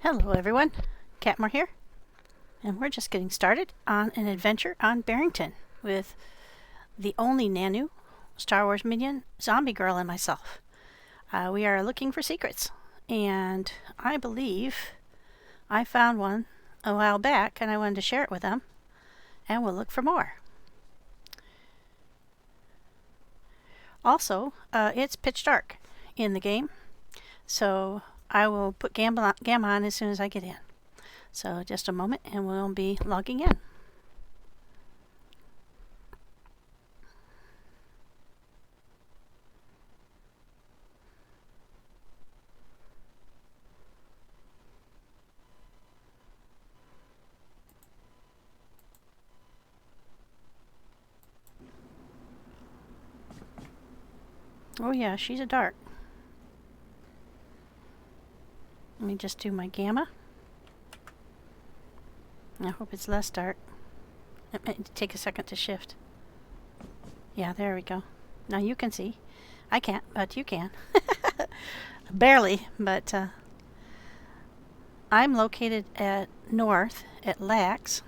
Hello everyone, Catmore here, and we're just getting started on an adventure on Barrington with the only Nanu, Star Wars minion, ZombieGirl, and myself. We are looking for secrets, and I believe I found one a while back and I wanted to share it with them, and we'll look for more. Also, it's pitch dark in the game, so I will put gamma on as soon as I get in. So just a moment and we'll be logging in. Oh yeah, she's a dark. Let me just do my gamma. I hope it's less dark. It might take a second to shift. Yeah, there we go. Now you can see. I can't, but you can. Barely, but I'm located at north at Lax.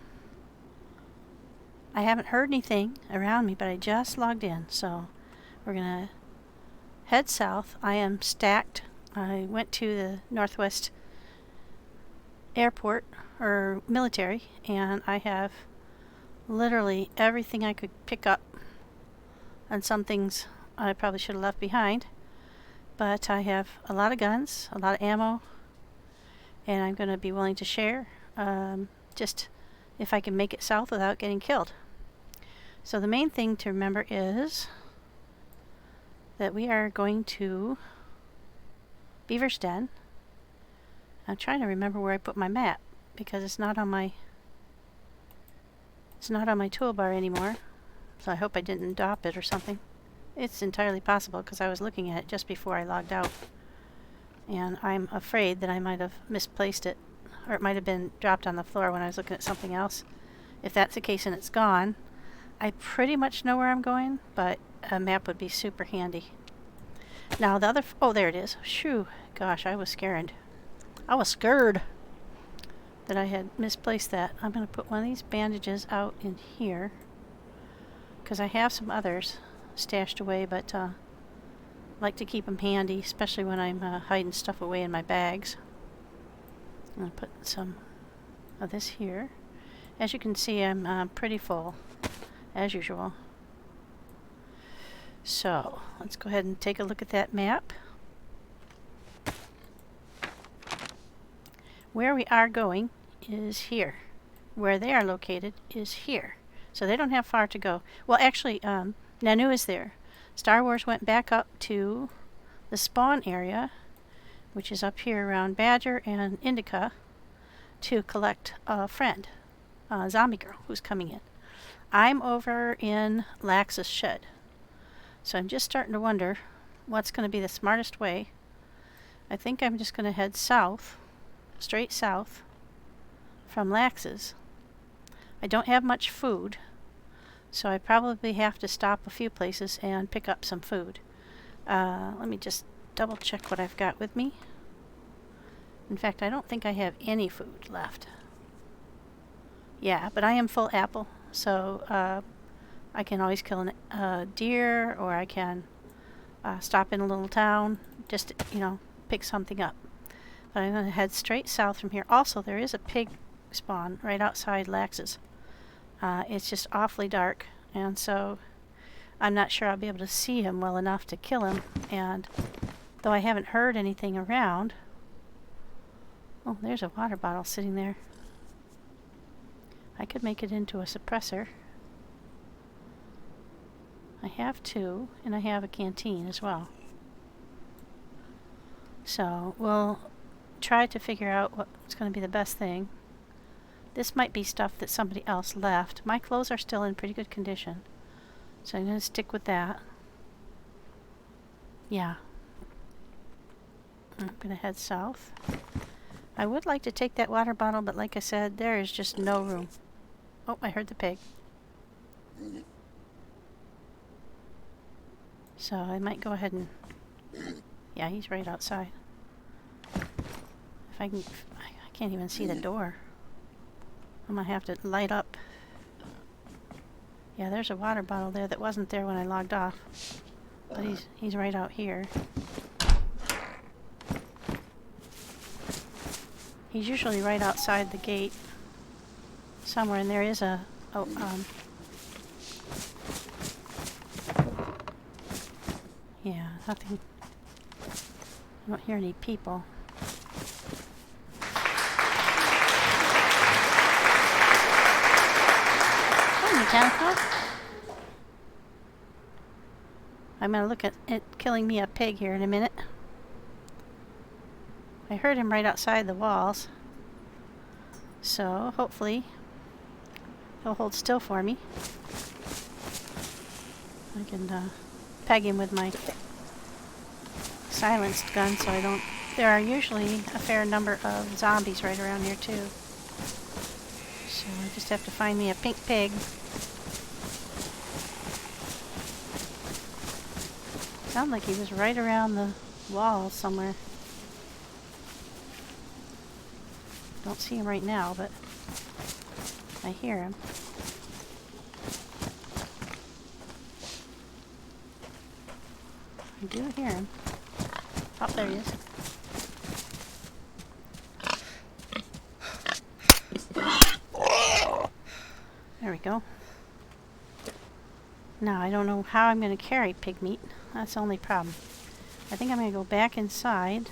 I haven't heard anything around me, but I just logged in, so we're gonna head south. I am stacked. I went to the Northwest Airport or military, and I have literally everything I could pick up, and some things I probably should have left behind, but I have a lot of guns, a lot of ammo, and I'm going to be willing to share, just if I can make it south without getting killed. So the main thing to remember is that we are going to Beaver's Den. I'm trying to remember where I put my map because it's not on my toolbar anymore. So I hope I didn't drop it or something. It's entirely possible because I was looking at it just before I logged out, and I'm afraid that I might have misplaced it, or it might have been dropped on the floor when I was looking at something else. If that's the case and it's gone, I pretty much know where I'm going, but a map would be super handy. Now the other, oh there it is. Shoo, gosh, I was scared. I was scared that I had misplaced that. I'm going to put one of these bandages out in here because I have some others stashed away, but I like to keep them handy, especially when I'm hiding stuff away in my bags. I'm going to put some of this here. As you can see, I'm pretty full, as usual. So let's go ahead and take a look at that map. Where we are going is here. Where they are located is here. So they don't have far to go. Well, actually, Nanu is there. Star Wars went back up to the spawn area, which is up here around Badger and Indica, to collect a friend, ZombieGirl, who's coming in. I'm over in Lax's shed. So I'm just starting to wonder what's going to be the smartest way. I think I'm just going to head south, straight south from Lax's. I don't have much food, so I probably have to stop a few places and pick up some food. Let me just double check what I've got with me. In fact, I don't think I have any food left. Yeah, but I am full apple, so I can always kill a deer, or I can stop in a little town, just, pick something up. But I'm going to head straight south from here. Also, there is a pig spawn right outside Lax's. It's just awfully dark, and so I'm not sure I'll be able to see him well enough to kill him. And though I haven't heard anything around... Oh, there's a water bottle sitting there. I could make it into a suppressor. I have two, and I have a canteen as well. So we'll try to figure out what's going to be the best thing. This might be stuff that somebody else left. My clothes are still in pretty good condition, so I'm going to stick with that. Yeah. I'm going to head south. I would like to take that water bottle, but like I said, there is just no room. Oh, I heard the pig. So I might go ahead and... Yeah, he's right outside. If I can... I Can't even see the door. I'm gonna have to light up. Yeah, there's a water bottle there that wasn't there when I logged off. But he's right out here. He's usually right outside the gate somewhere, and there is a yeah, nothing. I don't hear any people. Hi, Mechanical. I'm gonna look at it killing me a pig here in a minute. I heard him right outside the walls, so hopefully he'll hold still for me. I can peg him with my silenced gun so I don't... There are usually a fair number of zombies right around here too. So I just have to find me a pink pig. Sounded like he was right around the wall somewhere. Don't see him right now, but I hear him. I do hear him. Oh, there he is. There we go. Now, I don't know how I'm going to carry pig meat. That's the only problem. I think I'm going to go back inside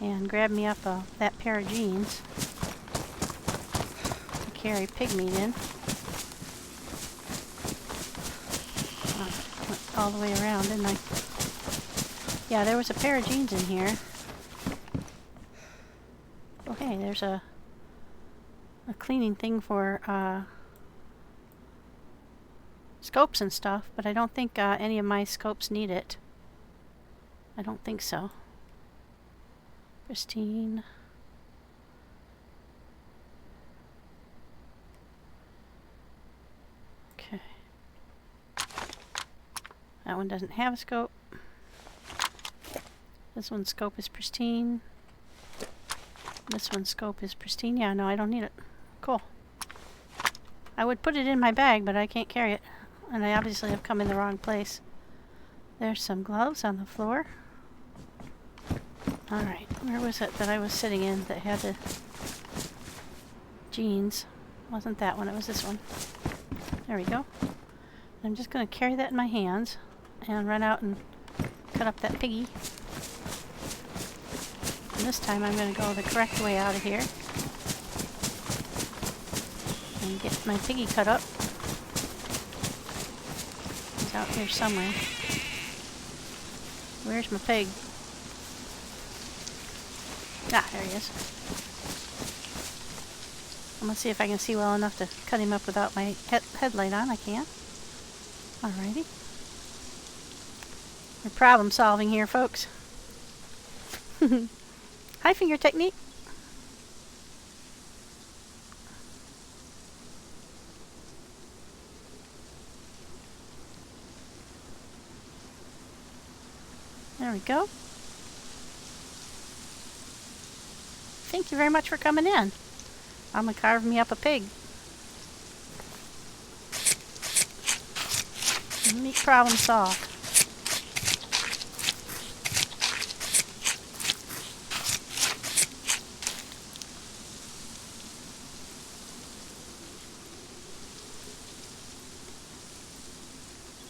and grab me up that pair of jeans to carry pig meat in. Went all the way around, didn't I? Yeah, there was a pair of jeans in here. Oh, hey, there's a cleaning thing for scopes and stuff, but I don't think any of my scopes need it. I don't think so. Pristine. Okay. That one doesn't have a scope. This one's scope is pristine. This one's scope is pristine. Yeah, no, I don't need it. Cool. I would put it in my bag, but I can't carry it. And I obviously have come in the wrong place. There's some gloves on the floor. Alright, where was it that I was sitting in that had the jeans? Wasn't that one, it was this one. There we go. I'm just going to carry that in my hands and run out and cut up that piggy. And this time I'm going to go the correct way out of here and get my piggy cut up. He's out here somewhere. Where's my pig? Ah, there he is. I'm going to see if I can see well enough to cut him up without my headlight on. I can. Alrighty. We're problem solving here, folks. Hi, finger technique. There we go. Thank you very much for coming in. I'm gonna carve me up a pig. Neat problem solved.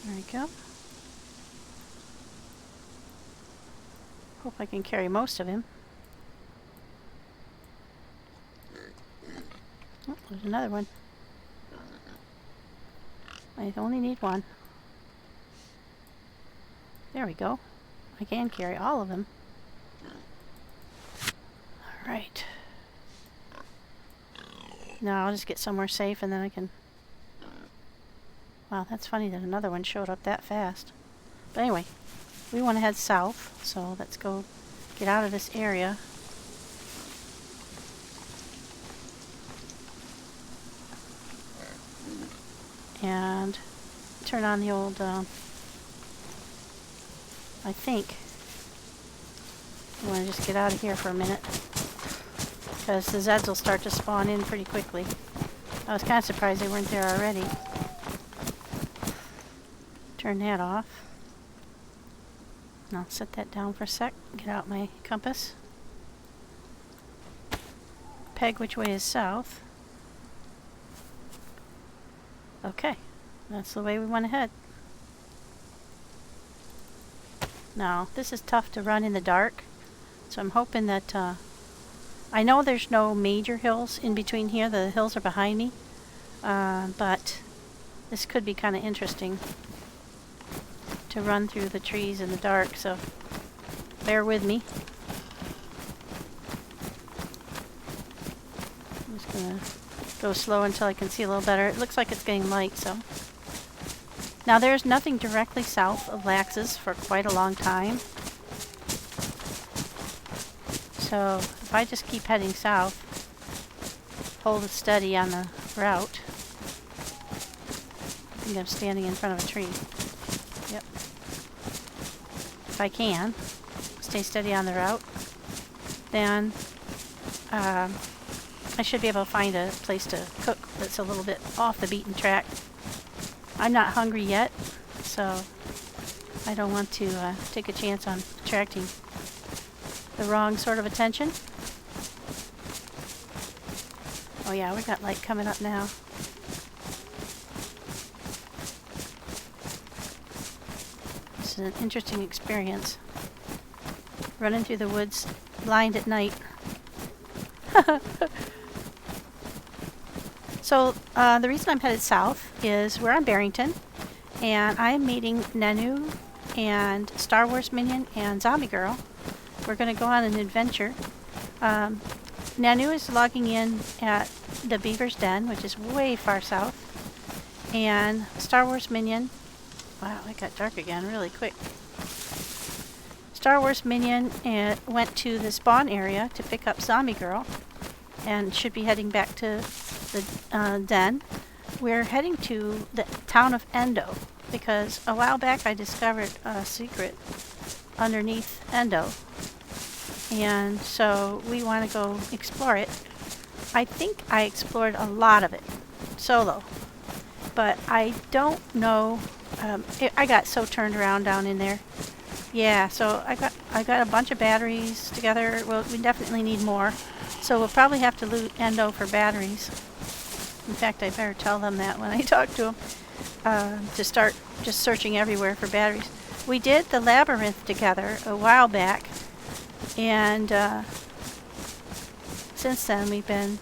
There we go. Hope I can carry most of him. Oh, there's another one. I only need one. There we go. I can carry all of them. Alright. Now I'll just get somewhere safe and then I can... Wow, that's funny that another one showed up that fast. But anyway, we want to head south, so let's go get out of this area. And turn on the old, I think we want to just get out of here for a minute. because the Zeds will start to spawn in pretty quickly. I was kind of surprised they weren't there already. Turn that off. I'll set that down for a sec. Get out my compass. Peg which way is south. Okay, that's the way we want to head. Now, this is tough to run in the dark, so I'm hoping that, I know there's no major hills in between here. The hills are behind me, but this could be kind of interesting to run through the trees in the dark, so bear with me. I'm just gonna go slow until I can see a little better. It looks like it's getting light, so. Now there's nothing directly south of Lax's for quite a long time. So if I just keep heading south, hold it steady on the route. I think I'm standing in front of a tree. Yep. If I can stay steady on the route, then I should be able to find a place to cook that's a little bit off the beaten track. I'm not hungry yet, so I don't want to take a chance on attracting the wrong sort of attention. Oh yeah, we got light coming up now. This is an interesting experience. Running through the woods blind at night. So the reason I'm headed south is we're on Barrington, and I'm meeting Nanu and Star Wars Minion and ZombieGirl. We're going to go on an adventure. Nanu is logging in at the Beaver's Den, which is way far south, and Star Wars Minion, wow, it got dark again really quick. Star Wars Minion went to the spawn area to pick up ZombieGirl, and should be heading back to the den. We're heading to the town of Endo because a while back I discovered a secret underneath Endo, and so we want to go explore it. I think I explored a lot of it solo, but I don't know. I got so turned around down in there. Yeah, so I got a bunch of batteries together. Well, we definitely need more, so we'll probably have to loot Endo for batteries. In fact, I better tell them that when I talk to them, to start just searching everywhere for batteries. We did the labyrinth together a while back, and since then we've been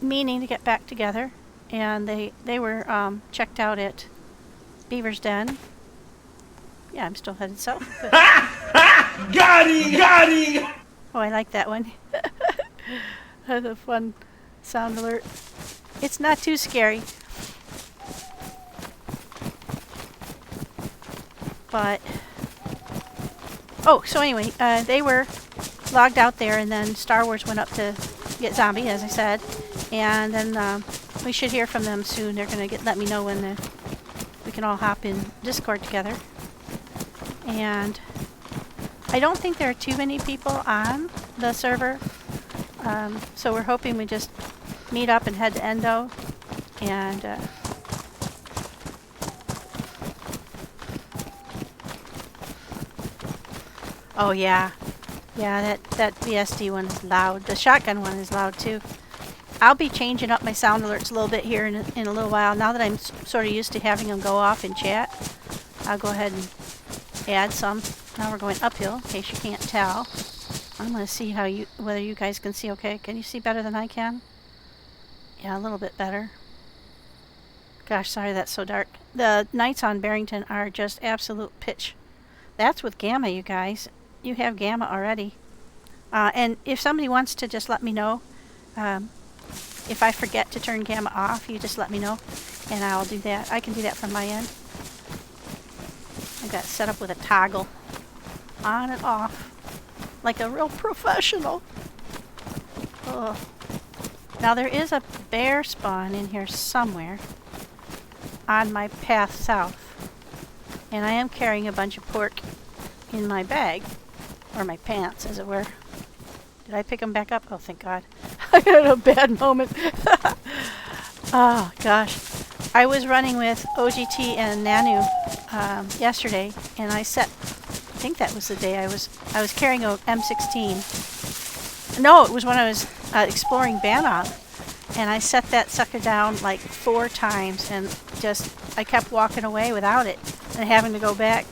meaning to get back together, and they were checked out at Beaver's Den. Yeah, I'm still headed south. Got him! Oh, I like that one. That's a fun sound alert. It's not too scary. But, oh, so anyway, they were logged out there, and then Star Wars went up to get Zombie, as I said, and then we should hear from them soon. They're going to let me know when we can all hop in Discord together. And I don't think there are too many people on the server, so we're hoping we just meet up and head to Endo, and oh yeah, that VSD one is loud. The shotgun one is loud too. I'll be changing up my sound alerts a little bit here in a little while. Now that I'm sort of used to having them go off in chat, I'll go ahead and add some. Now we're going uphill, in case you can't tell. I'm going to see whether you guys can see okay. Can you see better than I can? Yeah, a little bit better. Gosh, sorry that's so dark. The nights on Barrington are just absolute pitch. That's with gamma, you guys. You have gamma already. And if somebody wants to just let me know, if I forget to turn gamma off, you just let me know, and I'll do that. I can do that from my end. I got it set up with a toggle. On and off. Like a real professional. Ugh. Now there is a bear spawn in here somewhere on my path south, and I am carrying a bunch of pork in my bag, or my pants as it were. Did I pick them back up? Oh, thank God. I had a bad moment. Oh, gosh. I was running with OGT and Nanu yesterday, and I think that was the day I was carrying a M16. No, it was when I was exploring Bannock, and I set that sucker down like 4 times, and I kept walking away without it, and having to go back.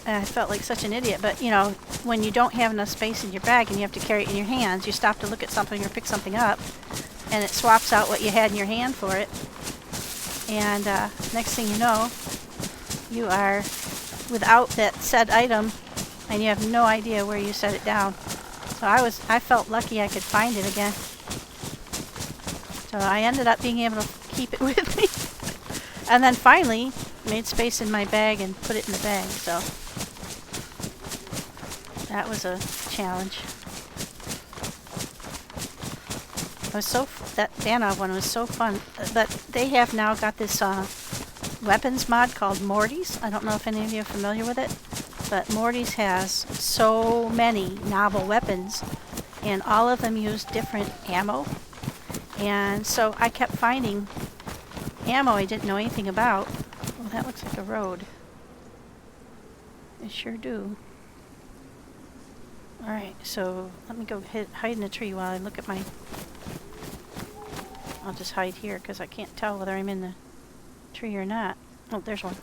And I felt like such an idiot, but you know, when you don't have enough space in your bag and you have to carry it in your hands, you stop to look at something or pick something up, and it swaps out what you had in your hand for it. And next thing you know, you are without that said item, and you have no idea where you set it down. So I felt lucky I could find it again. So I ended up being able to keep it with me. And then finally made space in my bag and put it in the bag. So that was a challenge. That Bannock one was so fun. But they have now got this weapons mod called Morty's. I don't know if any of you are familiar with it, but Morty's has so many novel weapons, and all of them use different ammo. And so I kept finding ammo I didn't know anything about. Well, that looks like a road. It sure do. Alright, so let me go hide in a tree while I look at my... I'll just hide here because I can't tell whether I'm in the tree or not. Oh, there's one.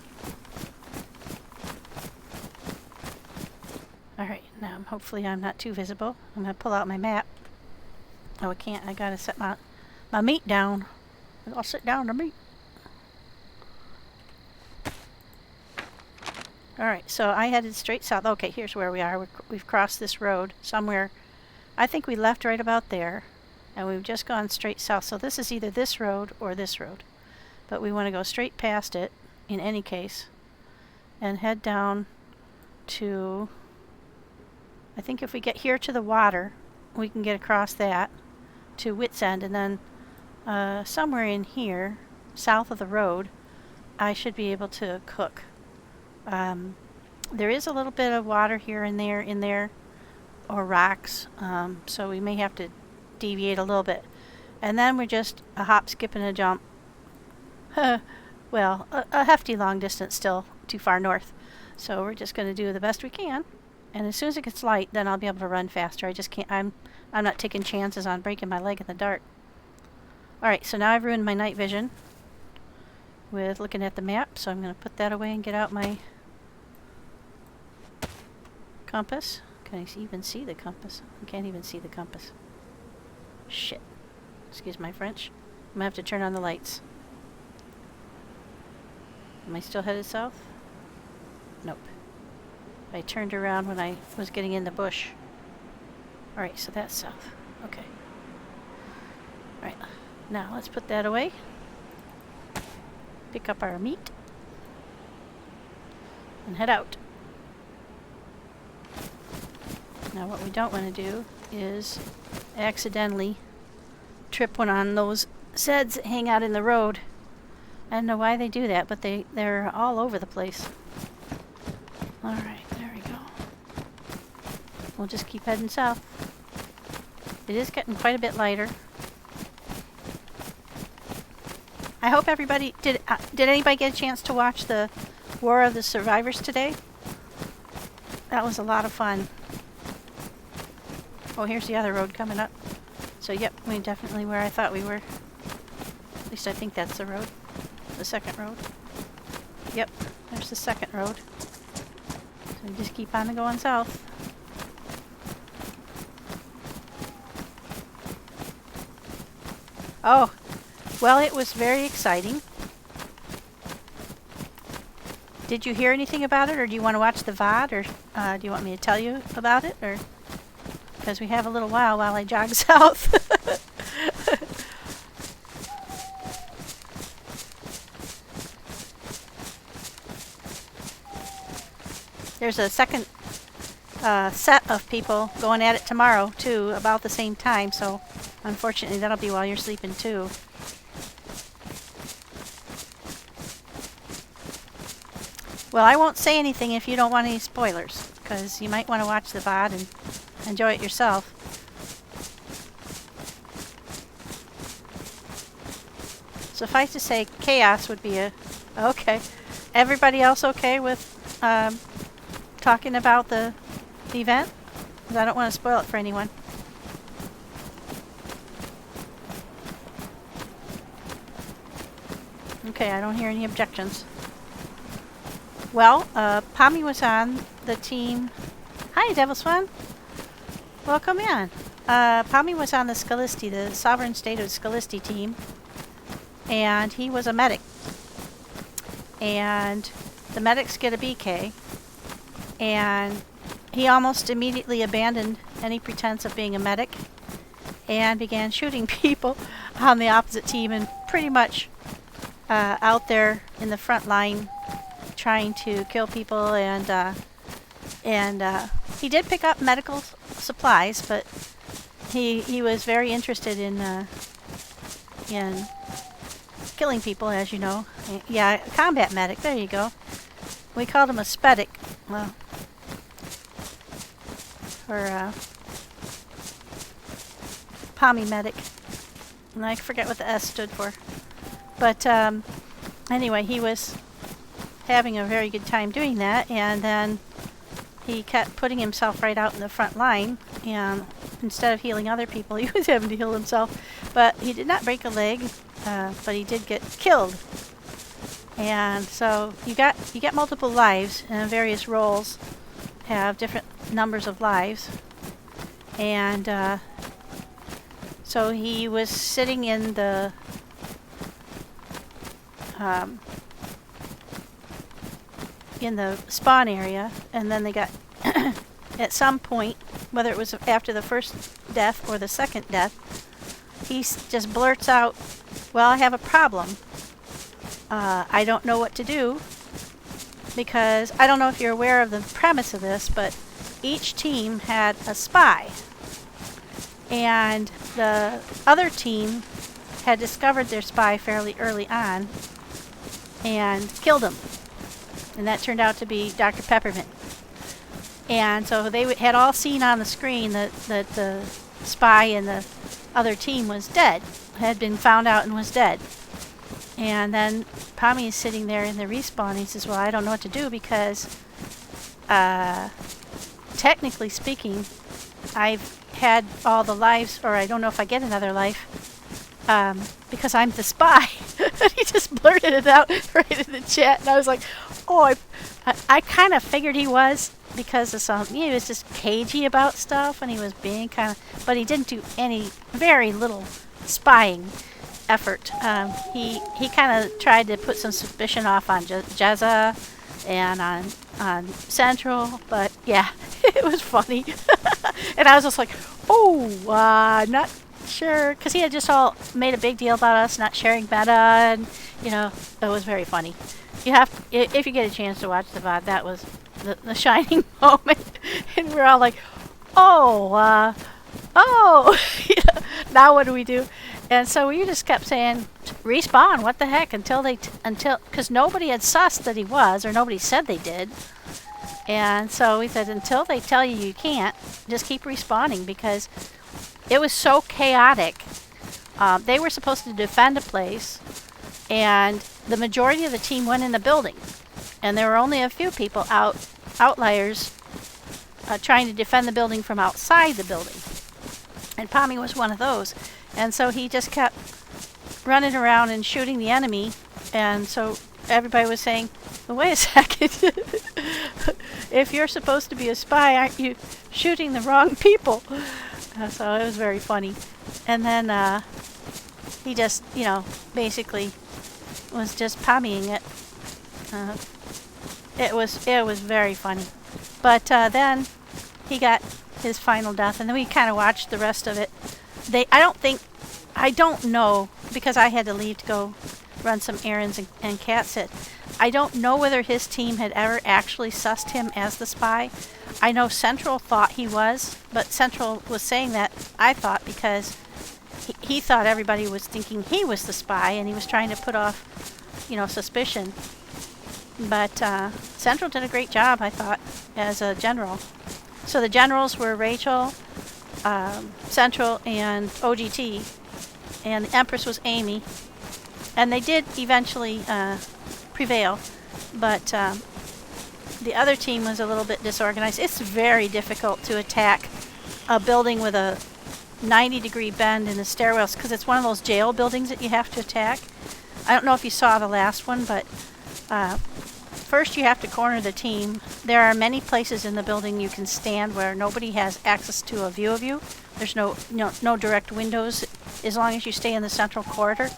Alright, now hopefully I'm not too visible. I'm going to pull out my map. Oh, I can't. I got to set my meat down. I'll sit down to meat. Alright, so I headed straight south. Okay, here's where we are. We've crossed this road somewhere. I think we left right about there, and we've just gone straight south. So this is either this road or this road. But we want to go straight past it, in any case, and head down to... I think if we get here to the water, we can get across that to Wits End, and then somewhere in here, south of the road, I should be able to cook. There is a little bit of water here and there in there, or rocks, so we may have to deviate a little bit. And then we're just a hop, skip, and a jump. Well, a hefty long distance still, too far north. So we're just going to do the best we can. And as soon as it gets light, then I'll be able to run faster. I just can't, I'm not taking chances on breaking my leg in the dark. Alright, so now I've ruined my night vision with looking at the map, so I'm going to put that away and get out my compass. Can I even see the compass? I can't even see the compass. Shit. Excuse my French. I'm going to have to turn on the lights. Am I still headed south? Nope. I turned around when I was getting in the bush. Alright, so that's south. Okay. Alright, now let's put that away. Pick up our meat. And head out. Now what we don't want to do is accidentally trip one on those Zeds that hang out in the road. I don't know why they do that, but they're all over the place. Alright, there we go. We'll just keep heading south. It is getting quite a bit lighter. I hope everybody... Did anybody get a chance to watch the War of the Survivors today? That was a lot of fun. Oh, here's the other road coming up. So, yep, we're definitely where I thought we were. At least I think that's the road. The second road. Yep, there's the second road. So we just keep on going south. Oh, well, it was very exciting. Did you hear anything about it, or do you want to watch the VOD, or do you want me to tell you about it, or... Because we have a little while I jog south. There's a second set of people going at it tomorrow, too, about the same time, so unfortunately that'll be while you're sleeping, too. Well, I won't say anything if you don't want any spoilers, because you might want to watch the VOD and enjoy it yourself. Suffice to say, chaos would be a... Okay. Everybody else okay with talking about the event? 'Cause I don't want to spoil it for anyone. Okay, I don't hear any objections. Well, Pommy was on the team... Hi, Devil Swan. Welcome in. Pommy was on the Scalisti, the Sovereign State of Scalisti team. And he was a medic. And the medics get a BK. And he almost immediately abandoned any pretense of being a medic and began shooting people on the opposite team and pretty much out there in the front line trying to kill people. And he did pick up medical supplies, but he was very interested in killing people, as you know. Yeah, combat medic, there you go. We called him a spedic. Well, or Pommy medic. And I forget what the S stood for. But anyway, he was having a very good time doing that, and then he kept putting himself right out in the front line, and instead of healing other people, he was having to heal himself. But he did not break a leg, but he did get killed. And so you get multiple lives, and various roles have different numbers of lives. And so he was sitting in the spawn area, and then they got at some point, whether it was after the first death or the second death, he just blurts out, "Well, I have a problem. I don't know what to do," because I don't know if you're aware of the premise of this, but each team had a spy, and the other team had discovered their spy fairly early on and killed him, and that turned out to be Dr. Peppermint. And so they had all seen on the screen that the spy in the other team was dead, had been found out and was dead. And then Pommy is sitting there in the respawn. He says, "Well, I don't know what to do because, technically speaking, I've had all the lives, or I don't know if I get another life, because I'm the spy." He just blurted it out right in the chat, and I was like, "Oh, I kind of figured he was." Because of some, he was just cagey about stuff, and he was being kind of, but he didn't do any, very little spying effort. He kind of tried to put some suspicion off on Jezza and on Central, but yeah, it was funny. And I was just like, oh, not sure, because he had just all made a big deal about us not sharing meta, and you know, it was very funny. You have to, if you get a chance to watch the VOD, that was the shining moment, and we're all like, oh, now what do we do? And so we just kept saying, respawn, what the heck, until because nobody had sussed that he was, or nobody said they did. And so we said, until they tell you you can't, just keep respawning, because it was so chaotic. They were supposed to defend a place, and the majority of the team went in the building. And there were only a few people outliers, trying to defend the building from outside the building. And Pommy was one of those. And so he just kept running around and shooting the enemy. And so everybody was saying, well, wait a second. If you're supposed to be a spy, aren't you shooting the wrong people? So it was very funny. And then he just, basically was just Pommying it. It was very funny. But then he got his final death, and then we kind of watched the rest of it. I don't know, because I had to leave to go run some errands and cat sit. I don't know whether his team had ever actually sussed him as the spy. I know Central thought he was, but Central was saying that, I thought, because he thought everybody was thinking he was the spy, and he was trying to put off, suspicion. But Central did a great job, I thought, as a general. So the generals were Rachel, Central, and OGT, and the Empress was Amy. And they did eventually prevail, but the other team was a little bit disorganized. It's very difficult to attack a building with a 90-degree bend in the stairwells because it's one of those jail buildings that you have to attack. I don't know if you saw the last one, but first you have to corner the team. There are many places in the building you can stand where nobody has access to a view of you. There's no direct windows as long as you stay in the central corridor.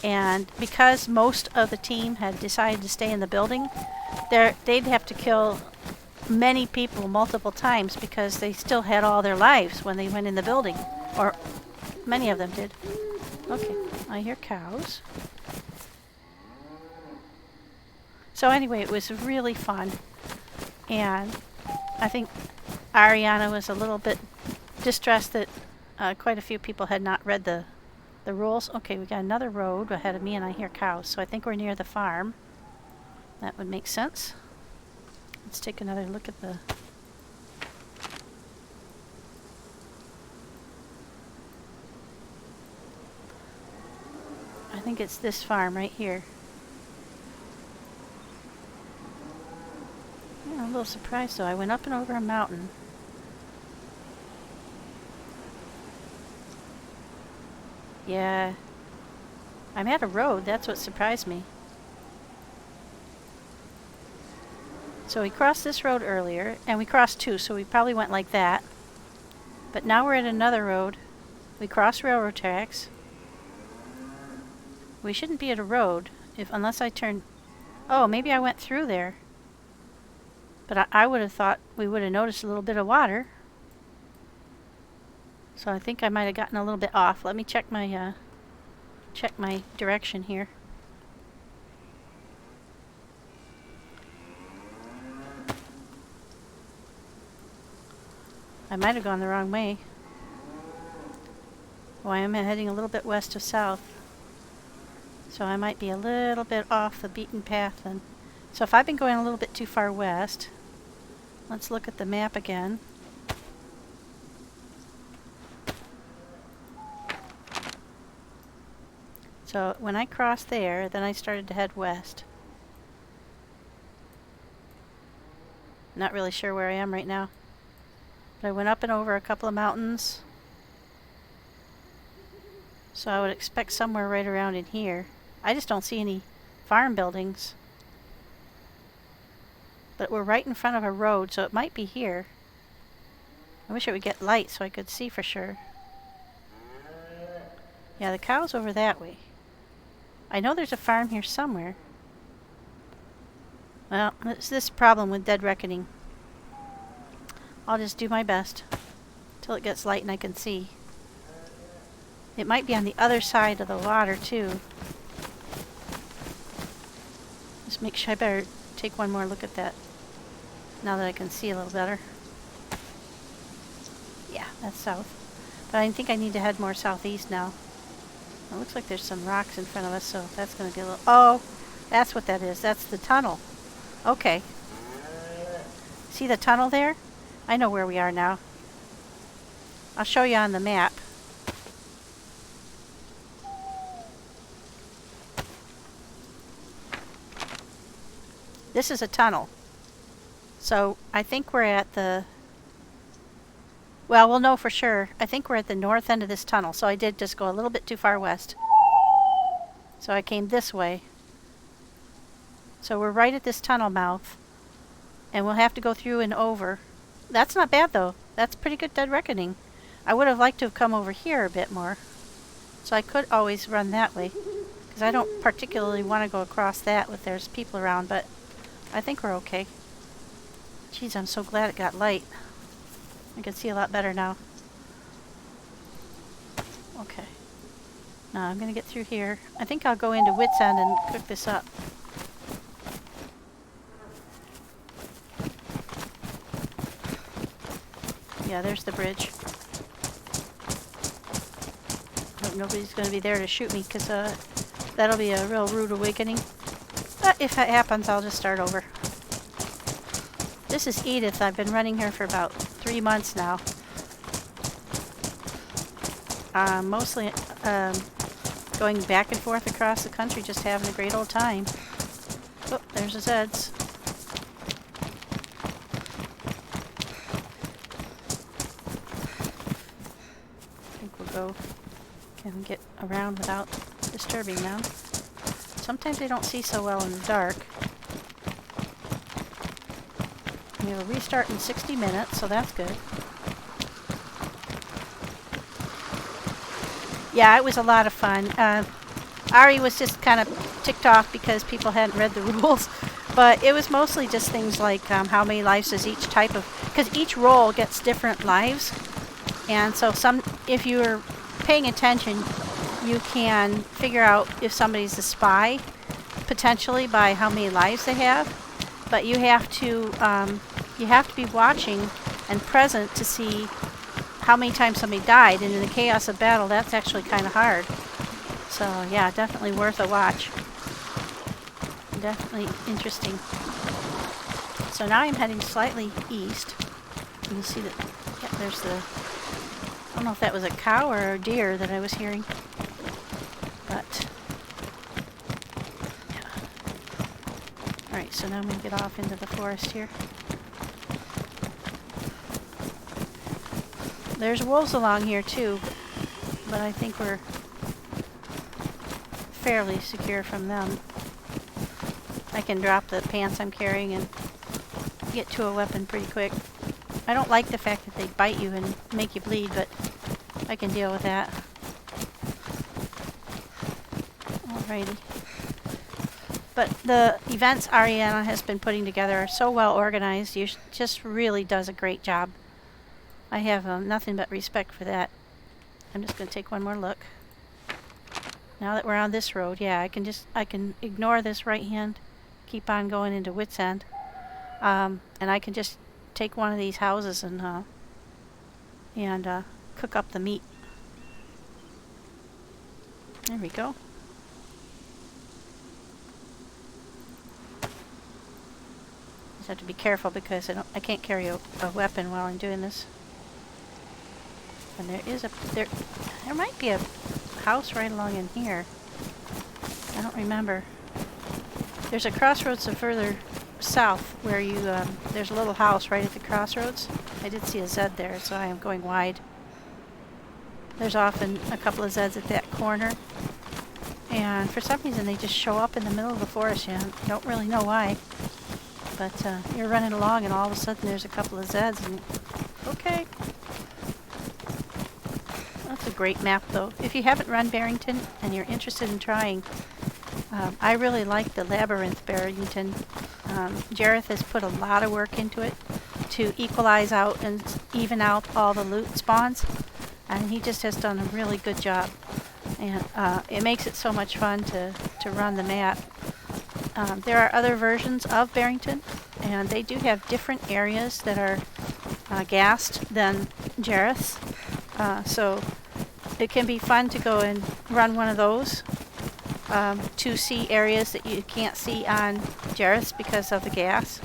And because most of the team had decided to stay in the building, they'd have to kill many people multiple times because they still had all their lives when they went in the building. Or many of them did. Okay, I hear cows. So anyway, it was really fun. And I think Ariana was a little bit distressed that quite a few people had not read the rules. Okay, we got another road ahead of me and I hear cows. So I think we're near the farm. That would make sense. Let's take another look at the... I think it's this farm right here. Yeah, I'm a little surprised though. I went up and over a mountain. Yeah. I'm at a road. That's what surprised me. So we crossed this road earlier, and we crossed two, so we probably went like that. But now we're at another road. We crossed railroad tracks. We shouldn't be at a road unless I turn... Oh, maybe I went through there. But I would have thought we would have noticed a little bit of water. So I think I might have gotten a little bit off. Let me check my direction here. I might have gone the wrong way. Well, I am heading a little bit west to south. So I might be a little bit off the beaten path then. So if I've been going a little bit too far west, let's look at the map again. So when I crossed there, then I started to head west. Not really sure where I am right now. But I went up and over a couple of mountains. So I would expect somewhere right around in here. I just don't see any farm buildings. But we're right in front of a road, so it might be here. I wish it would get light so I could see for sure. Yeah, the cow's over that way. I know there's a farm here somewhere. Well, it's this problem with Dead Reckoning. I'll just do my best till it gets light and I can see. It might be on the other side of the water too. Just make sure I better take one more look at that now that I can see a little better. Yeah, that's south. But I think I need to head more southeast now. It looks like there's some rocks in front of us, so that's going to be a little... Oh, that's what that is. That's the tunnel. Okay. See the tunnel there? I know where we are now. I'll show you on the map. This is a tunnel. So I think we're at the... Well, we'll know for sure. I think we're at the north end of this tunnel. So I did just go a little bit too far west. So I came this way. So we're right at this tunnel mouth. And we'll have to go through and over. That's not bad though. That's pretty good Dead Reckoning. I would have liked to have come over here a bit more. So I could always run that way. Because I don't particularly want to go across that if there's people around. But I think we're okay. Jeez, I'm so glad it got light. I can see a lot better now. Okay. Now I'm going to get through here. I think I'll go into Wit's End and cook this up. Yeah, there's the bridge. Hope nobody's going to be there to shoot me because that'll be a real rude awakening. But if that happens, I'll just start over. This is Edith. I've been running her for about 3 months now. Mostly going back and forth across the country, just having a great old time. Oh, there's the Zeds. I think we'll go and get around without disturbing them. Sometimes they don't see so well in the dark. We have a restart in 60 minutes, so that's good. Yeah, it was a lot of fun. Ari was just kind of ticked off because people hadn't read the rules, but it was mostly just things like how many lives does each type of, because each role gets different lives, and so if you're paying attention, you can figure out if somebody's a spy, potentially by how many lives they have, but you have to be watching and present to see how many times somebody died, and in the chaos of battle, that's actually kind of hard. So yeah, definitely worth a watch. Definitely interesting. So now I'm heading slightly east. You can see that, yeah, there's the, I don't know if that was a cow or a deer that I was hearing, but yeah. Alright, so now I'm going to get off into the forest here. There's wolves along here too, but I think we're fairly secure from them. I can drop the pants I'm carrying and get to a weapon pretty quick. I don't like the fact that they bite you and make you bleed, but I can deal with that. Alrighty. But the events Ariana has been putting together are so well organized. She just really does a great job. I have nothing but respect for that. I'm just going to take one more look. Now that we're on this road, yeah, I can ignore this right hand, keep on going into Wits End, and I can just take one of these houses and cook up the meat. There we go. Just have to be careful because I can't carry a weapon while I'm doing this. And there might be a house right along in here. I don't remember. There's a crossroads further south where there's a little house right at the crossroads. I did see a Zed there, so I am going wide. There's often a couple of Zeds at that corner. And for some reason they just show up in the middle of the forest. You don't really know why. But you're running along and all of a sudden there's a couple of Zeds and okay. That's a great map though. If you haven't run Barrington and you're interested in trying, I really like the Labyrinth Barrington. Jareth has put a lot of work into it to equalize out and even out all the loot spawns, and he just has done a really good job. And it makes it so much fun to run the map. There are other versions of Barrington, and they do have different areas that are gassed than Jareth's. So it can be fun to go and run one of those to see areas that you can't see on Jareth's because of the gas.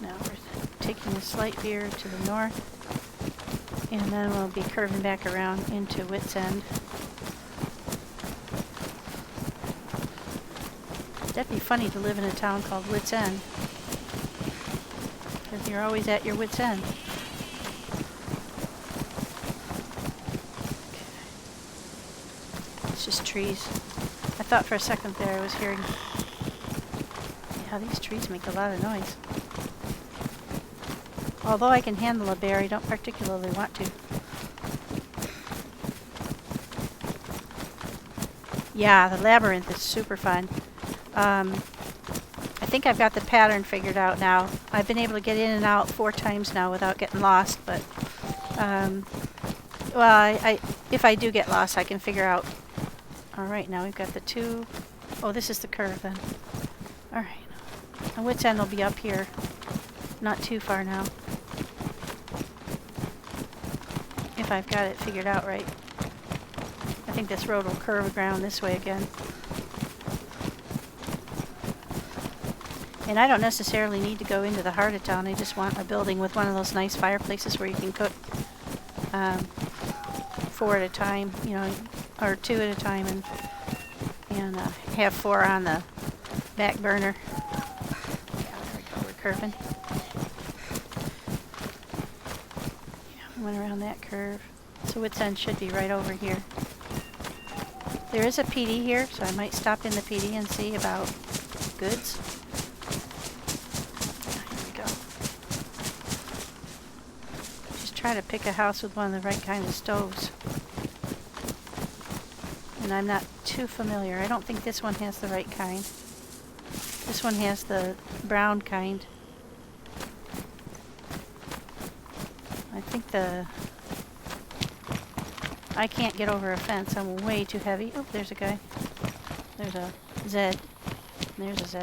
Now we're taking a slight veer to the north, and then we'll be curving back around into Wits End. That'd be funny to live in a town called Wits End, because you're always at your wits' end. It's just trees. I thought for a second there I was hearing... Yeah, these trees make a lot of noise. Although I can handle a bear, I don't particularly want to. Yeah, the labyrinth is super fun. I think I've got the pattern figured out now. I've been able to get in and out 4 times now without getting lost, but well, if I do get lost, I can figure out. Alright, now we've got the 2. Oh, this is the curve then. Alright. And Wits End will be up here. Not too far now. If I've got it figured out right. I think this road will curve around this way again. And I don't necessarily need to go into the heart of town. I just want a building with one of those nice fireplaces where you can cook. 4 at a time, you know, or 2 at a time, and have 4 on the back burner. Yeah, there we go, we're curving. Yeah, went around that curve. So its end should be right over here. There is a PD here, so I might stop in the PD and see about goods. Here we go. Just try to pick a house with one of the right kind of stoves. And I'm not too familiar. I don't think this one has the right kind. This one has the brown kind. I think I can't get over a fence. I'm way too heavy. Oh, there's a guy. There's a Z. There's a Z.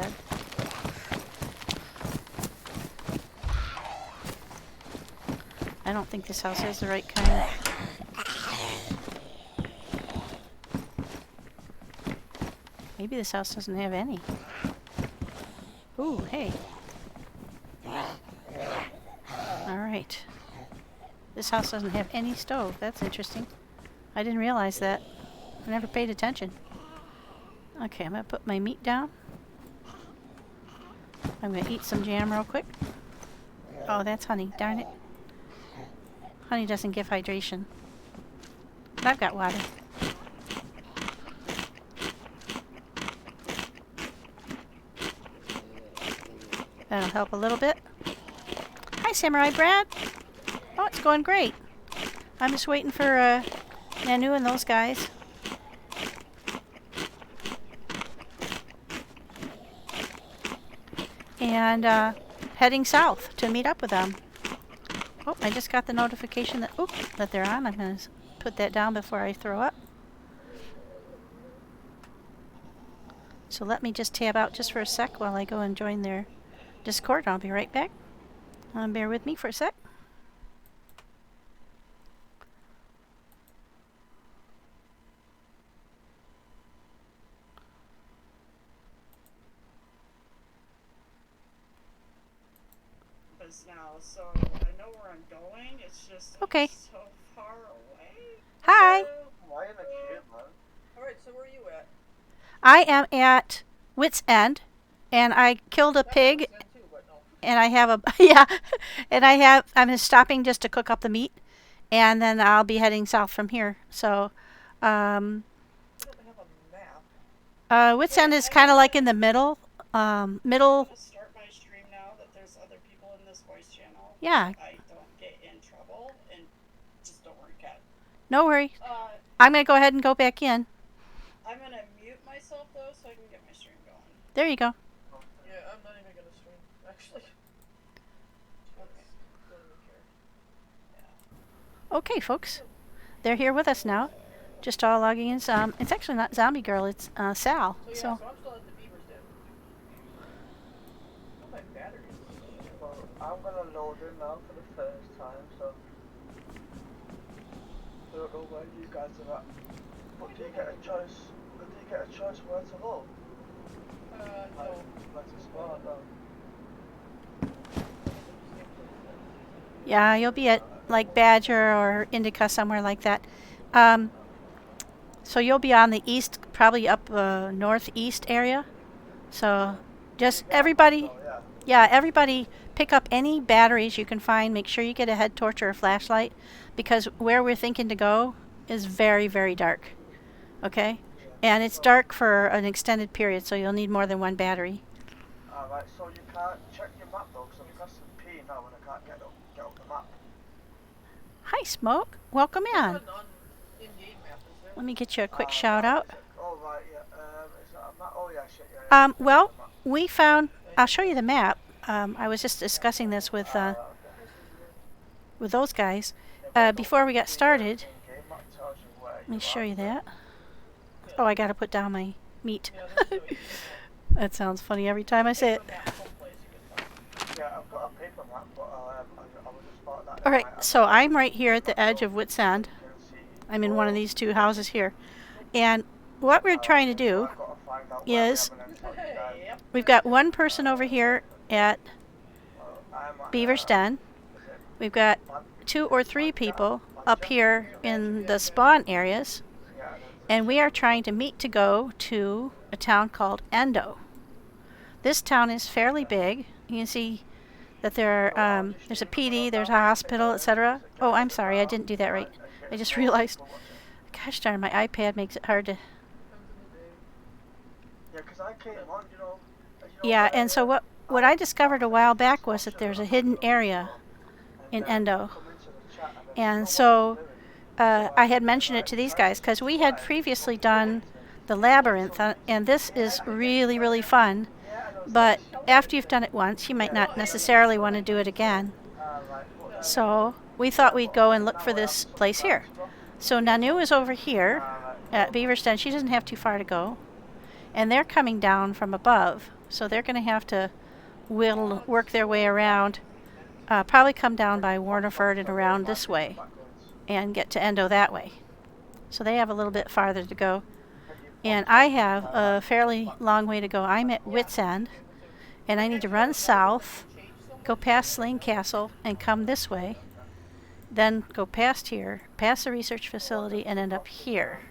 I don't think this house has the right kind. Maybe this house doesn't have any. Ooh, hey. Alright. This house doesn't have any stove. That's interesting. I didn't realize that. I never paid attention. Okay, I'm going to put my meat down. I'm going to eat some jam real quick. Oh, that's honey. Darn it. Honey doesn't give hydration. But I've got water. That'll help a little bit. Hi, Samurai Brad. Oh, it's going great. I'm just waiting for Nanu and those guys. And heading south to meet up with them. Oh, I just got the notification that that they're on. I'm going to put that down before I throw up. So let me just tab out just for a sec while I go and join their Discord. I'll be right back. Bear with me for a sec. Now, so I know where I'm going. It's just okay. So far away. Hi. Why in the cave, man? Alright, so where are you at? I am at Wit's End, and I killed a pig, Too, but no. and I have a yeah, and I'm stopping just to cook up the meat, and then I'll be heading south from here. So, You don't have a map. Wit's End is kind of like in the middle. I'm gonna start my stream now that there's other people in this voice channel. Yeah. I don't get in trouble, and just don't worry, Kat. No worries. I'm gonna go ahead and go back in. I'm gonna mute myself though, so I can get my stream going. There you go. Yeah, I'm not even gonna stream, actually. Okay, folks. They're here with us now. Just all logging in. It's actually not ZombieGirl, it's Sal. So So I'm still at the Beaver's den. Oh, my battery. Well, I'm gonna load in now for the first time, so I don't know where you guys are at. But do you get a choice? Do you get a choice where to load? No. Like to spawn now. yeah, you'll be at like Badger or Indica, somewhere like that. So you'll be on the east, probably up northeast area. So just everybody, yeah, everybody pick up any batteries you can find. Make sure you get a head torch or a flashlight, because where we're thinking to go is very, very dark. Okay? And it's dark for an extended period, so you'll need more than one battery. Alright, so you can't check your map though, because I'm pressing P now and I can't get up the map. Hi, Smoke. Welcome in. Let me get you a quick shout out. Oh, right, yeah. Is that a map? Oh, yeah, shit, yeah. Well, we found, I'll show you the map. I was just discussing this with those guys before we got started. Let me show you that. Oh, I gotta put down my meat. That sounds funny every time I say it. Yeah, I've got a paper map, but I was just thought that. Alright, so I'm right here at the edge of Wit's End. I'm in one of these two houses here. And what we're trying to do is, we've got one person over here at Beaver's Den. We've got 2 or 3 people up here in the spawn areas, and we are trying to meet to go to a town called Endo. This town is fairly big. You can see that there's a PD, there's a hospital, etc. Oh, I'm sorry, I didn't do that right. I just realized. Gosh darn, my iPad makes it hard to... Yeah, and so what I discovered a while back was that there's a hidden area in Endo. And so I had mentioned it to these guys because we had previously done the labyrinth, and this is really, really fun. But after you've done it once, you might not necessarily want to do it again. So we thought we'd go and look for this place here. So Nanu is over here at Beaver's Den. She doesn't have too far to go. And they're coming down from above. So they're going to have to work their way around. Probably come down by Warnerford and around this way. And get to Endo that way. So they have a little bit farther to go. And I have a fairly long way to go. I'm at Wits End, and I need to run south, go past Slane Castle, and come this way. Then go past here, past the research facility, and end up here.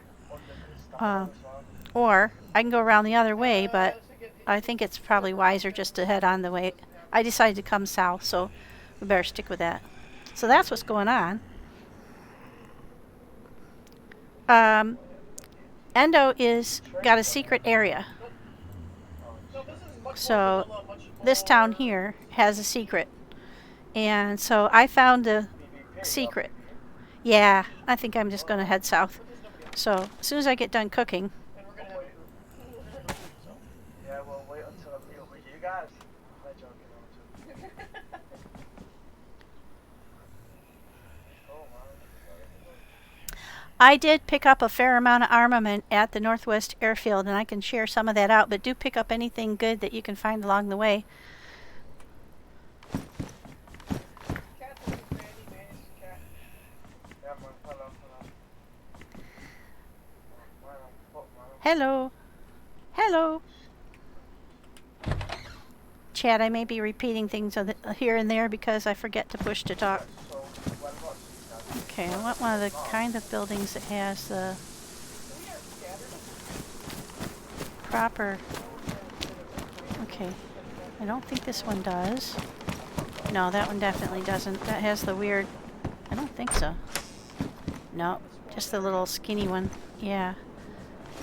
Or I can go around the other way, but I think it's probably wiser just to head on the way. I decided to come south, so we better stick with that. So that's what's going on. Endo got a secret area. So this town here has a secret. And so I found the secret. Yeah, I think I'm just going to head south. So as soon as I get done cooking. Yeah, we'll wait until I meet up with you guys. I'm joking. I did pick up a fair amount of armament at the Northwest Airfield, and I can share some of that out, but do pick up anything good that you can find along the way. Hello. Hello. Chad, I may be repeating things here and there because I forget to push to talk. Okay, I want one of the kind of buildings that has the proper... Okay, I don't think this one does. No, that one definitely doesn't. That has the weird... I don't think so. No, just the little skinny one. Yeah.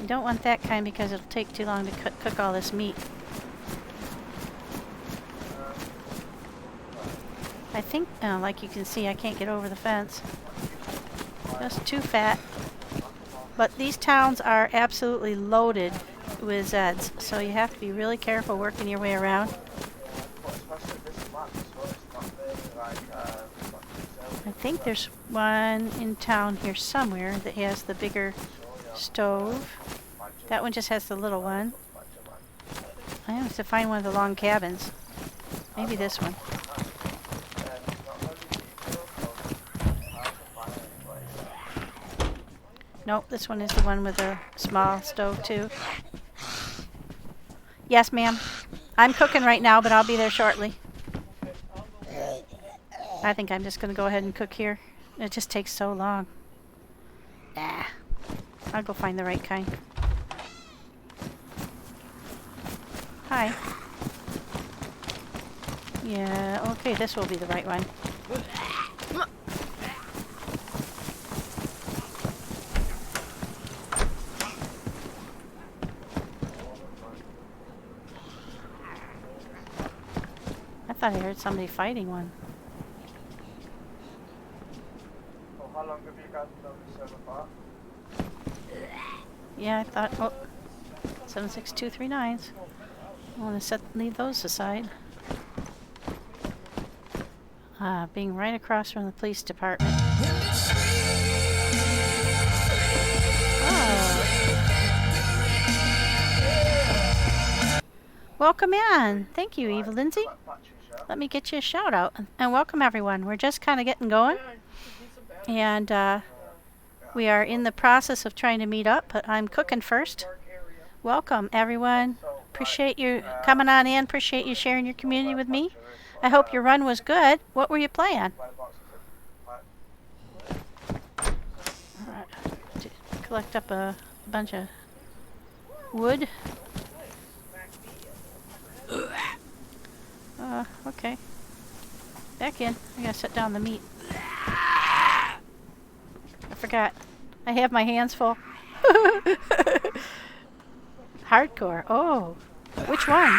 You don't want that kind because it'll take too long to cook all this meat. I think, like you can see, I can't get over the fence. Just too fat. But these towns are absolutely loaded with Zeds, so you have to be really careful working your way around. I think there's one in town here somewhere that has the bigger stove. That one just has the little one. I have to find one of the long cabins. Maybe this one. Nope, this one is the one with the small stove too. Yes, ma'am. I'm cooking right now, but I'll be there shortly. I think I'm just going to go ahead and cook here. It just takes so long. Ah, I'll go find the right kind. Hi. Yeah, okay, this will be the right one. I thought I heard somebody fighting one. Oh, how long have you guys been on the server for? Yeah, I thought, oh, 76239s. I want to leave those aside. Being right across from the police department. Oh. Welcome in. Thank you, Eva Lindsay. Let me get you a shout out. And welcome everyone. We're just kind of getting going. And we are in the process of trying to meet up, but I'm cooking first. Welcome everyone. Appreciate you coming on in. Appreciate you sharing your community with me. I hope your run was good. What were you playing? collect up a bunch of wood. Okay. Back in. I gotta set down the meat. I forgot. I have my hands full. Hardcore. Oh. Which one?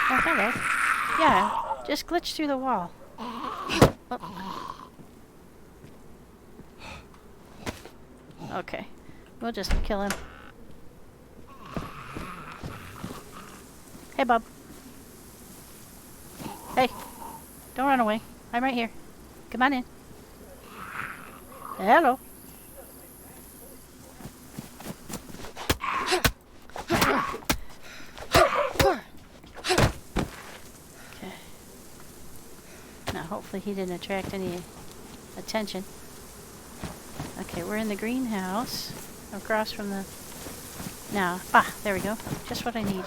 Oh, hello. Yeah, just glitch through the wall. Oh. Okay. We'll just kill him. Hey, bub. Hey. Don't run away. I'm right here. Come on in. Hello. Okay. Now, hopefully he didn't attract any attention. Okay, we're in the greenhouse. Across from the... Now, there we go. Just what I need.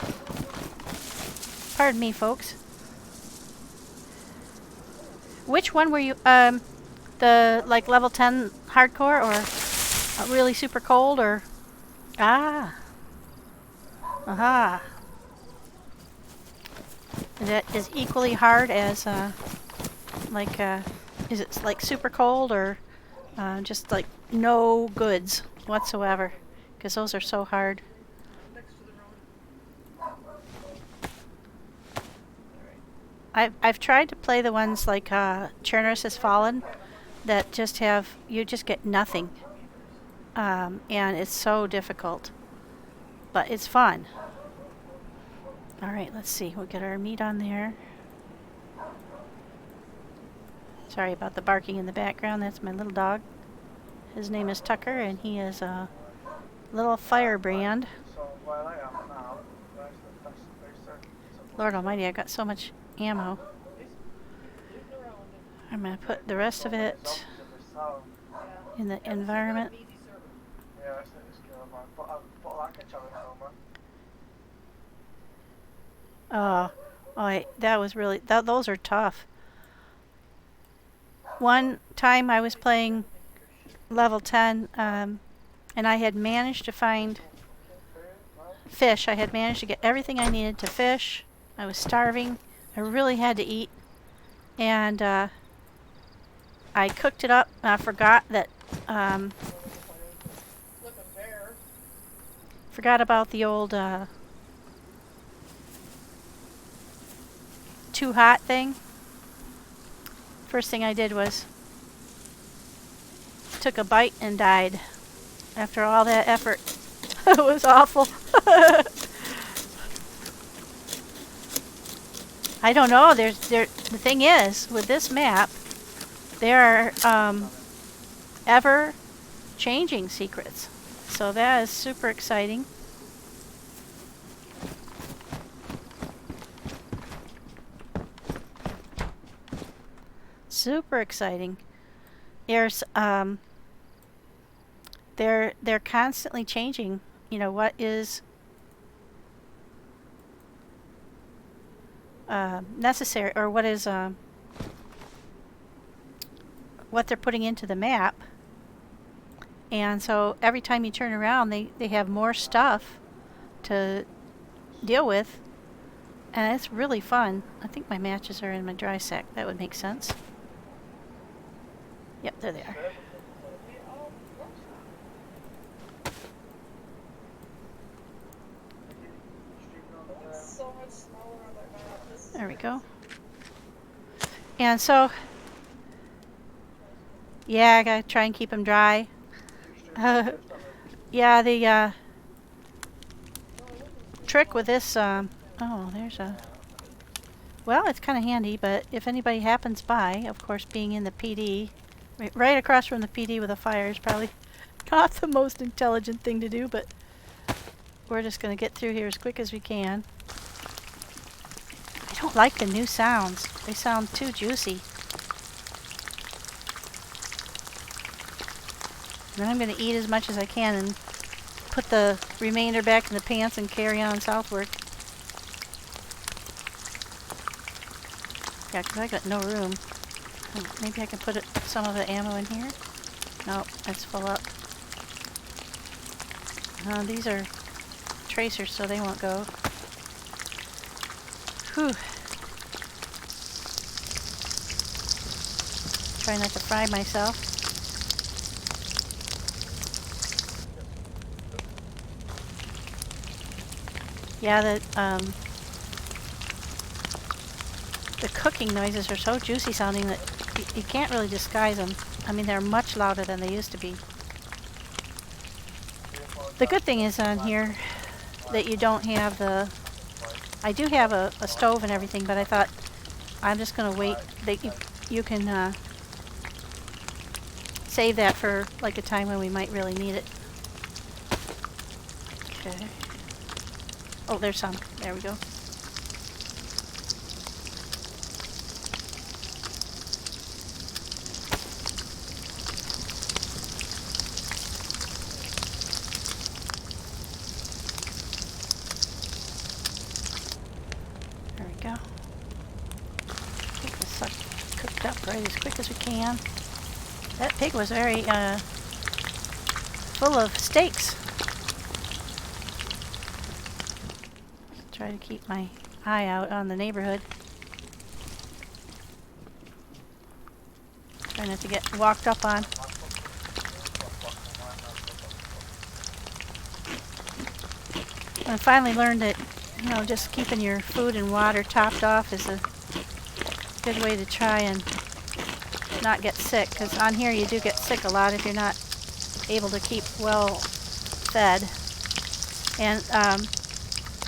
Pardon me, folks. Which one were you, the, like, level 10 hardcore, or really super cold, or... Ah. Aha. That is equally hard as, like, is it, like, super cold, or just, like, no goods whatsoever? Because those are so hard. I've tried to play the ones like Chernarus Has Fallen that just have, you just get nothing. And it's so difficult. But it's fun. Alright, let's see. We'll get our meat on there. Sorry about the barking in the background. That's my little dog. His name is Tucker, and he is a little firebrand. Lord almighty, I got so much ammo. I'm going to put the rest of it in the environment. Oh, that was really, those are tough. One time I was playing level 10, and I had managed to find fish. I had managed to get everything I needed to fish. I was starving. I really had to eat. And I cooked it up, and I forgot that, forgot about the old too hot thing. First thing I did was took a bite and died after all that effort. It was awful. I don't know. The thing is, with this map, there are ever changing secrets. So that is super exciting. Super exciting. There's they're constantly changing, you know, what is necessary, or what is what they're putting into the map. And so every time you turn around, they have more stuff to deal with, and it's really fun. I think my matches are in my dry sack. That would make sense. Yep, there they are. There we go. And so, yeah, I gotta try and keep them dry. Yeah, the trick with this, oh, there's a, well, it's kind of handy, but if anybody happens by, of course, being in the PD, right across from the PD with a fire is probably not the most intelligent thing to do, but we're just going to get through here as quick as we can. I don't like the new sounds. They sound too juicy. And then I'm going to eat as much as I can and put the remainder back in the pants and carry on southward. Yeah, because I got no room. Maybe I can put some of the ammo in here? Nope, that's full up. These are tracers, so they won't go. Whew. Try not to fry myself. Yeah, the cooking noises are so juicy sounding that you can't really disguise them. I mean, they're much louder than they used to be. The good thing is on here that you don't have the... I do have a stove and everything, but I thought I'm just going to wait. That you can save that for like a time when we might really need it. Okay. Oh, there's some. There we go. There we go. Get this sucker cooked up right as quick as we can. That pig was very full of steaks. Try to keep my eye out on the neighborhood. Try not to get walked up on. I finally learned that, you know, just keeping your food and water topped off is a good way to try and not get sick, because on here you do get sick a lot if you're not able to keep well fed. And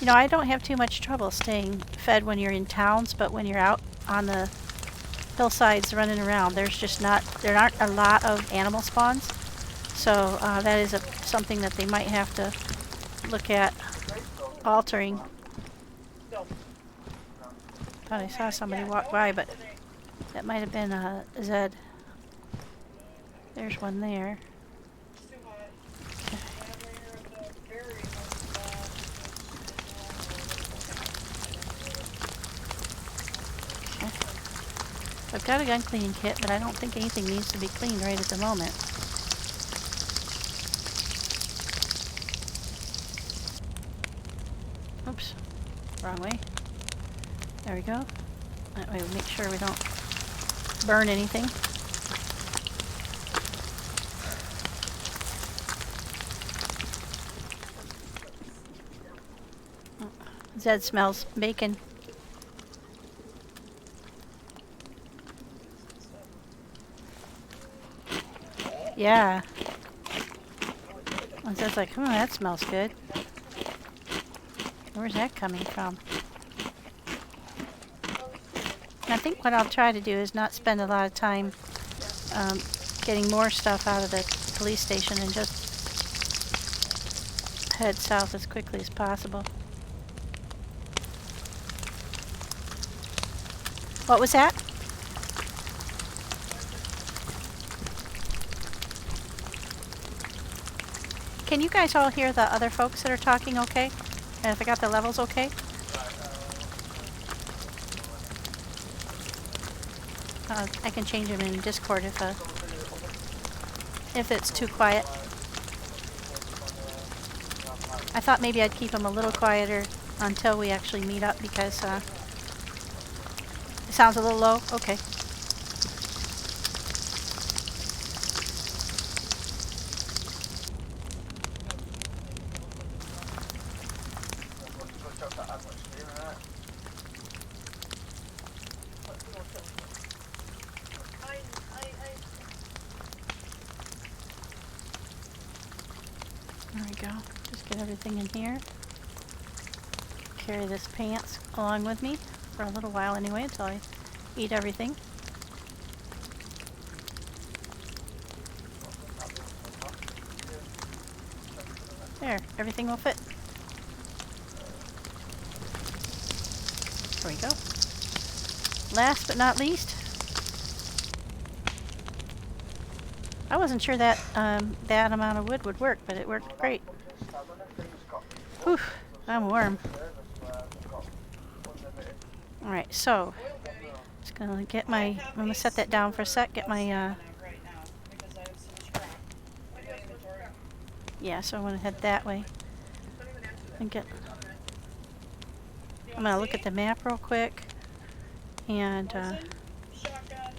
you know, I don't have too much trouble staying fed when you're in towns, but when you're out on the hillsides running around, there aren't a lot of animal spawns. So that is something that they might have to look at altering. Thought I saw somebody walk by, but that might have been Zed. There's one there. I've got a gun cleaning kit, but I don't think anything needs to be cleaned right at the moment. Oops, wrong way. There we go. That way we make sure we don't burn anything. Zed smells bacon. Yeah. And Zed's like, that smells good. Where's that coming from? I think what I'll try to do is not spend a lot of time getting more stuff out of the police station and just head south as quickly as possible. What was that? Can you guys all hear the other folks that are talking okay? And if I got the levels okay? I can change them in Discord if it's too quiet. I thought maybe I'd keep them a little quieter until we actually meet up because it sounds a little low. Okay. There we go. Just get everything in here. Carry this pants along with me for a little while anyway until I eat everything. There, everything will fit. There we go. Last but not least, I wasn't sure that that amount of wood would work, but it worked great. Whew, I'm warm. Alright, so just gonna get I'm gonna set that down for a sec, get my Yeah, so I want to head that way and get. I'm gonna look at the map real quick and Muzzin, shotgun,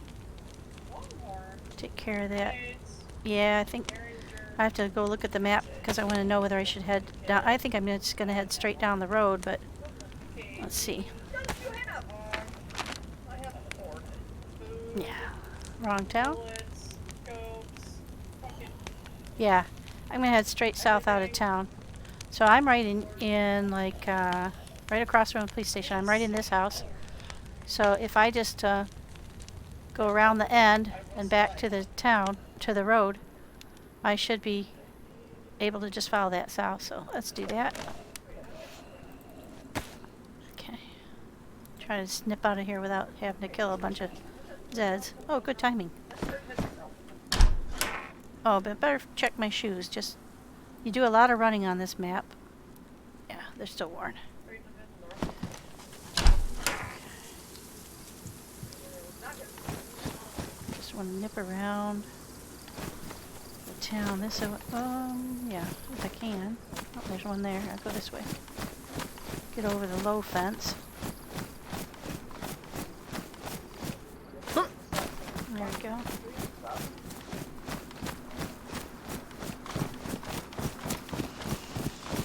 longhorn, take care of that. grenades, Yeah, I think Derringer. I have to go look at the map because I want to know whether I should head down. I think I'm just gonna head straight down the road, but let's see. I have a fork. Food, Yeah, wrong town. bullets, scopes, fucking Yeah, I'm gonna head straight south out of town. So I'm right in like right across from the police station. I'm right in this house. So if I just go around the end and back to the town, to the road, I should be able to just follow that south. So let's do that. Okay. Try to snip out of here without having to kill a bunch of Zeds. Oh, good timing. Oh, but better check my shoes. Just, you do a lot of running on this map. Yeah, they're still worn. Just want to nip around the town. This, yeah, if I can. Oh, there's one there. I'll go this way. Get over the low fence. There we go.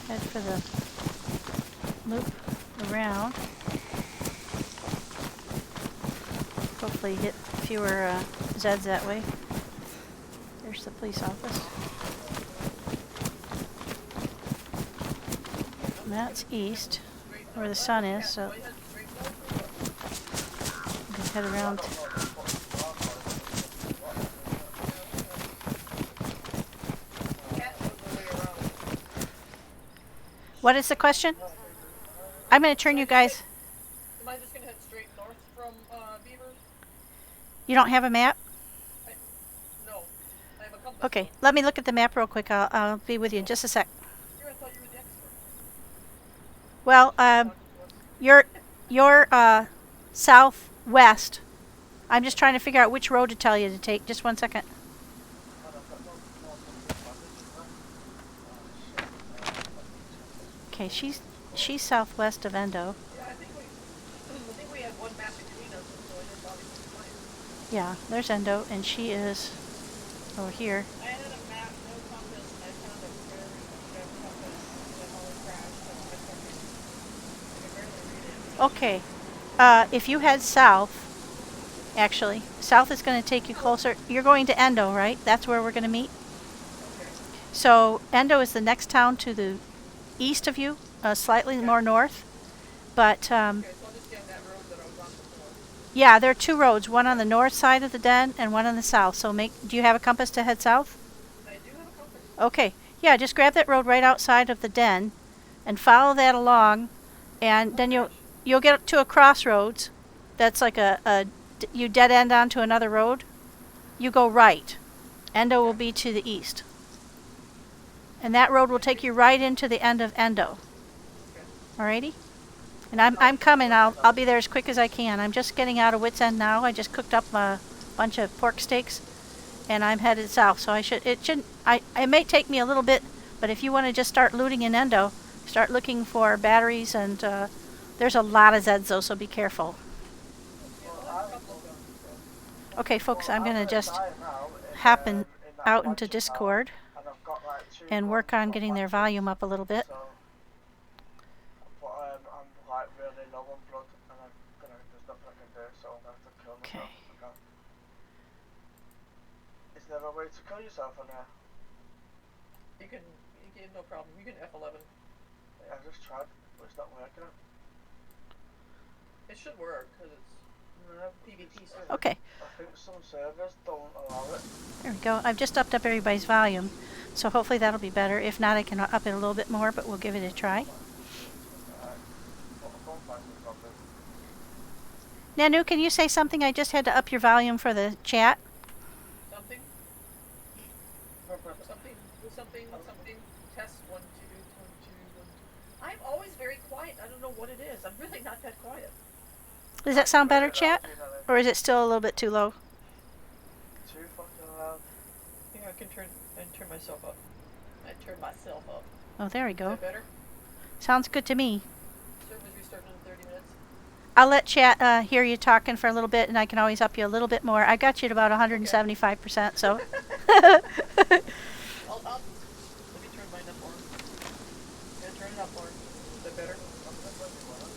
Head for the loop around. Hopefully hit fewer Zeds that way. There's the police office. And that's east, where the sun is, so we can head around. What is the question? I'm going to turn you guys. Am I just gonna head straight north from Beaver? You don't have a map? No. I have a compass. Okay, let me look at the map real quick. I'll be with you in just a sec. Here, I thought you were the expert. Well, you're southwest. I'm just trying to figure out which road to tell you to take. Just one second. Okay, she's southwest of Endo. Yeah, I think we had one map between us, so I just thought it was fine. Yeah, there's Endo, and she is over here. I had a map, no compass, and I found a very good compass that always crashed, so I could barely read it. Okay, if you head south, actually, south is going to take you closer. You're going to Endo, right? That's where we're going to meet. Okay. So Endo is the next town to the east of you, slightly more north. But Okay, so I'll just get on that road that I was on before. yeah, there are two roads, one on the north side of the den and one on the south. So do you have a compass to head south? I do have a compass. Okay, yeah, just grab that road right outside of the den and follow that along, and then you'll get to a crossroads. That's like you dead end onto another road. You go right. Endo will be to the east. And that road will take you right into the end of Endo. Alrighty? And I'm coming. I'll be there as quick as I can. I'm just getting out of Wits End now. I just cooked up a bunch of pork steaks, and I'm headed south. So it may take me a little bit, but if you want to just start looting in Endo, start looking for batteries, and there's a lot of Zeds though, so be careful. Okay, folks, I'm gonna just happen out into Discord and work on getting their volume up a little bit. But I'm like really low on blood, and there's nothing I can do, so I'm going to kill myself. Okay. Is there a way to kill yourself on here? You can no problem. You can F11. Yeah, I just tried, but it's not working. It should work, because it's PvP server. Okay, I think some servers don't allow it. there we go. I've just upped up everybody's volume, so hopefully that'll be better. If not, I can up it a little bit more, but we'll give it a try. Nanu, can you say something? I just had to up your volume for the chat. Something? Something. Test 1 2 1 2 1 2. I'm always very quiet. I don't know what it is. I'm really not that quiet. Does that sound better, chat? Or is it still a little bit too low? Too fucking loud. I think I can turn myself up. I turned myself up. Oh, there we Is go. that better? Sounds good to me. Servers restarting in 30 minutes. I'll let chat hear you talking for a little bit, and I can always up you a little bit more. I got you at about 175%, so. Let me turn mine up more. Yeah, turn it up more. Is that better?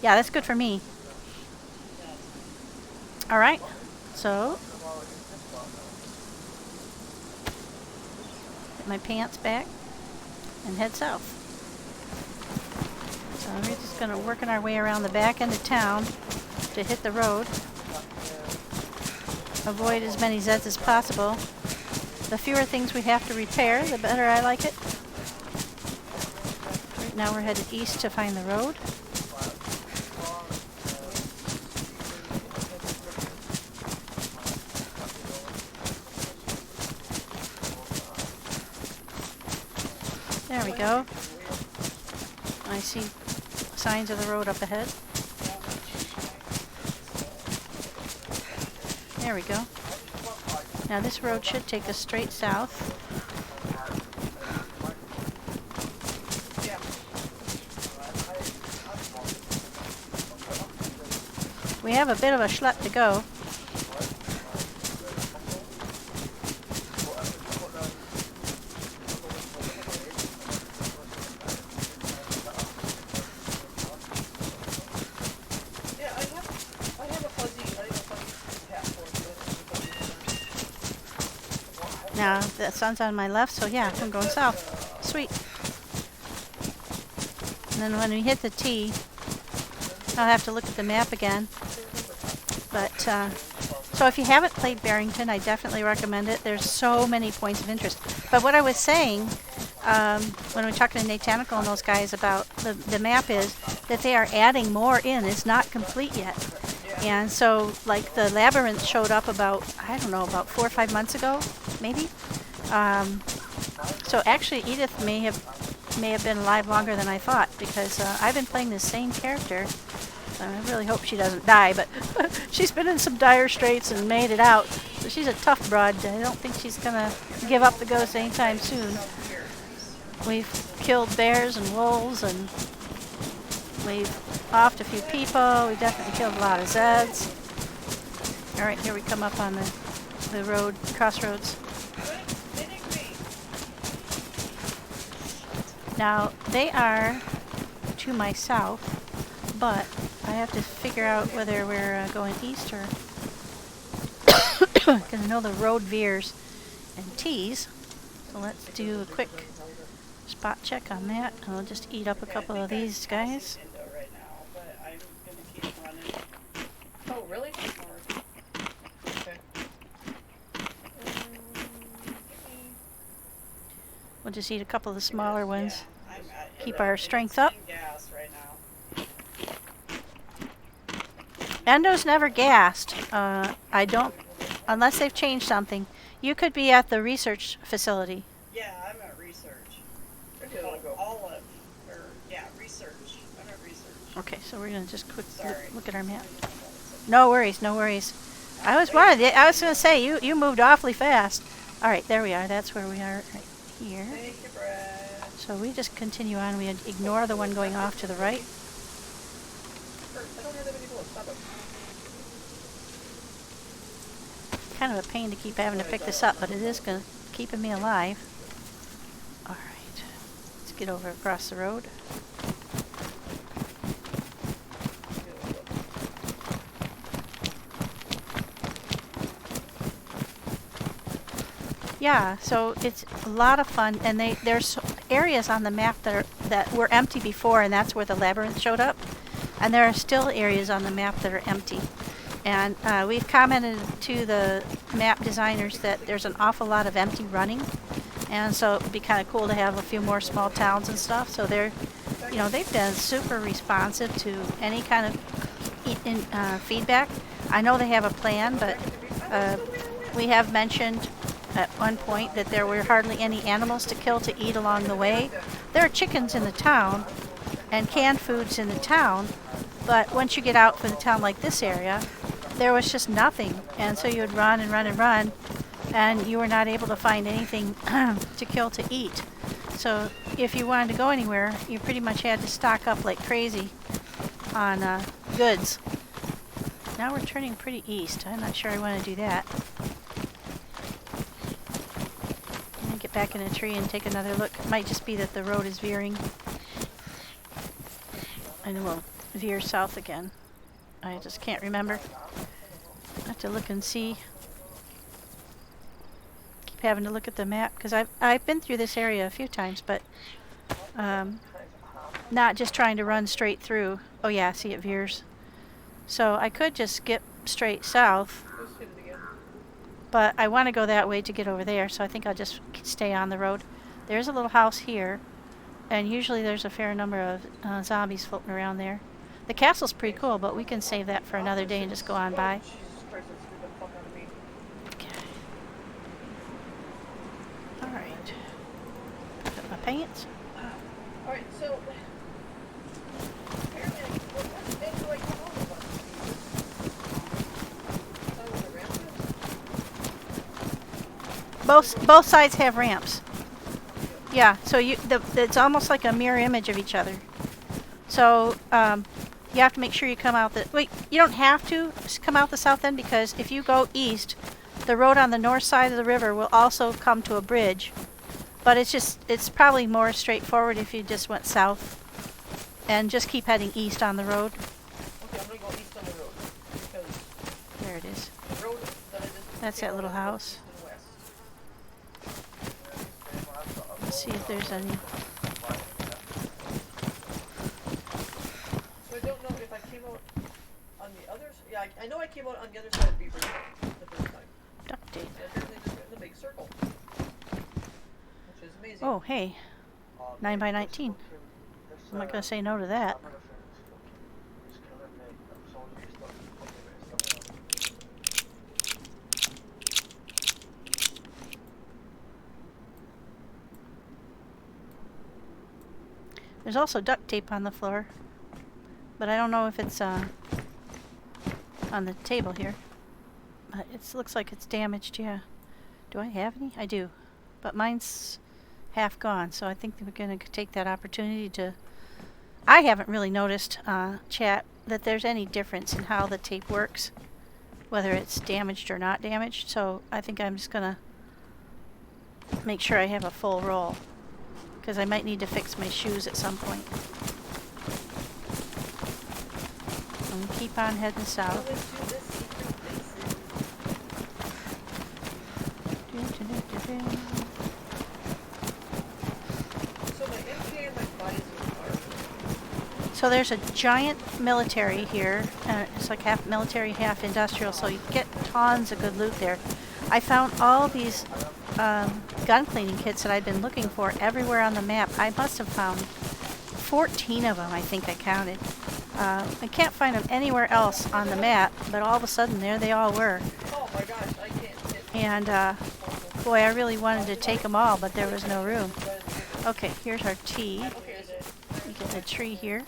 Yeah, that's good for me. All right, so get my pants back and head south. So we're just going to work our way around the back end of town to hit the road. Avoid as many Zeds as possible. The fewer things we have to repair, the better I like it. Right now we're headed east to find the road. There we go. I see signs of the road up ahead. There we go. Now this road should take us straight south. We have a bit of a schlep to go. Now the sun's on my left, so yeah, I'm going south. Sweet. And then when we hit the T, I'll have to look at the map again. But so if you haven't played Barrington, I definitely recommend it. There's so many points of interest. But what I was saying when we were talking to Natanical and those guys about the map is that they are adding more in. It's not complete yet. And so, like, the labyrinth showed up about 4 or 5 months ago, maybe. So actually, Edith may have been alive longer than I thought, because I've been playing the same character. I really hope she doesn't die, but she's been in some dire straits and made it out. So she's a tough broad. I don't think she's gonna give up the ghost anytime soon. We've killed bears and wolves, and we've offed a few people. We definitely killed a lot of Zeds. All right, here we come up on the road, crossroads. Now, they are to my south, but I have to figure out whether we're going east or... because I know the road veers and T's. So let's do a quick spot check on that. I'll just eat up a couple of these guys. Oh, really? Okay. We'll just eat a couple of the smaller ones. Keep our strength up. Endo's never gassed. I don't, unless they've changed something. You could be at the research facility. Yeah, I'm at research. Research. I'm at research. Okay, so we're gonna just quick look at our map. No worries, no worries. I was gonna say you moved awfully fast. All right, there we are. That's where we are right here. Thank you, Brad. So we just continue on. We ignore the one going off to the right. I don't have that many bullets. Stop it. Kind of a pain to keep having to pick this up, but it is keeping me alive. All right, let's get over across the road. Yeah, so it's a lot of fun, and there's areas on the map that were empty before, and that's where the labyrinth showed up. And there are still areas on the map that are empty. And we've commented to the map designers that there's an awful lot of empty running, and so it would be kind of cool to have a few more small towns and stuff. So they've been super responsive to any kind of feedback. I know they have a plan, but we have mentioned at one point that there were hardly any animals to kill to eat along the way. There are chickens in the town and canned foods in the town, but once you get out from the town like this area, there was just nothing, and so you would run and run and run, and you were not able to find anything to kill to eat. So if you wanted to go anywhere, you pretty much had to stock up like crazy on goods. Now we're turning pretty east. I'm not sure I want to do that. I'm going to get back in a tree and take another look. It might just be that the road is veering. And we'll veer south again. I just can't remember. I have to look and see. Keep having to look at the map because I've been through this area a few times, but not just trying to run straight through. Oh yeah, see it veers. So I could just skip straight south, but I want to go that way to get over there, so I think I'll just stay on the road. There's a little house here, and usually there's a fair number of zombies floating around there. The castle's pretty cool, but we can save that for another day and just go on by. Okay. Alright. Put my pants. Alright, so apparently, what end do I come over on? Is that where the ramp is? Both sides have ramps. Yeah, so it's almost like a mirror image of each other. So you have to make sure you come out wait, you don't have to come out the south end, because if you go east, the road on the north side of the river will also come to a bridge. But it's probably more straightforward if you just went south and just keep heading east on the road. Okay, I'm gonna go east on the road because There it is. the road that I just That's that little house. to the west. Let's see if there's any. So I don't know if I came out on the other side. Yeah, I know I came out on the other side of Beaver the first time. Duct tape. And apparently just went in a big circle, which is amazing. Oh, hey. 9 by 19. I'm not going to say no to that. There's also duct tape on the floor, but I don't know if it's on the table here. But it looks like it's damaged, yeah. Do I have any? I do. But mine's half gone, so I think we're going to take that opportunity to... I haven't really noticed, chat, that there's any difference in how the tape works, whether it's damaged or not damaged, so I think I'm just going to make sure I have a full roll, because I might need to fix my shoes at some point. I'm going to keep on heading south. So my MK and my bodies are. So there's a giant military here. It's like half military, half industrial, so you get tons of good loot there. I found all these gun cleaning kits that I've been looking for everywhere on the map. I must have found 14 of them, I think I counted. I can't find them anywhere else on the map, but all of a sudden there they all were. Oh my gosh, I can't hit. And boy, I really wanted to take them all, but there was no room. Okay, here's our tea. Okay, is it? You get a tree here.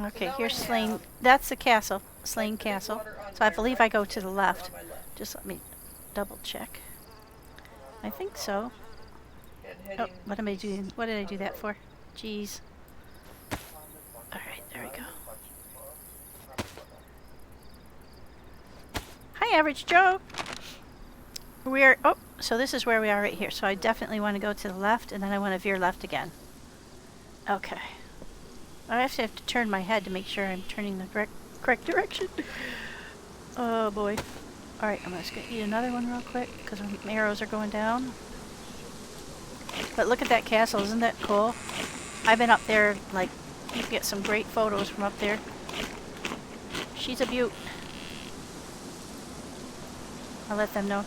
Now Okay, here's Slane. That's the castle, Slane Castle. So I believe I go to the left. Just let me double check. I think so. Oh, what am I doing? What did I do that for? Jeez. Alright, there we go. Hi, Average Joe! So this is where we are right here. So I definitely want to go to the left, and then I want to veer left again. Okay. I have to turn my head to make sure I'm turning the correct direction. Oh boy. Alright, I'm just going to eat another one real quick, because my arrows are going down. But look at that castle, isn't that cool? I've been up there, like, you can get some great photos from up there. She's a beaut. I'll let them know.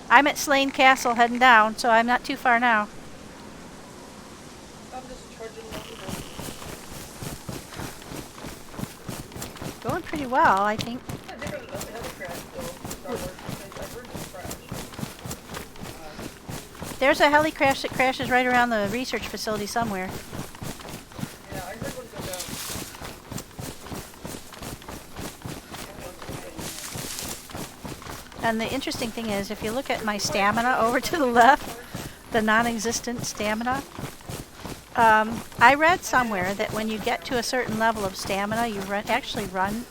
I'm at Slane Castle heading down, so I'm not too far now. I'm just trudging along the road. Going pretty well, I think. I think it was another crash though. Starwars. I heard this crash. There's a heli crash that crashes right around the research facility somewhere. Yeah, I heard one go down. And the interesting thing is, if you look at my stamina over to the left, the non-existent stamina, I read somewhere that when you get to a certain level of stamina, you actually run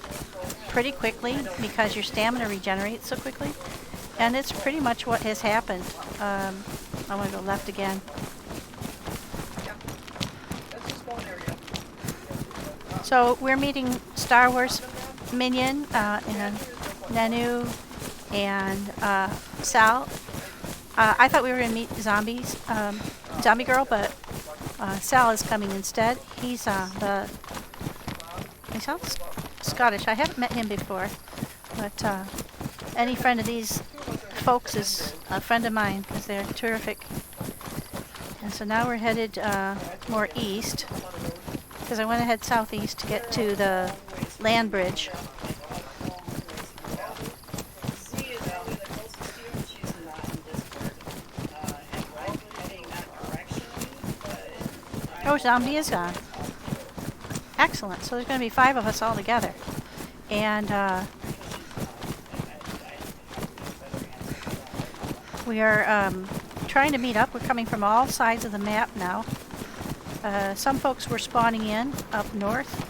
pretty quickly because your stamina regenerates so quickly. And it's pretty much what has happened. I want to go left again. So we're meeting Star Wars Minion and Nanu and Sal. I thought we were going to meet ZombieGirl, but Sal is coming instead. He sounds Scottish. I haven't met him before, but any friend of these folks is a friend of mine because they're terrific. And so now we're headed more east because I want to head southeast to get to the land bridge. Oh, Zombie is gone. Excellent. So there's going to be 5 of us all together. And we are trying to meet up. We're coming from all sides of the map now. Some folks were spawning in up north,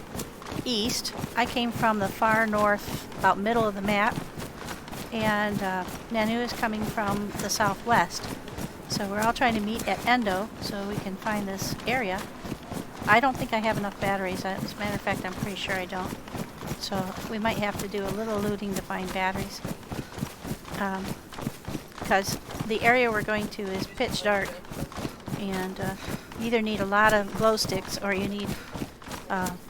east. I came from the far north, about middle of the map. And Nanu is coming from the southwest. So we're all trying to meet at Endo so we can find this area. I don't think I have enough batteries. As a matter of fact, I'm pretty sure I don't. So we might have to do a little looting to find batteries. Because the area we're going to is pitch dark. And you either need a lot of glow sticks or you need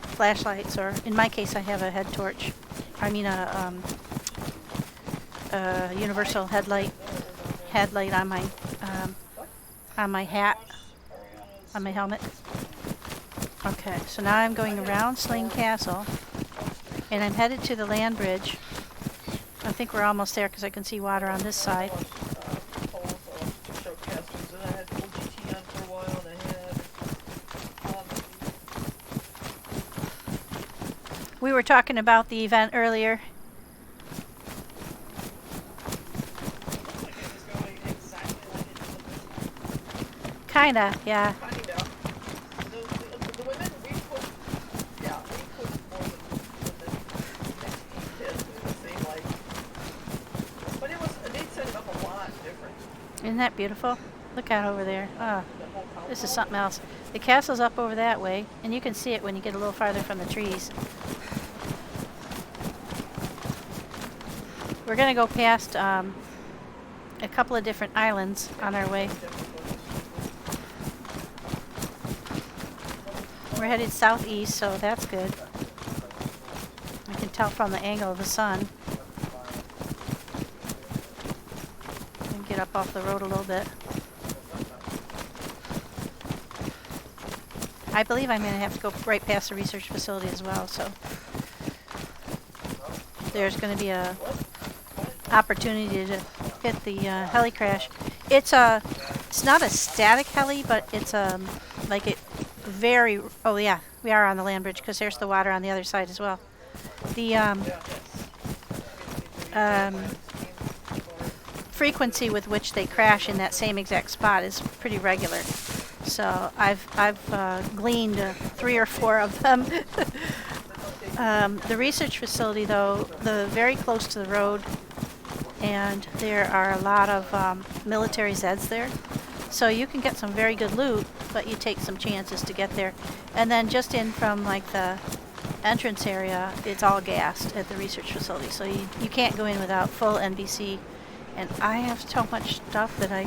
flashlights. Or in my case, I have a head torch. I mean a universal headlight on my hat, on my helmet. Okay, so now I'm going around Sling Castle, and I'm headed to the land bridge. I think we're almost there because I can see water on this side. We were talking about the event earlier. Kinda, yeah. The women, we put more than kids. It was the same, like, but it was, they set it up a lot different. Isn't that beautiful? Look out over there. Oh, this is something else. The castle's up over that way, and you can see it when you get a little farther from the trees. We're going to go past a couple of different islands on our way. We're headed southeast, so that's good. I can tell from the angle of the sun. And get up off the road a little bit. I believe I'm going to have to go right past the research facility as well, so there's going to be a opportunity to hit the heli crash. It's not a static heli, but it's like it very. Oh yeah, we are on the land bridge because there's the water on the other side as well. The frequency with which they crash in that same exact spot is pretty regular. So I've gleaned 3 or 4 of them. The research facility, though, very close to the road, and there are a lot of military Zeds there. So you can get some very good loot, but you take some chances to get there. And then just in from like the entrance area, it's all gassed at the research facility. So you can't go in without full NBC. And I have so much stuff that I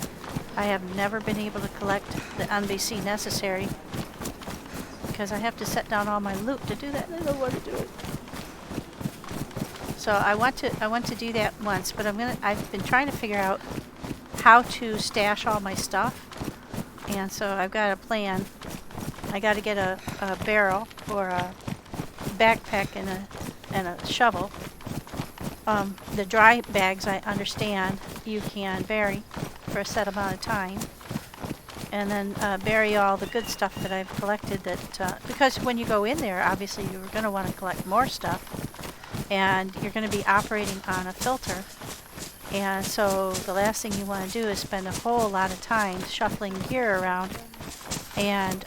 have never been able to collect the NBC necessary because I have to set down all my loot to do that, and I don't want to do it. So I want to do that once, but I've been trying to figure out how to stash all my stuff, and so I've got a plan. I got to get a barrel or a backpack and a shovel. The dry bags, I understand, you can bury for a set amount of time, and then bury all the good stuff that I've collected. Because when you go in there, obviously you're going to want to collect more stuff, and you're going to be operating on a filter, And so the last thing you want to do is spend a whole lot of time shuffling gear around. And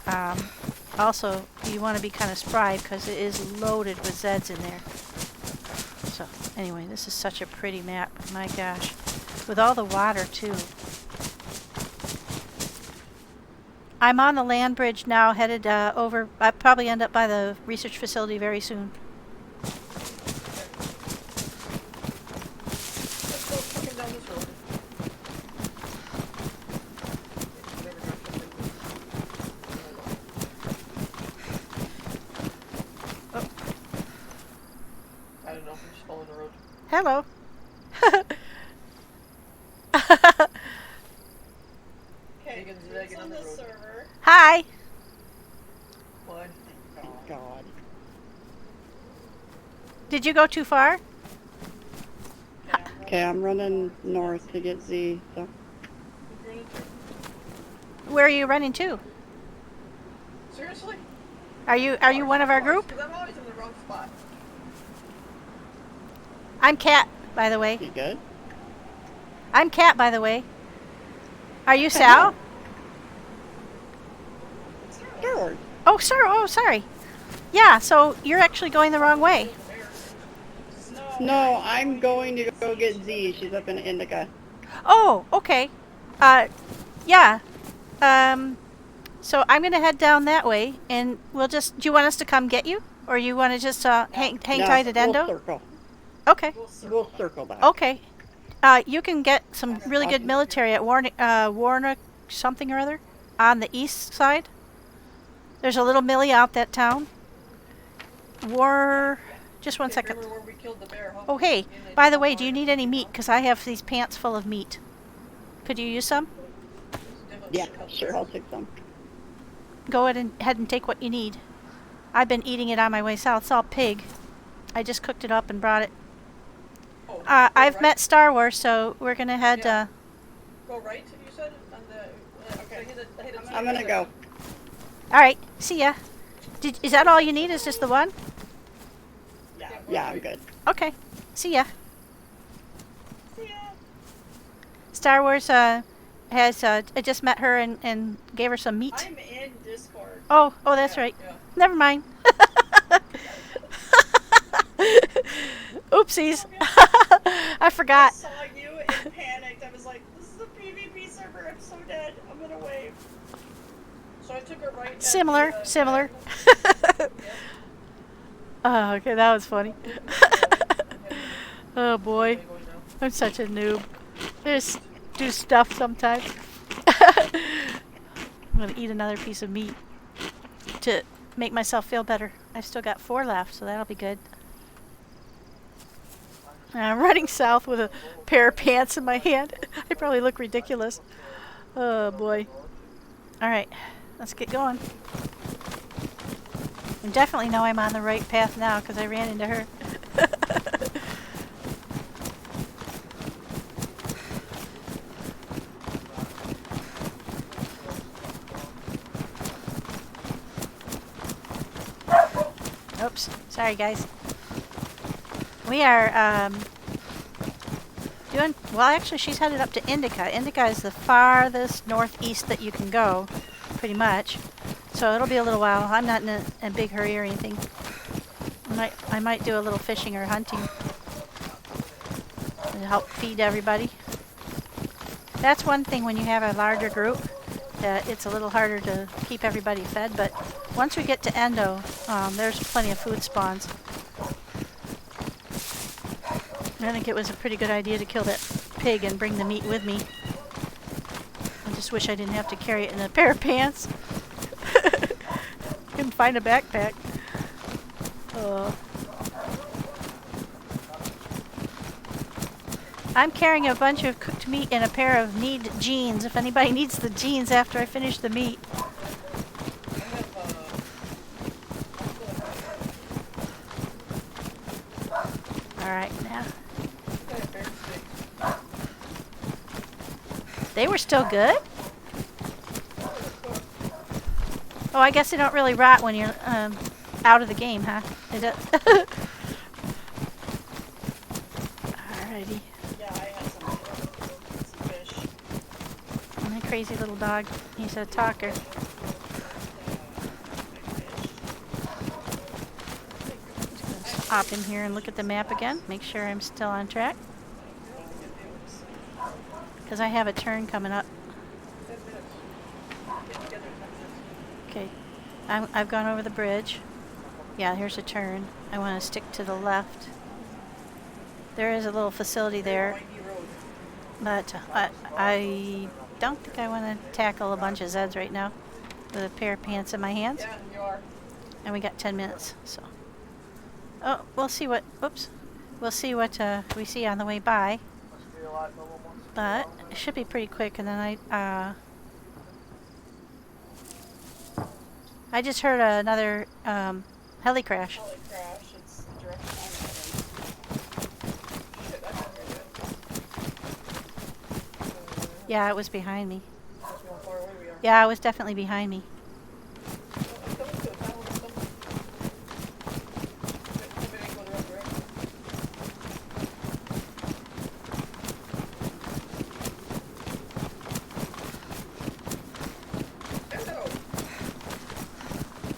also, you want to be kind of spry because it is loaded with Zeds in there. So, anyway, this is such a pretty map. My gosh. With all the water, too. I'm on the land bridge now, headed over. I'll probably end up by the research facility very soon. Let's go fucking down this road. Oh. I don't know. I'm just following the road. Hello. Okay, it's on the server. Hi. What? God. Did you go too far? Okay, I'm running north to get Z. So. Where are you running to? Seriously? Are you one of our group? Because I'm always in the wrong spot. I'm Kat, by the way. You good? I'm Kat, by the way. Are you Sal? Starwars. Oh, sir. Oh, sorry. Yeah. So you're actually going the wrong way. No, I'm going to go get Z. She's up in Indica. Oh, okay. Yeah. So I'm gonna head down that way, and we'll just. Do you want us to come get you, or you want to just hang No, tight at Endo? We'll circle. Okay. We'll circle back. Okay. You can get some really good military at Warnock something or other on the east side. There's a little millie out that town. Just one second. Remember where we killed the bear, huh? Oh, hey, by the way, do you need any meat? Because I have these pants full of meat. Could you use some? Yeah, sure. I'll take some. Go ahead and take what you need. I've been eating it on my way south. It's all pig. I just cooked it up and brought it. Oh, I've met Starwars, so we're going to head... Yeah. Go right, you said? On the, okay. I'm gonna go. All right, see ya. Is that all you need? Is just the one? Yeah, I'm good. Okay, see ya. Star Wars has I just met her and gave her some meat. I'm in Discord. Oh, that's right. Yeah. Never mind. Oopsies. I forgot. I saw you and panicked. I was like, this is a PvP server. I'm so dead. I'm gonna wave. So I took a right. at Similar. Yeah. Oh, okay, that was funny. Oh boy, I'm such a noob. I just do stuff sometimes. I'm gonna eat another piece of meat to make myself feel better. I've still got 4 left, so that'll be good. And I'm running south with a pair of pants in my hand. I probably look ridiculous. Oh boy. Alright, let's get going. I definitely know I'm on the right path now because I ran into her. Oops, sorry guys. We are doing, well actually she's headed up to Indica. Indica is the farthest northeast that you can go, pretty much. So it'll be a little while. I'm not in a big hurry or anything. I might do a little fishing or hunting to help feed everybody. That's one thing when you have a larger group, that it's a little harder to keep everybody fed. But once we get to Endo, there's plenty of food spawns. I think it was a pretty good idea to kill that pig and bring the meat with me. I just wish I didn't have to carry it in a pair of pants. Couldn't find a backpack. I'm carrying a bunch of cooked meat in a pair of Need jeans. If anybody needs the jeans after I finish the meat. Alright, now. They were still good? Oh, I guess they don't really rot when you're out of the game, huh? They don't. Alrighty. Yeah, I had some. crazy little dog. He's a talker. Hop in here and look at the map again. Make sure I'm still on track. Because I have a turn coming up. Okay. I've gone over the bridge. Yeah, here's a turn. I want to stick to the left. There is a little facility there. But I don't think I want to tackle a bunch of Zeds right now with a pair of pants in my hands. Yeah, you are. And we got 10 minutes, so. Oh, we'll see what, oops. We'll see what we see on the way by. But it should be pretty quick, and then I just heard another heli crash. Holy crash, it's direct on Shit, I can't hear it. Yeah, it was behind me. Must be how far away we are. Yeah, it was definitely behind me. Oh, it's coming to it. That one's coming. If it ain't going the wrong direction.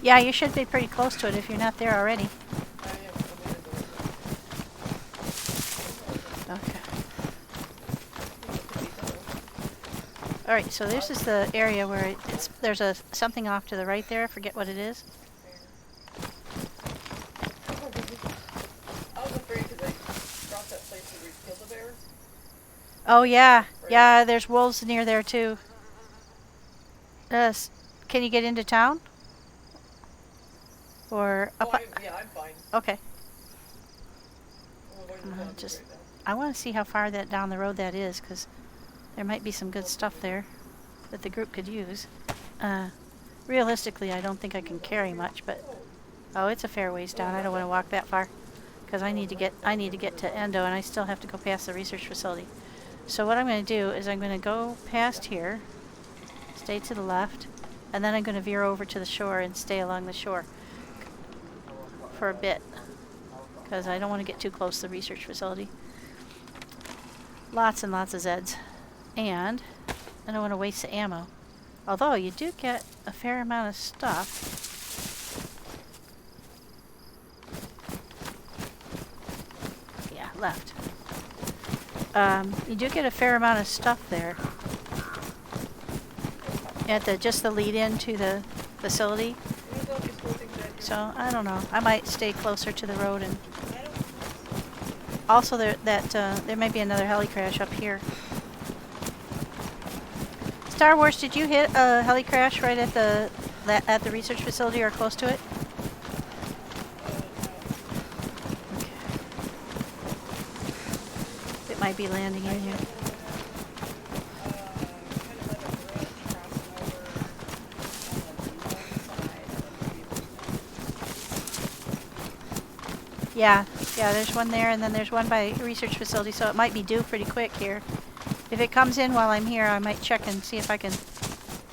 Yeah, you should be pretty close to it if you're not there already. Okay. Alright, so this is the area where there's something off to the right there. I forget what it is. I was afraid because I crossed that place where we killed the bear. Oh yeah, yeah, there's wolves near there too. Can you get into town? Or up? Yeah, I'm fine. Okay. I'm avoiding the zombies Just, right now. I want to see how far that down the road that is, because there might be some good stuff there that the group could use. Realistically, I don't think I can carry much, but oh, it's a fair ways down. I don't want to walk that far, because I need to get to Endo, and I still have to go past the research facility. So what I'm going to do is I'm going to go past here, stay to the left, and then I'm going to veer over to the shore and stay along the shore for a bit, because I don't want to get too close to the research facility. Lots and lots of Zeds, and I don't want to waste the ammo. Although you do get a fair amount of stuff. Yeah, left. You do get a fair amount of stuff there at just the lead in to the facility. So I don't know. I might stay closer to the road, and also there may be another heli crash up here. Star Wars, did you hit a heli crash right at the research facility or close to it? Okay. It might be landing in here. Yeah, there's one there, and then there's one by research facility, so it might be due pretty quick here. If it comes in while I'm here, I might check and see if I can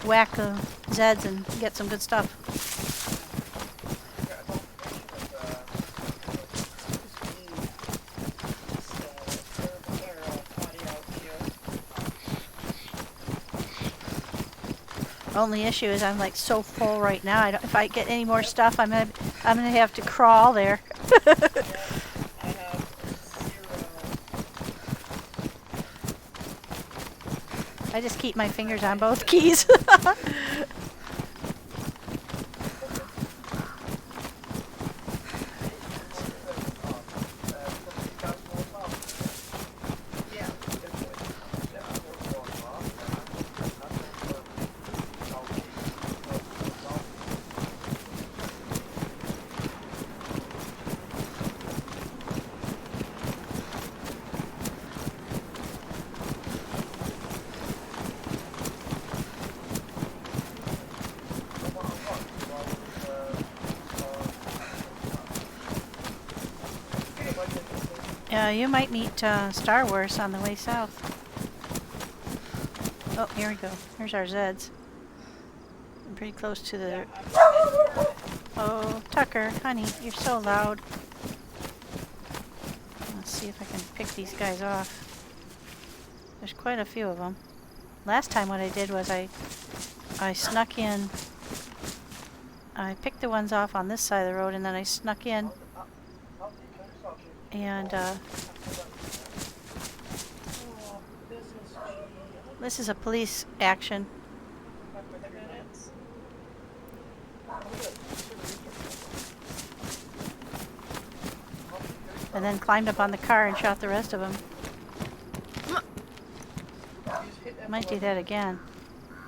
whack the Zeds and get some good stuff. Only issue is I'm like so full right now. If I get any more stuff, I'm gonna have to crawl there. I just keep my fingers on both keys. You might meet Star Wars on the way south. Oh, here we go. Here's our Zeds. I'm pretty close to the... Oh, Tucker, honey, you're so loud. Let's see if I can pick these guys off. There's quite a few of them. last time what I did was I snuck in. I picked the ones off on this side of the road, and then I snuck in, and Oh, this is cheap. this is a police action. 5 minutes. And then climbed up on the car and shot the rest of them. Might do that again.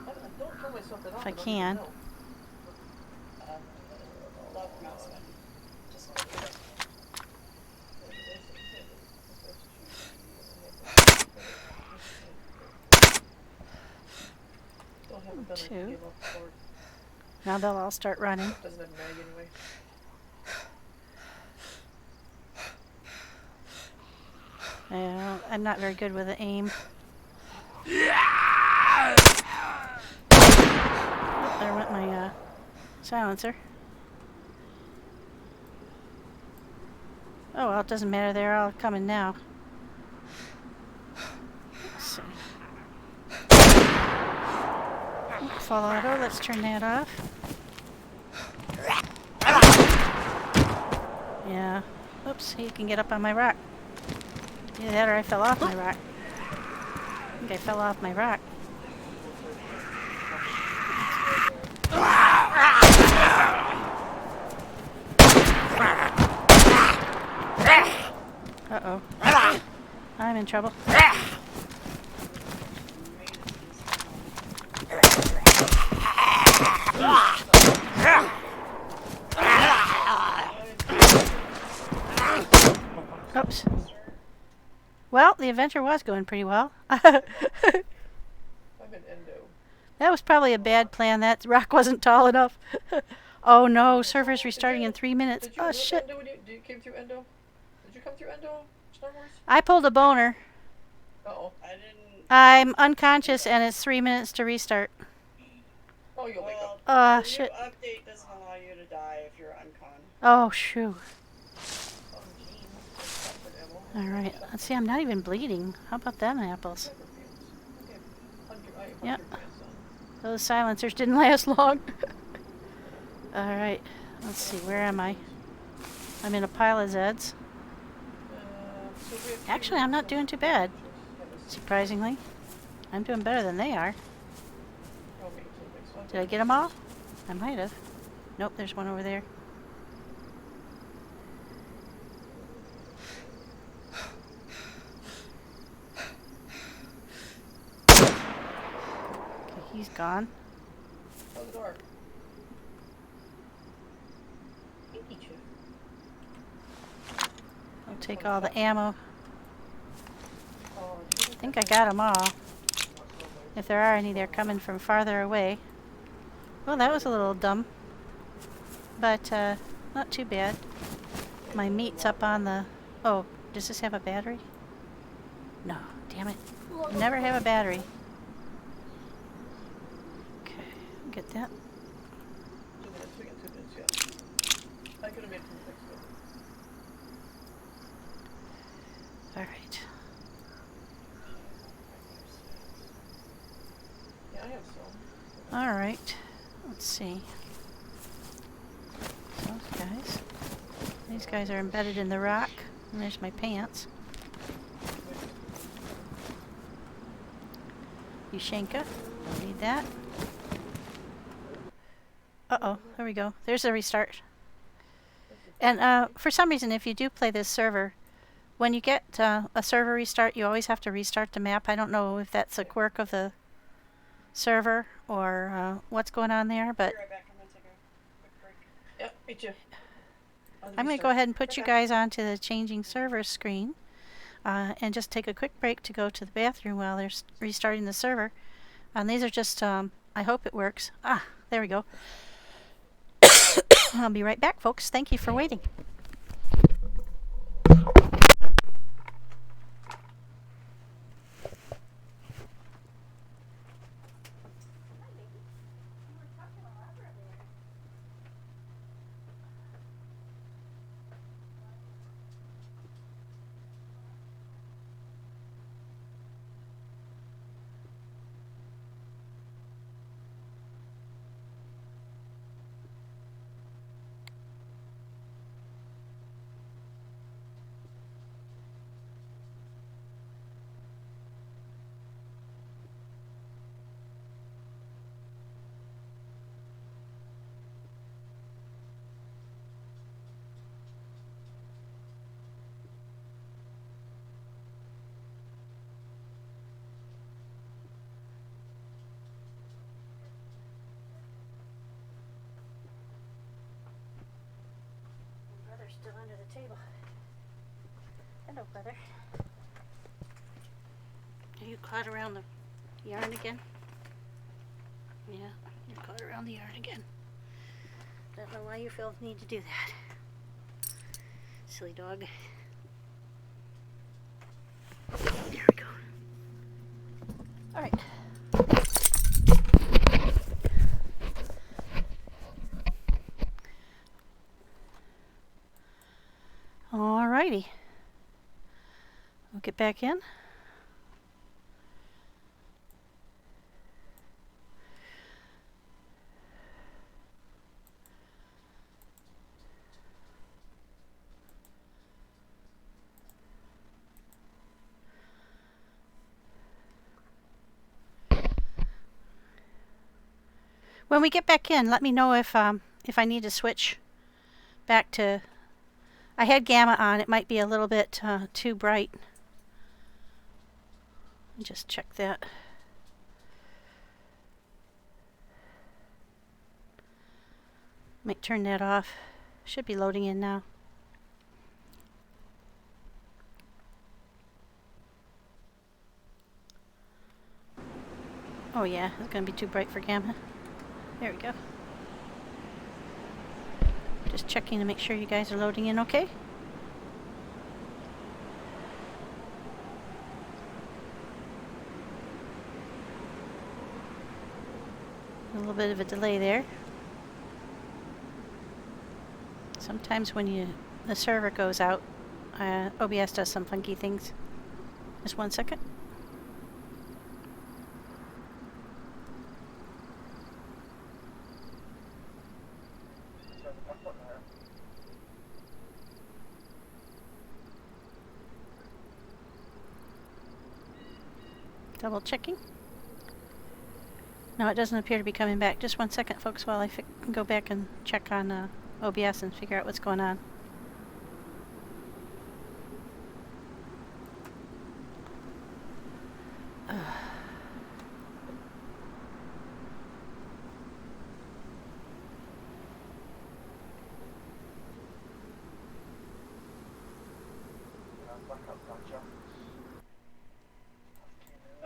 If I can. Two. Now they'll all start running. Doesn't have mag anyway. Yeah, I'm not very good with the aim. Oh, there went my silencer. Oh well, it doesn't matter. They're all coming now. Let's see. Full auto. Let's turn that off. Yeah. Oops. He can get up on my rock. Either that or I fell off my rock. I think I fell off my rock. Uh-oh. I'm in trouble. Oops. Well, the adventure was going pretty well. I'm in endo. That was probably a bad plan. That rock wasn't tall enough. Oh no, server's restarting in 3 minutes. Did you Oh do shit. Endo when you came through endo? Did you come through endo, Star Wars? I pulled a boner. Uh-oh. I didn't. I'm unconscious and it's 3 minutes to restart. Oh, you'll wake up. The Shit. new update doesn't allow you to die if you're uncon. Oh, shoo. Oh, Gene. Comfort ammo. Alright, let's see, I'm not even bleeding. How about them apples? I have 100 Yep. bands on. Those silencers didn't last long. Alright, let's see, where am I? I'm in a pile of Zeds. So we have Actually, I'm not doing too bad, surprisingly. I'm doing better than they are. Did I get them all? I might have. Nope, there's one over there. Okay, he's gone. Close the door. Pinky chip. I'll take all the ammo. Oh, I think I got them all. If there are any, they're coming from farther away. Well, that was a little dumb. But, not too bad. My meat's up on the... Oh, does this have a battery? No, damn it. Never have a battery. Okay, get that. 2 minutes, we got 2 minutes, yeah. I could have made 2 minutes, but... Alright. Yeah, I have some. Alright. Let's see. Those guys. These guys are embedded in the rock. And there's my pants. Yushenka. Don't need that. Uh-oh. There we go. There's a restart. And for some reason, if you do play this server, when you get a server restart, you always have to restart the map. I don't know if that's a quirk of the server or what's going on there, but Be right back. I'm gonna take a quick break. Yep, me too. I'm going to go ahead and put you guys onto the changing server screen and just take a quick break to go to the bathroom while they're restarting the server. And these are just, I hope it works. Ah, there we go. I'll be right back, folks. Thank you for waiting. Beaver's still under the table. Hello, brother. Are you caught around the yarn again? Yeah, you're caught around the yarn again. Don't know why you feel the need to do that. Silly dog. There we go. All right. All righty. We'll get back in. When we get back in, let me know if I need to switch back to. I had gamma on. It might be a little bit too bright. Just check that. Might turn that off. Should be loading in now. Oh yeah, it's going to be too bright for gamma. There we go. Just checking to make sure you guys are loading in okay. A little bit of a delay there. Sometimes when the server goes out, OBS does some funky things. Just 1 second. Double checking. No, it doesn't appear to be coming back. Just 1 second, folks, while I go back and check on OBS and figure out what's going on.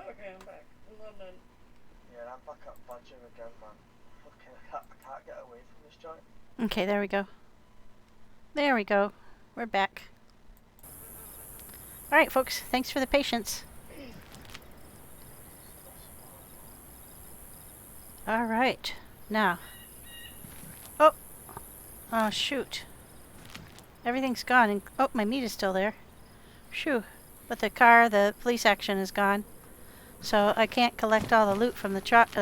Okay, I'm back. I'm loading. Yeah, I'm back up budging again, man. Fucking, I can't get away from this joint. Okay, there we go. There we go. We're back. All right, folks. Thanks for the patience. All right. Now. Oh. Oh, shoot. Everything's gone. And oh, my meat is still there. Shoo. But the police action is gone. So I can't collect all the loot from the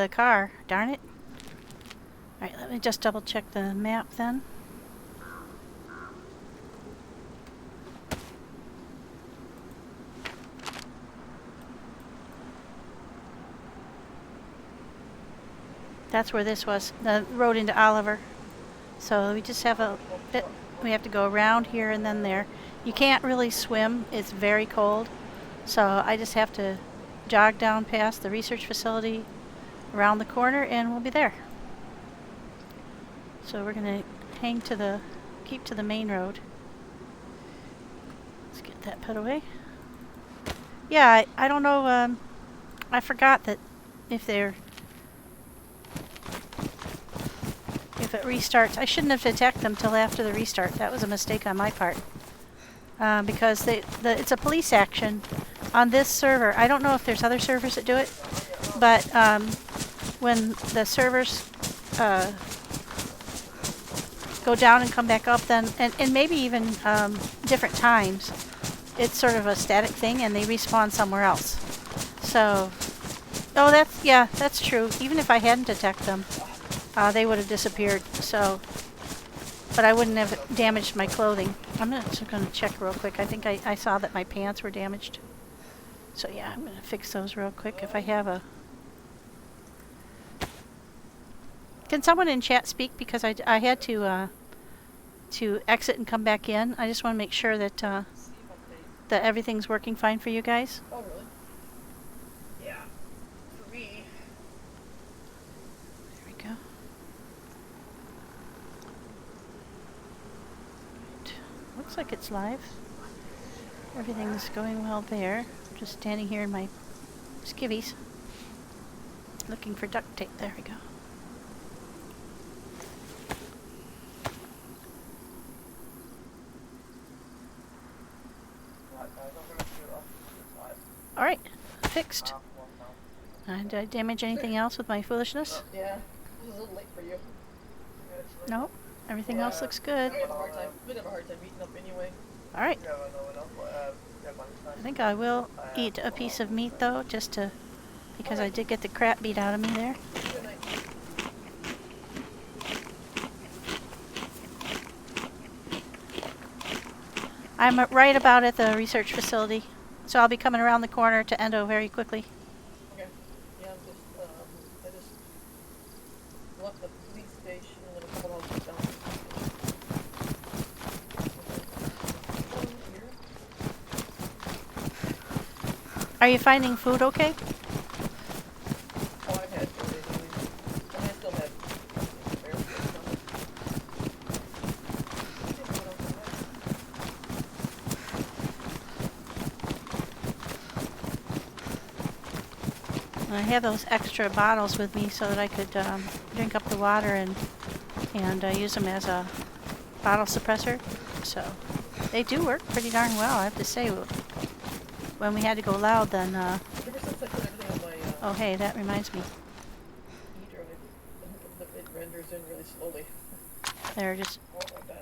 car. Darn it. Alright, let me just double check the map then. That's where this was, the road into Oliver. So we just have a bit, we have to go around here and then there. You can't really swim, it's very cold. So I just have to jog down past the research facility, around the corner, and we'll be there. So we're gonna keep to the main road. Let's get that put away. Yeah, I don't know, I forgot that if it restarts, I shouldn't have attacked them till after the restart. That was a mistake on my part. Because it's a police action on this server. I don't know if there's other servers that do it, but when the servers go down and come back up, then and maybe even different times, it's sort of a static thing, and they respawn somewhere else. So, oh, that's true. Even if I hadn't attacked them, they would have disappeared. So, but I wouldn't have damaged my clothing. I'm just going to check real quick. I think I saw that my pants were damaged. So yeah, I'm going to fix those real quick. If I have a... Can someone in chat speak? Because I had to exit and come back in. I just want to make sure that that everything's working fine for you guys. Oh, really? Yeah. For me. There we go. Right. Looks like it's live. Everything's going well there. Just standing here in my skivvies. Looking for duct tape. There we go. Right, guys, I'm gonna shoot off this side. Alright, fixed. Half one now. Did I damage anything else with my foolishness? Yeah. This is a little late for you. Yeah, it's like- No. Everything else looks good. We have a hard time. We'd have a hard time meeting up anyway. Alright. Yeah, I know enough, but yeah, man, it's nice. I think I will eat a piece of meat though, just to, because I did get the crap beat out of me there. Good night. I'm right about at the research facility, so I'll be coming around the corner to Endo very quickly. Okay. Yeah, I'm just, I just left the police station and then a couple houses down. Are you finding food okay? Oh, I've had food anyways. And I still have spare food. I have those extra bottles with me so that I could drink up the water and use them as a bottle suppressor. So they do work pretty darn well, I have to say. When we had to go loud, then Ever since I put everything on my oh hey, that reminds me. e-drive, it renders in really slowly. They're just Oh, my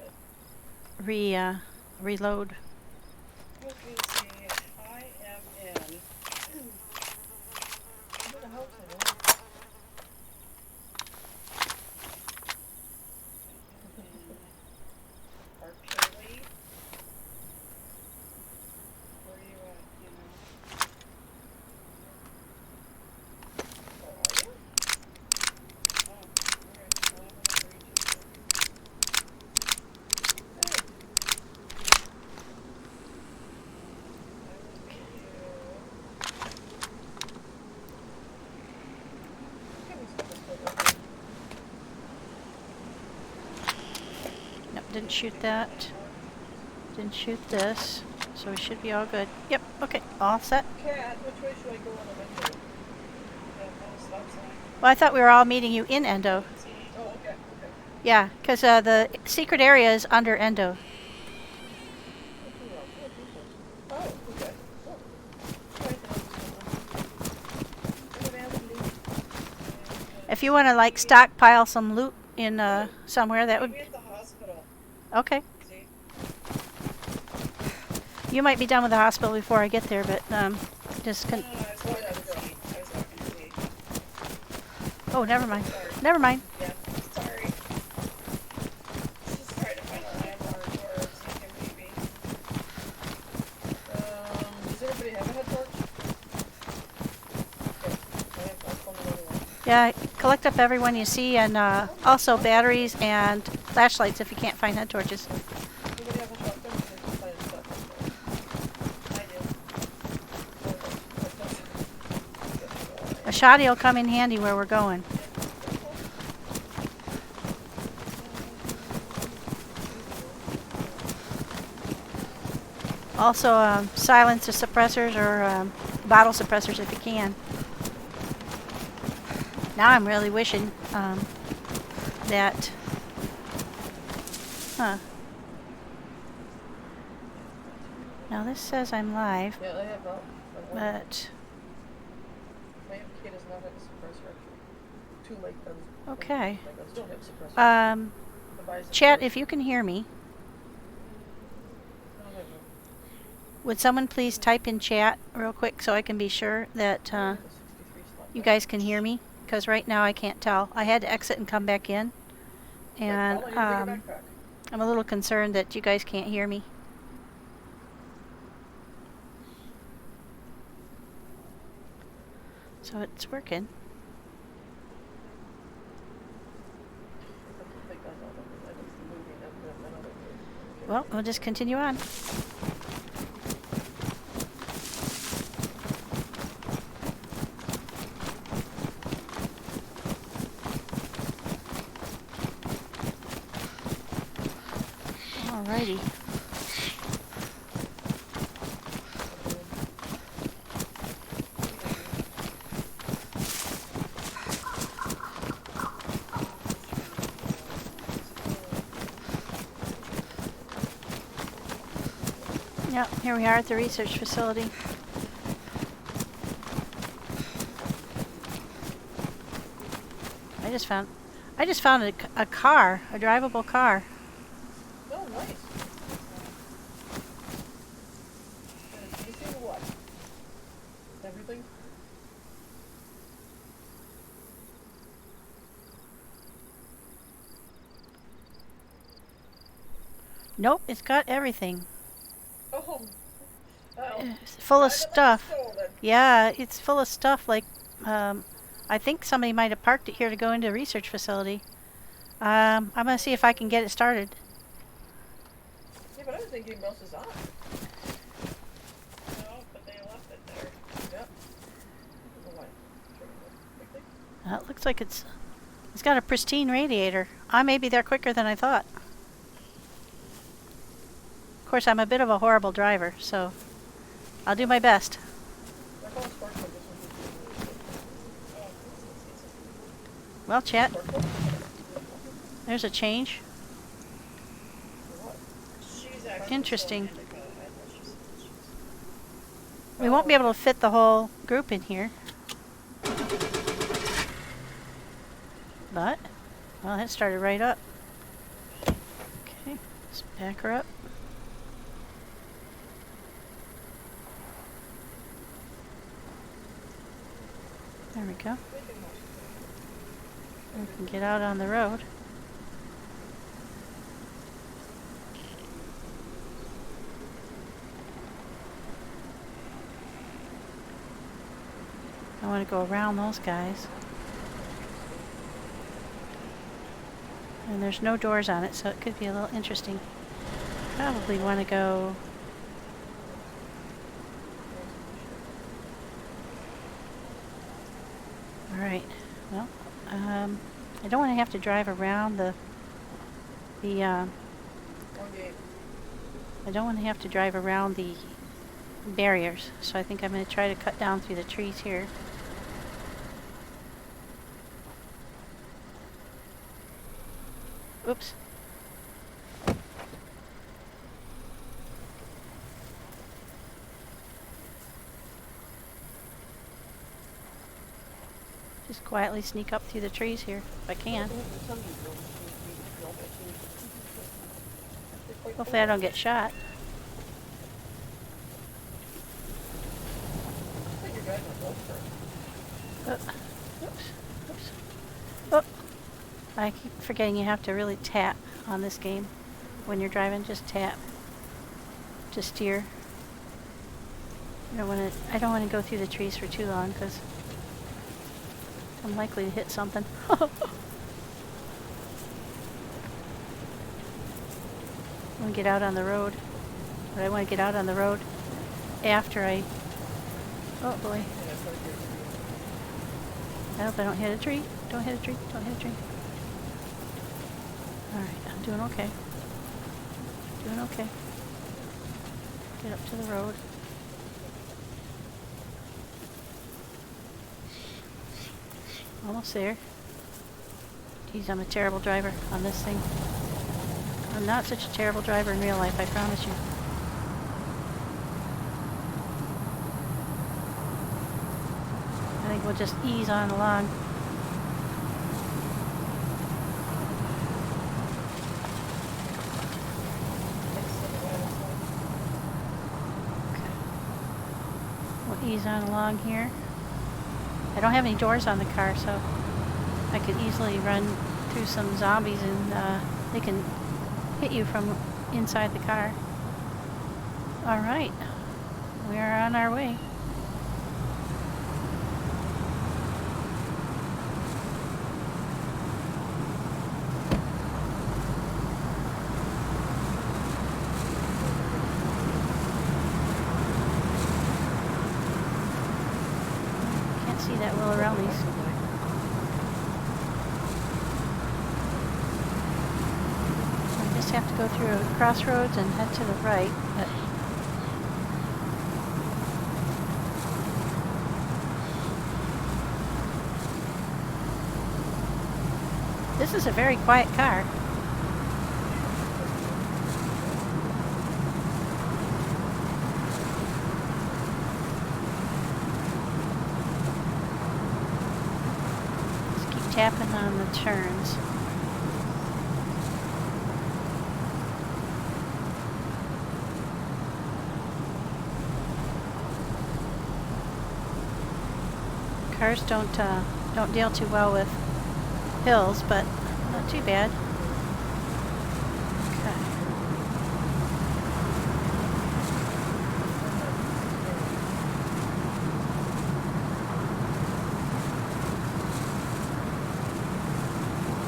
bad. reload. Okay, see, I am in. I'm in a house, I know. Park Shirley. Where are you at, you know? Oh, are you? Oh, alright, well, I'm gonna read you. Hey. Give me something to look at. Nope, didn't shoot that. Didn't shoot this. So we should be all good. Yep, okay, all set. Cat, which way should I go on the window? Yeah, no stop sign. Well, I thought we were all meeting you in Endo. See, Oh, okay, okay. Yeah, because the secret area is under Endo. Oh, okay. Oh. Right then. If you want to like stockpile some loot in somewhere, that would. maybe at the hospital. Okay. See? You might be done with the hospital before I get there, but just. No, I was talking to Z. I was talking to Z. Oh, never mind. Never mind. Yeah, sorry. Just trying to find a landmark or Z can maybe. Does everybody have a head torch? Okay. I'll phone another one. Yeah, collect up everyone you see, and also batteries and flashlights if you can't find head torches. Anybody have a shotgun? I can find a shotgun. I do. A shotty will come in handy where we're going. Also, silence the suppressors or bottle suppressors if you can. Now I'm really wishing that. Huh. Now this says I'm live, Yeah, I have not. but My MK does not have a suppressor actually. 2 light guns. okay. Light guns don't have suppressor. The Bison Chat, does. if you can hear me, No, I have no. would someone please type in chat real quick so I can be sure that I have a 63 slot you gun. guys can hear me? Because right now I can't tell. I had to exit and come back in, and Paula, you bring your backpack. I'm a little concerned that you guys can't hear me. So it's working. I think I know that. I was moving up the another way. Well, we'll just continue on. Alrighty. Yep, here we are at the research facility. I just found a car, a drivable car. Oh, nice. And you see what? Everything? Nope, it's got everything. Oh. It's full of Drive it like stuff. it's stolen. Yeah, it's full of stuff like, I think somebody might have parked it here to go into a research facility. I'm gonna see if I can get it started. Yeah, but I was thinking else is on. No, but they left it there. Yep. I don't know why. Big thing. It looks like it's got a pristine radiator. I may be there quicker than I thought. Of course, I'm a bit of a horrible driver, so I'll do my best. I call it sparkplug. This one. Well, chat, Sparkplug? there's a change. Or what? She's actually Interesting. still indica. I thought she said she's- We won't be able to fit the whole group in here. But, well, that started right up. Okay, let's back her up. There we go. We can get out on the road. I want to go around those guys. And there's no doors on it, so it could be a little interesting. Probably want to go... Alright, well, I don't want to have to drive around Wrong game. I don't want to have to drive around the barriers, so I think I'm going to try to cut down through the trees here. Oops. Just quietly sneak up through the trees here, if I can. Hopefully I don't get shot. Oops. Oops. Oh. I keep forgetting you have to really tap on this game. When you're driving, just tap to steer. I don't want to go through the trees for too long because I'm likely to hit something. I want to get out on the road. But I want to get out on the road after I... Oh boy. I hope I don't hit a tree. Don't hit a tree. Don't hit a tree. Alright, I'm doing okay. Doing okay. Get up to the road. Almost there. Geez, I'm a terrible driver on this thing. I'm not such a terrible driver in real life, I promise you. I think we'll just ease on along. We'll ease on along here. I don't have any doors on the car, so I could easily run through some zombies and they can hit you from inside the car. Alright, we are on our way. Can't see that well around these. I just have to go through a crossroads and head to the right, but this is a very quiet car. tapping on the turns. Cars don't deal too well with hills, but not too bad. Okay.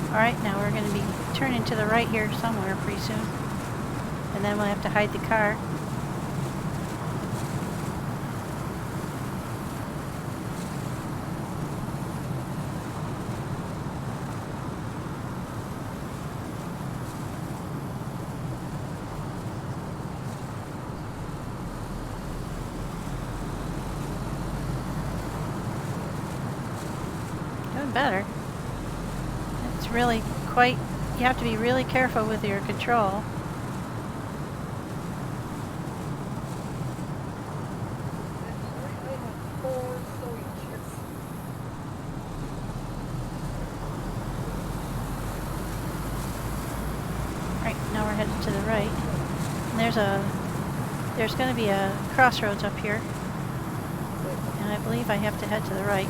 Alright, now we're going to be turning to the right here somewhere pretty soon. And then we'll have to hide the car. Doing better. It's really quite, you have to be really careful with your control. Right, now we're headed to the right. And there's going to be a crossroads up here. And I believe I have to head to the right.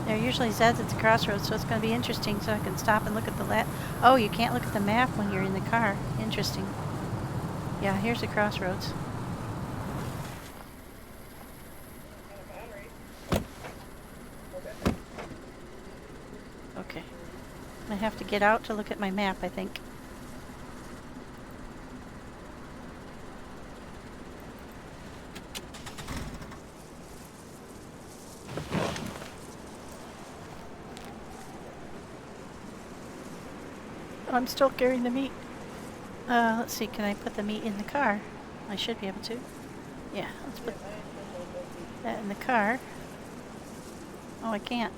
There are usually Zeds at the crossroads, so it's going to be interesting, so I can stop and look at the Oh, you can't look at the map when you're in the car. Interesting. Yeah, here's the crossroads. Okay. I have to get out to look at my map, I think. I'm still carrying the meat. Let's see, can I put the meat in the car? I should be able to. Yeah, let's put that in the car. Oh, I can't.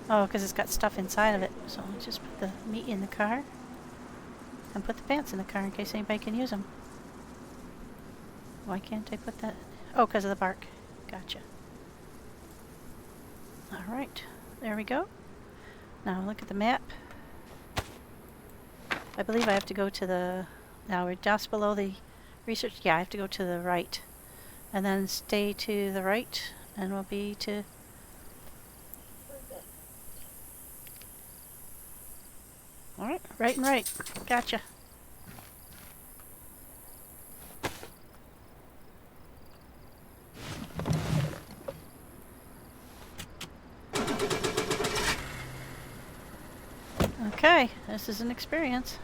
Oh, because it's got stuff inside of it. So I'll just put the meat in the car. And put the pants in the car in case anybody can use them. Why can't I put that? Oh, because of the bark. Gotcha. Alright, there we go. Now look at the map. I believe I have to go to the... Now we're just below the research. Yeah, I have to go to the right. And then stay to the right. And we'll be to... Alright, right and right. Gotcha. Okay, this is an experience.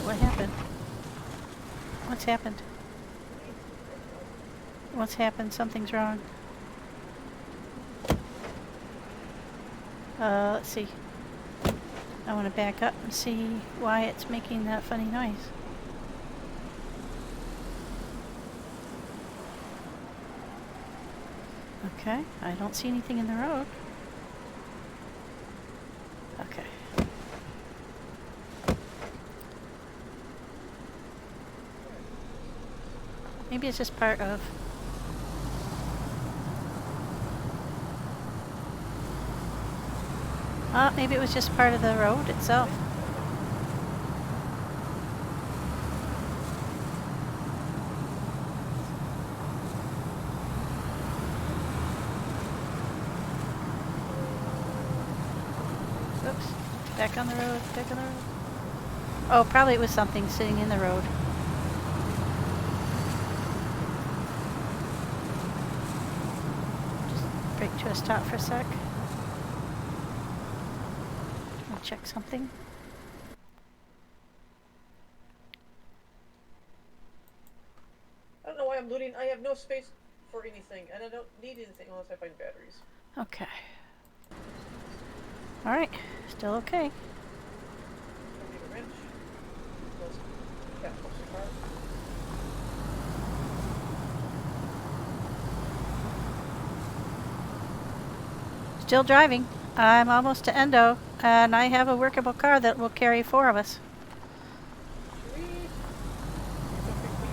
What happened? What's happened? What's happened? Something's wrong. Let's see. I want to back up and see why it's making that funny noise. Okay, I don't see anything in the road. Okay. Maybe it's just part of... maybe it was just part of the road itself. Oops. Back on the road, back on the road. Oh, probably it was something sitting in the road. Just brake to a stop for a sec. I'll check something. I don't know why I'm looting. I have no space for anything, and I don't need anything unless I find batteries. Okay. Alright, still okay. I need a wrench. Let's catapult the car. Still driving. I'm almost to Endo, and I have a workable car that will carry 4 of us. Sweet. It's a big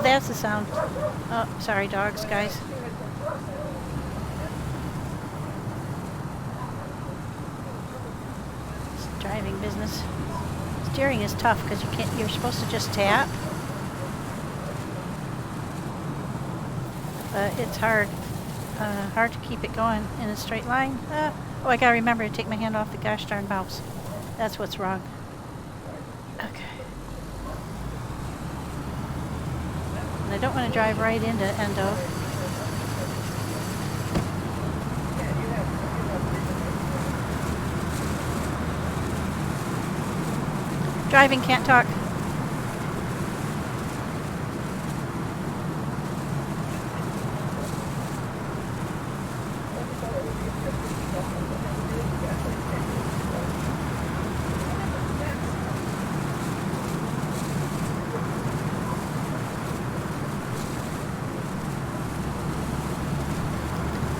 that's the sound. Oh, sorry, dogs, guys. It's driving business. Steering is tough because you can't. You're supposed to just tap, but it's hard. Hard to keep it going in a straight line. Oh, I gotta remember to take my hand off the gosh darn mouse. That's what's wrong. Okay. And I don't want to drive right into Endo. Driving, can't talk.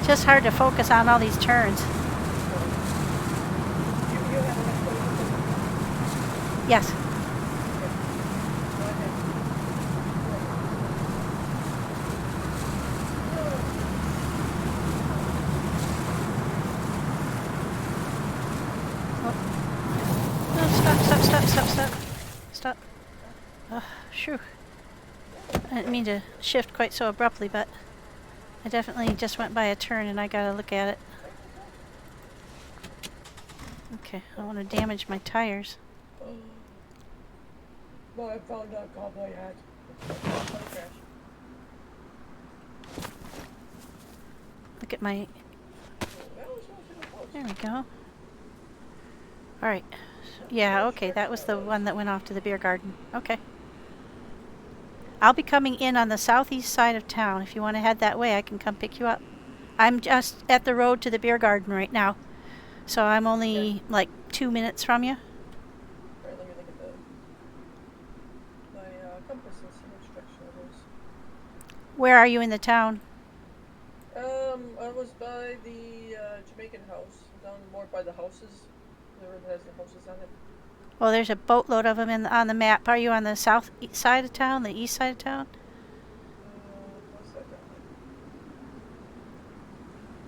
Just hard to focus on all these turns. Yes. Stop. Shoo. I didn't mean to shift quite so abruptly, but I definitely just went by a turn and I gotta look at it. Okay, I don't want to damage my tires. Well, I found out cowboy hat. Look at my... There we go. Alright. Yeah, okay, that was the one that went off to the beer garden. Okay. I'll be coming in on the southeast side of town. If you want to head that way, I can come pick you up. I'm just at the road to the beer garden right now. So I'm only like 2 minutes from you. Alright, let me look at my compass and see which direction it is. Where are you in the town? I was by the Jamaican house, down more by the houses. The river has the houses on it. Well, there's a boatload of them on the map. Are you on the south side of town, the east side of town? What's that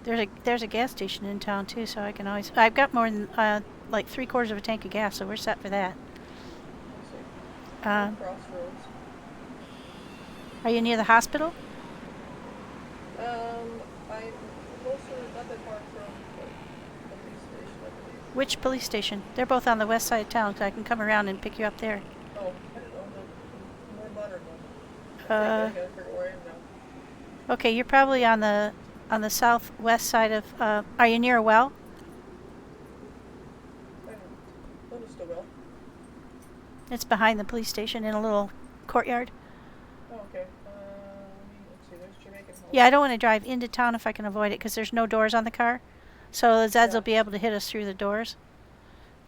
down? There's a gas station in town too, so I can always... I've got more than like 3/4 of a tank of gas, so we're set for that. Crossroads. Are you near the hospital? I'm closer, not that far from the police station, I believe. Which police station? They're both on the west side of town, so I can come around and pick you up there. Oh, I don't know, the more modern one. I gotta figure where I am now. Okay, you're probably on the southwest side of... are you near a well? I haven't noticed a well. It's behind the police station in a little courtyard. Oh, okay. Let's see, there's Jamaican house. Yeah, I don't want to drive into town if I can avoid it, because there's no doors on the car. So the Zeds will be able to hit us through the doors.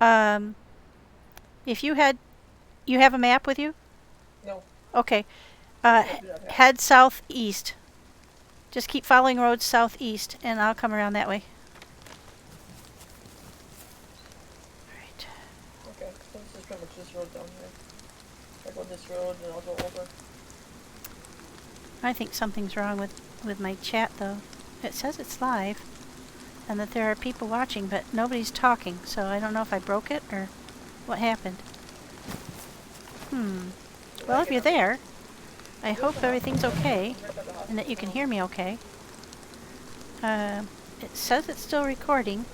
If you had... You have a map with you? No. Okay. Head southeast. Just keep following roads southeast, and I'll come around that way. Alright. Okay, so this is pretty much this road down here. I go this road and I'll go over. I think something's wrong with my chat, though. It says it's live, and that there are people watching, but nobody's talking, so I don't know if I broke it or what happened. Well, if you're there, I hope everything's okay, and that you can hear me okay. It says it's still recording.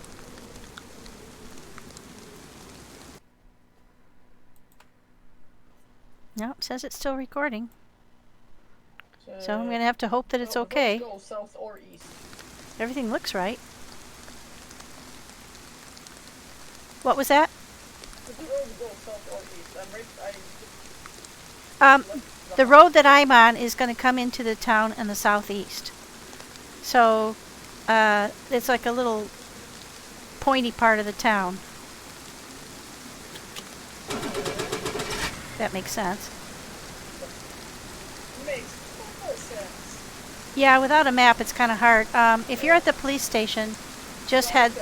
No, it says it's still recording. So I'm going to have to hope that it's okay. Go south or east. Everything looks right. What was that? The road go south or east. I'm right. The road that I'm on is going to come into the town in the southeast. So, it's like a little pointy part of the town. That makes sense. Makes total sense. Yeah, without a map, it's kind of hard. If you're at the police station, just head...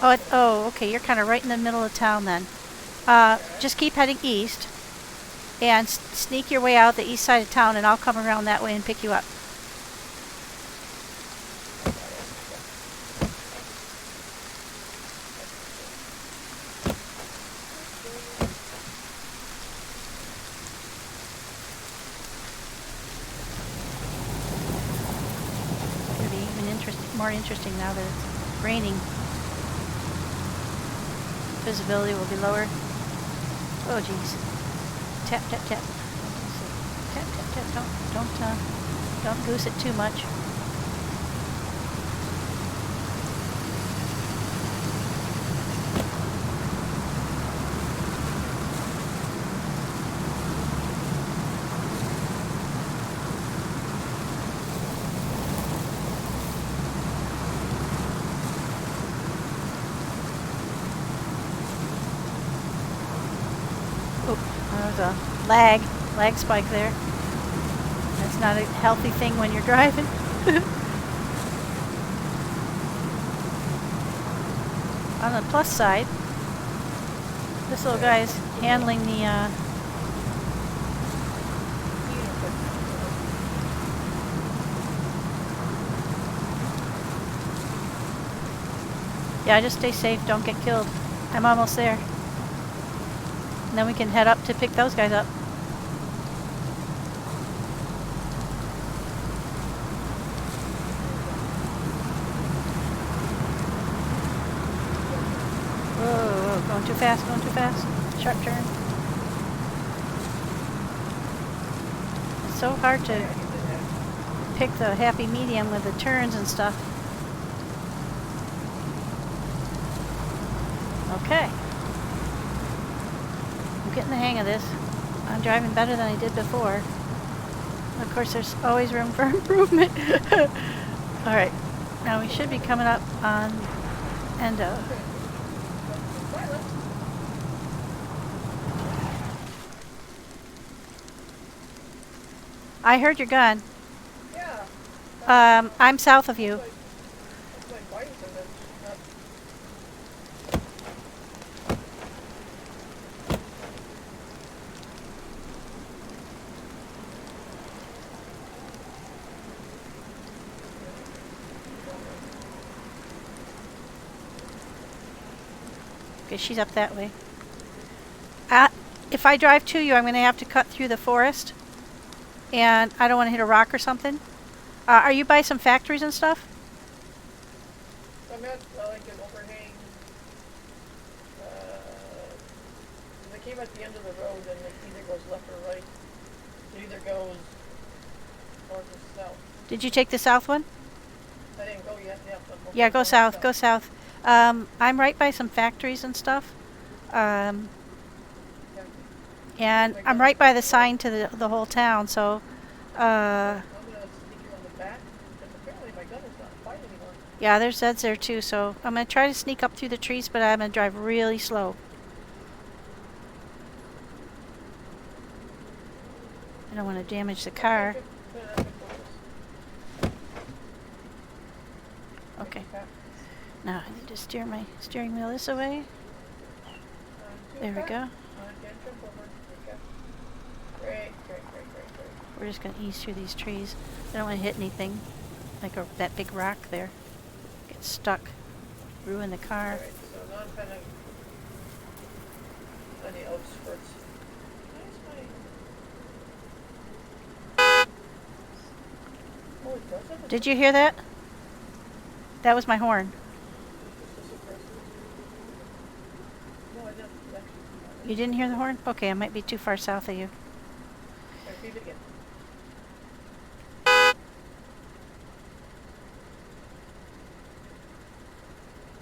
Oh, okay, you're kind of right in the middle of town then. Just keep heading east. and sneak your way out the east side of town, and I'll come around that way and pick you up. It'll be even more interesting now that it's raining. Visibility will be lower. Oh geez. Tap, tap, tap. Tap, tap, tap. Don't goose it too much. There's a lag spike there. That's not a healthy thing when you're driving. On the plus side, this little guy's handling the yeah, just stay safe, don't get killed. I'm almost there. And then we can head up to pick those guys up. Whoa, going too fast, Sharp turn. It's so hard to pick the happy medium with the turns and stuff. Okay. I'm getting the hang of this. I'm driving better than I did before. Of course, there's always room for improvement. Alright, now we should be coming up on Endo. I heard your gun. Yeah. I'm south of you. That's my wife, and then she's not. Okay, she's up that way. If I drive to you, I'm going to have to cut through the forest. And I don't want to hit a rock or something. Are you by some factories and stuff? I'm at like an overhang. They came at the end of the road, and it either goes left or right. It either goes north or south. Did you take the south one? I didn't go yet. Yeah, go south. Go south. I'm right by some factories and stuff. And I'm right by the sign to the whole town, so I'm gonna sneak you on the back, because apparently my gun is not fighting anymore. yeah, there's Zeds there too, so I'm going to try to sneak up through the trees, but I'm going to drive really slow. I don't want to damage the car. Okay. Now I need to steer my steering wheel this way. There we go. Great. We're just going to ease through these trees. I don't want to hit anything, like that big rock there. Get stuck, ruin the car. Alright, so now I'm kind of on the outskirts. Oh, it does have a Did you hear that? That was my horn. No, I didn't actually. You didn't hear the horn? Okay, I might be too far south of you. Repeat again.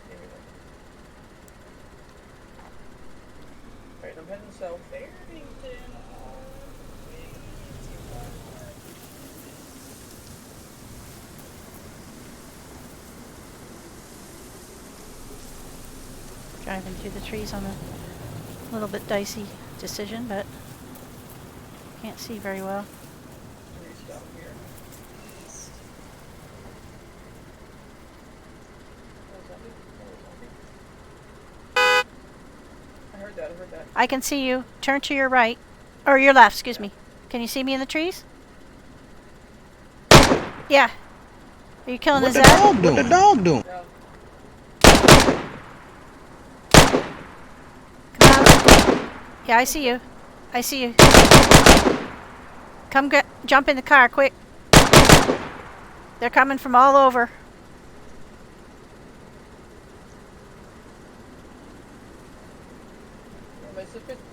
There we go. Alright, I'm heading south. Barrington. Driving through the trees on a little bit dicey decision, but can't see very well. Let me stop here. Oh, zombie? Oh, zombie. I heard that. I can see you. Turn to your right. Or your left, excuse me. Can you see me in the trees? Yeah. Are you killing What the the Zed? dog doing? What the dog doing? Yeah. Come on. Yeah, I see you. I see you. Come jump in the car, quick. They're coming from all over.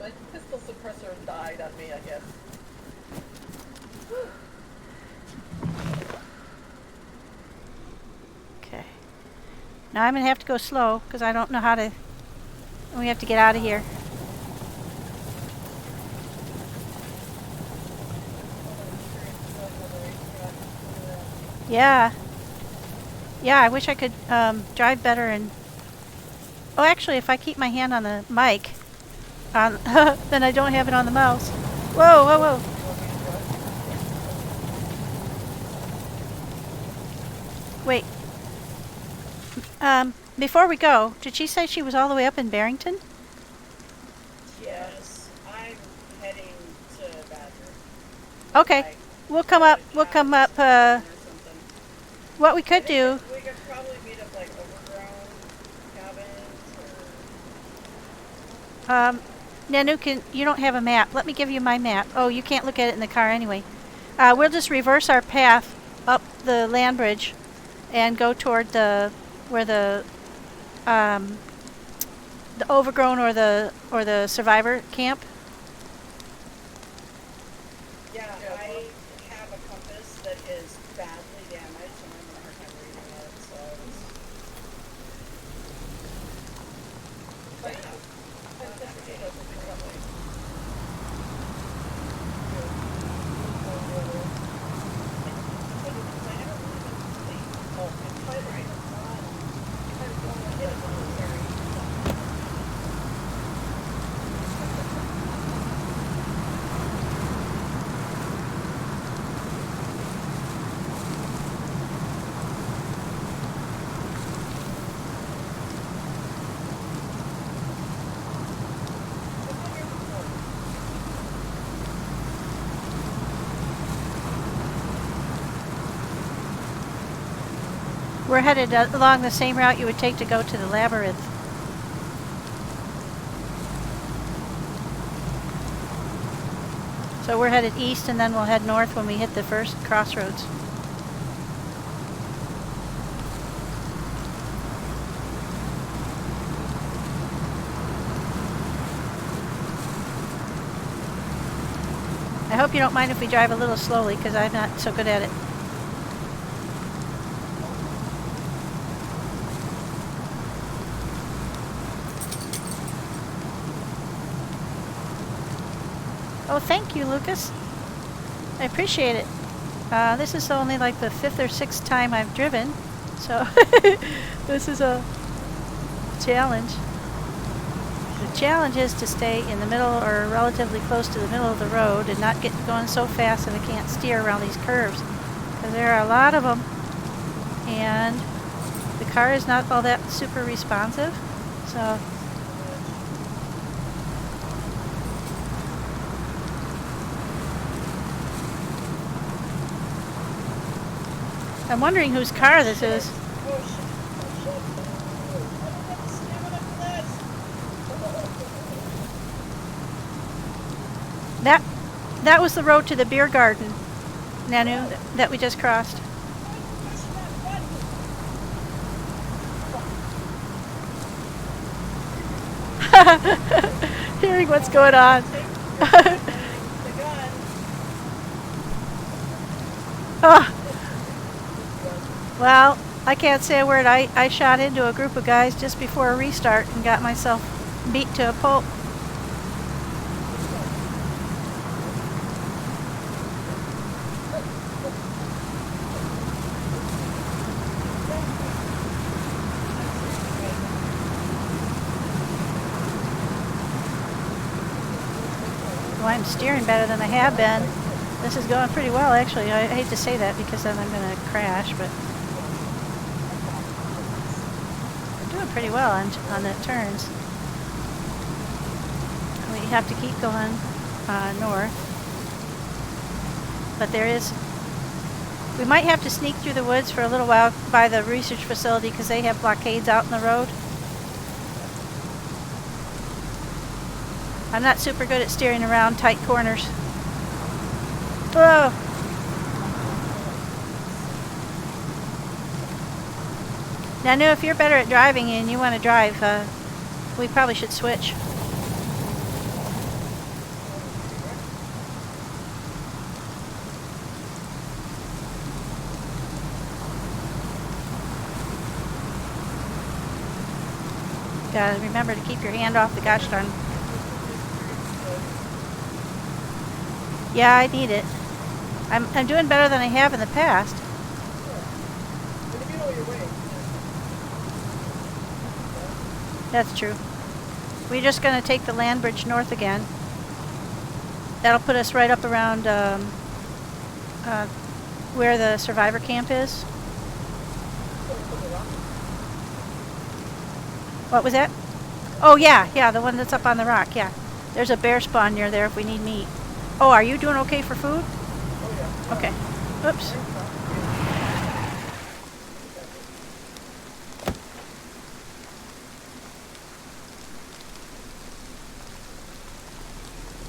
My pistol suppressor died on me, I guess. Okay. Now I'm going to have to go slow because I don't know how to... We have to get out of here. Yeah. Yeah, I wish I could drive better and... Oh, actually, if I keep my hand on the mic, then I don't have it on the mouse. Whoa, whoa, whoa. Wait. Before we go, did she say she was all the way up in Barrington? Yes, I'm heading to Badger. Okay. Like, We'll come up, or something. what we could do... We could probably meet up like overgrown cabins or... Nanu, you don't have a map. Let me give you my map. Oh, you can't look at it in the car anyway. We'll just reverse our path up the land bridge and go toward where the overgrown or the survivor camp. Yeah, I have a compass that is badly damaged and I'm having a hard time reading it, so But yeah. We're headed along the same route you would take to go to the labyrinth. So we're headed east and then we'll head north when we hit the first crossroads. I hope you don't mind if we drive a little slowly because I'm not so good at it. Oh, thank you, Lucas. I appreciate it. This is only like the 5th or 6th time I've driven, so this is a challenge. The challenge is to stay in the middle or relatively close to the middle of the road and not get going so fast that I can't steer around these curves. Because there are a lot of them, and the car is not all that super responsive, so... I'm wondering whose car this is. That was the road to the beer garden, Nanu, that we just crossed. Hearing what's going on. Oh. Well, I can't say a word. I shot into a group of guys just before a restart and got myself beat to a pulp. Well, I'm steering better than I have been. This is going pretty well, actually. I hate to say that because then I'm going to crash, but I'm doing pretty well on the turns. We have to keep going. north. But there is... We might have to sneak through the woods for a little while by the research facility because they have blockades out in the road. I'm not super good at steering around tight corners. Whoa! Nanu, if you're better at driving and you want to drive, we probably should switch. Gotta remember to keep your hand off the gosh darn. Yeah, I need it. I'm doing better than I have in the past. And if you know your way. That's true. We're just going to take the land bridge north again. That'll put us right up around where the survivor camp is. What was that? Oh, yeah, the one that's up on the rock, yeah. There's a bear spawn near there if we need meat. Oh, are you doing okay for food? Oh, yeah. Okay. Oops.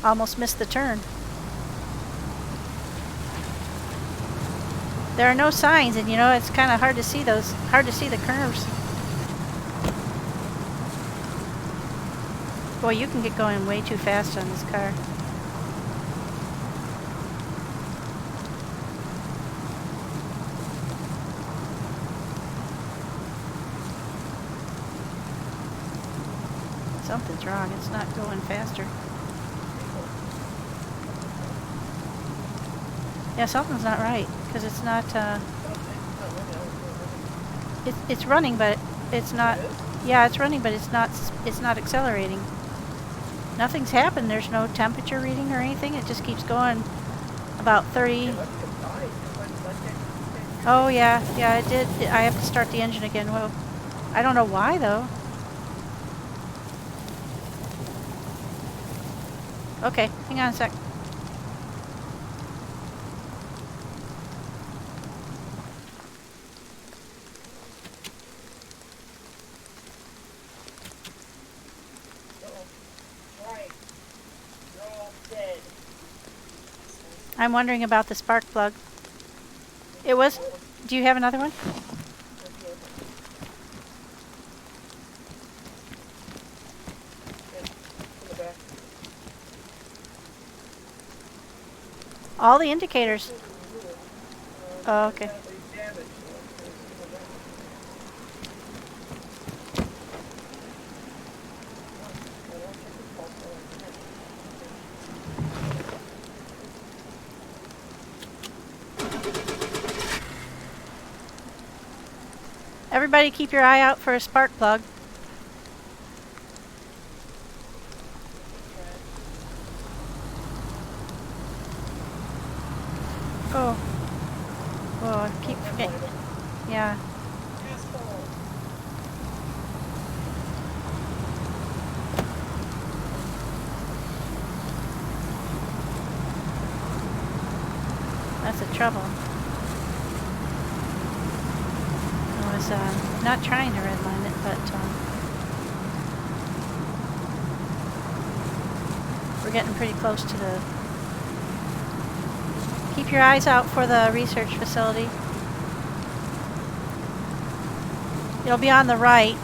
Almost missed the turn. There are no signs, and you know, it's kind of hard to see the curves. Boy, you can get going way too fast on this car. Something's wrong. It's not going faster. Yeah, something's not right because it's not. It's running, but it's not. Yeah, it's running, but it's not. It's not accelerating. Nothing's happened. There's no temperature reading or anything. It just keeps going about 30. Oh yeah, it did. I have to start the engine again. Well, I don't know why though. Okay, hang on a sec. I'm wondering about the spark plug. It was... Do you have another one? All the indicators. Oh, okay. Everybody keep your eye out for a spark plug. Oh. Oh, I keep forgetting. Yeah. That's the trouble. I was not trying to redline it, but we're getting pretty close to the... Keep your eyes out for the research facility. It'll be on the right.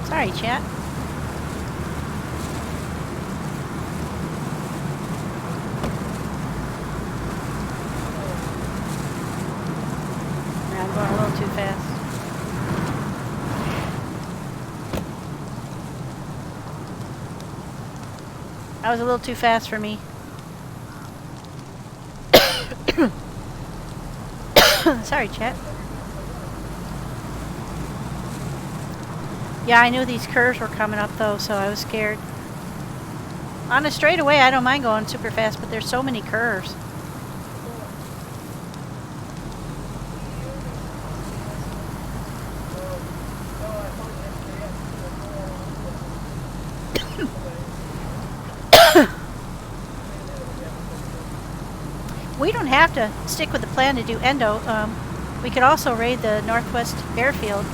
Sorry, chat. Yeah, I'm going a little too fast. That was a little too fast for me. Sorry, chat. Yeah, I knew these curves were coming up though, so I was scared. On a straightaway, I don't mind going super fast, but there's so many curves. We don't have to stick with the plan to do endo. We could also raid the Northwest Airfield.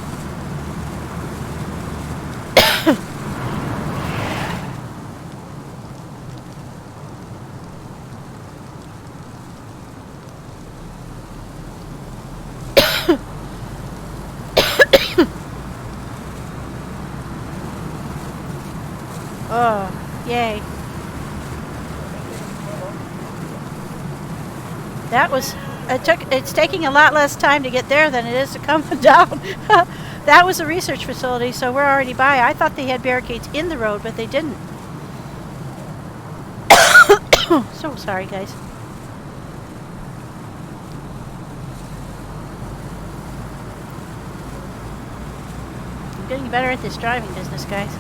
Oh, yay. That was, it's taking a lot less time to get there than it is to come down. That was a research facility, so we're already by. I thought they had barricades in the road, but they didn't. So sorry, guys. I'm getting better at this driving business, guys.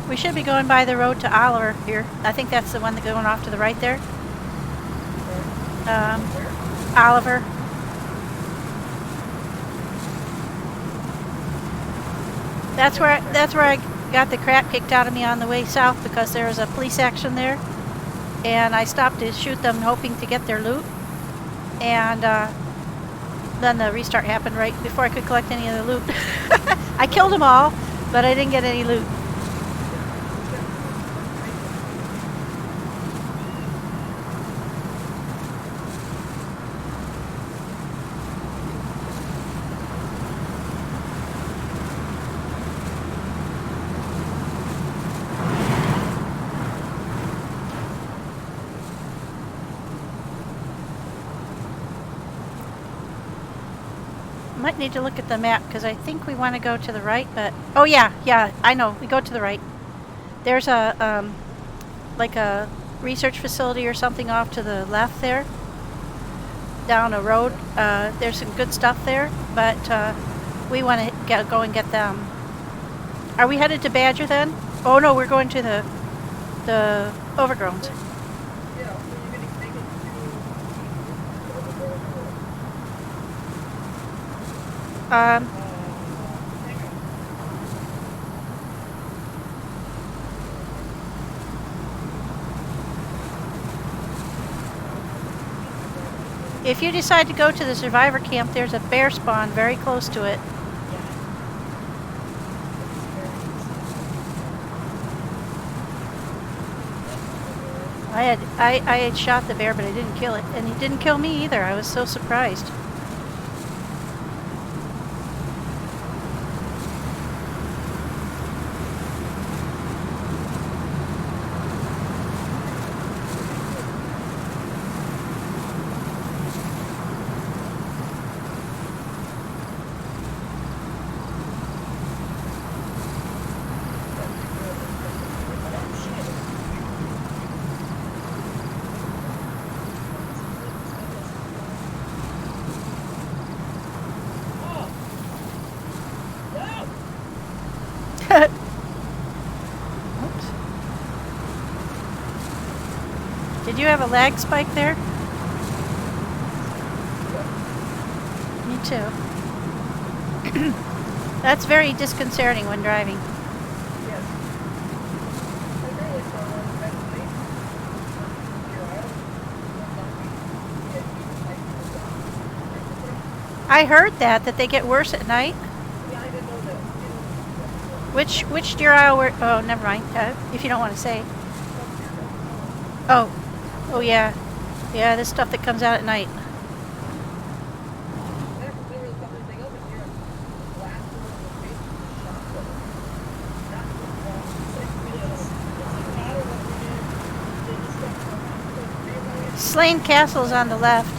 We should be going by the road to Oliver here. I think that's the one that's going off to the right there. Oliver. That's where I got the crap kicked out of me on the way south because there was a police action there, and I stopped to shoot them hoping to get their loot, and then the restart happened right before I could collect any of the loot. I killed them all, but I didn't get any loot. Might need to look at the map because I think we want to go to the right, but oh yeah, I know, we go to the right. There's a like a research facility or something off to the left there, down a road. There's some good stuff there, but we want to go and get them. Are we headed to Badger then? Oh no, we're going to the Overgrowns. If you decide to go to the survivor camp, there's a bear spawn very close to it. I had shot the bear, but I didn't kill it, and he didn't kill me either. I was so surprised. Oops. Did you have a lag spike there? Me too. That's very disconcerting when driving. I heard that they get worse at night. Which deer aisle were... Oh, never mind. If you don't want to say. Oh yeah. Yeah, this stuff that comes out at night. Slane Castle is on the left.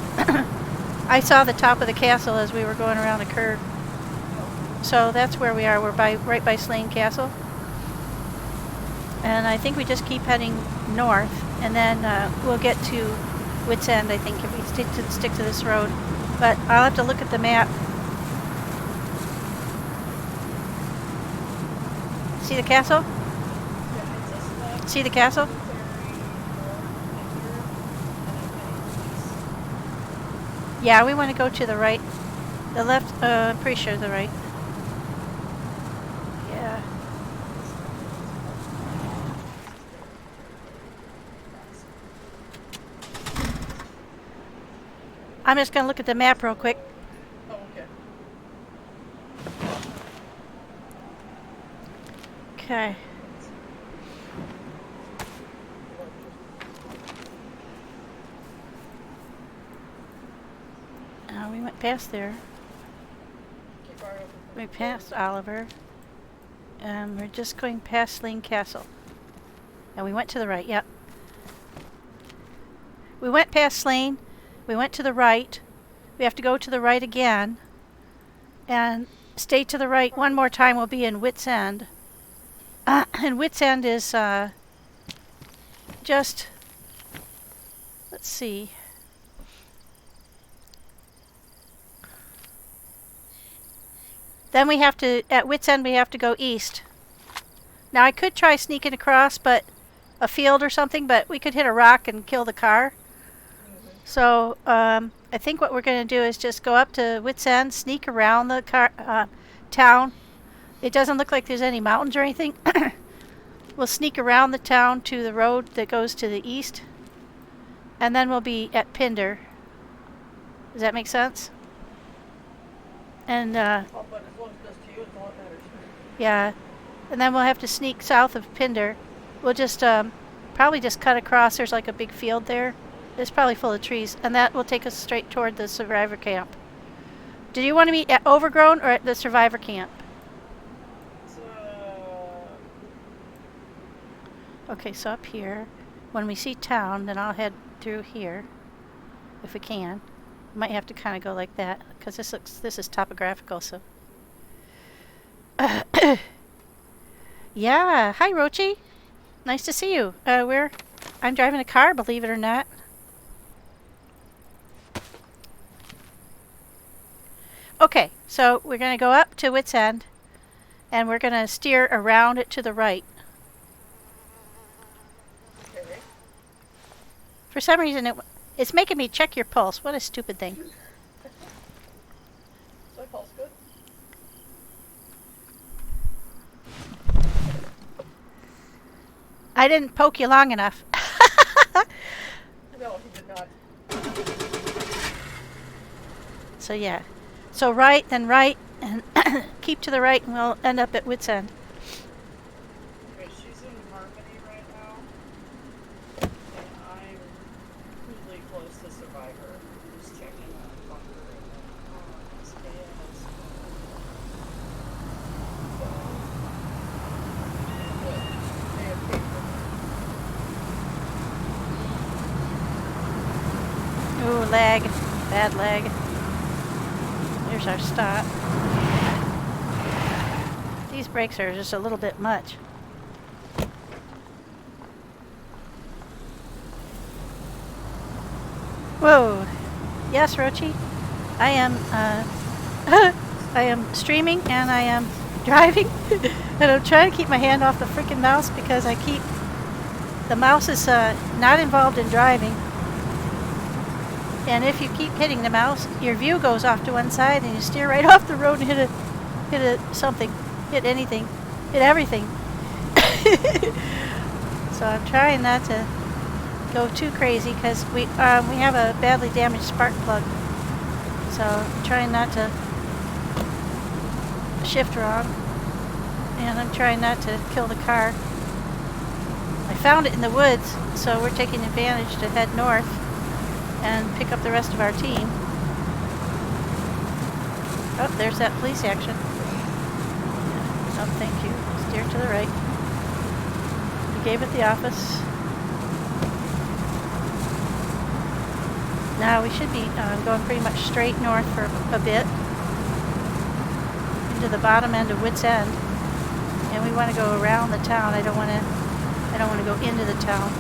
I saw the top of the castle as we were going around a curve. So that's where we are. We're right by Slane Castle. And I think we just keep heading north, and then we'll get to Wits End, I think, if we stick to this road. But I'll have to look at the map. See the castle? See the castle? Yeah, we want to go to the right. The left, I'm pretty sure the right. Yeah. I'm just going to look at the map real quick. Oh, okay. Okay. We went past there. Keep our open. We passed Oliver. We're just going past Slane Castle. And we went to the right, yep. We went past Slane. We went to the right. We have to go to the right again. And stay to the right one more time. We'll be in Wits End. And Wits End is just... Let's see. Then we have to, at Wits End, we have to go east. Now I could try sneaking across, but a field or something, but we could hit a rock and kill the car. So I think what we're going to do is just go up to Wits End, sneak around the town. It doesn't look like there's any mountains or anything. We'll sneak around the town to the road that goes to the east, and then we'll be at Pinder. Does that make sense? And Oh, but as long as it does to you, it's all that matters. yeah, and then we'll have to sneak south of Pinder. We'll just probably just cut across. There's like a big field there. It's probably full of trees, and that will take us straight toward the survivor camp. Did you want to meet at Overgrown or at the survivor camp? Okay, so up here, when we see town, then I'll head through here, if we can. Might have to kind of go like that, because this is topographical, so. Yeah, hi Rochi. Nice to see you. I'm driving a car, believe it or not. Okay, so we're going to go up to Wits End, and we're going to steer around it to the right. Okay. For some reason, it's making me check your pulse. What a stupid thing. So my pulse good? I didn't poke you long enough. No, he did not. So yeah. So right, then right, and keep to the right, and we'll end up at Wits End. Okay, she's in Harmony right now. And I'm really close to Survivor. I'm just checking on Bunker and then SKS. Ooh, lag. Bad lag. There's our stop. These brakes are just a little bit much. Whoa. Yes, Rochi. I am I am streaming and I am driving. And I'm trying to keep my hand off the freaking mouse because the mouse is not involved in driving. And if you keep hitting the mouse, your view goes off to one side and you steer right off the road and hit something, hit anything, hit everything. So I'm trying not to go too crazy because we have a badly damaged spark plug. So I'm trying not to shift wrong. And I'm trying not to kill the car. I found it in the woods, so we're taking advantage to head north and pick up the rest of our team. Oh, there's that police action. Oh, thank you. Steer to the right. We gave it the office. Now we should be going pretty much straight north for a bit into the bottom end of Wits End, and we want to go around the town. I don't want to go into the town.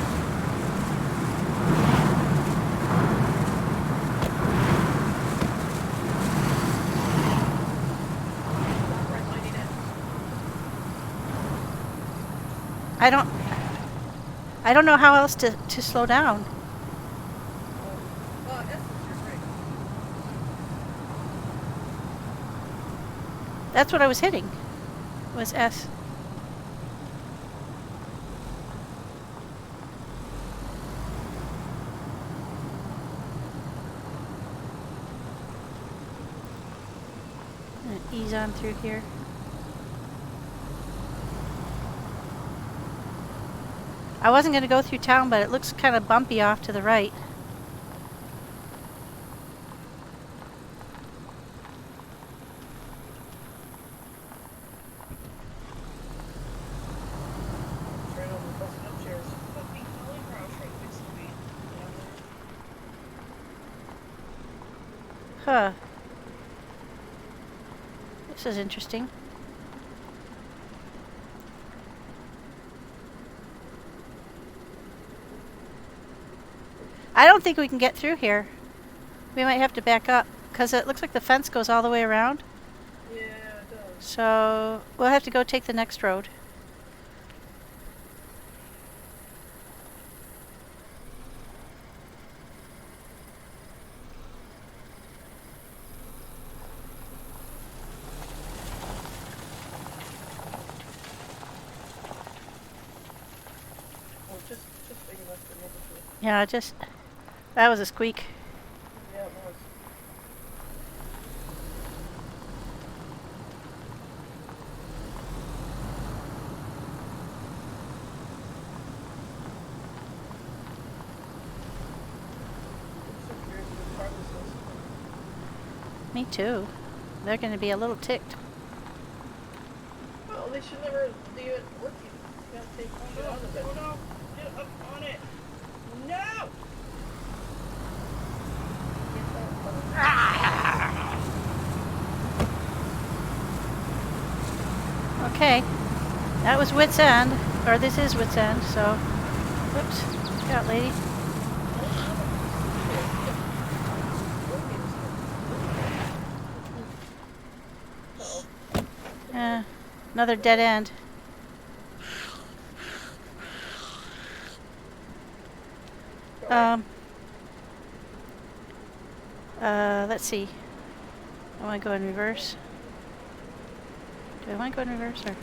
I don't know how else to slow down. That's what I was hitting, was S. And ease on through here. I wasn't going to go through town, but it looks kind of bumpy off to the right. Huh. This is interesting. I don't think we can get through here. We might have to back up, because it looks like the fence goes all the way around. Yeah, it does. So we'll have to go take the next road. Well, just big enough to move it. Yeah, that was a squeak. Yeah, it was. I'm so curious what the progress is. Me too. They're going to be a little ticked. Well, they should never leave it working. You gotta take it out of it. Oh no! Get up on it! No! Okay. That was Wits End. Or this is Wits End, so... Whoops. Look out, lady. Another dead end. Let's see. I want to go in reverse. Do I want to go in reverse or?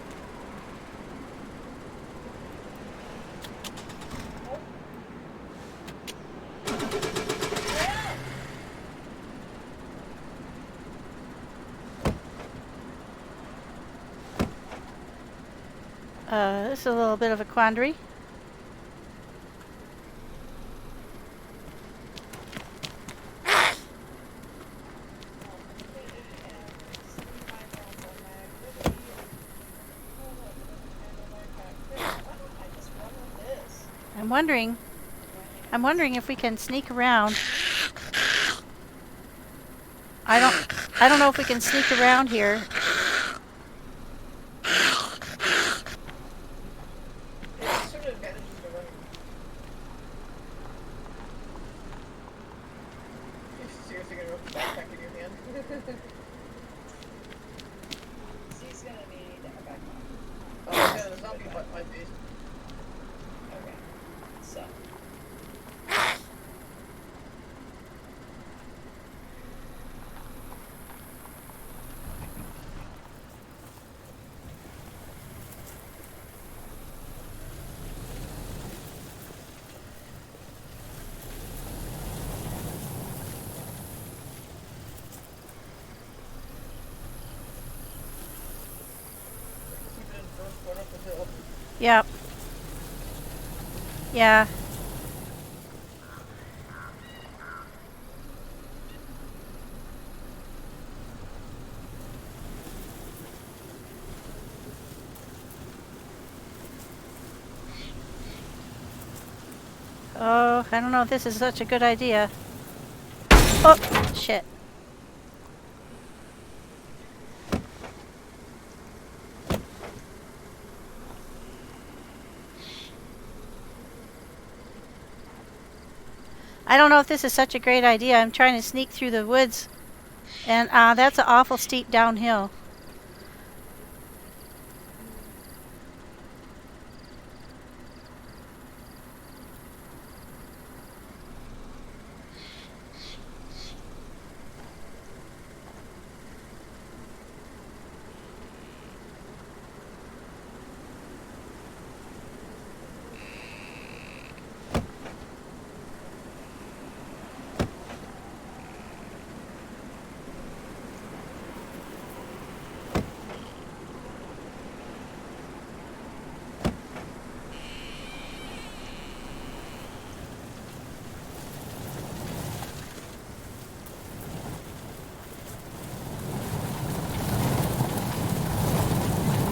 This is a little bit of a quandary. I'm wondering if we can sneak around. I don't know if we can sneak around here. She's gonna need a backpack. Oh, yeah, the zombie butt might be. Okay. So. Keep it in first, going up the hill. Yep. Yeah. Oh, I don't know if this is such a good idea. Oh, shit. I don't know if this is such a great idea. I'm trying to sneak through the woods, and that's an awful steep downhill.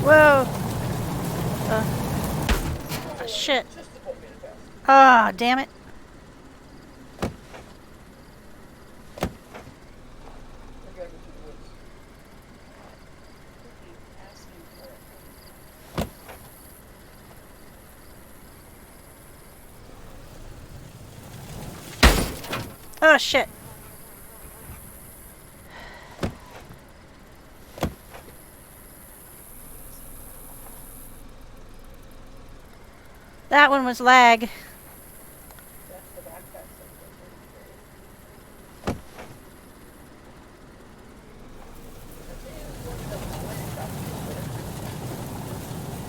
Whoa! Shit. Just about made it past. Ah, damn it. I gotta go through the woods. Keep asking for it. Oh, shit. That one was lag. That's the backpack section.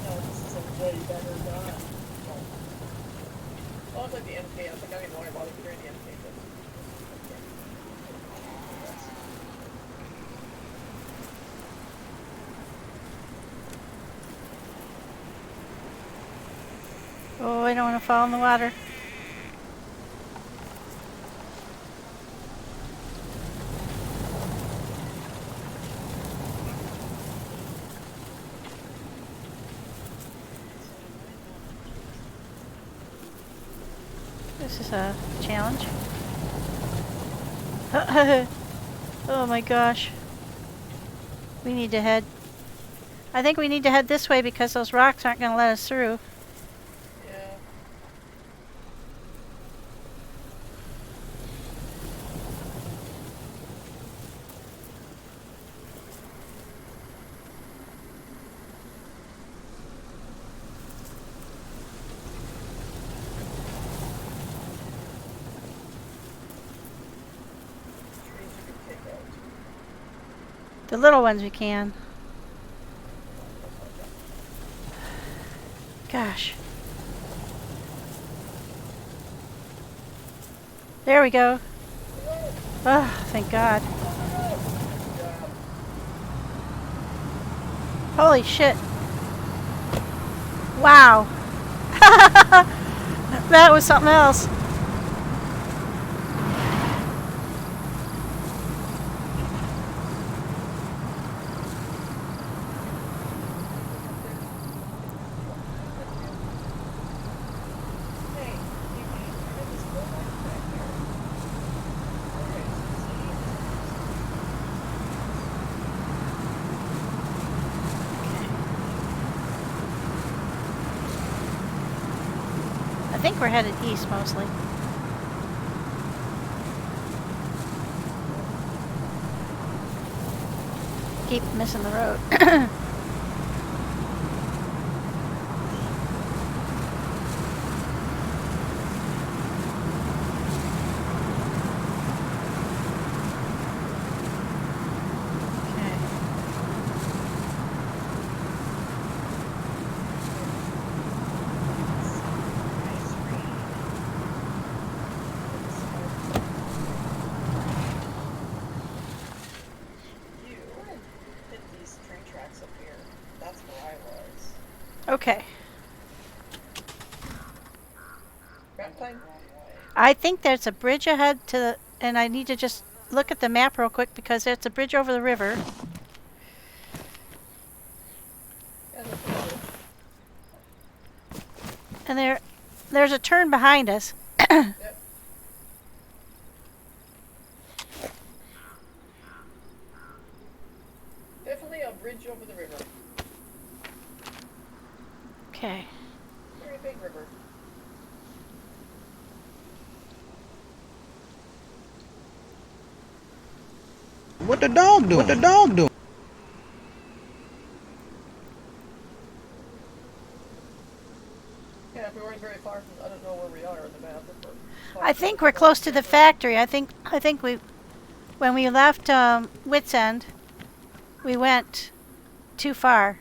No, this is a way better gun. Oh, it's like the MK. I was like, I don't even worry about it. You're in the MK. Oh, I don't want to fall in the water. This is a challenge. Oh my gosh. We need to head. I think we need to head this way because those rocks aren't going to let us through. Yeah. Trees you can take out. The little ones we can. Gosh. There we go. Oh, thank God. Holy shit. Wow. That was something else. Hey, you can turn this whole light back here. Okay, I think we're headed east mostly. Keep missing the road. you hit these train tracks up here. That's where I was. Okay. Map time? Wrong way. I think there's a bridge ahead to the, and I need to just look at the map real quick because there's a bridge over the river. Yeah, that's what it is. And there's a turn behind us. Yep. Okay. Very big river. What the dog doing? What the dog doing? Yeah, if we weren't very far from, I don't know where we are on the map. If we're I think we're close to the factory. I think we, when we left Wits End, we went too far.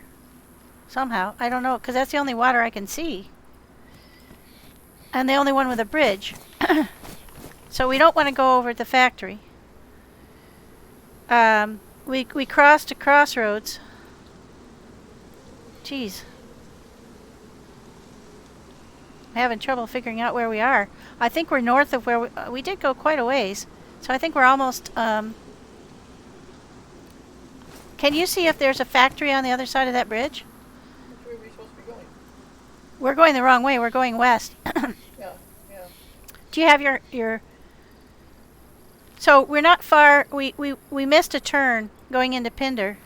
Somehow, I don't know, because that's the only water I can see, and the only one with a bridge. So we don't want to go over the factory. We crossed a crossroads. Jeez. I'm having trouble figuring out where we are. I think we're north of where we did go quite a ways. So I think we're almost, can you see if there's a factory on the other side of that bridge? which way are we supposed to be going? We're going the wrong way. We're going west. Yeah, yeah. Do you have your... So we're not far. We missed a turn going into Pinder.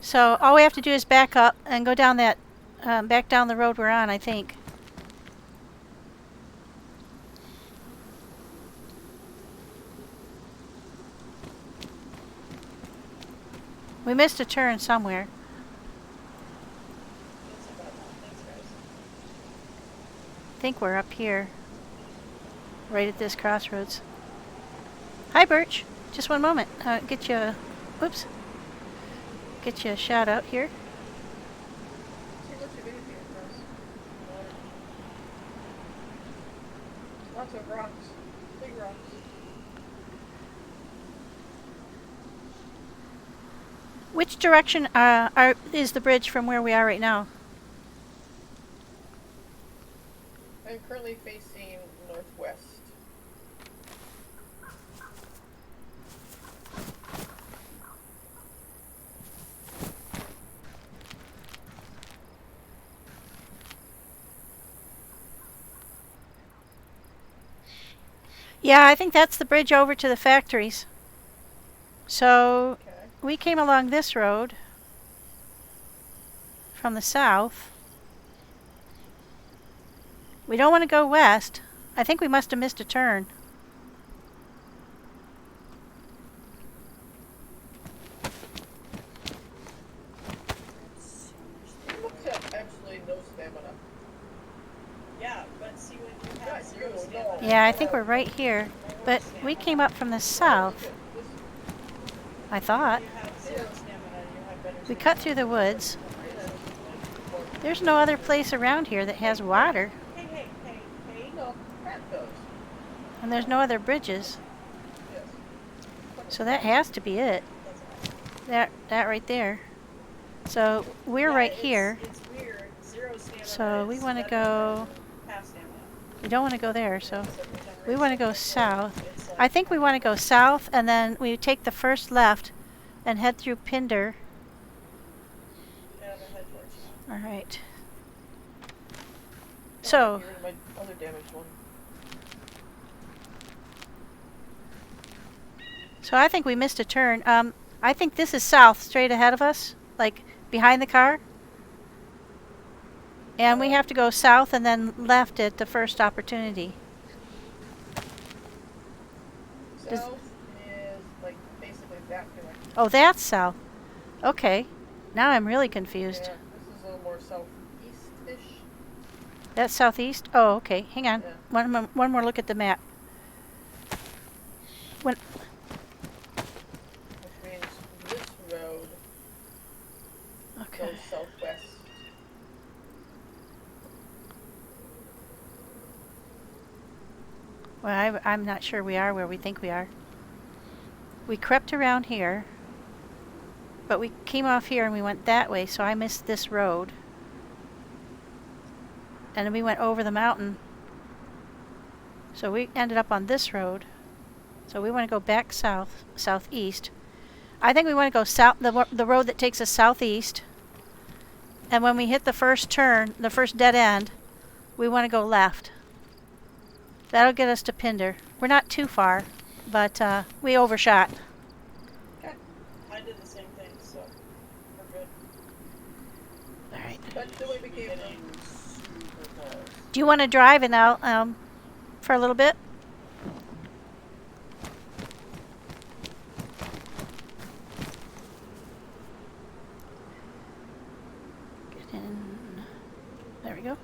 So all we have to do is back up and go down that, back down the road we're on, I think. We missed a turn somewhere. I think we're up here, right at this crossroads. Hi, Birch. Just one moment. Get you a, whoops. Get you a shout out here. See, what's your video across? Lots of rocks. Big rocks. Which direction is the bridge from where we are right now? I'm currently facing northwest. Yeah, I think that's the bridge over to the factories. So Okay. we came along this road from the south. We don't want to go west. I think we must have missed a turn. You look have absolutely no stamina. Yeah, but see when you Yeah, have zero you stamina. know. Yeah, I think we're right here. But we came up from the south, I thought. You have zero stamina, you have better We stamina. cut through the woods. There's no other place around here that has water, Hey, hey, hey, hey. No, Pat does. and there's no other bridges. Yes. So that has to be it. That right there. So we're Yeah, right it's- here. It's weird. Zero stamina. So we is want to better go. than half stamina. We don't want to go there. So So for we want to go generation, south. it's like I think we want to go south, and then we take the first left and head through Pinder. Yeah, the head towards you. All right. I'll So get rid of my other damaged one. I think we missed a turn. I think this is south, straight ahead of us, like behind the car. And we have to go south and then left at the first opportunity. Does- South is like basically that direction. Oh, that's south. Okay. Now I'm really confused. Yeah, this is a little more southeast-ish. That's southeast? Oh, okay. Hang on. Yeah. One more look at the map. When Which means this road okay. goes southwest. Well, I'm not sure we are where we think we are. We crept around here, but we came off here and we went that way, so I missed this road. And then we went over the mountain. So we ended up on this road. So we want to go back south, southeast. I think we want to go south, the road that takes us southeast. And when we hit the first turn, the first dead end, we want to go left. That'll get us to Pinder. We're not too far, but we overshot. I did the same thing, so we're good. All right. That's the way we came getting from. super close. Do you want to drive and I'll for a little bit? Get in. There we go.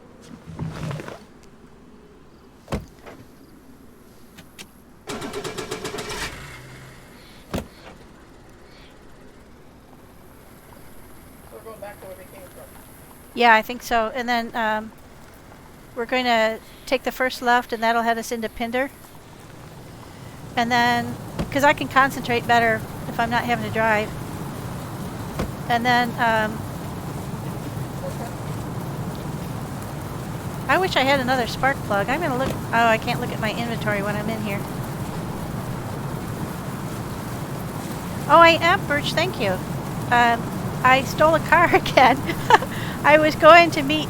We're going back to where we came from. Yeah, I think so. And then we're going to take the first left, and that'll head us into Pinder. And then, because I can concentrate better if I'm not having to drive. And then, I wish I had another spark plug. I'm going to look. Oh, I can't look at my inventory when I'm in here. Oh, I am, Birch. Thank you. I stole a car again. I was going to meet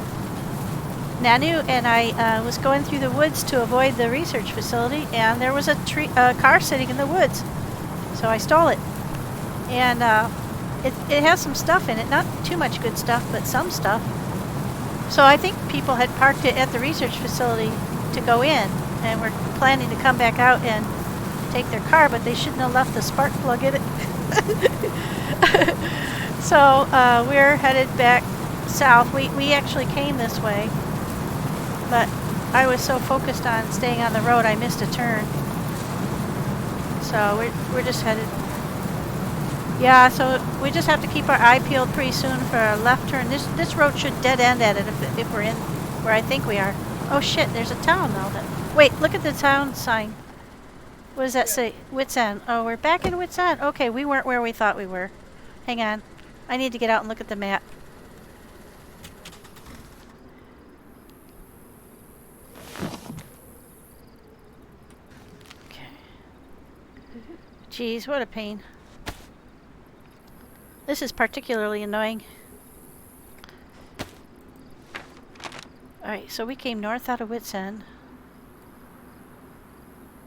Nanu, and I was going through the woods to avoid the research facility, and there was a car sitting in the woods. So I stole it. And it has some stuff in it. Not too much good stuff, but some stuff. So I think people had parked it at the research facility to go in, and were planning to come back out and take their car, but they shouldn't have left the spark plug in it. So we're headed back south. We actually came this way, but I was so focused on staying on the road I missed a turn. So we're just headed. Yeah, so we just have to keep our eye peeled pretty soon for a left turn. This road should dead end at it if we're in where I think we are. Oh shit, there's a town now. Wait, look at the town sign. What does that say? Wits End. Oh, we're back in Wits End. Okay, we weren't where we thought we were. Hang on. I need to get out and look at the map. Okay. Jeez, what a pain. This is particularly annoying. Alright, so we came north out of Wits End.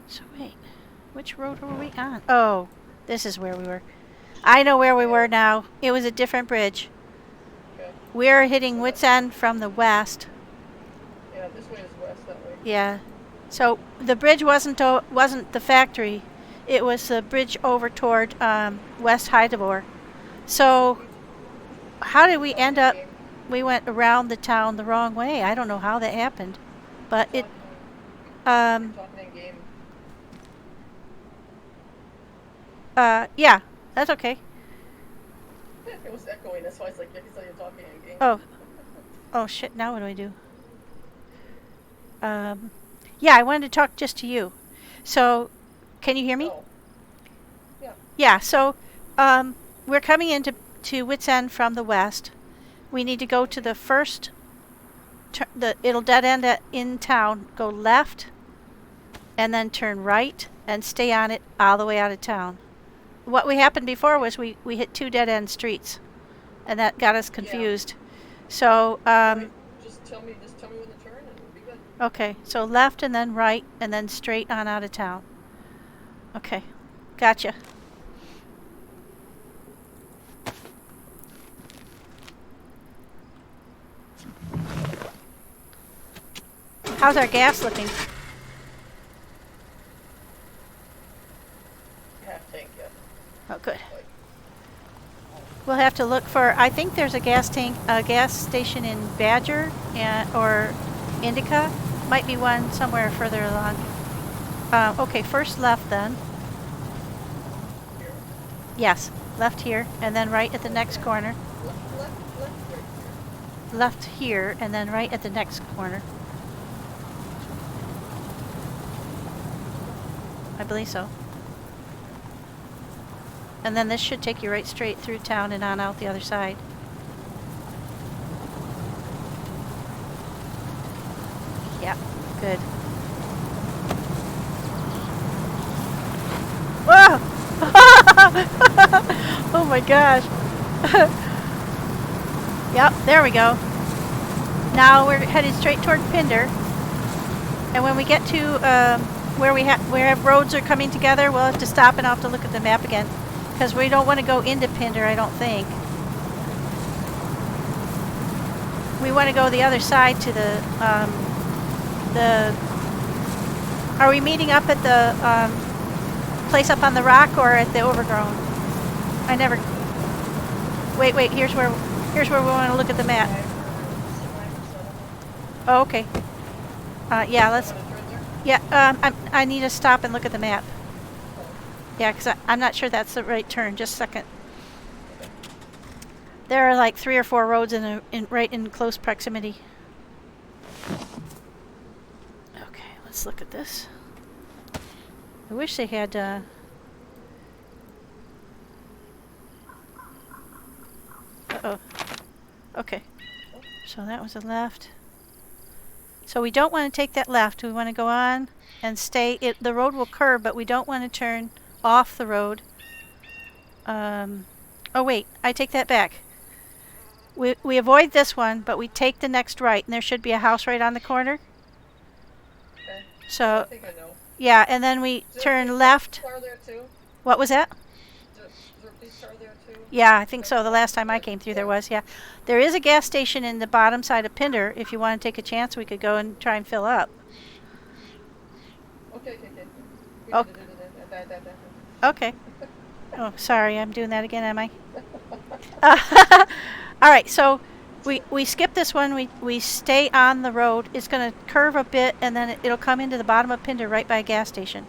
So wait, which road were we on? Oh, this is where we were. I know where we were now. It was a different bridge. Okay. We're hitting Wits End from the west. Yeah, this way is west, that way. Yeah. So the bridge wasn't the factory. It was the bridge over toward West Hyderabad. So how did we end up? We went around the town the wrong way. I don't know how that happened, but it. Talking in game. Yeah, that's okay. It was echoing. That's why it's like you can tell you're talking in game. Oh. Oh shit! Now what do I do? Yeah, I wanted to talk just to you. So, can you hear me? Oh. Yeah. Yeah. So, we're coming into Wits End from the west. We need to go to the first. It'll dead end in town. Go left, and then turn right, and stay on it all the way out of town. What happened before was we hit two dead end streets, and that got us confused. Yeah. So just tell me when to turn, and it'll be good. Okay, so left and then right and then straight on out of town. Okay, gotcha. How's our gas looking? Half tank, yeah. Oh, good. We'll have to look for. I think there's a gas station in Badger or Indica. Might be one somewhere further along. Okay, first left then. Here. Yes, left here, and then right at the next corner. Left right here. Left here, and then right at the next corner. I believe so. And then this should take you right straight through town and on out the other side. Yep, good. Whoa! Oh my gosh. Yep, there we go. Now we're headed straight toward Pinder. And when we get to where roads are coming together, we'll have to stop and I'll have to look at the map again. Because we don't want to go into Pinder, I don't think. we want to go the other side to the. Are we meeting up at the place up on the rock or at the overgrown? I never. Wait. Here's where we want to look at the map. Oh, okay. Yeah, let's. Yeah. I need to stop and look at the map. Yeah, because I'm not sure that's the right turn. Just a second. There are like 3 or 4 roads right in close proximity. Okay, let's look at this. I wish they had. Uh-oh. Okay. So that was a left. So we don't want to take that left. We want to go on and stay. The road will curve, but we don't want to turn off the road. Oh wait, I take that back. We avoid this one, but we take the next right, and there should be a house right on the corner. Okay. So I think I know. yeah, and then we turn left. Car there too? What was that? Is there a police car there too? Yeah, I think so. The last time I came through there was, yeah. There is a gas station in the bottom side of Pinder. If you want to take a chance, we could go and try and fill up. Okay. Oh. Okay. Oh, sorry, I'm doing that again, am I? All right, so we skip this one. We stay on the road. It's going to curve a bit, and then it'll come into the bottom of Pinder right by a gas station.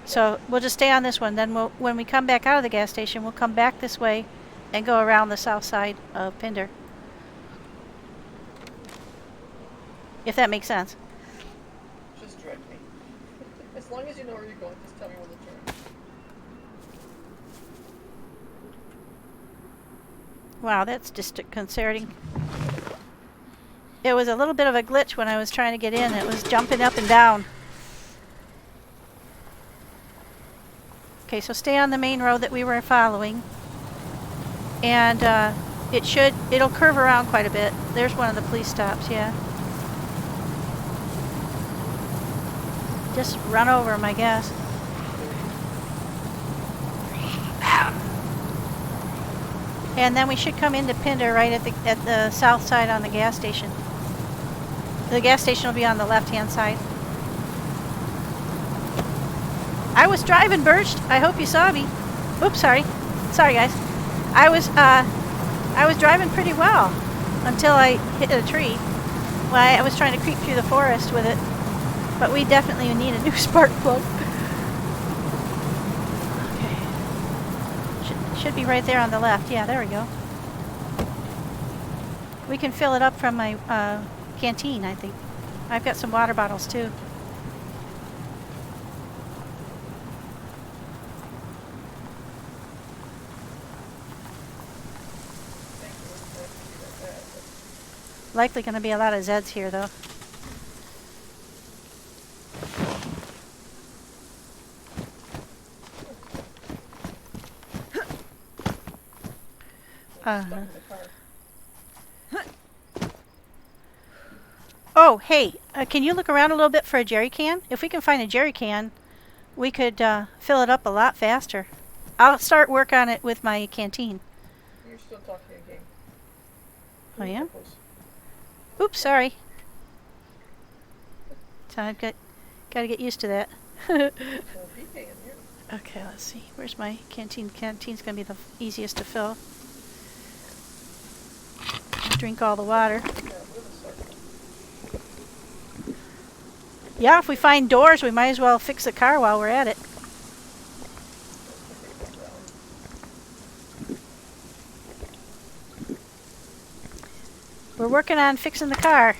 So we'll just stay on this one. Then when we come back out of the gas station, we'll come back this way and go around the south side of Pinder. If that makes sense. Just direct me. As long as you know where you're going, just tell me when to turn. Wow, that's disconcerting. It was a little bit of a glitch when I was trying to get in. It was jumping up and down. Okay, so stay on the main road that we were following. And it'll curve around quite a bit. There's one of the police stops, yeah. Just run over them, I guess. And then we should come into Pinder right at the south side on the gas station. The gas station will be on the left-hand side. I was driving, Burst. I hope you saw me. Oops, sorry. Sorry, guys. I was driving pretty well until I hit a tree. Well, I was trying to creep through the forest with it. But we definitely need a new spark plug. Should be right there on the left. Yeah, there we go. We can fill it up from my canteen, I think. I've got some water bottles too. Likely going to be a lot of Zeds here, though. Oh, hey, can you look around a little bit for a jerry can? If we can find a jerry can, we could fill it up a lot faster. I'll start work on it with my canteen. You're still talking again. Oh, yeah? Oops, sorry. So I've got to get used to that. Okay, let's see. Where's my canteen? Canteen's going to be the easiest to fill. Drink all the water. Yeah, if we find doors, we might as well fix the car while we're at it. We're working on fixing the car.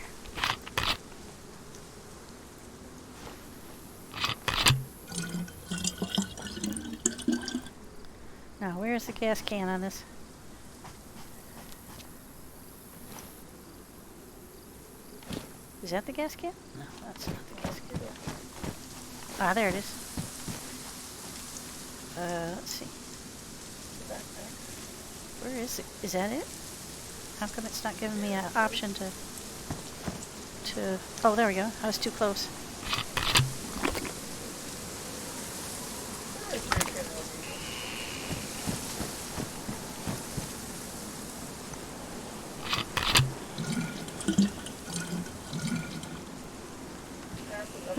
Now, where's the gas can on this? Is that the gas can? No, that's not the gas can. Ah, there it is. Let's see. Where is it? Is that it? How come it's not giving me an option to... Oh, there we go. I was too close.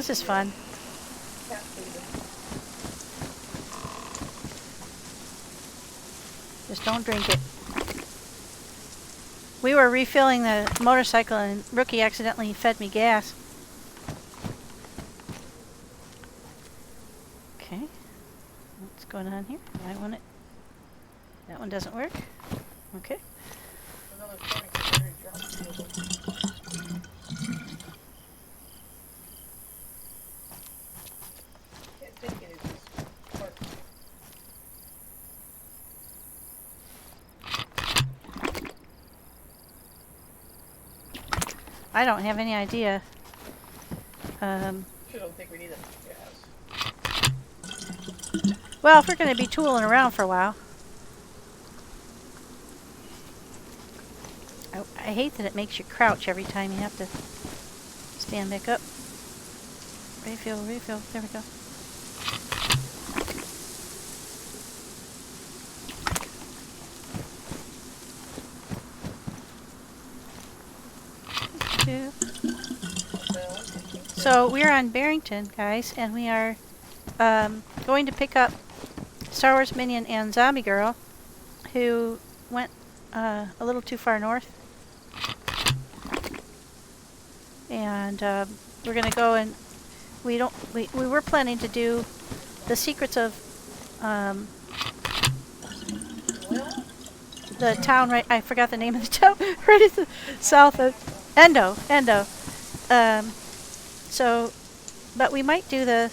This is fun. Cat food. Just don't drink it. We were refilling the motorcycle and Rookie accidentally fed me gas. Okay. What's going on here? I want it. That one doesn't work. Okay. Another thing, very drop. Can't take any of these parts. I don't have any idea. Sure don't think we need that gas. Well, if we're going to be tooling around for a while. I hate that it makes you crouch every time you have to stand back up. Refill, refill. There we go. Two. So we're on Barrington, guys, and we are going to pick up Star Wars Minion and ZombieGirl, who went a little too far north. And we're going to go and we were planning to do the secrets of the town right, I forgot the name of the town, right at the south of Endo. So, but we might do the,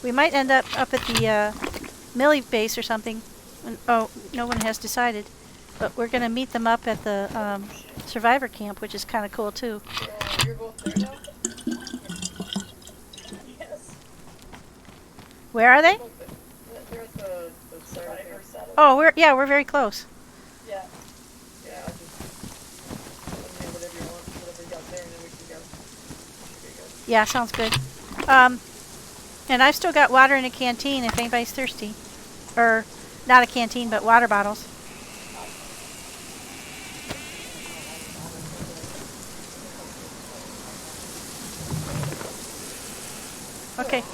we might end up at the Millie base or something. Oh, no one has decided. But we're going to meet them up at the survivor camp, which is kind of cool too. You're both there now? Yes. Where are they? They're at the survivor settlement. Oh, we're very close. Yeah. Yeah, I'll just let me know whatever you want, whatever you got there, and then we can go. Should be good. Yeah, sounds good. And I've still got water in a canteen if anybody's thirsty. Or, not a canteen, but water bottles. Okay.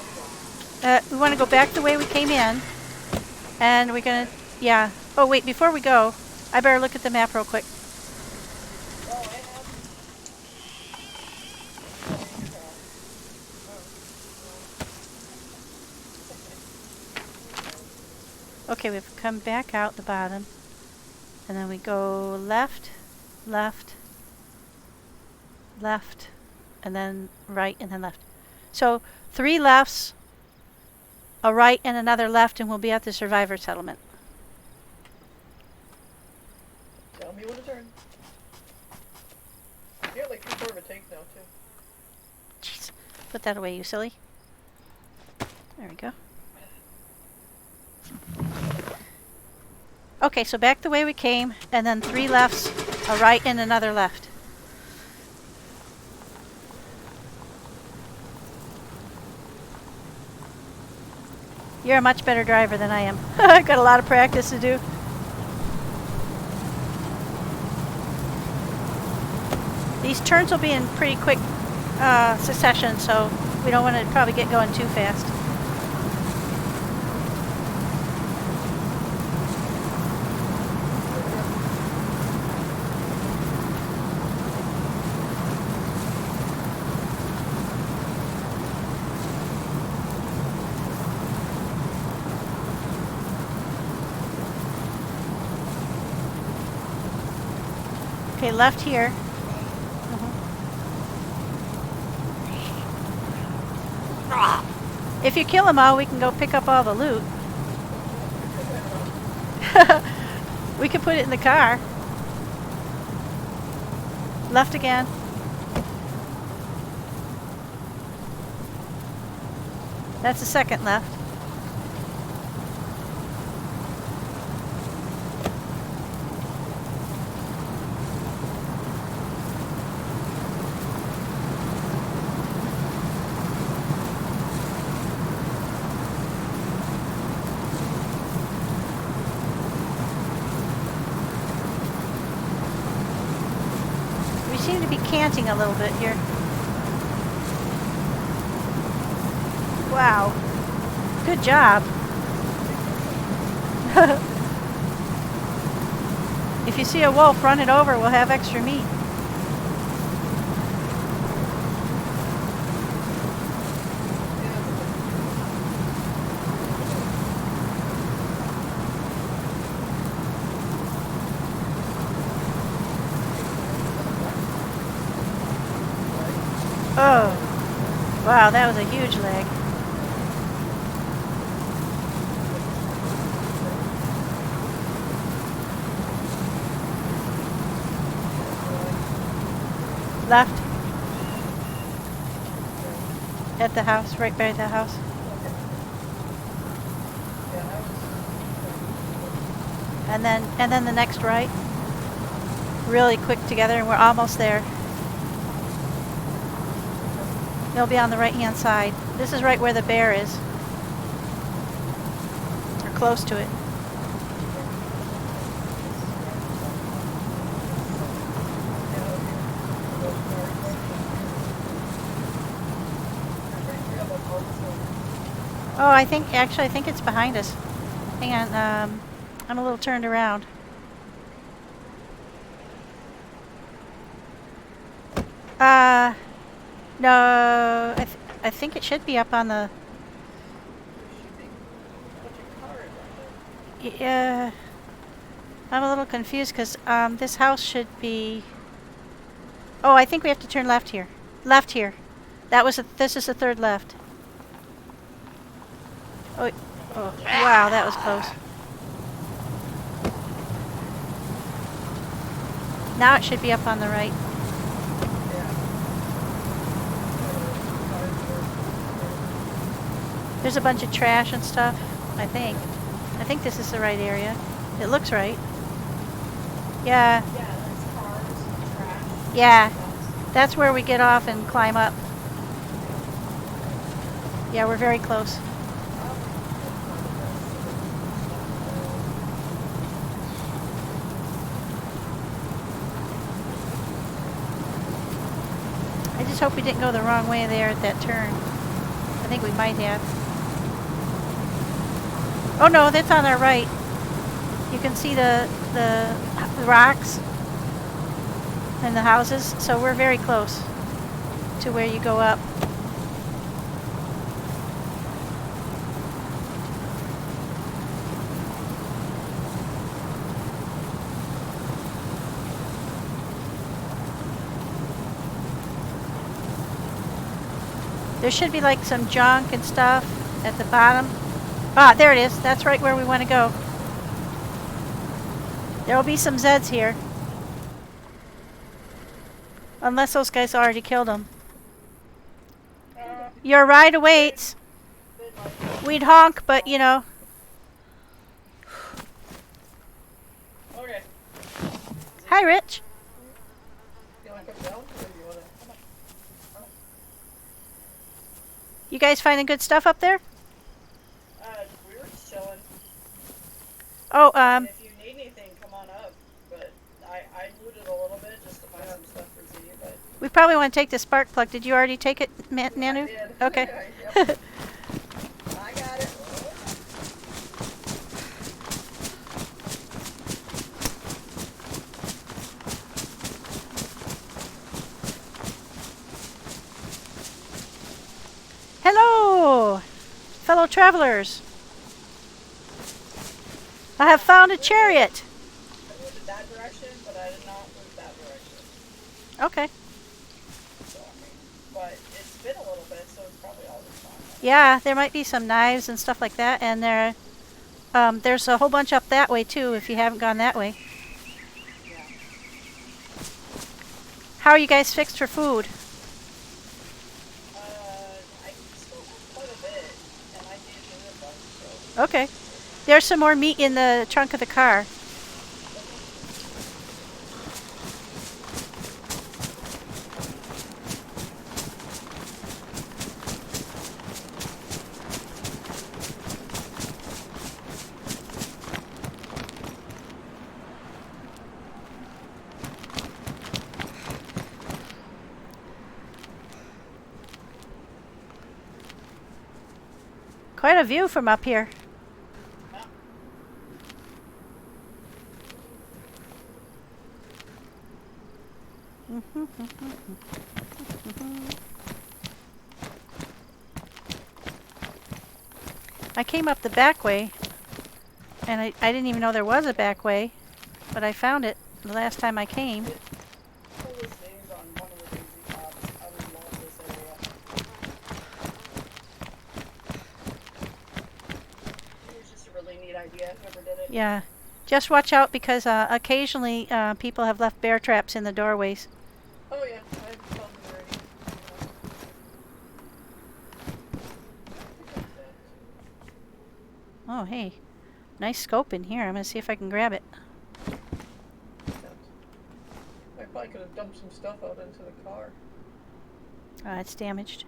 We want to go back the way we came in. And we're going to, yeah. Oh, wait, before we go, I better look at the map real quick. Okay, we've come back out the bottom. And then we go left, left, left, and then right, and then left. So 3 lefts, a right, and another left, and we'll be at the survivor settlement. Tell me when to turn. You got like 3/4 of a tank now, too. Jeez. Put that away, you silly. There we go. Okay, so back the way we came, and then 3 lefts, a right, and another left. You're a much better driver than I am. I've got a lot of practice to do. These turns will be in pretty quick succession, so we don't want to probably get going too fast. Okay, left here. If you kill them all, we can go pick up all the loot. We could put it in the car. Left again. That's the second left. Canting a little bit here. Wow. Good job. If you see a wolf, run it over. We'll have extra meat. Oh. Wow, that was a huge leg. Left. At the house, right by the house. And then the next right. Really quick together, and we're almost there. They'll be on the right-hand side. This is right where the bear is. Or close to it. Oh, I think it's behind us. Hang on, I'm a little turned around. No, I think it should be up on the... Yeah, I'm a little confused because this house should be... Oh, I think we have to turn left here. Left here. This is the third left. Oh, wow, that was close. Now it should be up on the right. There's a bunch of trash and stuff, I think. I think this is the right area. It looks right. Yeah. Yeah, there's cars and trash. Yeah. That's where we get off and climb up. Yeah, we're very close. I just hope we didn't go the wrong way there at that turn. I think we might have. Oh no, that's on our right. You can see the rocks and the houses, so we're very close to where you go up. There should be like some junk and stuff at the bottom. Ah, there it is. That's right where we want to go. There will be some Zeds here. Unless those guys already killed them. Your ride awaits. We'd honk, but you know. Okay. Hi, Rich. You want to come down? Or you want to... You guys finding good stuff up there? We were just chilling. Oh, And if you need anything, come on up. But I looted a little bit just to find some stuff for Z, but... we probably want to take the spark plug. Did you already take it, Nanu? I did. Okay. Yep. I got it. Hello, fellow travelers. I have found a chariot. I moved it that direction, but I did not move that direction. Okay. So, I mean, but it's been a little bit, so it's probably always fine. Yeah, there might be some knives and stuff like that, and there's a whole bunch up that way too. If you haven't gone that way. Yeah. How are you guys fixed for food? I still have quite a bit, and I did do a bunch, so... Okay. There's some more meat in the trunk of the car. Quite a view from up here. I came up the back way, and I didn't even know there was a back way, but I found it the last time I came. Pull his names on one of the DayZ maps. I would love this area. It was just a really neat idea. Whoever did it. Yeah. Just watch out because occasionally people have left bear traps in the doorways. Oh yeah, I've found them already. Oh, hey. Nice scope in here. I'm going to see if I can grab it. I probably could have dumped some stuff out into the car. It's damaged.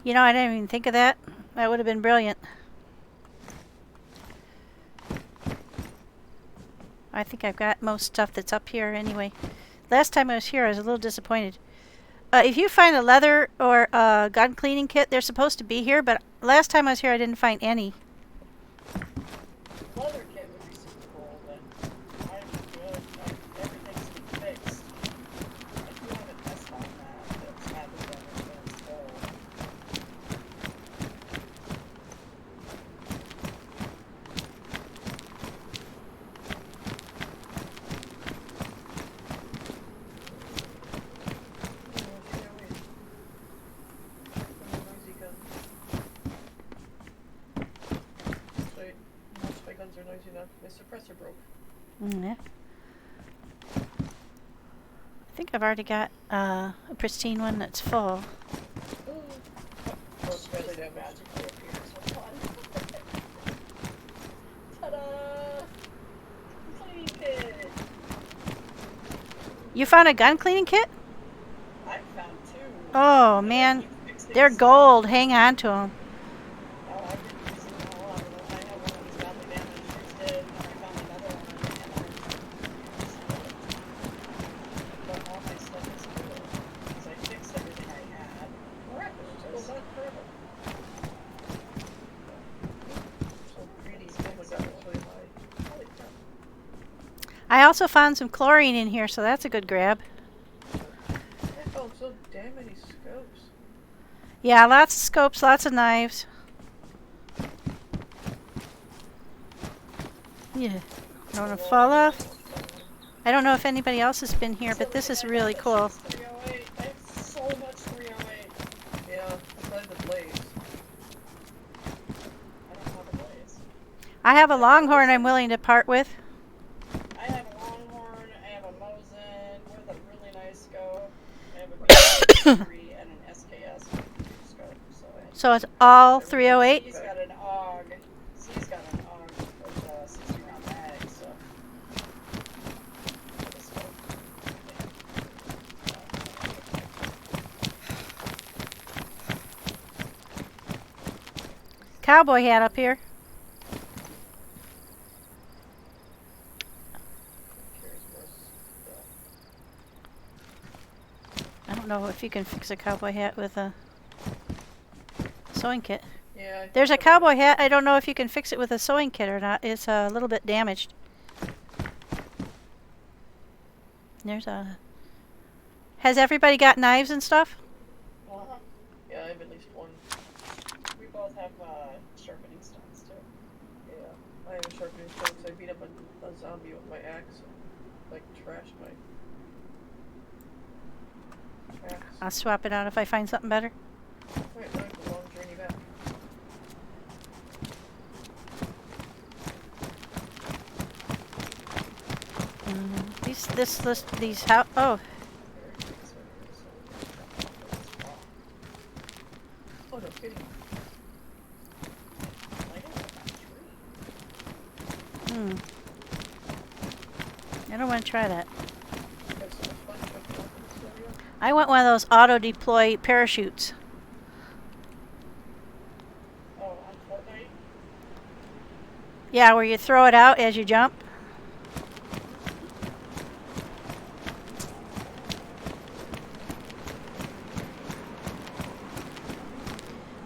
You know, I didn't even think of that. That would have been brilliant. I think I've got most stuff that's up here anyway. Last time I was here, I was a little disappointed. If you find a leather or a gun cleaning kit, they're supposed to be here, but last time I was here, I didn't find any. Leather kit would be super cool, but I'm good. Everything's been fixed. I do have a test on that. That's happened when it's full. Noisy enough. My suppressor broke. Yeah. I think I've already got a pristine one that's full. Oh, it's really that magic. So fun. Ta-da! Cleaning kit! You found a gun cleaning kit? I found two. Oh, man. You fix They're these. gold. Hang on to them. Oh, I didn't use them all. I had one that was badly damaged. Used it, and I found another one, and I used it. But all my stuff is good, because I fixed everything I had. Miraculous. Go back forever. So greedy. Oh my god, it's really high. Holy crap. I also found some chlorine in here, so that's a good grab. I found so damn many scopes. Yeah, lots of scopes, lots of knives. Yeah. Don't want to fall off. I don't know if anybody else has been here, but this is really cool. 308. I have so much 308. Yeah, besides the blaze. I don't have a blaze. I have a longhorn I'm willing to part with. I have a Longhorn, I have a Mosin with a really nice scope, I have a B3 and an SKS scope. So it's all 308? He's got an AUG. He's got an AUG with a 60 round mag, so. The scope. Cowboy hat up here. Carries more stuff. I don't know if you can fix a cowboy hat with a sewing kit. Yeah. I think There's a so. cowboy hat. I don't know if you can fix it with a sewing kit or not. It's a little bit damaged. There's a... Has everybody got knives and stuff? Uh-huh. Yeah, I have at least one. We both have sharpening stones too. Yeah, I have a sharpening stone because I beat up a zombie with my axe. Like, trashed my axe. I'll swap it out if I find something better. Alright, now I have a long journey back. These how? Oh, Oh, no kidding. I don't want to try that. That's so much fun jumping off of this video. I want one of those auto-deploy parachutes. Oh, on Fortnite? Yeah, where you throw it out as you jump.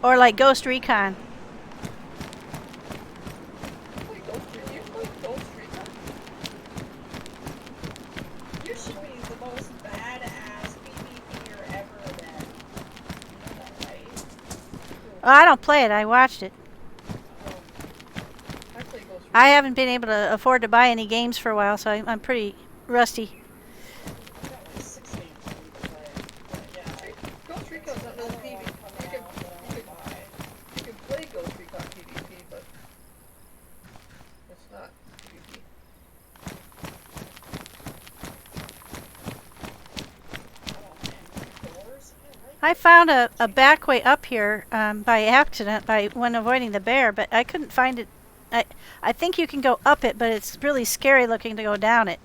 Or like Ghost Recon. Play Ghost Recon. You play Ghost Recon? You should be the most badass PvPer ever then. You know that, right? Oh, I don't play it. I watched it. I play Ghost Recon. I haven't been able to afford to buy any games for a while, so I'm pretty rusty. I've got like 6 games I need to play. But yeah, Ghost Recon's not really PvP. You can play Ghost Recon PvP, but it's not PvP. I found a back way up here by accident when avoiding the bear, but I couldn't find it. I think you can go up it, but it's really scary looking to go down it.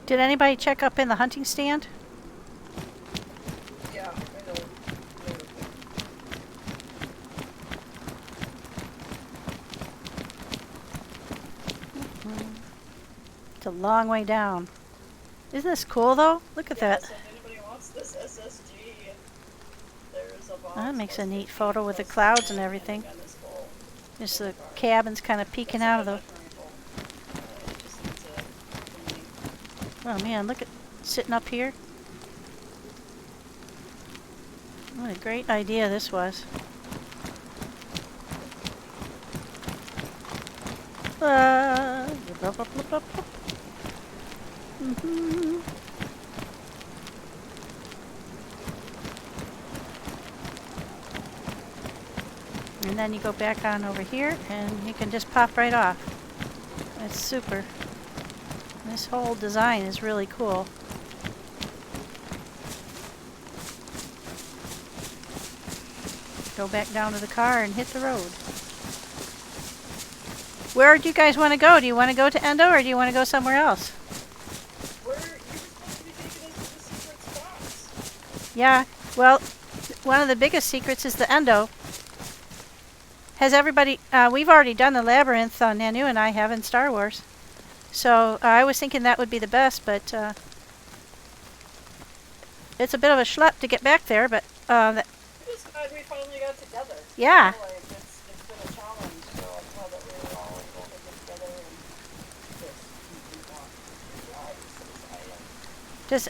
Did anybody check up in the hunting stand? Yeah, I know. It's a long way down. Isn't this cool though? Look at that. So if anybody wants this SSG, there's a box. That makes a neat photo with the clouds and everything. Just the cabins kind of peeking out of the... Oh man, look at sitting up here. What a great idea this was. And then you go back on over here and you can just pop right off. That's super. This whole design is really cool. Go back down to the car and hit the road. Where do you guys want to go? Do you want to go to Endo or do you want to go somewhere else? Where you're supposed to be taking us to the secret spots. Yeah, well, one of the biggest secrets is the Endo. Has everybody, we've already done the labyrinth, Nanu and I have in Star Wars. So I was thinking that would be the best, but it's a bit of a schlep to get back there, but I'm just glad we finally got together. Yeah. You know, like, it's been a challenge, so I'm glad that we were all able to get together and just just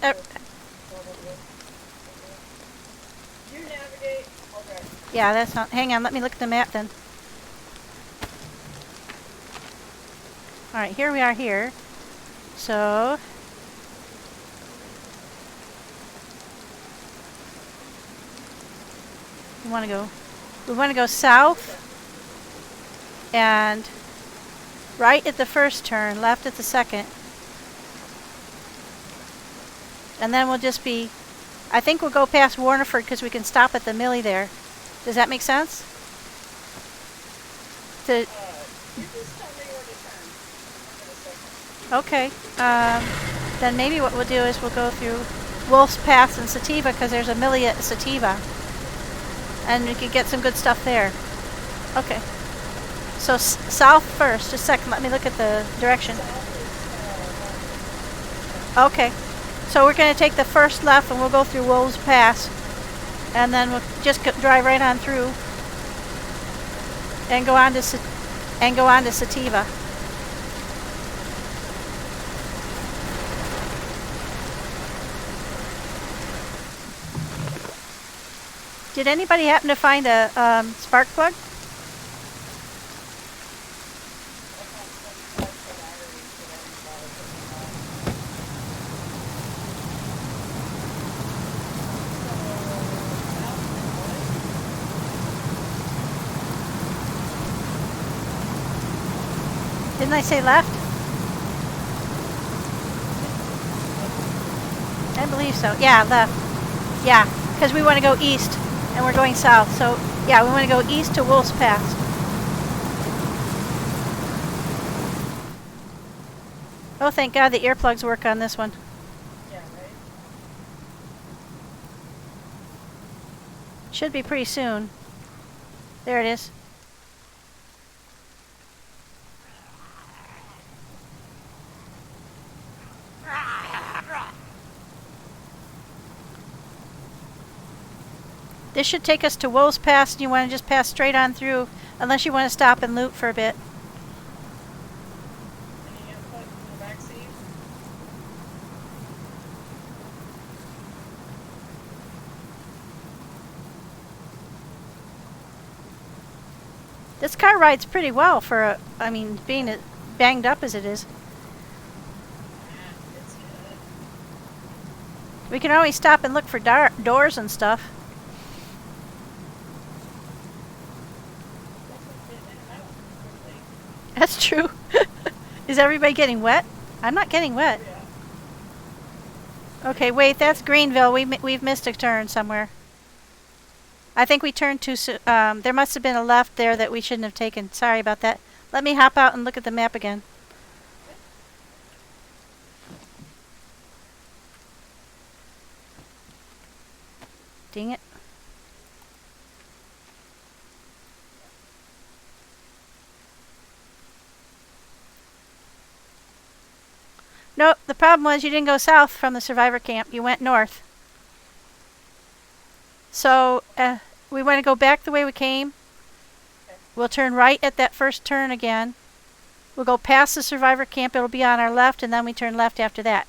you navigate. Okay. yeah, that's not. Hang on, let me look at the map then. All right, here we are here. So we want to go south and right at the first turn, left at the second. And then we'll just be, I think we'll go past Warneford because we can stop at the Millie there. Does that make sense? To, You just tell me where to turn. okay. Then maybe what we'll do is we'll go through Wolf's Pass and Sativa because there's a Millie at Sativa. And we could get some good stuff there. Okay. So south first. Just a second. Let me look at the direction. Okay. So we're going to take the first left and we'll go through Wolf's Pass. And then we'll just drive right on through. And go on to Sativa. Did anybody happen to find a spark plug? Didn't I say left? I believe so. Yeah, left. Yeah, because we want to go east. And we're going south, so yeah, we want to go east to Wolf's Pass. Oh, thank God the earplugs work on this one. Yeah, right? Should be pretty soon. There it is. This should take us to Wool's Pass, and you want to just pass straight on through, unless you want to stop and loot for a bit. Any input in the backseat? This car rides pretty well for a, I mean, being as banged up as it is. Yeah, it's good. We can always stop and look for doors and stuff. Doesn't get in and out quickly. That's true. Is everybody getting wet? I'm not getting wet. Yeah. Okay, wait, that's Greenville. We've missed a turn somewhere. I think we turned too soon. There must have been a left there that we shouldn't have taken. Sorry about that. Let me hop out and look at the map again. Dang it. Nope, the problem was you didn't go south from the survivor camp. You went north. So, we want to go back the way we came. We'll turn right at that first turn again. We'll go past the survivor camp. It'll be on our left, and then we turn left after that.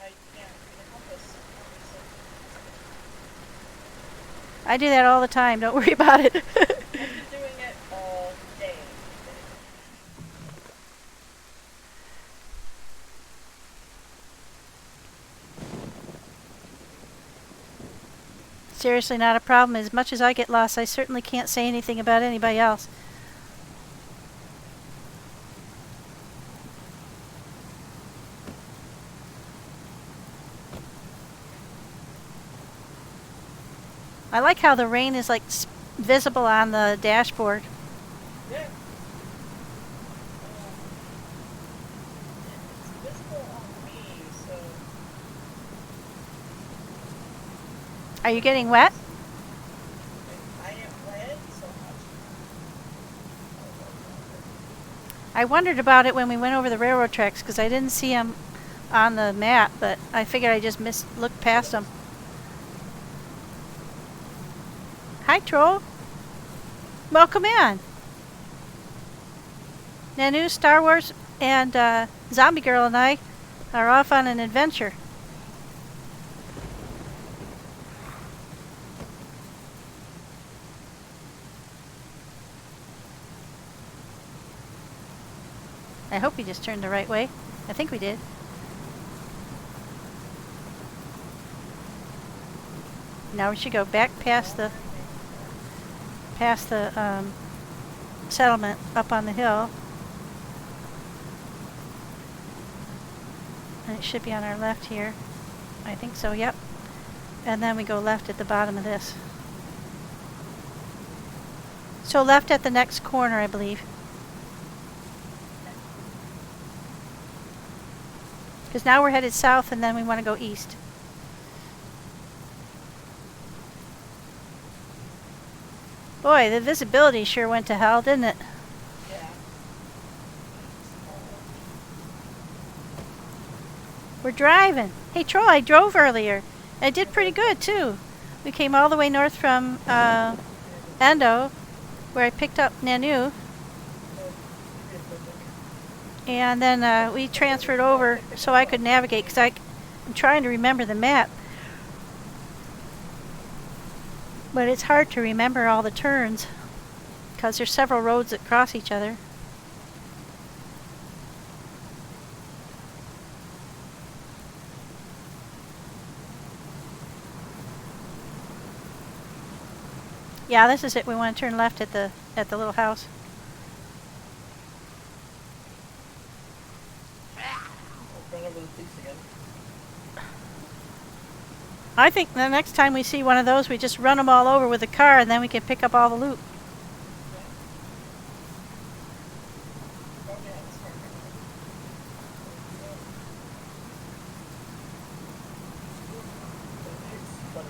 I can't read the compass, obviously. I do that all the time. Don't worry about it. I've been doing it all day. Seriously, not a problem. As much as I get lost, I certainly can't say anything about anybody else. I like how the rain is like visible on the dashboard. Yeah. It's visible on me, so Are you getting wet? I am wet so much. I wondered about it when we went over the railroad tracks because I didn't see them on the map, but I figured I just looked past them. Hi, Troll. Welcome in. Nanu, Starwars, and ZombieGirl and I are off on an adventure. I hope we just turned the right way. I think we did. Now we should go back past the settlement up on the hill. And it should be on our left here. I think so, yep. And then we go left at the bottom of this. So left at the next corner, I believe. Because now we're headed south and then we want to go east. Boy, the visibility sure went to hell, didn't it? Yeah. We're driving. Hey, Troll, I drove earlier. I did pretty good, too. We came all the way north from Endo, where I picked up Nanu. And then we transferred over so I could navigate, because I'm trying to remember the map. But it's hard to remember all the turns, because there's several roads that cross each other. Yeah, this is it. We want to turn left at the little house. Run over the police again. I think the next time we see one of those, we just run them all over with a car, and then we can pick up all the loot. Oh yeah, that's smart. It's funny,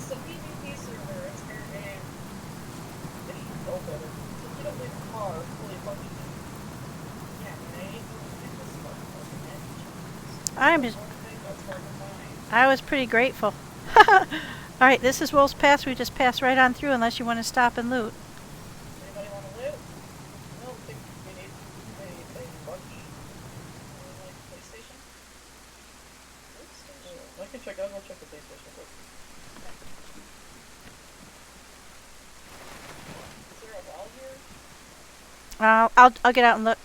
It's a PvP server. It's fair game. They should know better. You don't leave a car fully functioning. Yeah, right? Get this sparkplug again. I'm That's just, one thing that's hard to find. I was pretty grateful. Alright, this is Wolf's Pass. We just passed right on through unless you want to stop and loot. Anybody want to loot? I don't think we need anything much. Like PlayStation? PlayStation? I can check. I'll go check the PlayStation quick. Is there a wall here? I'll get out and look.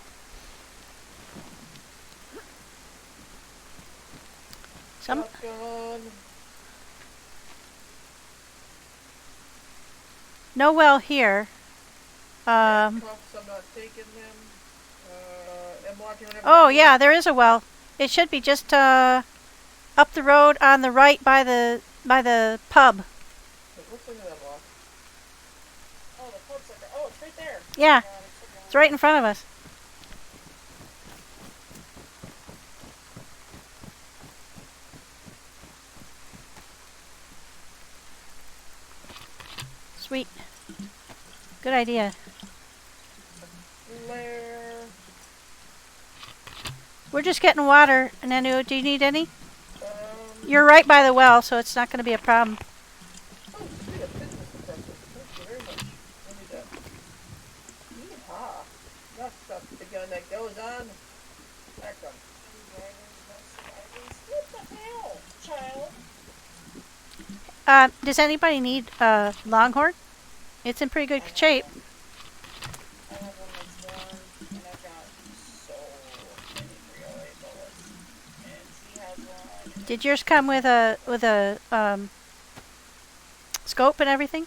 Some Shotgun. no well here. Cuffs, I'm not taking them. M1, you remember Oh that yeah, there is a well. It should be just up the road on the right by the pub. one? What's in that block? Oh, the pub's like, oh, it's right there. Yeah, It's it's right in front of us. Sweet. Good idea. Flare. We're just getting water. Nanu, do you need any? Um, You're right by the well, so it's not going to be a problem. oh, sweet, a business suppressor. Thank you very much. I need that. Yeehaw. That's the gun that goes on. That gun. What the hell, child? Does anybody need Longhorn? It's in pretty good shape. I have one that's worn, and I've got so many 308 bullets. And he has one. Did yours come with a scope and everything?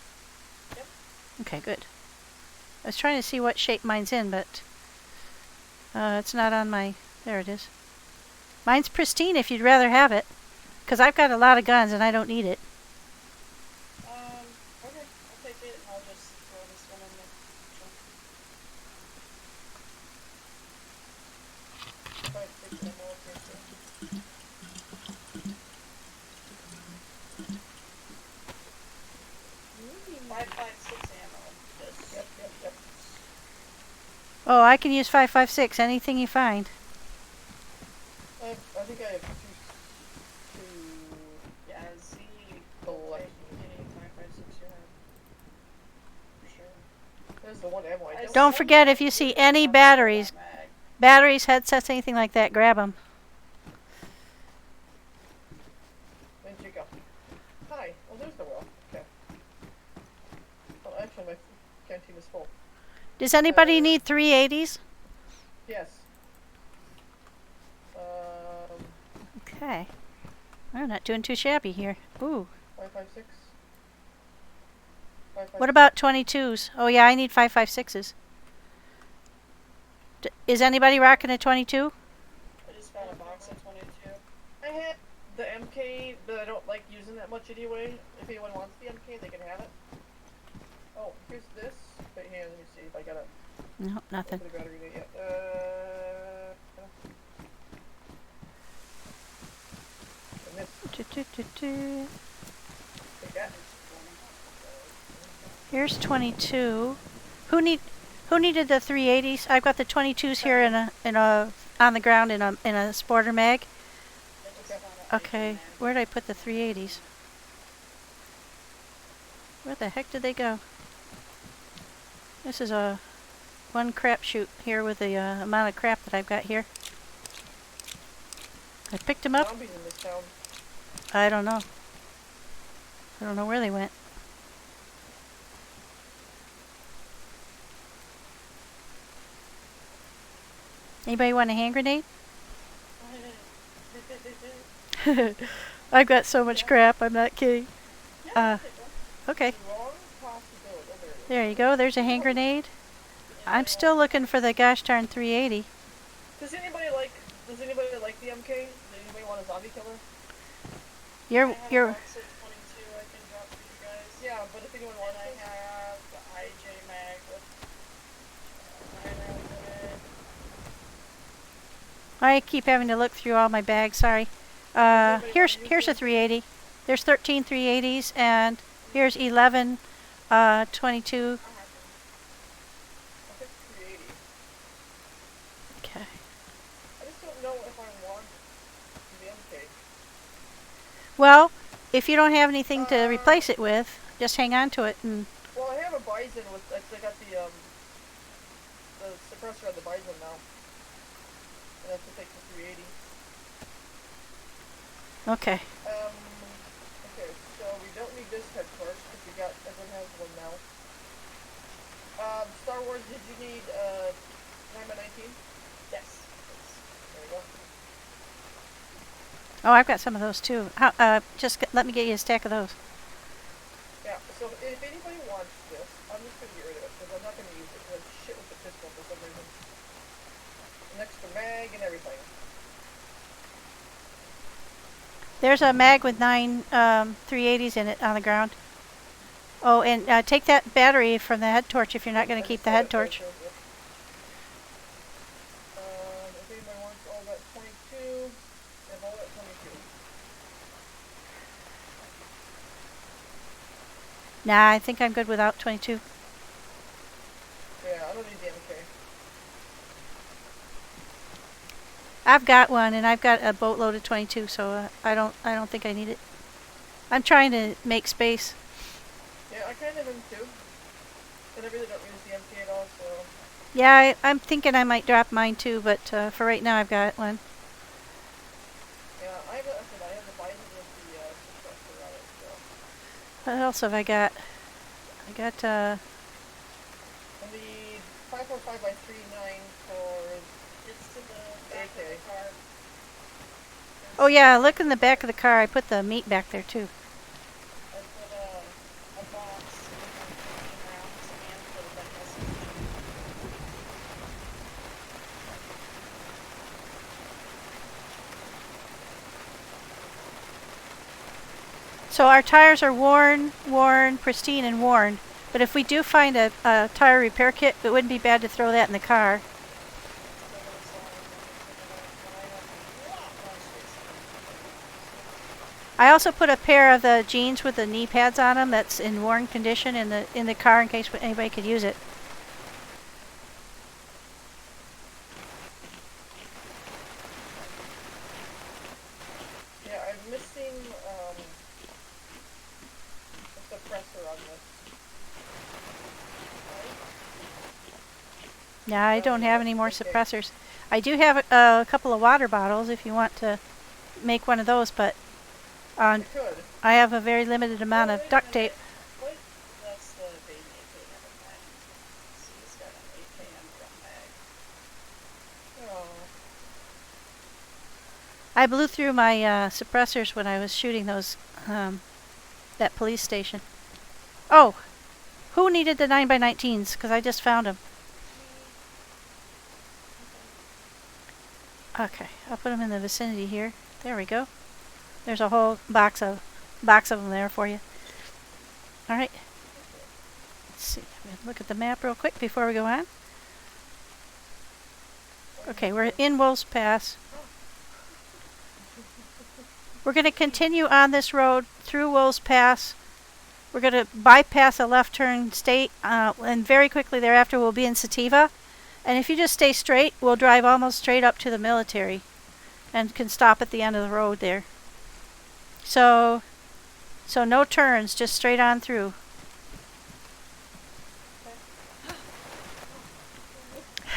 Yep. Okay, good. I was trying to see what shape mine's in, but it's not on my. There it is. Mine's pristine. If you'd rather have it, because I've got a lot of guns and I don't need it. Okay, I'll take it, and I'll just throw this one in the trunk. Alright, take some more here, too. 5.56 ammo. This. Yep. Oh, I can use 5.56. Anything you find. I think I have two. Yeah, Z. Collect. Any 5.56 you have. For sure. There's the one ammo I Don't forget, if you see any batteries, headsets, anything like that, grab them. Where'd you go? Hi. Oh, there's the well. Okay. Oh, actually, my canteen is full. Does anybody need 380s? Yes. Okay. We're not doing too shabby here. Ooh. 5.56. What about 22s? Oh yeah, I need 5.56s. Is anybody rocking a 22? I just found a box of 22. I had the MK, but I don't like using that much anyway. If anyone wants the MK, they can have it. Oh, here's this. Wait, hang on, let me see if I got it. No, nothing. Put a battery in it yet. And this. Take that. Here's 22. Who needed the 380s? I've got the 22s here on the ground in a sporter mag. Okay, where did I put the 380s? Where the heck did they go? This is a one crapshoot here with the amount of crap that I've got here. I picked them up. Zombies in this town. I don't know. I don't know where they went. Anybody want a hand grenade? I've got so much crap, I'm not kidding. Okay. Wrong possibility. Oh, there it is. There you go, there's a hand grenade. I'm still looking for the gosh darn 380. Does anybody like the MK? Does anybody want a zombie killer? You're I have a you're box of 22 I can drop for you guys. Yeah, but if anyone And wants I this, have the IJ mag with 9 rounds in it. I keep having to look through all my bags, sorry. Here's a 380. There's 13 380s, and here's 11 22. I think 380. Okay. I just don't know if I want the MK. Well, if you don't have anything to replace it with, just hang on to it and. Well, I have a Bison with. I got the suppressor on the Bison now, and that's to take the 380. Okay. Okay, so we don't need this head torch because everyone has one now. Star Wars, did you need 9x19? Yes. There you go. Oh, I've got some of those too. Let me get you a stack of those. Yeah, so if anybody wants this, I'm just going to get rid of it because I'm not going to use it because I'm shit with the pistol for some reason. An extra mag and everything. There's a mag with 9 380s in it on the ground. Oh, and take that battery from the head torch if you're not going to keep the head torch. If anybody wants all that 22, I have all that 22. Nah, I think I'm good without 22. Yeah, I don't need the MK. I've got one, and I've got a boatload of 22, so I don't think I need it. I'm trying to make space. Yeah, I kind of am too. But I really don't use the MK at all, so. Yeah, I'm thinking I might drop mine too, but for right now I've got one. Yeah, I have the Bison with the suppressor on it, so. What else have I got? I got And the 545x39 for It's to the back of AK. the car. Oh yeah, look in the back of the car. I put the meat back there too. I put a box with 15 rounds and put like SMG. So our tires are worn, pristine, and worn. But if we do find a tire repair kit, it wouldn't be bad to throw that in the car. I also put a pair of the jeans with the knee pads on them that's in worn condition in the car in case anybody could use it. Yeah, I'm missing a suppressor on this. Yeah, I don't have any more suppressors. I do have a couple of water bottles if you want to make one of those, but I could. I have a very limited amount of duct tape. What? That's the baby AKM mag. See, it's got an AKM front mag. Oh. I blew through my suppressors when I was shooting those that police station. Oh, who needed the 9x19s? Because I just found them. Okay, I'll put them in the vicinity here. There we go. There's a whole box of them there for you. All right. Let's see. I'm gonna look at the map real quick before we go on. Okay, we're in Wolves Pass. We're going to continue on this road through Wolves Pass. We're going to bypass a left turn state, and very quickly thereafter we'll be in Sativa. And if you just stay straight, we'll drive almost straight up to the military and can stop at the end of the road there. So no turns, just straight on through.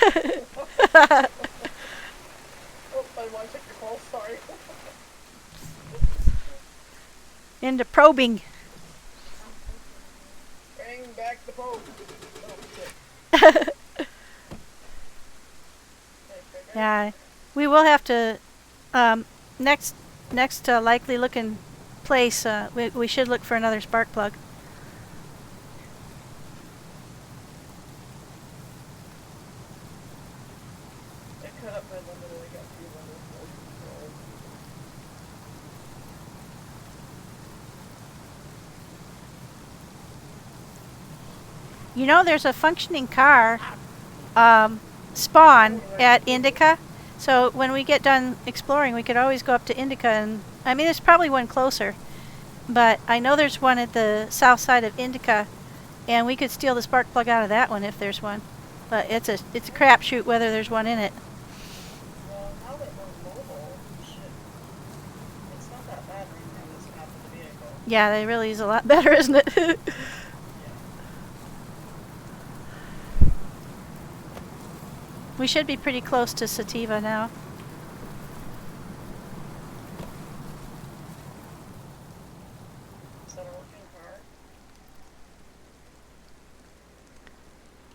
Oh, I want to take your call, sorry. Into probing. Bring back the probe. Oh, shit. Yeah, we will have to, next likely looking place, we should look for another spark plug. I cut up my limit and I got 3 limits. You know, there's a functioning car spawn at Indica. So when we get done exploring, we could always go up to Indica, and I mean, there's probably one closer. but I know there's one at the south side of Indica, and we could steal the spark plug out of that one if there's one. But it's a crapshoot whether there's one in it. Well, now that we're mobile, shit, it's not that bad right now, this map of the vehicle. Yeah, it really is a lot better, isn't it? We should be pretty close to Sativa now. Is that a working car?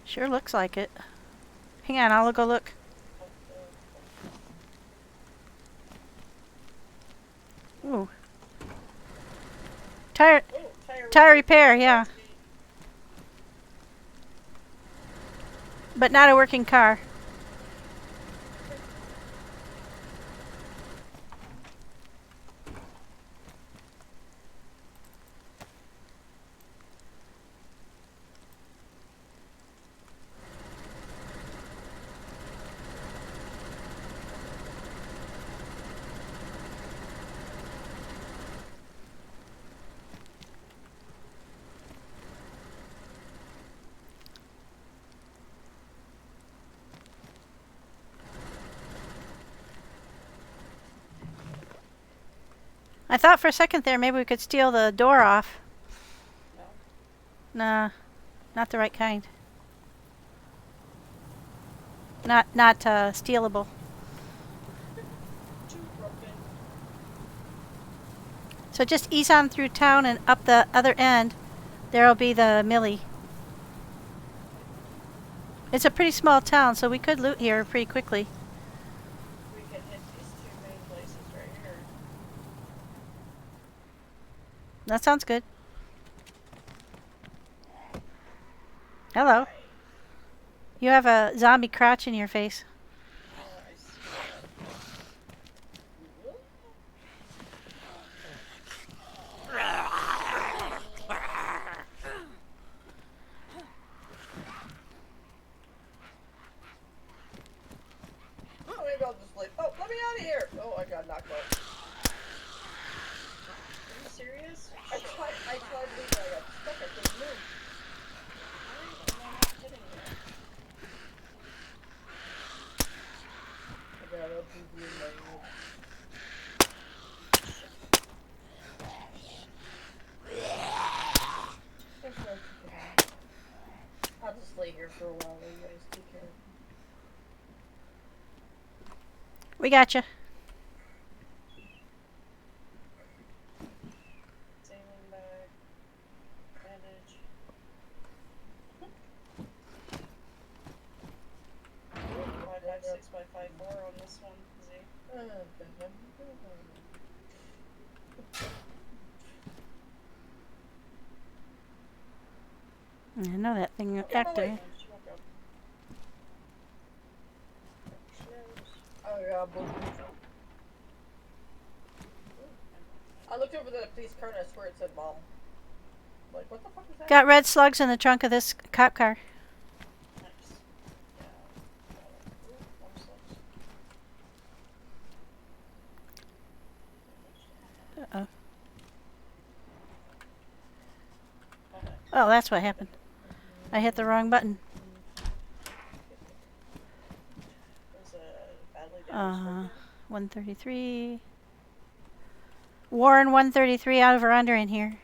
Sure looks like it. Hang on, I'll go look. Ooh. Tire repair, yeah. But not a working car. I thought for a second there maybe we could steal the door off. No. Nah, not the right kind. Not stealable. Too broken. So just ease on through town and up the other end. There'll be the Millie. It's a pretty small town, so we could loot here pretty quickly. We can hit these two main places right here. That sounds good. Hello. You have a zombie crotch in your face. I see Oh, maybe I'll just like, oh, let me out of here! Oh, I got knocked out. Are you serious? I tried leaving, I got stuck, I couldn't move. Am I not kidding you? I got a boo-boo in my head. There's no kicking out. I'll just lay here for a while, you guys take care. We got you. Sailing bag. Bandage. 556 by 54 on this one. Z. I know that thing Okay, active. wait. Oh yeah, I looked over the police car and I swear it said bomb. Like, what the fuck is that? Got red slugs in the trunk of this cop car. Nice. Yeah. Ooh, one slugs. Uh-oh. Oh, that's what happened. I hit the wrong button. There's a badly damaged 133. Warren 133 out of or under in here.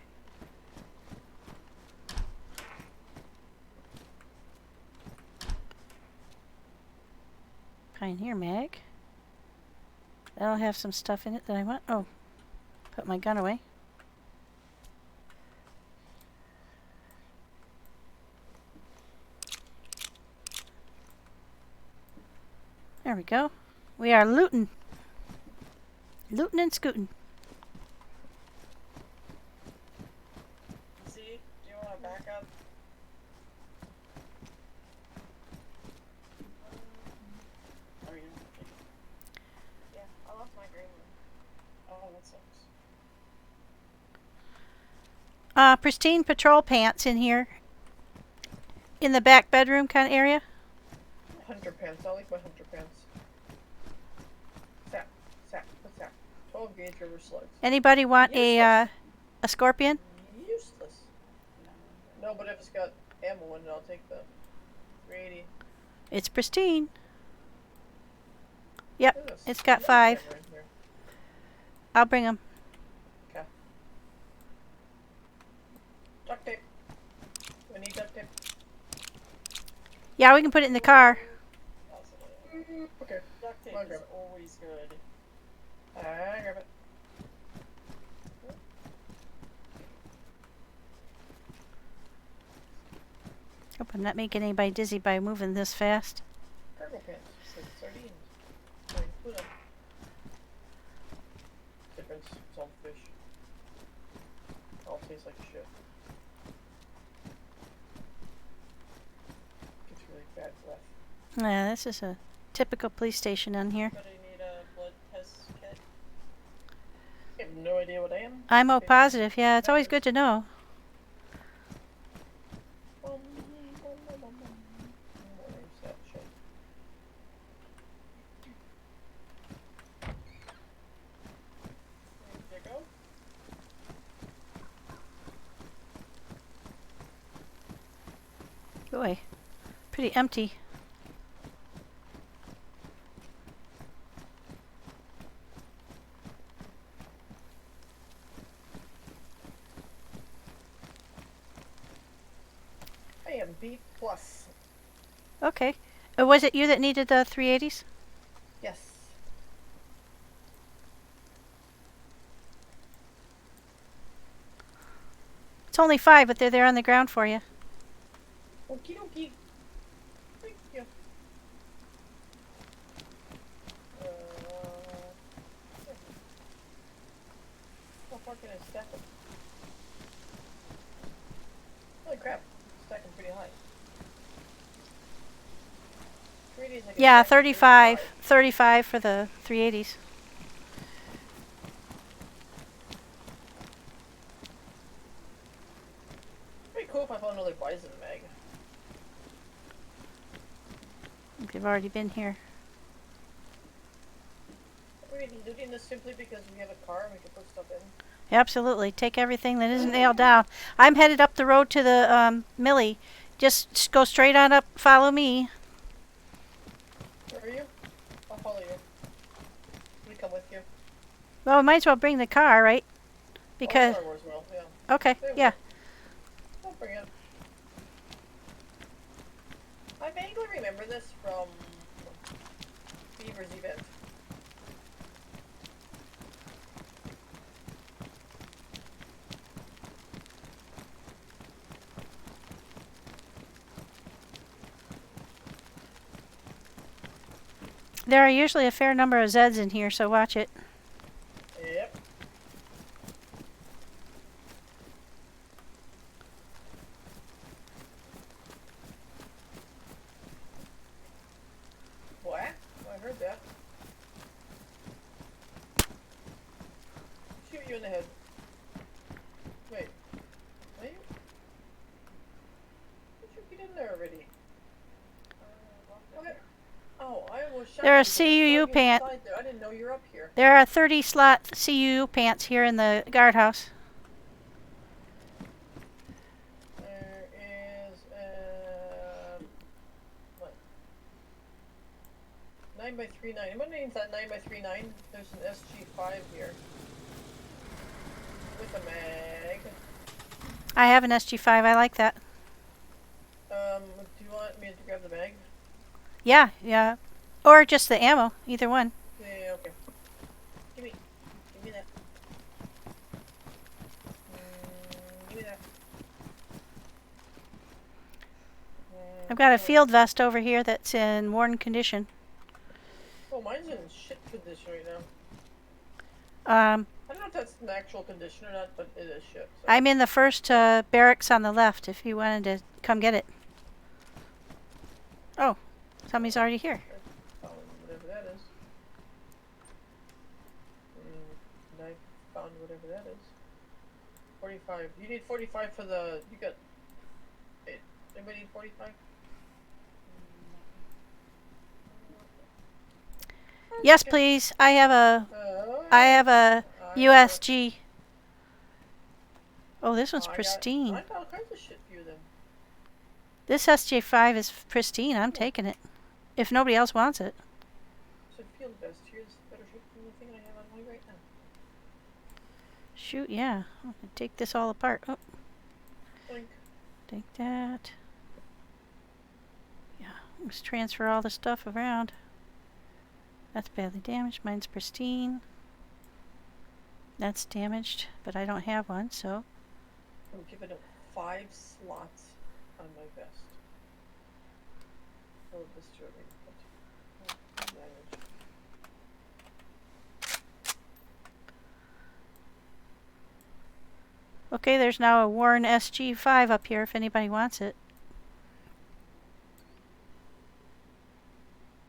Pioneer mag. That'll have some stuff in it that I want. Oh, put my gun away. There we go. We are looting. Looting and scooting. See? Do you want to back up? Are you? Yeah, I lost my green one. Oh, that sucks. Pristine patrol pants in here. In the back bedroom kind of area. Hunter pants. I like my hunter pants. Sap. What's that? 12 gauge river slugs. Anybody want a A scorpion? Useless. No, but if it's got ammo in it, I'll take the 380. It's pristine. Yep, There's it's got another 5. camera in here. I'll bring them. Okay. Duct tape. We need duct tape. Yeah, we can put it in the car. Okay. Duct tape I'll is grab it. always good. I grab it. Hope I'm not making anybody dizzy by moving this fast. Cargo pants. Said sardines. Sorry, tuna. Difference. It's all fish. All tastes like shit. Gets really bad breath. Yeah, this is a typical police station on here. But I need a blood test kit. I have no idea what I am. I'm O positive. Yeah, it's always good to know. There you go. Boy, pretty empty. I am B plus. Okay. Was it you that needed the 380s? Yes. It's only 5, but they're there on the ground for you. Okie dokie. Thank you. How far can I stack them? Holy crap. Stack them pretty high. 3Ds I can Yeah, stack 35. 35 for the 380s. Pretty cool if I found another bison mag. They've already been here. Are we looting this simply because we have a car and we can put stuff in? Absolutely. Take everything that isn't nailed down. I'm headed up the road to the Millie. Just go straight on up. Follow me. Where are you? I'll follow you. We come with you. Well, we might as well bring the car, right? Because Star Wars will, yeah. okay, They will. yeah. I'll bring it. I vaguely remember this from Beaver's event. There are usually a fair number of Zeds in here, so watch it. Yep. What? Oh, I heard that. Shoot you in the head. Wait. Are you? Did you get in there already? Okay. Oh, I was shocked. There are because I saw CUU you pant. inside there. I didn't know you were up here. There are 30 slot CUU pants here in the guardhouse. There is what? 9x39. What name's that 9x39? There's an SG5 here. With a mag. I have an SG5. I like that. Do you want me to grab the mag? Yeah, yeah. Or just the ammo. Either one. Yeah, okay. Give me that. Give me that. I've got a field vest over here that's in worn condition. Oh, mine's in shit condition right now. Um, I don't know if that's an actual condition or not, but it is shit. So. I'm in the first barracks on the left if you wanted to come get it. Oh, somebody's already here. Whatever that is. And I found whatever that is. 45. You need 45 for the. You got. Anybody need 45? Yes, please. I have a USG. Oh, this one's I pristine. got all kinds of shit for you then. This SJ5 is pristine. I'm taking it. If nobody else wants it. So field vest. Here's better shape than the thing I have on my right now. Shoot, yeah. I'm gonna take this all apart. Oh, Boink. take that. Yeah, let's transfer all the stuff around. That's badly damaged. Mine's pristine. That's damaged, but I don't have one, so. I'm giving it 5 slots on my vest. Oh, this journey. Damage. Okay, there's now a worn SG5 up here if anybody wants it.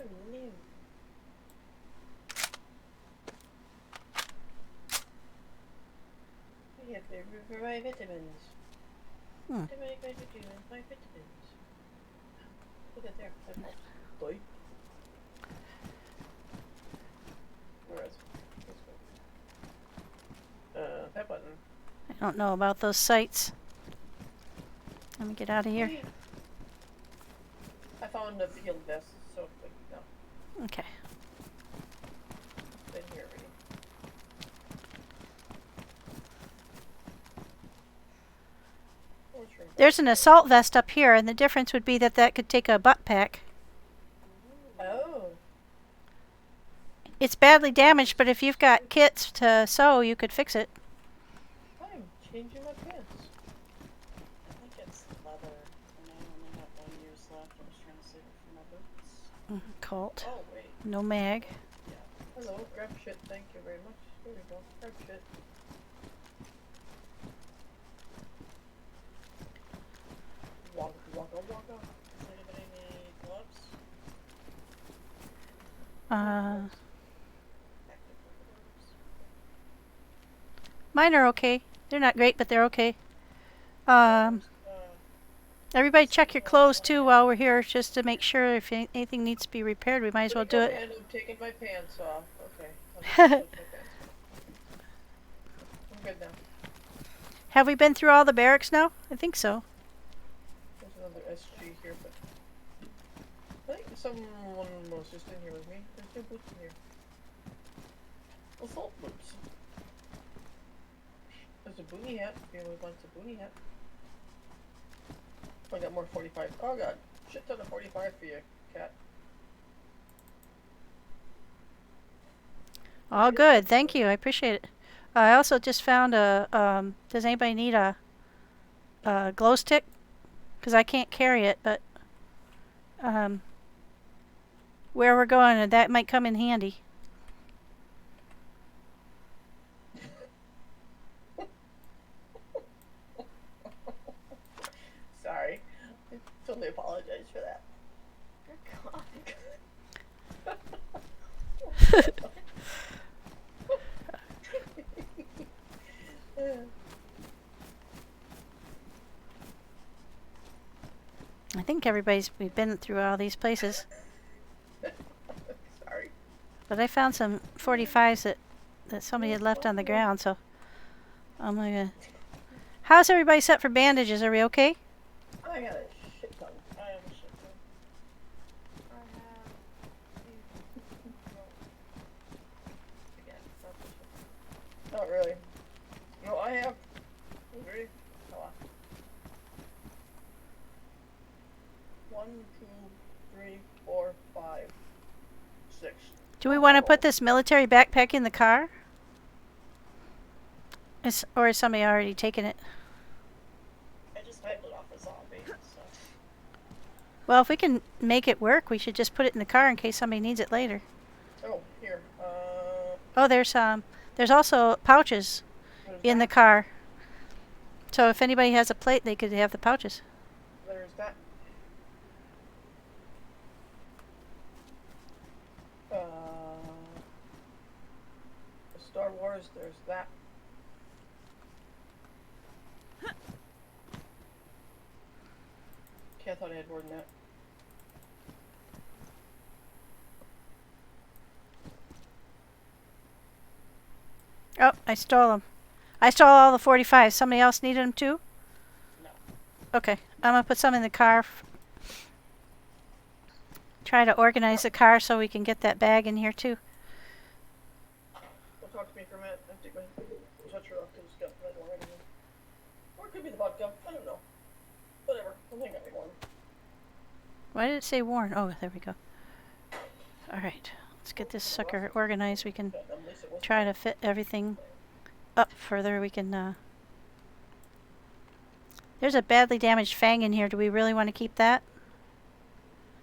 Oh, no. I have to for my vitamins. Hmm. To make my vitamins. Look at there. That helps. Boy. Where is it? That button. I don't know about those sights. Let me get out of here. I found a field vest, so no. Okay. Been here already. There's an assault vest up here, and the difference would be that that could take a butt pack. Oh. It's badly damaged, but if you've got kits to sew, you could fix it. I'm changing my pants. I think it's leather, and I only have 1 year's left. I was trying to save it for my boots. Colt. Oh, wait. No mag. Hello, grab shit, thank you very much. There we go, grab shit. Waka waka waka. Does anybody need gloves? Tactical gloves. Mine are okay. They're not great, but they're okay. Uh, Everybody check your clothes too while we're here, just to make sure if anything needs to be repaired, we might as well do it. I end up taking my pants off. Okay. I'll just put my pants on. I'm good now. Have we been through all the barracks now? I think so. There's another SG here, but I think someone was just in here with me. There's 2 boots in here. Assault boots. There's a boonie hat. If anyone wants a boonie hat. I got more 45. Oh god, shit ton of 45 for you, cat. All good. Thank you. I appreciate it. I also just found a. Does anybody need a glow stick? Because I can't carry it, but where we're going, that might come in handy. Sorry. I totally apologize for that. I think we've been through all these places. Sorry. But I found some 45s that somebody had left on the ground, so I'm gonna. How's everybody set for bandages? Are we okay? I got a shit ton. I have a shit ton. I have again, not this one. Not really. No, I have. Ready? Hold on. 1, 2, 3, 4, 5, 6. Do we want to put this military backpack in the car? Or is somebody already taken it? I just pulled it off a zombie, so. Well, if we can make it work, we should just put it in the car in case somebody needs it later. Oh, here. Oh, there's also pouches What is in the that? car. So if anybody has a plate, they could have the pouches. There's that. Star Wars, there's that. Okay, I thought I had more than that. Oh, I stole them. I stole all the 45. Somebody else needed them too? No. Okay, I'm gonna put some in the car. Try to organize the car so we can get that bag in here too. Don't talk to me for a minute. I have to take my sweatshirt off because it's got red already. Or it could be the vodka. I don't know. Whatever. Something got me warm. Why did it say worn? Oh, there we go. Alright, let's get this sucker organized. We can try to fit everything up further. We can, There's a badly damaged fang in here. Do we really want to keep that?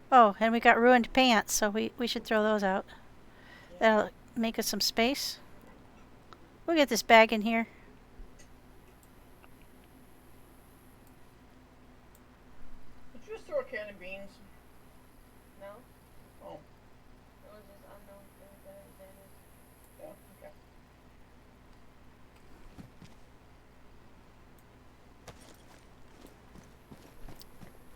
Oh, and we got ruined pants, so we should throw those out. That'll make us some space. We'll get this bag in here. Did you just throw a can of beans? No, Oh, it was just unknown things that I did. yeah, okay.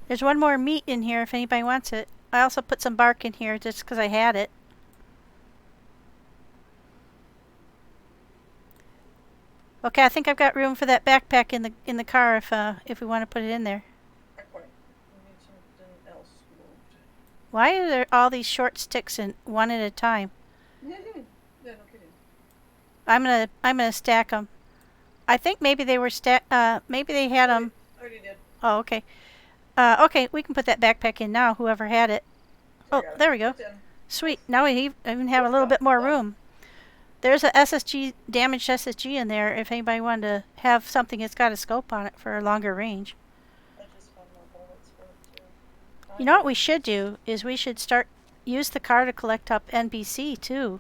There's one more meat in here if anybody wants it. I also put some bark in here just because I had it. Okay, I think I've got room for that backpack in the car if we want to put it in there. Excellent. We need something else moved. Why are there all these short sticks in one at a time? Yeah, no kidding. I'm gonna stack them. I think maybe they were maybe they had them. I already did. Oh, okay. Okay, we can put that backpack in now. Whoever had it. Oh, got it. there we go. It's in. Sweet. Now we even have a little bit more room. There's a SSG, damaged SSG in there if anybody wanted to have something that's got a scope on it for a longer range. I just found more bullets for it too. You know what we should do is we should use the car to collect up NBC too.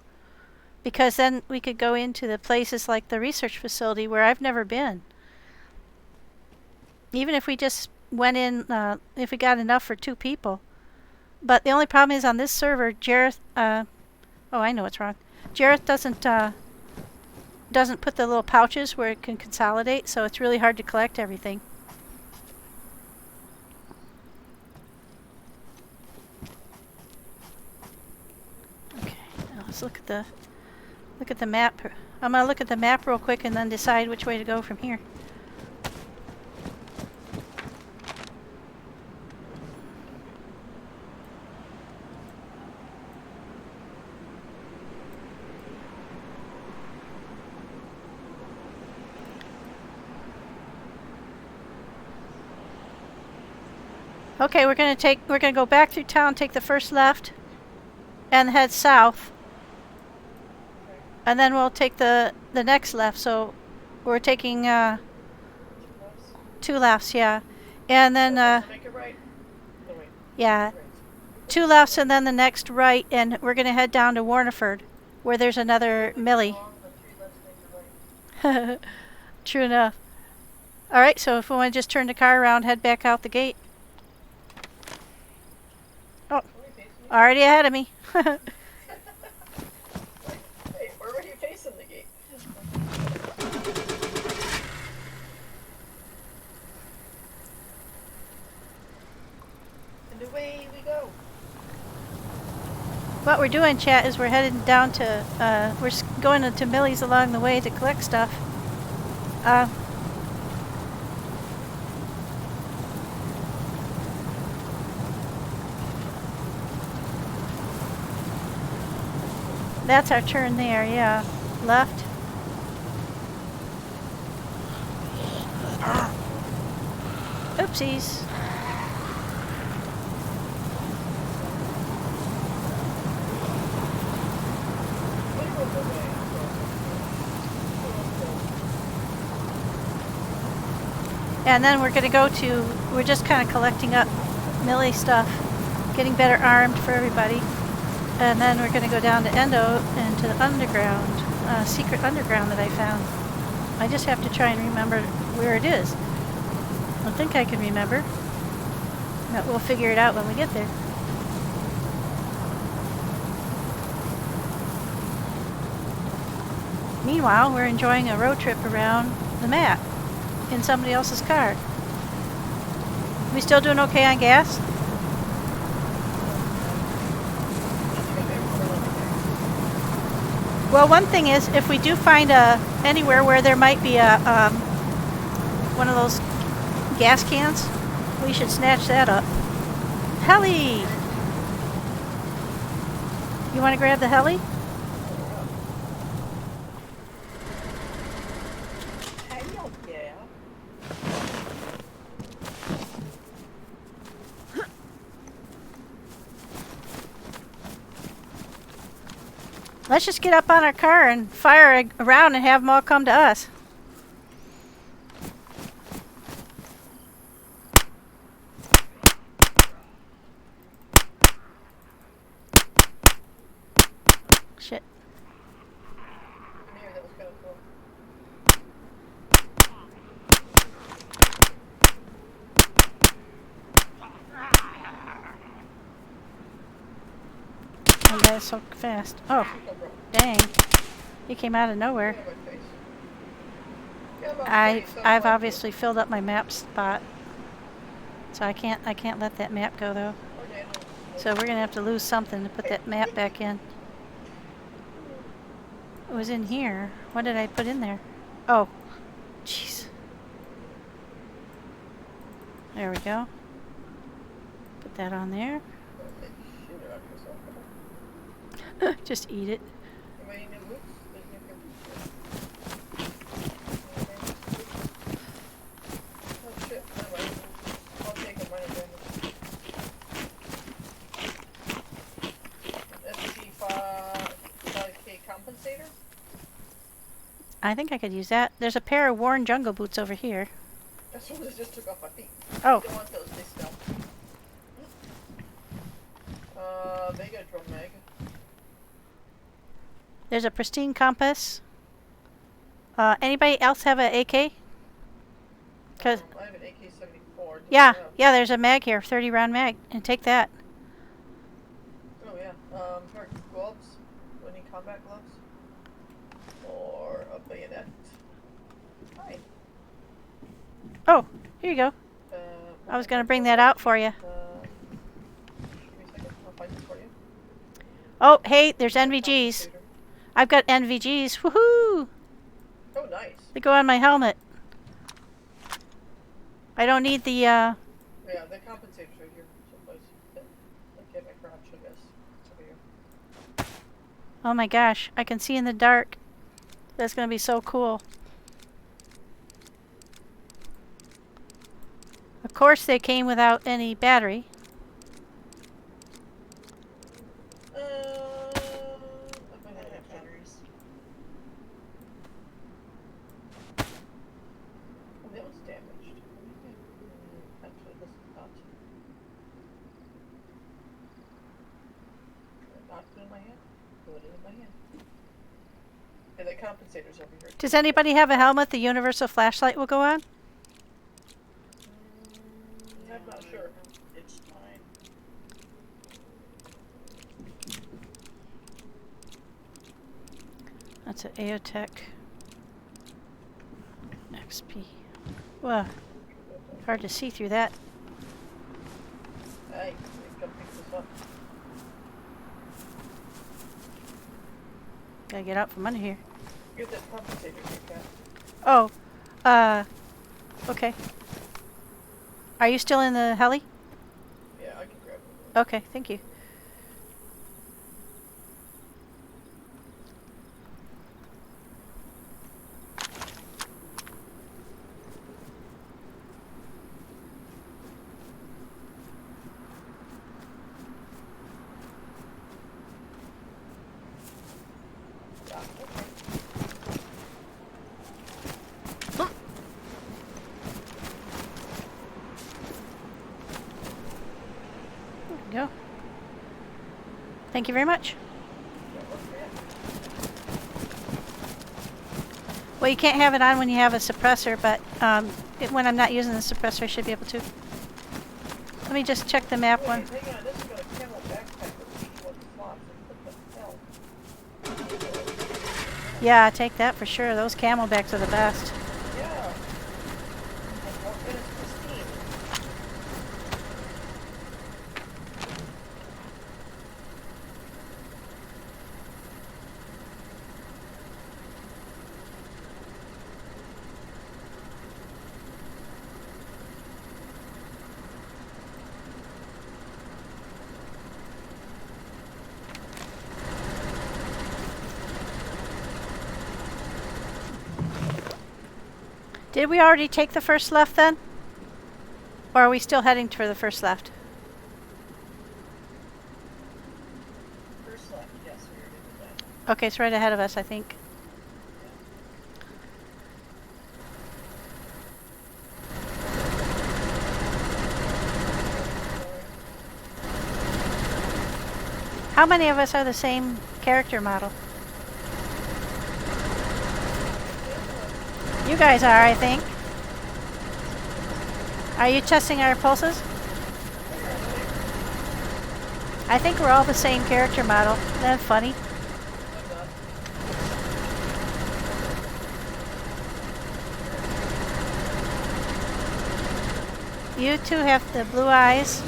Because then we could go into the places like the research facility where I've never been. Even if we just went in, if we got enough for 2 people. But the only problem is on this server, Jareth, oh, I know what's wrong. Jareth doesn't put the little pouches where it can consolidate, so it's really hard to collect everything. Okay, now let's look at the map. I'm gonna look at the map real quick and then decide which way to go from here. Okay, we're gonna go back through town, take the first left, and head south. And then we'll take the next left. So we're taking 2 lefts, yeah. And then Make it right. No, wait. yeah, Right. 2 lefts and then the next right, and we're gonna head down to Warneford, where there's another Millie. Wrong, but 3 lefts make it right. True enough. All right, so if we want to just turn the car around, head back out the gate. Oh, Where are you facing? already ahead of me. Hey, where were you facing the gate? And away we go. What we're doing, chat, is we're heading down to, going to Millie's along the way to collect stuff. That's our turn there, yeah. Left. Oopsies. And then we're going to we're just kind of collecting up Millie stuff, getting better armed for everybody. And then we're going to go down to Endo and to the underground, secret underground that I found. I just have to try and remember where it is. I think I can remember. But we'll figure it out when we get there. Meanwhile, we're enjoying a road trip around the map in somebody else's car. We still doing okay on gas? Well, one thing is, if we do find anywhere where there might be a one of those gas cans, we should snatch that up. Heli! You want to grab the heli? Hell yeah. Let's just get up on our car and fire around and have them all come to us. Shit. Maybe that was kind of cool. Oh, that is so fast. Oh, dang. He came out of nowhere. Get out of my face. Get out of my face, don't I've like obviously filled up my map spot. So I can't let that map go though. it. Or Nanu. So we're gonna have to lose something to put that map back in. It was in here. What did I put in there? Oh, jeez. There we go. Put that on there. Shit out of yourself. Just eat it. Anybody need boots? There's new Oh shit, never mind. I'll take a minor damage. SC5K compensator? I think I could use that. There's a pair of worn jungle boots over here. That's what I just took off my feet. Oh, Don't want those, they smell. Mega drum mag. there's a pristine compass. Anybody else have an AK? Cause I have an AK-74. yeah, there's a mag here, 30 round mag, and take that. Oh yeah. Pair of gloves. Any combat gloves? Or a bayonet. Hi. Oh, here you go. I was gonna bring that out for you. Give me a second. I'll find it for you. Oh, hey, there's NVGs. Compensator. I've got NVGs. Woohoo! Oh, nice. They go on my helmet. I don't need the Yeah, the compensator's right here someplace. Okay, my crotch, I guess. It's over here. Oh my gosh, I can see in the dark. That's gonna be so cool. Of course they came without any battery. I might I have have some. batteries. Oh, that was damaged. Actually, this is not. Not put it in my hand. Put it in my hand. Yeah, the compensator's over here. Does anybody have a helmet the universal flashlight will go on? I'm not sure. It's fine. That's an AOTech XP. Whoa, hard to see through that. Hey, come pick this up. Gotta get out from under here. Get that compensator here, Cat. Oh, okay. Are you still in the heli? Yeah, I can grab it. Okay, thank you. Yeah, okay. There we go. Thank you very much. That works for you. Well, you can't have it on when you have a suppressor, but when I'm not using the suppressor, I should be able to. Let me just check the map one. Wait, hang on, this has got a camel backpack with 81 slots. What the hell? Yeah, take that for sure. Those camelbacks are the best. Yeah. And it's pristine. Did we already take the first left then? Or are we still heading for the first left? First left, yes, we already did that. Okay, it's right ahead of us, I think. How many of us are the same character model? You guys are, I think. Are you testing our pulses? I think we're all the same character model. Isn't that funny? You two have the blue eyes.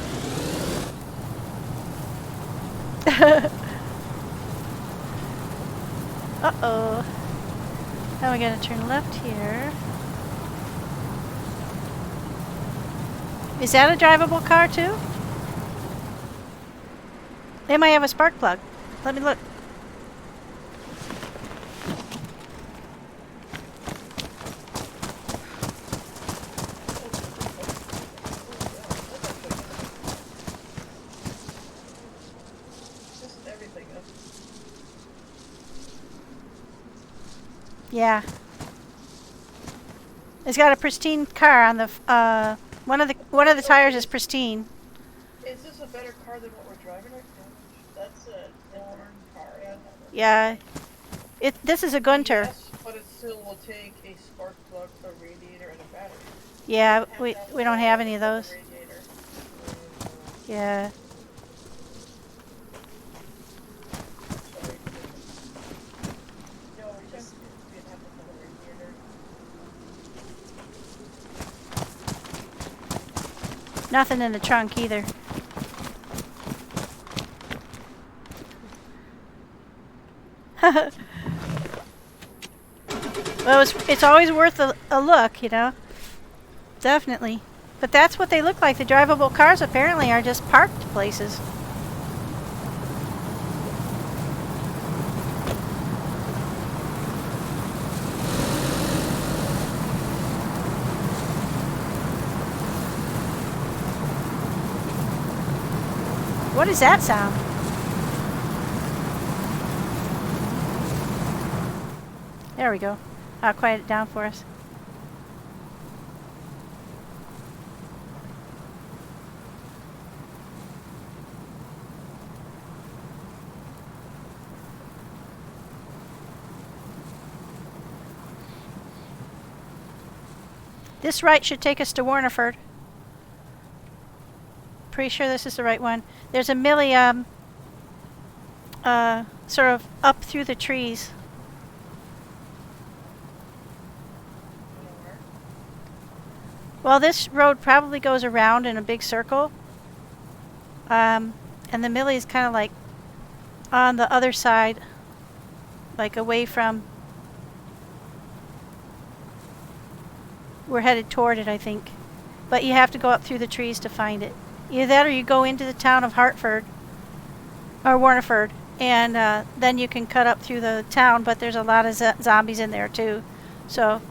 Uh-oh. Now we gotta turn left here. Is that a drivable car too? They might have a spark plug. Let me look. Just everything up. Yeah. It's got a pristine car on the one of the tires is pristine. Is this a better car than what we're driving right now? That's a different car. Yeah. This is a Gunter. Yes, but it still will take a spark plug, a radiator, and a battery. Yeah, we don't have any of those. Radiator. Yeah. Sorry. No, we just didn't have another radiator. Nothing in the trunk either. Well, it's always worth a look, you know. Definitely. But that's what they look like. The drivable cars apparently are just parked places. What is that sound? There we go. I'll quiet it down for us. This right should take us to Warnerford. Pretty sure this is the right one. There's a Millie sort of up through the trees. Well, this road probably goes around in a big circle. And the Millie is kind of like on the other side, like away from. We're headed toward it, I think. But you have to go up through the trees to find it. Either that or you go into the town of Hartford or Warnerford, and then you can cut up through the town, but there's a lot of zombies in there too. So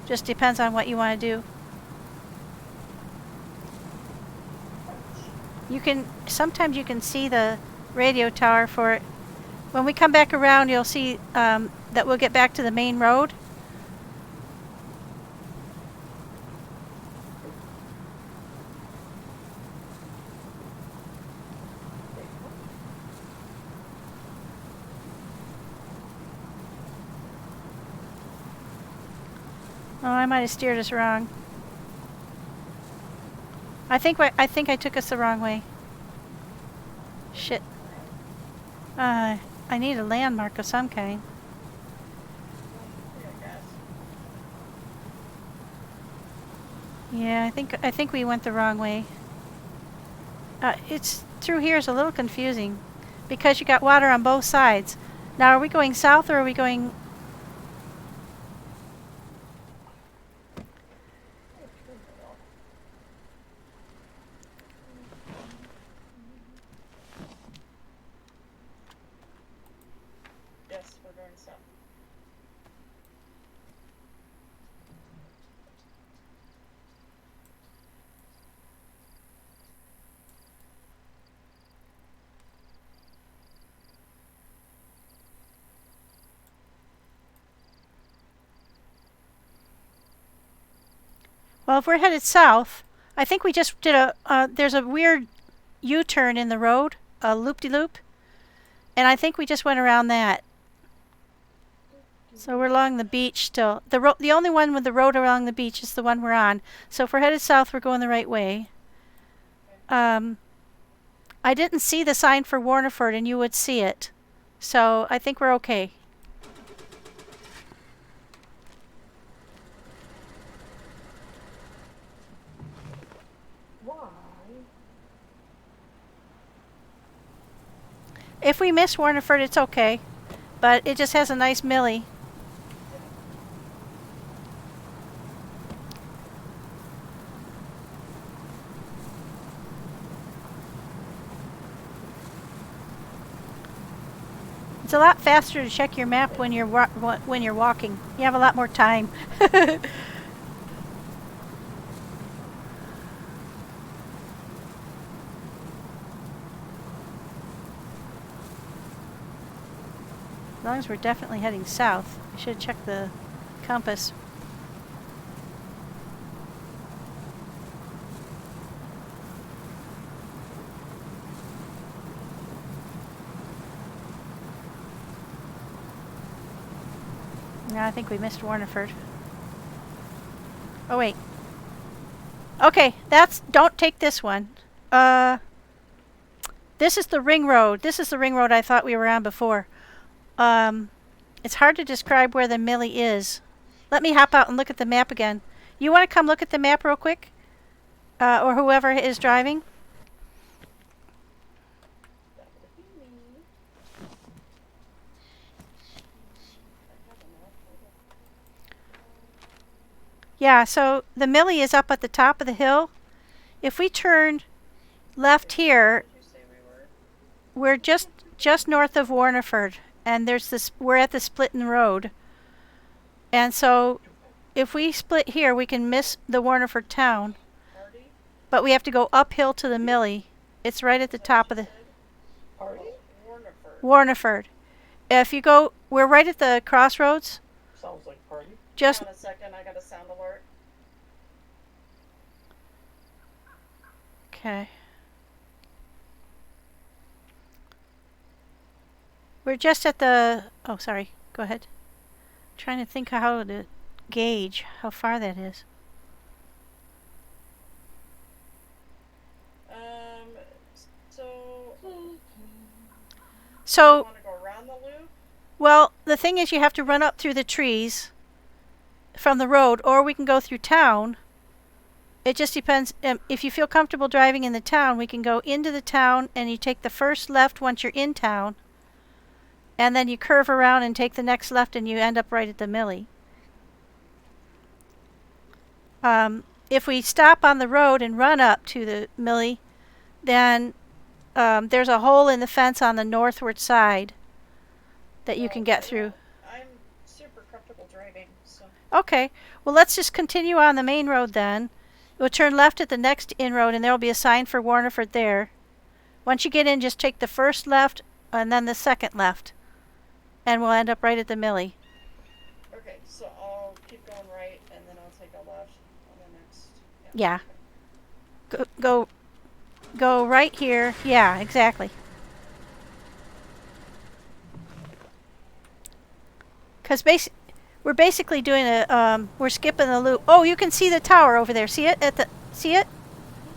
just depends on what you want to do. Sometimes you can see the radio tower for it. When we come back around, you'll see that we'll get back to the main road. Oh, I might have steered us wrong. I think I took us the wrong way. Shit. I need a landmark of some kind. Yeah, I think we went the wrong way. It's through here is a little confusing because you got water on both sides. Now, are we going south or are we going? Yes, we're going south. Well, if we're headed south, I think we just did there's a weird U-turn in the road, a loop-de-loop. And I think we just went around that. So we're along the beach still. The only one with the road along the beach is the one we're on. So if we're headed south, we're going the right way. I didn't see the sign for Warneford, and you would see it. So I think we're okay. Why? If we miss Warneford, it's okay. But it just has a nice millie. It's a lot faster to check your map when you're walking. You have a lot more time. As long as we're definitely heading south, I should check the compass. No, I think we missed Warneford. Oh wait. Okay, don't take this one. This is the ring road. This is the ring road I thought we were on before. It's hard to describe where the millie is. Let me hop out and look at the map again. You want to come look at the map real quick? Or whoever is driving? Yeah, so the millie is up at the top of the hill. If we turn left here, we're just north of Warneford, and we're at the split in the road. And so if we split here, we can miss the Warneford town. But we have to go uphill to the millie. It's right at the top of the Warneford. If you go, we're right at the crossroads. Sounds like party. Hang on a second, I got a sound alert. Okay. We're just at the... Oh, sorry. Go ahead. Trying to think how to gauge how far that is. So... You want to go around the loop? Well, the thing is you have to run up through the trees from the road, or we can go through town. It just depends. If you feel comfortable driving in the town, we can go into the town, and you take the first left once you're in town, and then you curve around and take the next left, and you end up right at the millie. If we stop on the road and run up to the millie, then there's a hole in the fence on the northward side that you can get through. I'm super comfortable driving, so... Okay, well let's just continue on the main road then. We'll turn left at the next inroad, and there will be a sign for Warneford there. Once you get in, just take the first left and then the second left, and we'll end up right at the millie. Okay, so I'll keep going right, and then I'll take a left on the next... Yeah. Go right here. Yeah, exactly. Because we're basically doing we're skipping the loop. Oh, you can see the tower over there. See it? See it?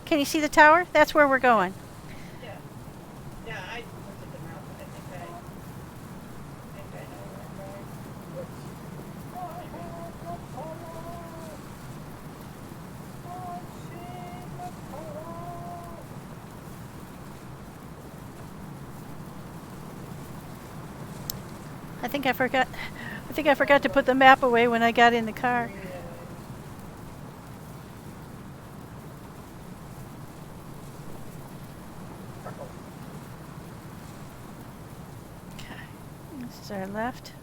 Can you see the tower? That's where we're going. Yeah. Yeah, I looked at the map. I think I know where I'm going. I think I forgot to put the map away when I got in the car. Okay. This is our left.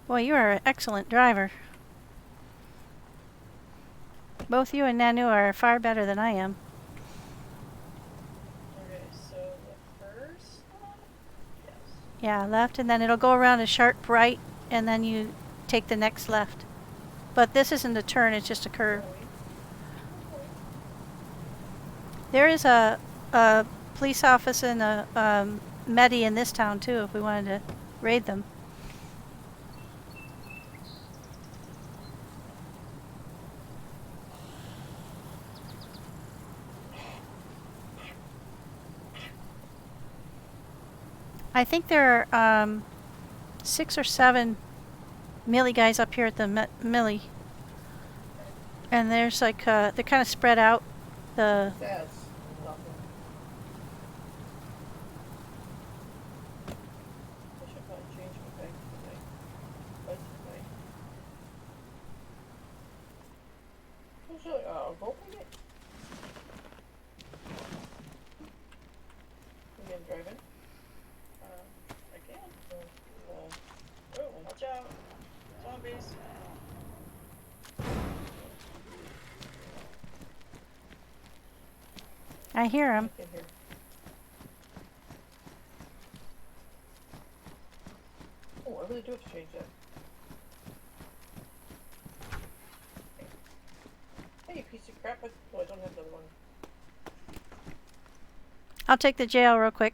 Boy, you are an excellent driver. Both you and Nanu are far better than I am. Okay, so the first one? Yes. Yeah, left, and then it'll go around a sharp right, and then you take the next left. But this isn't a turn, it's just a curve. There is a police office and a medi in this town too if we wanted to raid them. I think there are 6 or 7 melee guys up here at the melee. And there's like, they're kind of spread out. That's nothing. I should probably change my thing tonight. I'll go for it. Again, driving. I can. Oh, watch out. Zombies. I hear them. I can hear. Oh, I really do have to change that. Hey, you piece of crap. Oh, I don't have another one. I'll take the jail real quick.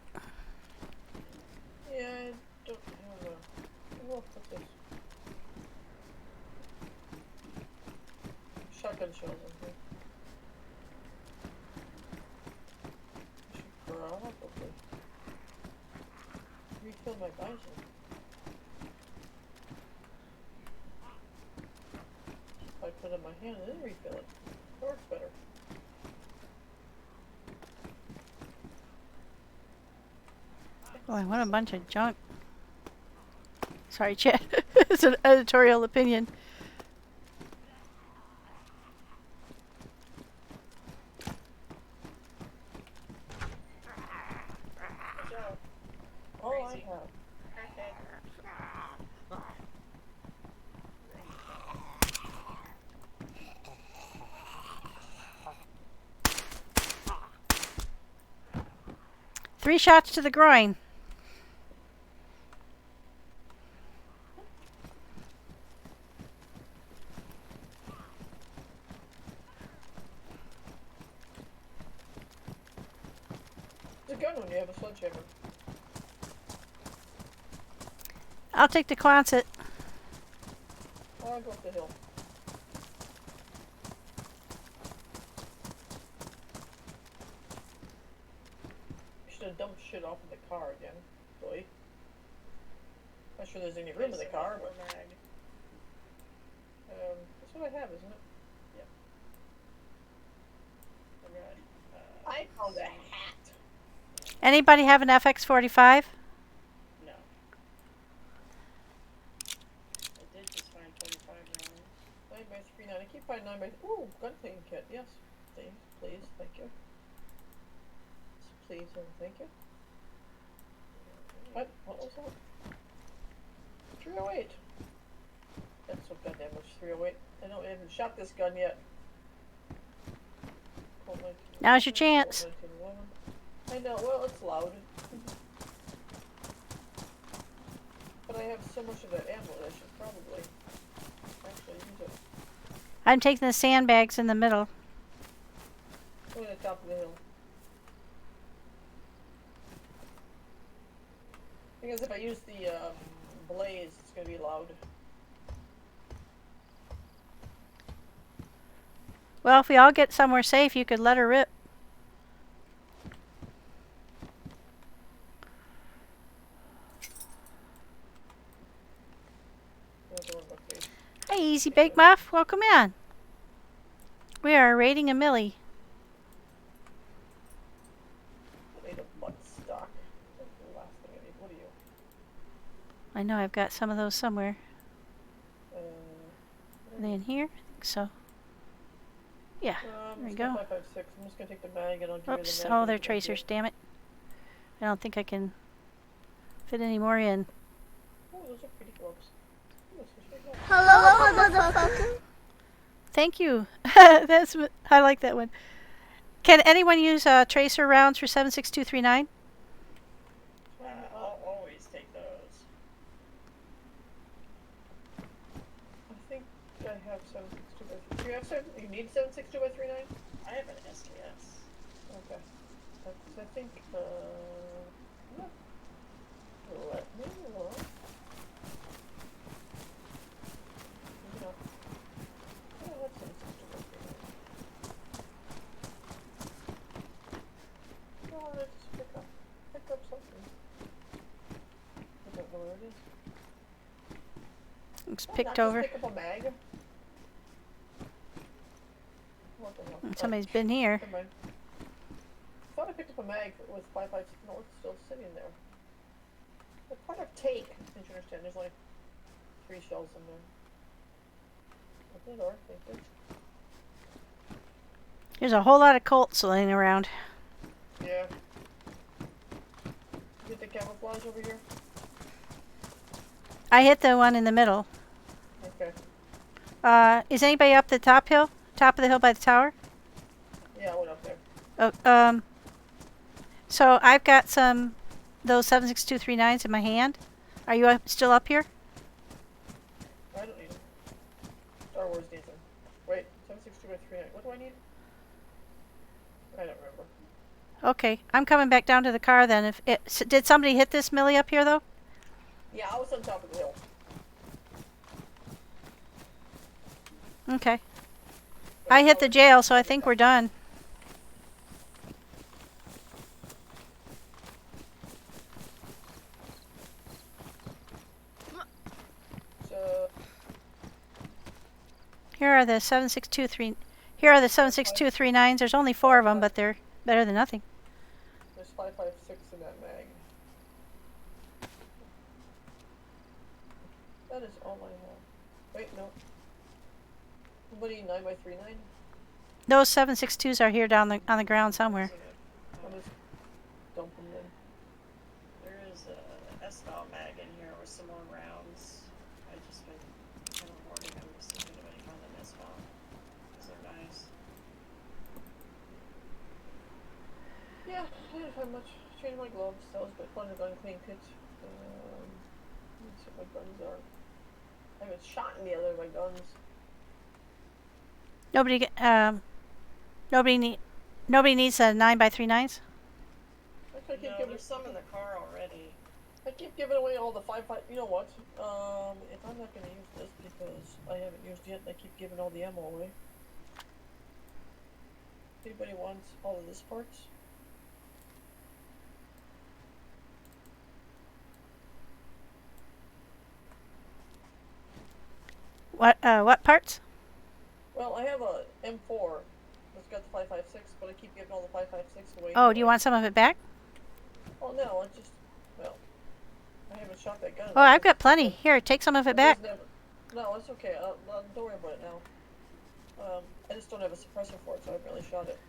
Yeah, I don't have a... Well, what's this? Shotgun shells in here. I should probably refill my bison. If I put it in my hand and then refill it, it works better. Boy, what a bunch of junk. Sorry, Chad. It's an editorial opinion. Watch out. All I Crazy. have. Three shots to the groin. It's a gun when you have a sledgehammer. I'll take the Quonset. I'll go up the hill. You should have dumped shit off in the car again, boy. Not sure there's any room in the car, but Mag. that's what I have, isn't it? I got, I found a hat. Anybody have an FX45? no. I did just find 25 rounds. 9x39. I keep finding 9x. Ooh, gun cleaning kit. Yes. Please, thank you. Please and thank you. What? What was that? 308. That's so goddamn much. 308. I don't even shot this gun yet. Colt 1911, Now's your chance. Colt 1911. I know. Well, it's loud. But I have so much of that ammo that I should probably actually use it. I'm taking the sandbags in the middle. Go to the top of the hill. Because if I use the blaze, it's gonna be loud. Well, if we all get somewhere safe, you could let her rip. Hi, Easy Bake Muff. Welcome in. We are raiding a millie. I need a butt stock. That's the last thing I need. What are you? I know I've got some of those somewhere. Are they in here? I think so. Yeah, there you go. 5.56. I'm just gonna take the bag and I'll give you Oops. the mag. Oh, and they're you can tracers. get- Damn it. I don't think I can fit any more in. Oh, those are pretty gloves. Ooh, that's a straight glove. Hello, motherfucker. Thank you. I like that one. Can anyone use tracer rounds for 76239? I'll always take those. I think I have you have seven? You need 762 by 39? I have an SKS. Okay. That's, I think, yeah. Let me look. You know. Yeah, that's 762 by 39. No, let's pick up something. I don't know where it is. It's Why picked not over. just pick up a mag? What the hell? Somebody's been here. Never mind. I thought I picked up a mag with 5.56. No, it's still sitting there. The part of take, did you understand? There's only 3 shells in there. Open the door, thank you. There's a whole lot of Colts laying around. Yeah. Get the camouflage over here? I hit the one in the middle. Okay. Is anybody up the top hill? Top of the hill by the tower? Yeah, I went up there. Oh, so I've got those 7.6239s in my hand. Are you still up here? I don't need them. Star Wars needs them. Wait, 762 by 39. What do I need? I don't remember. Okay, I'm coming back down to the car then. Did somebody hit this Millie up here though? Yeah, I was on top of the hill. Okay. I hit the jail, so I think we're done. So, Here are the 7.6239. Here are the 7.6239s. There's only 4 of them, but they're better than nothing. there's 5.56 in that mag. That is all I have. Wait, no. Nobody 9 by 39? Those 7.62s are here down on the ground somewhere. I'll just dump them then. There is a S-style mag in here with some more rounds. I just been kind of hoarding them to see if anybody found an S-style. Because they're nice. Yeah, I didn't find much. Changed my gloves. That was fun. Gun clean kit. Let's see what my guns are. I haven't shot any other of my guns. Nobody needs a 9x39s. Actually, I keep No, giving. there's some in the car already. I keep giving away all the 5.5. You know what? If I'm not gonna use this because I haven't used it, I keep giving all the ammo away. Anybody wants all of this parts? What parts? Well, I have a M4 that's got the 5.56, but I keep giving all the 5.56 away. Oh, do you want some of it back? Oh no, I just, well, I haven't shot that gun. Oh, I've got plenty. Here, take some of it back. No, it's okay. Don't worry about it now. I just don't have a suppressor for it, so I haven't really shot it.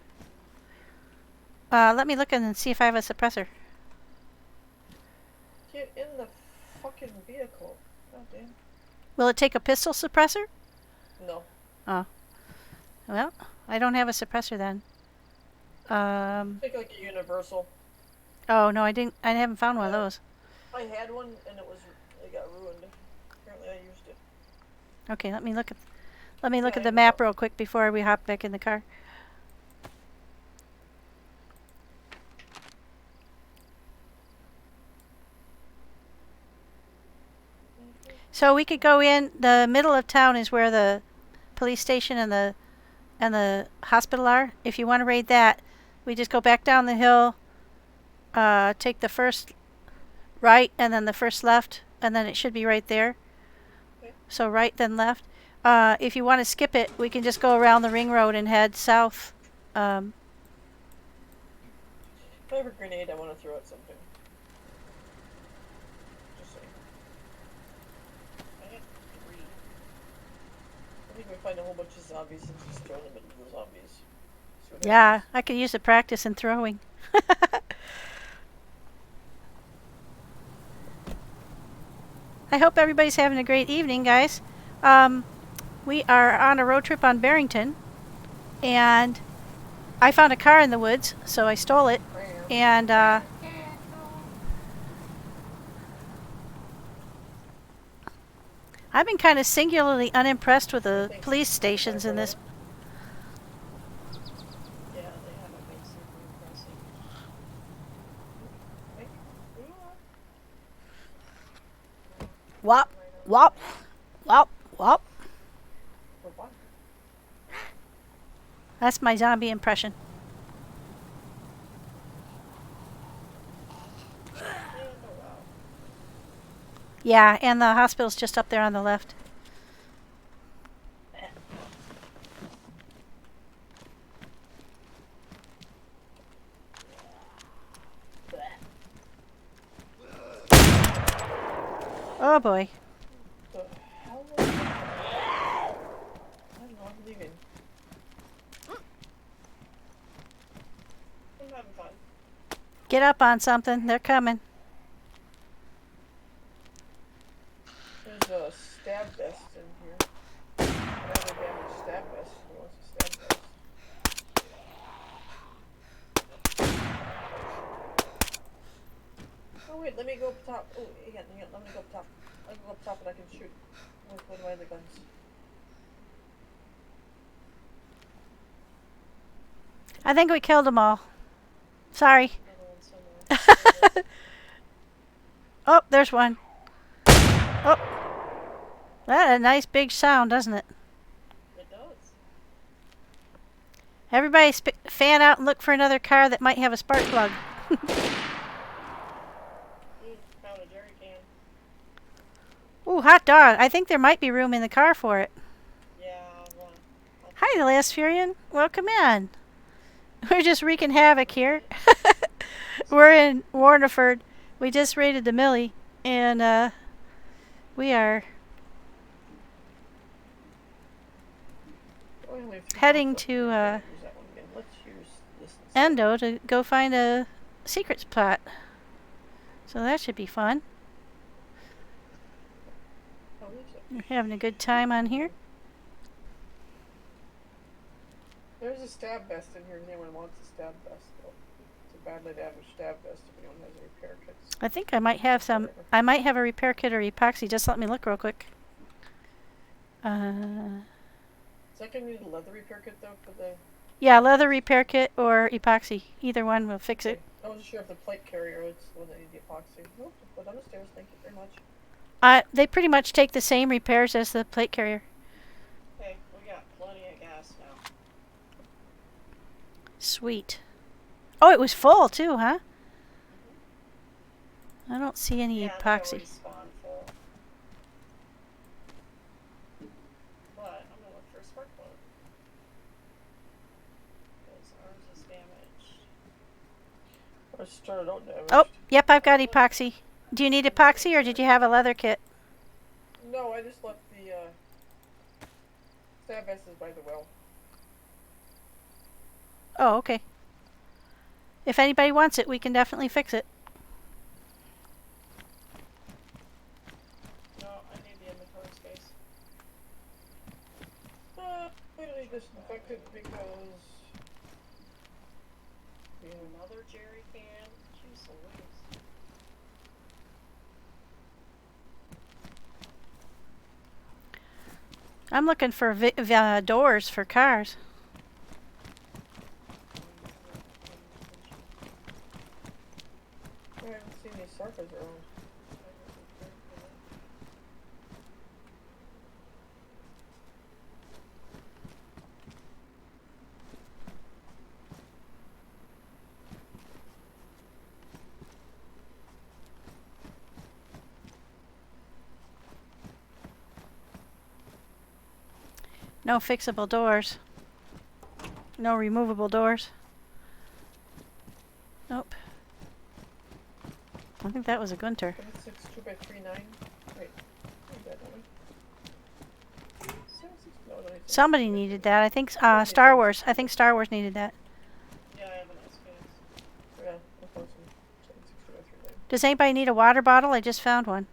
Let me look and see if I have a suppressor. Get in the fucking vehicle. God damn. Will it take a pistol suppressor? No. Oh. Well, I don't have a suppressor then. Take like a universal. Oh no, I haven't found one of those. I had one and it got ruined. Apparently I used it. Okay, let me look at the map real quick before we hop back in the car. So we could go in. The middle of town is where the police station and the hospital are. If you want to raid that, we just go back down the hill, take the first right and then the first left, and then it should be right there. Okay. So right then left. If you want to skip it, we can just go around the ring road and head south. If I have a grenade, I want to throw at something. Just saying. I have 3. I think we find a whole bunch of zombies and just throw them into the zombies. See what Yeah, happens. I could use the practice in throwing. I hope everybody's having a great evening, guys. We are on a road trip on Barrington, and I found a car in the woods, so I stole it. And I've been kind of singularly unimpressed with the Thanks. police stations in this. Yeah, they haven't been super impressive. Wop, wop, wop, wop. For what? That's my zombie impression. And oh wow. Yeah, and the hospital's just up there on the left. Oh boy. The hell was that? I don't know, I'm leaving. I'm having fun. Get up on something. They're coming. There's a stab vest in here. Rather damaged stab vest. Who wants a stab vest? Oh wait, let me go up top. Oh, yeah, let me go up top. I can go up top and I can shoot. With one of my other guns. I think we killed them all. Sorry. Another one somewhere. Oh, there's one. Oh. That had a nice big sound, doesn't it? It does. Everybody fan out and look for another car that might have a spark plug. Found a jerry can. Ooh, hot dog. I think there might be room in the car for it. Yeah, one. Hi, the Last Furion. Welcome in. We're just wreaking havoc here. We're in Warneford. We just raided the Millie, and we are Oh, I only have 3 heading bullets left. to Use that one again. Let's use this instead. Endo to go find a secret spot. So that should be fun. Oh, there's We're having a good time on here. There's a stab vest in here if anyone wants a stab vest, though. It's a badly damaged stab vest if anyone has a repair kit. I think I might have some. I might have a repair kit or epoxy. Just let me look real quick. Is that going to need a leather repair kit, though, for the... Yeah, leather repair kit or epoxy. Either one will fix it. I wasn't sure if the plate carrier is the one that needs the epoxy. Nope, just go down the stairs. Thank you very much. They pretty much take the same repairs as the plate carrier. Okay, we got plenty of gas now. Sweet. Oh, it was full too, huh? I don't see any Yeah, they epoxy. always spawn full. But I'm gonna look for a spark plug. Because ours is damaged. I started out damaged. Oh, yep, I've got epoxy. Do you need epoxy or did you have a leather kit? No, I just left the, stab vest is by the well. Oh, okay. If anybody wants it, we can definitely fix it. No, I need the inventory space. Clearly disinfected because... Another jerry can. Jeez Louise. I'm looking for doors for cars. I haven't seen any Sarkas around. No fixable doors. No removable doors. Nope. I think that was a Gunter. 76 2x39. Wait, read that one. 76, no, no, it's- Somebody needed that. I think Star Wars. I think Star Wars needed that. Yeah, I have an SKS. Yeah, that's awesome. 76 2x39. Does anybody need a water bottle? I just found one.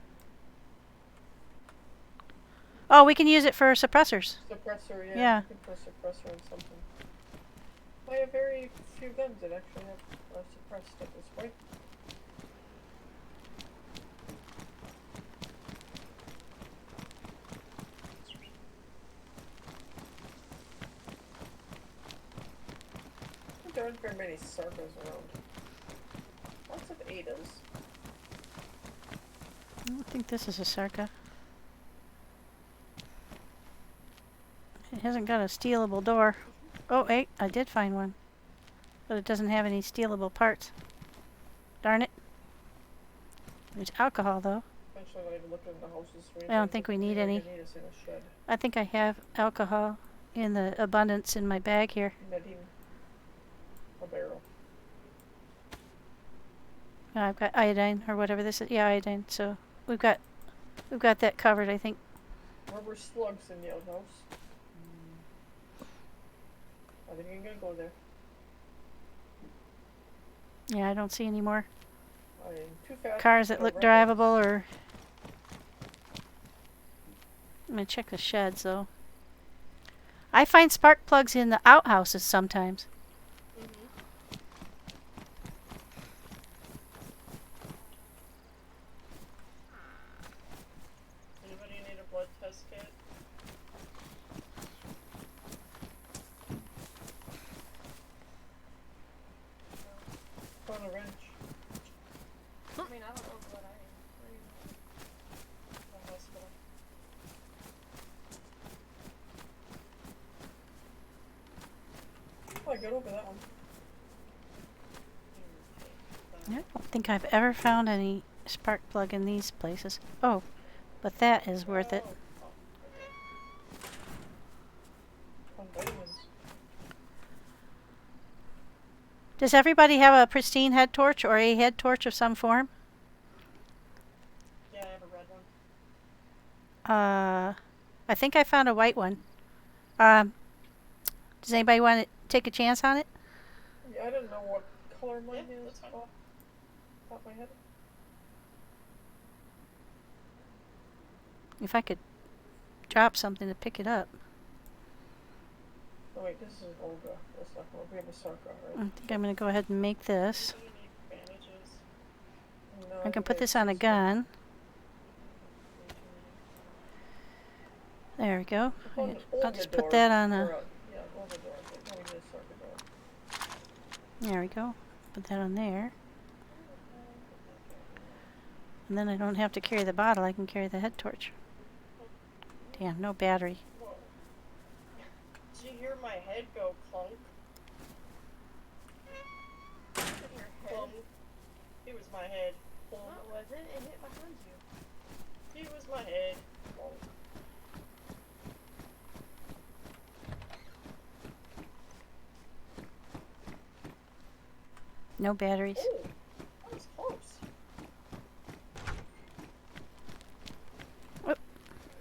Oh, we can use it for suppressors. Suppressor, yeah. Yeah. You can put a suppressor on something. I have very few guns that actually have suppressed at this point. there aren't very many Sarkas around. Lots of Adas. I don't think this is a Sarka. It hasn't got a stealable door. Oh, wait, I did find one. But it doesn't have any stealable parts. Darn it. There's alcohol, though. Eventually, when I look in the houses, I don't think we need any. I think I have alcohol in the abundance in my bag here. Nadine. A barrel. I've got iodine or whatever this is. Yeah, iodine. So we've got that covered, I think. Rubber slugs in the outhouse. I think I'm gonna go there. Yeah, I don't see any more I am too fast. cars to that go look right. drivable or... I'm gonna check the sheds though. I find spark plugs in the outhouses sometimes. Anybody need a blood test kit? Found a wrench. I mean, I don't know what I am. The hospital. Oh, I got over that one. I don't think I've ever found any spark plug in these places. Oh, but that is worth it. Found vitamins. Does everybody have a pristine head torch or a head torch of some form? Yeah, I have a red one. I think I found a white one. Does anybody want to take a chance on it? Yeah, I don't know what color mine Yeah, is that's fine. off the top of my head. If I could drop something to pick it up. Oh wait, this is an Olga. That's not one. We have a Sarka, I right? think I'm going to go ahead and make this. Do you need bandages? No, I can think put have this on a some stuff. gun. There we go. I found an I'll Olga just door, put that on or a... yeah, Olga door. But no, we need a Sarka door. There we go. Put that on there. And then I don't have to carry the bottle. I can carry the head torch. Damn, no battery. Whoa. Did you hear my head go clunk? Your head? Clunk. It was my head. Clunk. What was it? It hit behind you. It was my head. Clunk. No batteries. Oh, that was close.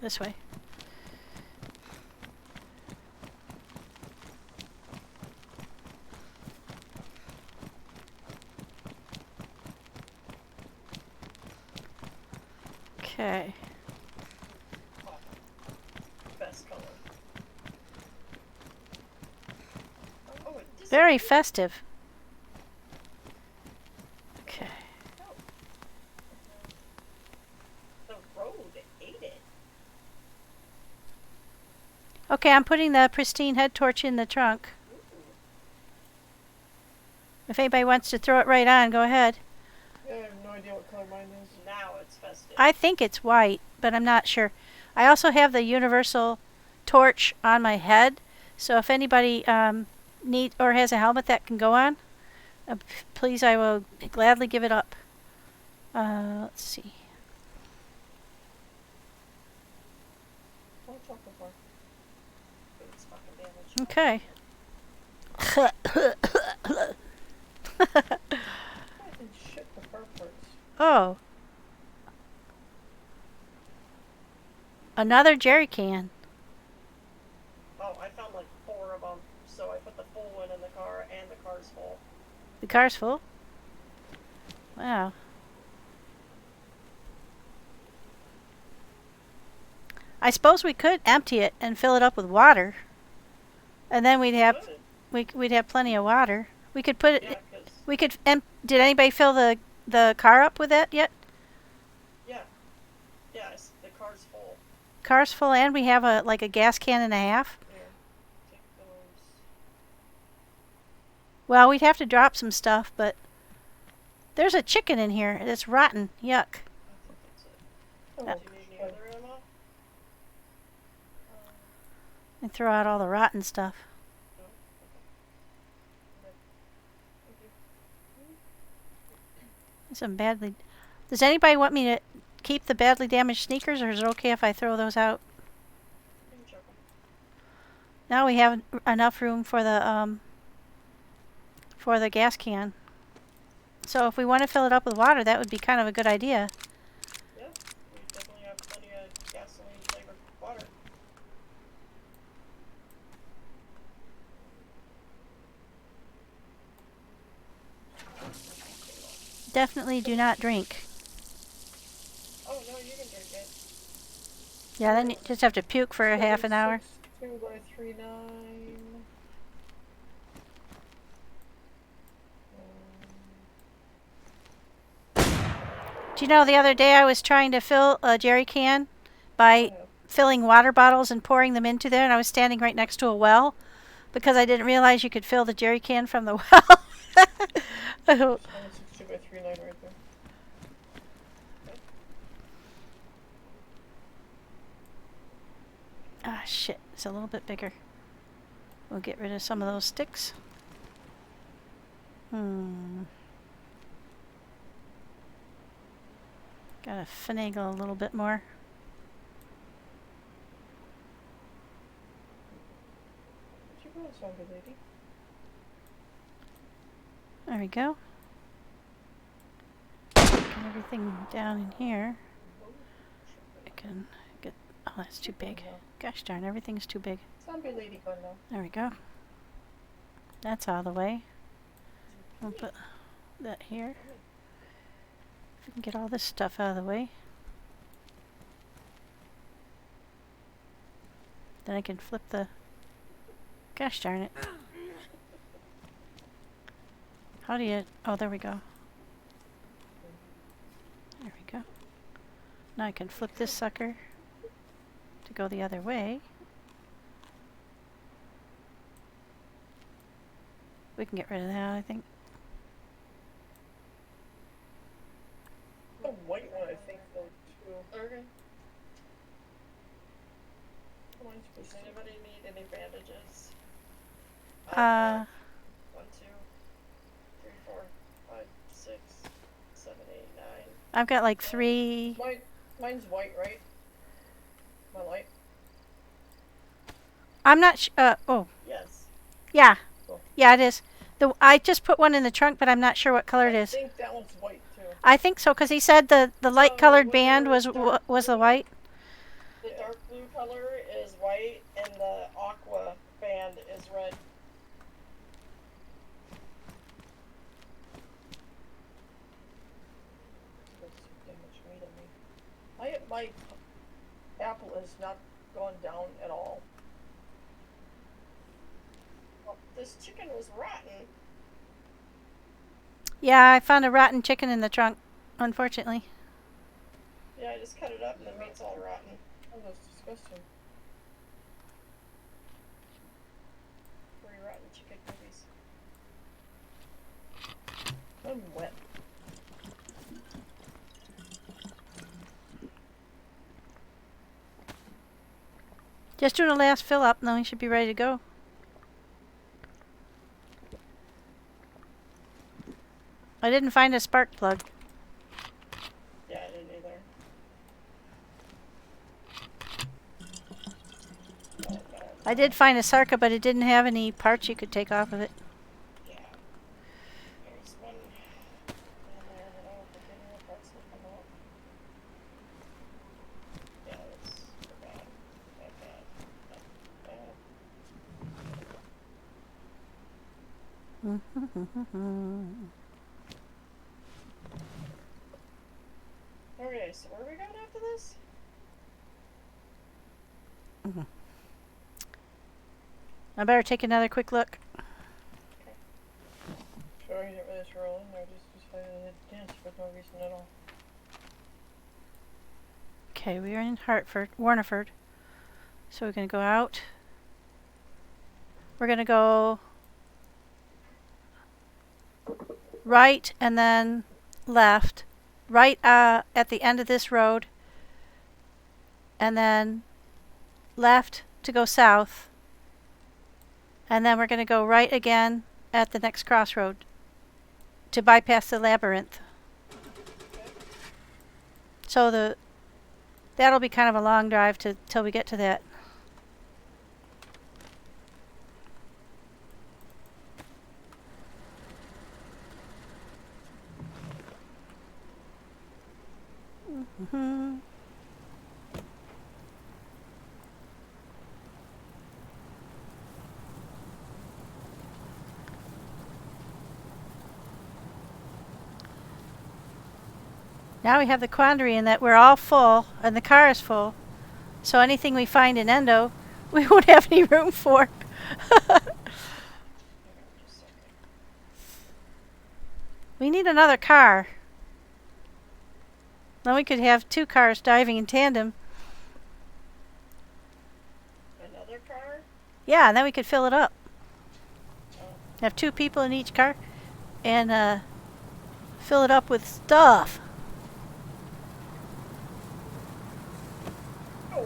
This way. Okay. Best color. Oh, it disappeared. Very festive. Okay. The road ate it. Okay, I'm putting the pristine head torch in the trunk. If anybody wants to throw it right on, go ahead. Yeah, I have no idea what color mine is. Now it's festive. I think it's white, but I'm not sure. I also have the universal torch on my head, so if anybody need or has a helmet that can go on, please, I will gladly give it up. Let's see. Oh, chocolate bar. It's fucking damaged. Okay. I can ship the car parts. Oh. Another jerry can. Oh, I found like 4 of them, so I put the full one in the car, and the car's full. The car's full. Wow. I suppose we could empty it and fill it up with water, and then we'd have Good. we'd have plenty of water. We could put it. Yeah, 'cause We could. Did anybody fill the car up with that yet? yes, the car's full. Car's full, and we have like a gas can and a half. Here, take those. Well, we'd have to drop some stuff, but there's a chicken in here. It's rotten. Yuck. I think that's it. Oh, Do you need any other ammo? And throw out all the rotten stuff. No? Okay. Thank you. Some badly. Does anybody want me to keep the badly damaged sneakers, or is it okay if I throw those out? You can check 'em. Now we have enough room for the gas can. So if we want to fill it up with water, that would be kind of a good idea. Yeah, we definitely have plenty of gasoline flavored water. Definitely do not drink. Oh no, you can drink it. Yeah, then you just have to puke for a half an hour. 2 by 3.9. Do you know the other day I was trying to fill a jerry can by filling water bottles and pouring them into there, and I was standing right next to a well because I didn't realize you could fill the jerry can from the well. Oh, it's 2 by 3.9 right there. Ah, shit. It's a little bit bigger. We'll get rid of some of those sticks. Gotta finagle a little bit more. Where'd you go, zombie lady? There we go. Get everything down in here. I can get. Oh, that's too big. Gosh darn, everything's too big. Zombie lady gone now. There we go. That's out of the way. We'll put that here. If we can get all this stuff out of the way. Then I can flip the. Gosh darn it. How do you. Oh, there we go. There we go. Now I can flip this sucker to go the other way. We can get rid of that, I think. The white one, I think, though, too. Okay. Mine's Does anybody need any bandages? 1, 2, 3, 4, 5, 6, 7, 8, 9. I've got like 3. Mine's white, right? My light? I'm not oh, Yes. yeah. Cool. Yeah, it is. I just put one in the trunk, but I'm not sure what color it I is. think that one's white, too. I think so, because he said the light colored So band was dark was the blue- white. The dark blue color is white and the aqua band is red. That's too much meat on me. My apple has not gone down at all. Well, this chicken was rotten. Yeah, I found a rotten chicken in the trunk, unfortunately. Yeah, I just cut it up and the meat's all rotten. Oh, that's disgusting. 3 rotten chicken cookies. I'm wet. Just doing a last fill up, and then we should be ready to go. I didn't find a spark plug. Yeah, I didn't either. Oh, God. I did find a Sarka, but it didn't have any parts you could take off of it. Yeah. There's one in there that I don't think any of the parts will come off. Yeah, that's bad. Okay, so where are we going after this? I better take another quick look. Sure, you didn't really roll in there, just decided to dance for no reason at all. Okay, we are in Warneford. So we're going to go out. We're going to go right, and then left. Right at the end of this road, and then left to go south, and then we're going to go right again at the next crossroad to bypass the labyrinth. So that'll be kind of a long drive till we get to that. Mm-hmm. Now we have the quandary in that we're all full and the car is full. So anything we find in Endo, we won't have any room for. We need another car. Then we could have 2 cars driving in tandem. Another car? Yeah, and then we could fill it up. Have 2 people in each car and fill it up with stuff. Oh.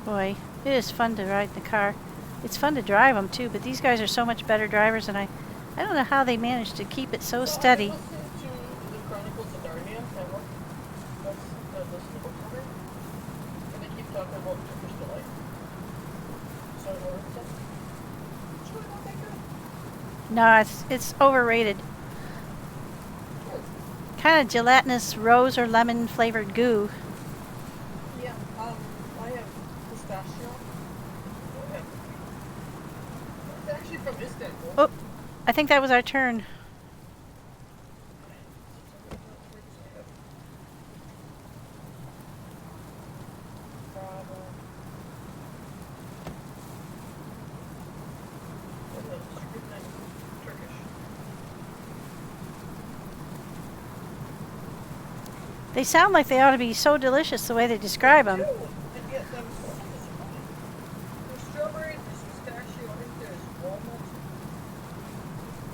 Boy, it is fun to ride in the car. It's fun to drive them too, but these guys are so much better drivers, and I don't know how they manage to keep it so steady. I listened to the Chronicles of Narnia. That's the book cover, and they keep talking about Turkish Delight. So it's really not that good. No, it's overrated. Kind of gelatinous rose or lemon flavored goo. Yeah, I have pistachio. It's actually from Istanbul. Oh, I think that was our turn. They sound like they ought to be so delicious the way they describe them. And yet, I'm so disappointed. There's strawberries, there's pistachio, I think there's walnuts.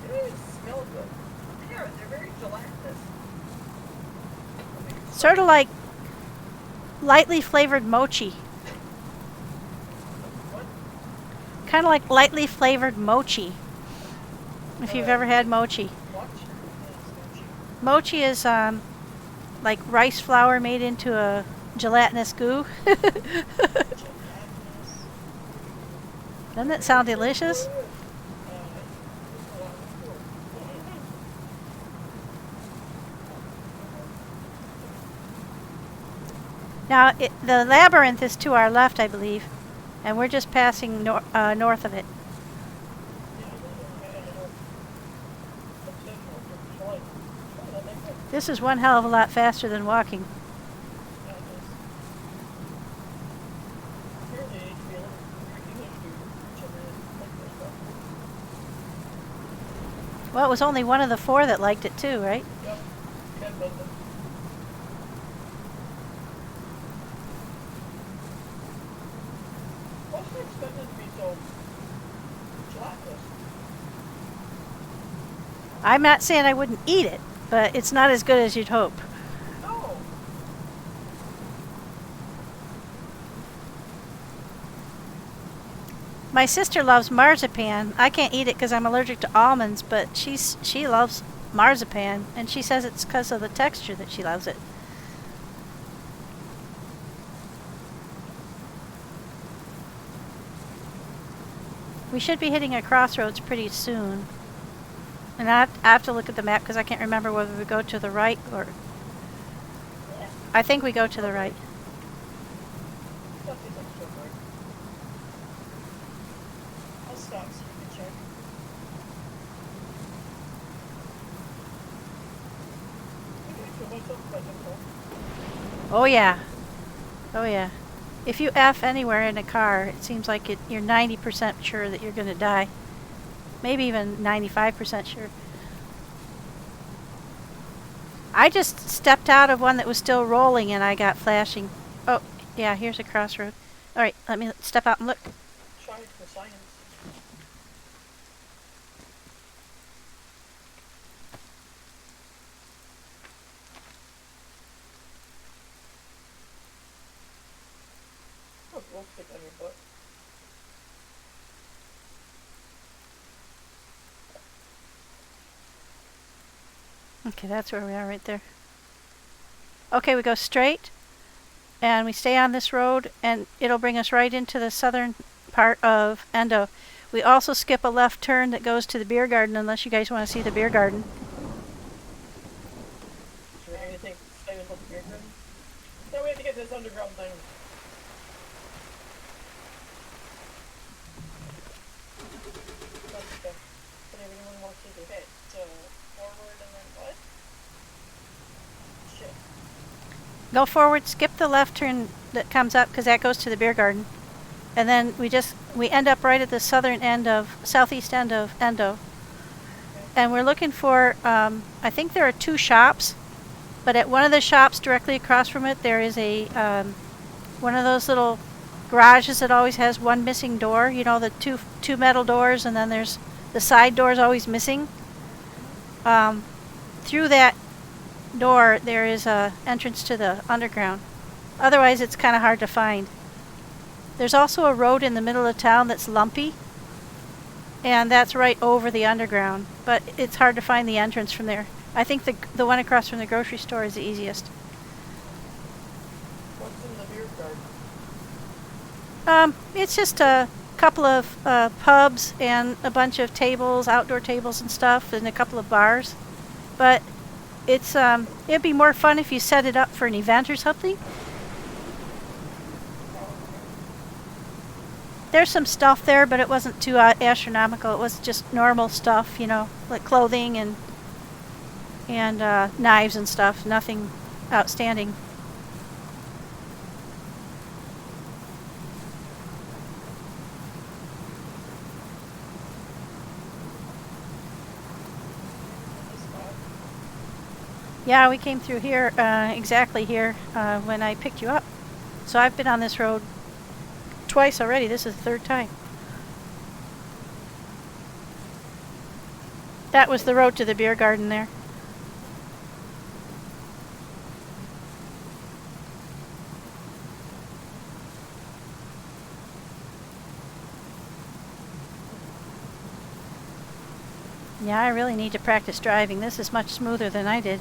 They don't even smell good. They're very gelatinous. Sort of like lightly flavored mochi. What? Kind of like lightly flavored mochi. If you've ever had mochi. What? Mochi is like rice flour made into a gelatinous goo. Doesn't that sound delicious? Now, the labyrinth is to our left, I believe, and we're just passing north of it. This is one hell of a lot faster than walking. Well, it was only one of the 4 that liked it too, right? Yep. Ken Bundle. What's it expected to be so gelatinous? I'm not saying I wouldn't eat it, but it's not as good as you'd hope. No. My sister loves marzipan. I can't eat it because I'm allergic to almonds, but she loves marzipan, and she says it's because of the texture that she loves it. We should be hitting a crossroads pretty soon. And I have to look at the map because I can't remember whether we go to the right or... I think we go to the right. I'll stop so you can check. Oh yeah. Oh yeah. If you F anywhere in a car, it seems like you're 90% sure that you're going to die. Maybe even 95% sure. I just stepped out of one that was still rolling and I got flashing. Oh, yeah, here's a crossroad. Alright, let me step out and look. Try for science. Oh, we'll stick on your butt. Okay, that's where we are right there. Okay, we go straight, and we stay on this road, and it'll bring us right into the southern part of Endo. We also skip a left turn that goes to the beer garden, unless you guys want to see the beer garden. Is there anything to say about the beer garden? No, we have to get this underground thing. That's okay. Whatever anyone wants to do. Okay, so forward and then what? Shit. Go forward, skip the left turn that comes up, because that goes to the beer garden. And then we end up right at the southeast end of Endo. And we're looking for, I think there are 2 shops, but at one of the shops directly across from it, there is a, one of those little garages that always has one missing door. You know, the two metal doors, and then there's the side doors always missing. Through that door, there is a entrance to the underground. Otherwise, it's kind of hard to find. There's also a road in the middle of town that's lumpy, and that's right over the underground, but it's hard to find the entrance from there. I think the one across from the grocery store is the easiest. What's in the beer garden? It's just a couple of pubs and a bunch of tables, outdoor tables and stuff, and a couple of bars. But it's it'd be more fun if you set it up for an event or something. There's some stuff there, but it wasn't too astronomical. It was just normal stuff, you know, like clothing and knives and stuff. Nothing outstanding. Yeah, we came through here, exactly here, when I picked you up. So I've been on this road twice already. This is the 3rd time. That was the road to the beer garden there. Yeah, I really need to practice driving. This is much smoother than I did.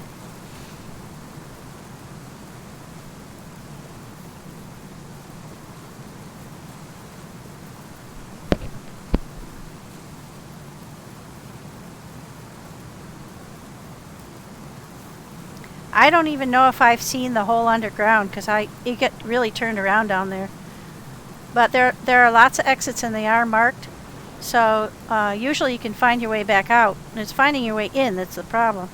I don't even know if I've seen the whole underground, because you get really turned around down there. But there are lots of exits, and they are marked. So usually you can find your way back out. And it's finding your way in that's the problem.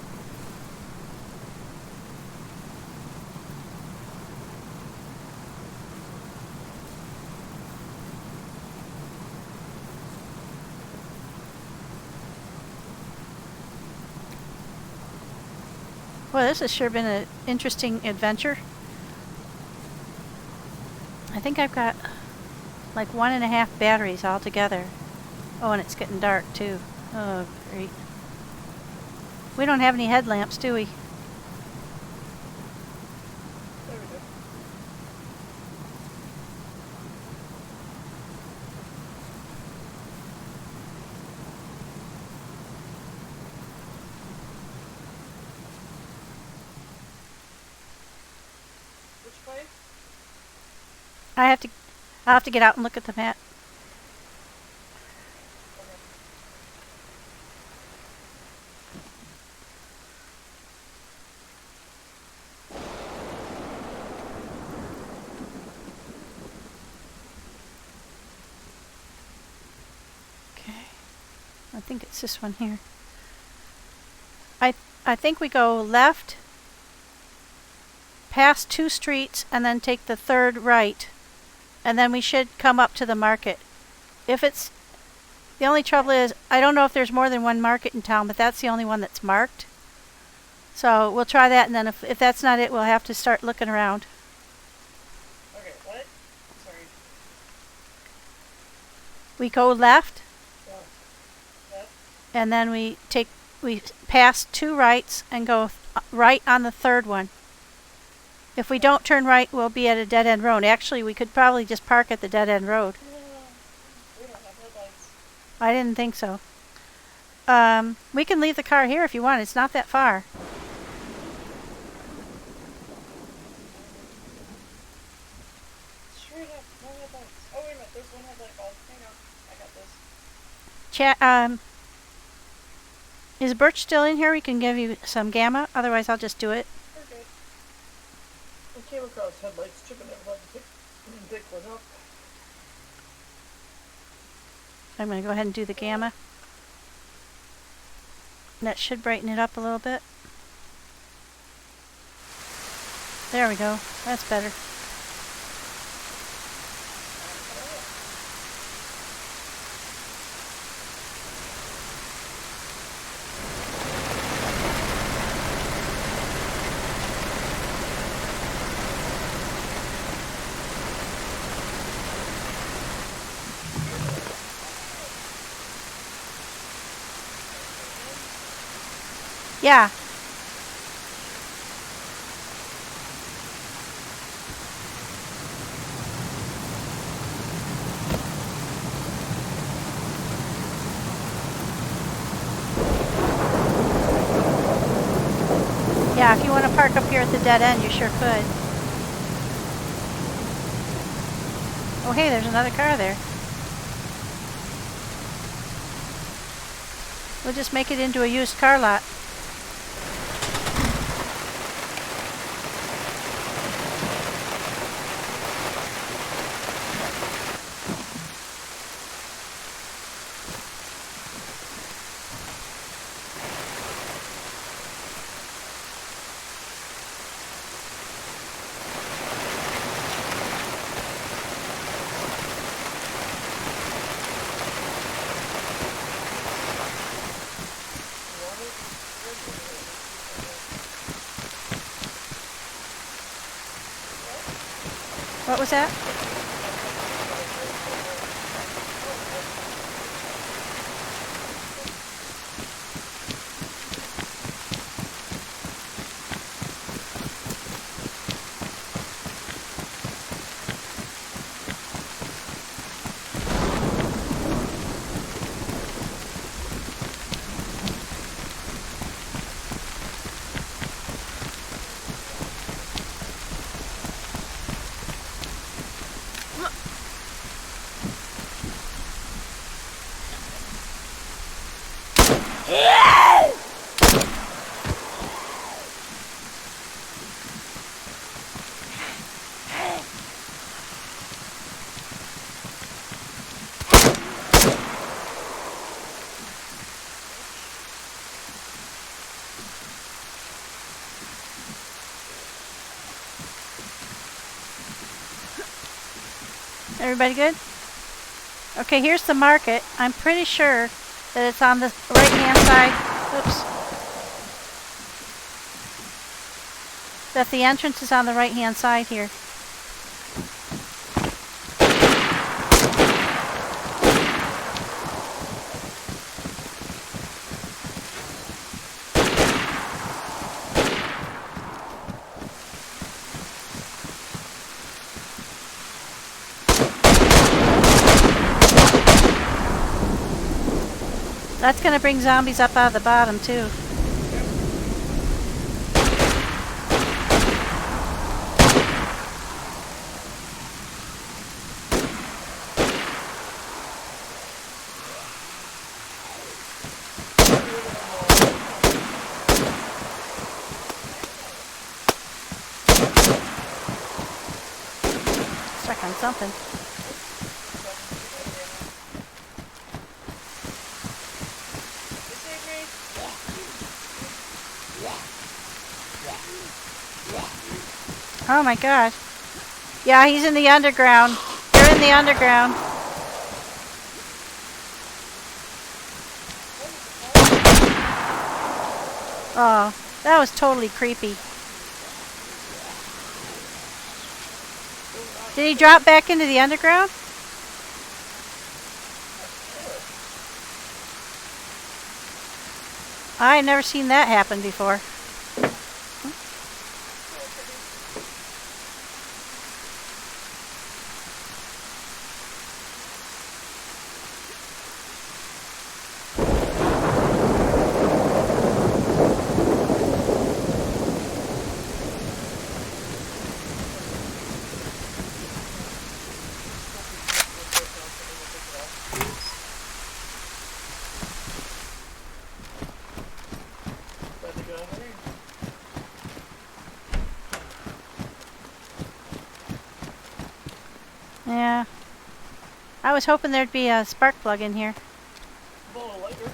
Well, this has sure been an interesting adventure. I think I've got like 1.5 batteries altogether. Oh, and it's getting dark too. Oh, great. We don't have any headlamps, do we? There we go. Which way? I'll have to get out and look at the map. I think it's this one here. I think we go left, past 2 streets, and then take the 3rd right, and then we should come up to the market. The only trouble is, I don't know if there's more than one market in town, but that's the only one that's marked. So we'll try that, and then if that's not it, we'll have to start looking around. We go left, Left. and then we pass 2 rights and go right on the 3rd one. If we don't turn right, we'll be at a dead-end road. Actually, we could probably just park at the dead-end road. We don't have headlights. I didn't think so. We can leave the car here if you want. It's not that far. Straight up, no headlights. Oh, wait a minute, there's one headlight bulb. Hang on, I got this. Is Birch still in here? We can give you some gamma. Otherwise, I'll just do it. Okay. I came across headlights, chipping it, let me pick one up. I'm going to go ahead and do the gamma. That should brighten it up a little bit. There we go. That's better. Yeah. Yeah, if you want to park up here at the dead end, you sure could. Oh, hey, there's another car there. We'll just make it into a used car lot. What was that? Everybody good? Okay, here's the market. I'm pretty sure that it's on the right-hand side. Oops. That the entrance is on the right-hand side here. That's going to bring zombies up out of the bottom, too. Stuck on something. Oh my gosh. Yeah, he's in the underground. They're in the underground. Oh, that was totally creepy. Did he drop back into the underground? I've never seen that happen before. Yeah. I was hoping there'd be a spark plug in here. A little later.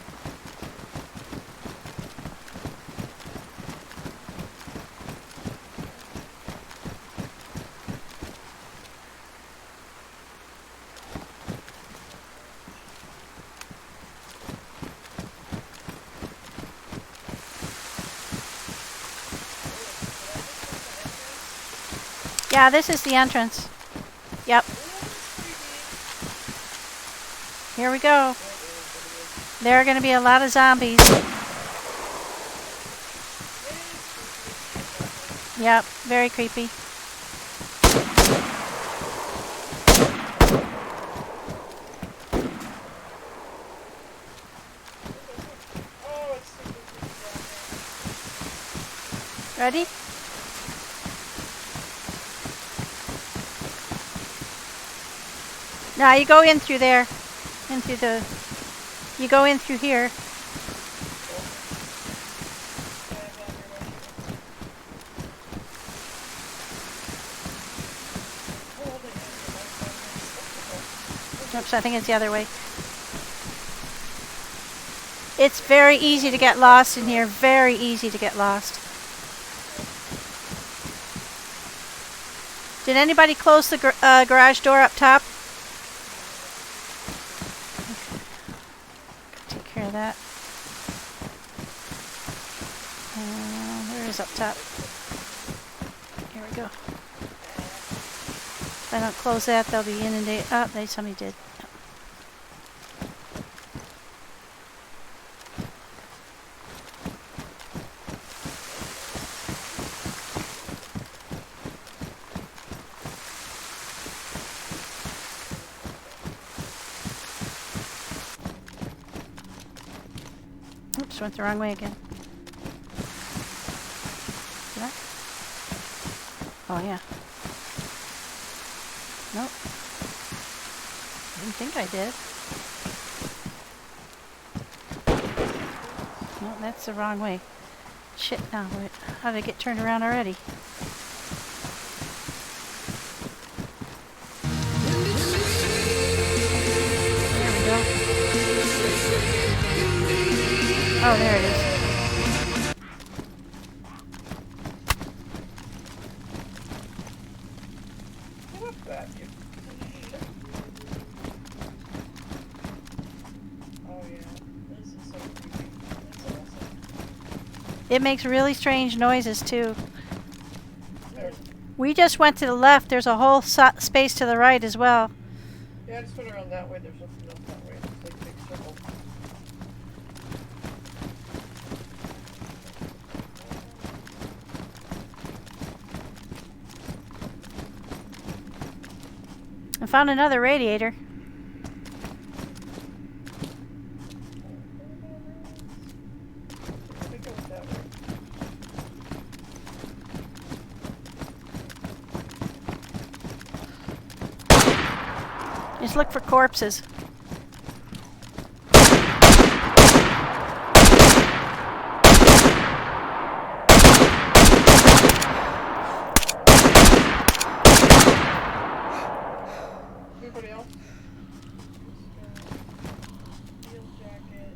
Yeah, this is the entrance. Yep. Here we go. There are going to be a lot of zombies. Yep, very creepy. Ready? Now you go in through there. In through the... You go in through here. Oops, I think it's the other way. It's very easy to get lost in here. Very easy to get lost. Did anybody close the garage door up top? Take care of that. Where is up top? Here we go. If I don't close that, they'll be inundated. Oh, somebody did. Oops, went the wrong way again. Did I? Oh, yeah. Nope. Didn't think I did. No, that's the wrong way. Shit, now, wait. How did I get turned around already? There we go. Oh, there it is. It makes really strange noises too. We just went to the left. There's a whole space to the right as well. Yeah, I just went around that way. There's nothing else that way. It's like a big circle. I found another radiator. I think it was that way. Just look for corpses. Anybody else? Steel jacket.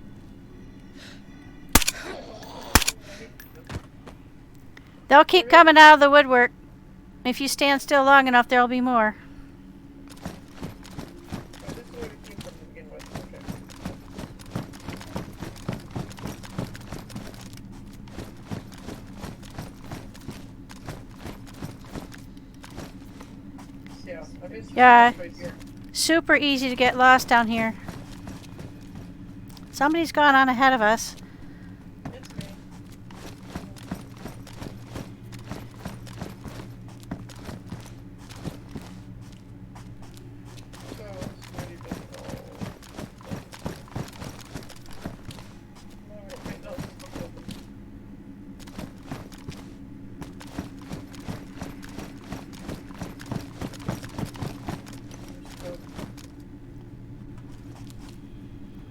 They'll keep coming out of the woodwork. If you stand still long enough, there'll be more. Oh, this is where it came from to begin with. Okay. Yeah, I guess Yeah. right here. Super easy to get lost down here. Somebody's gone on ahead of us. It's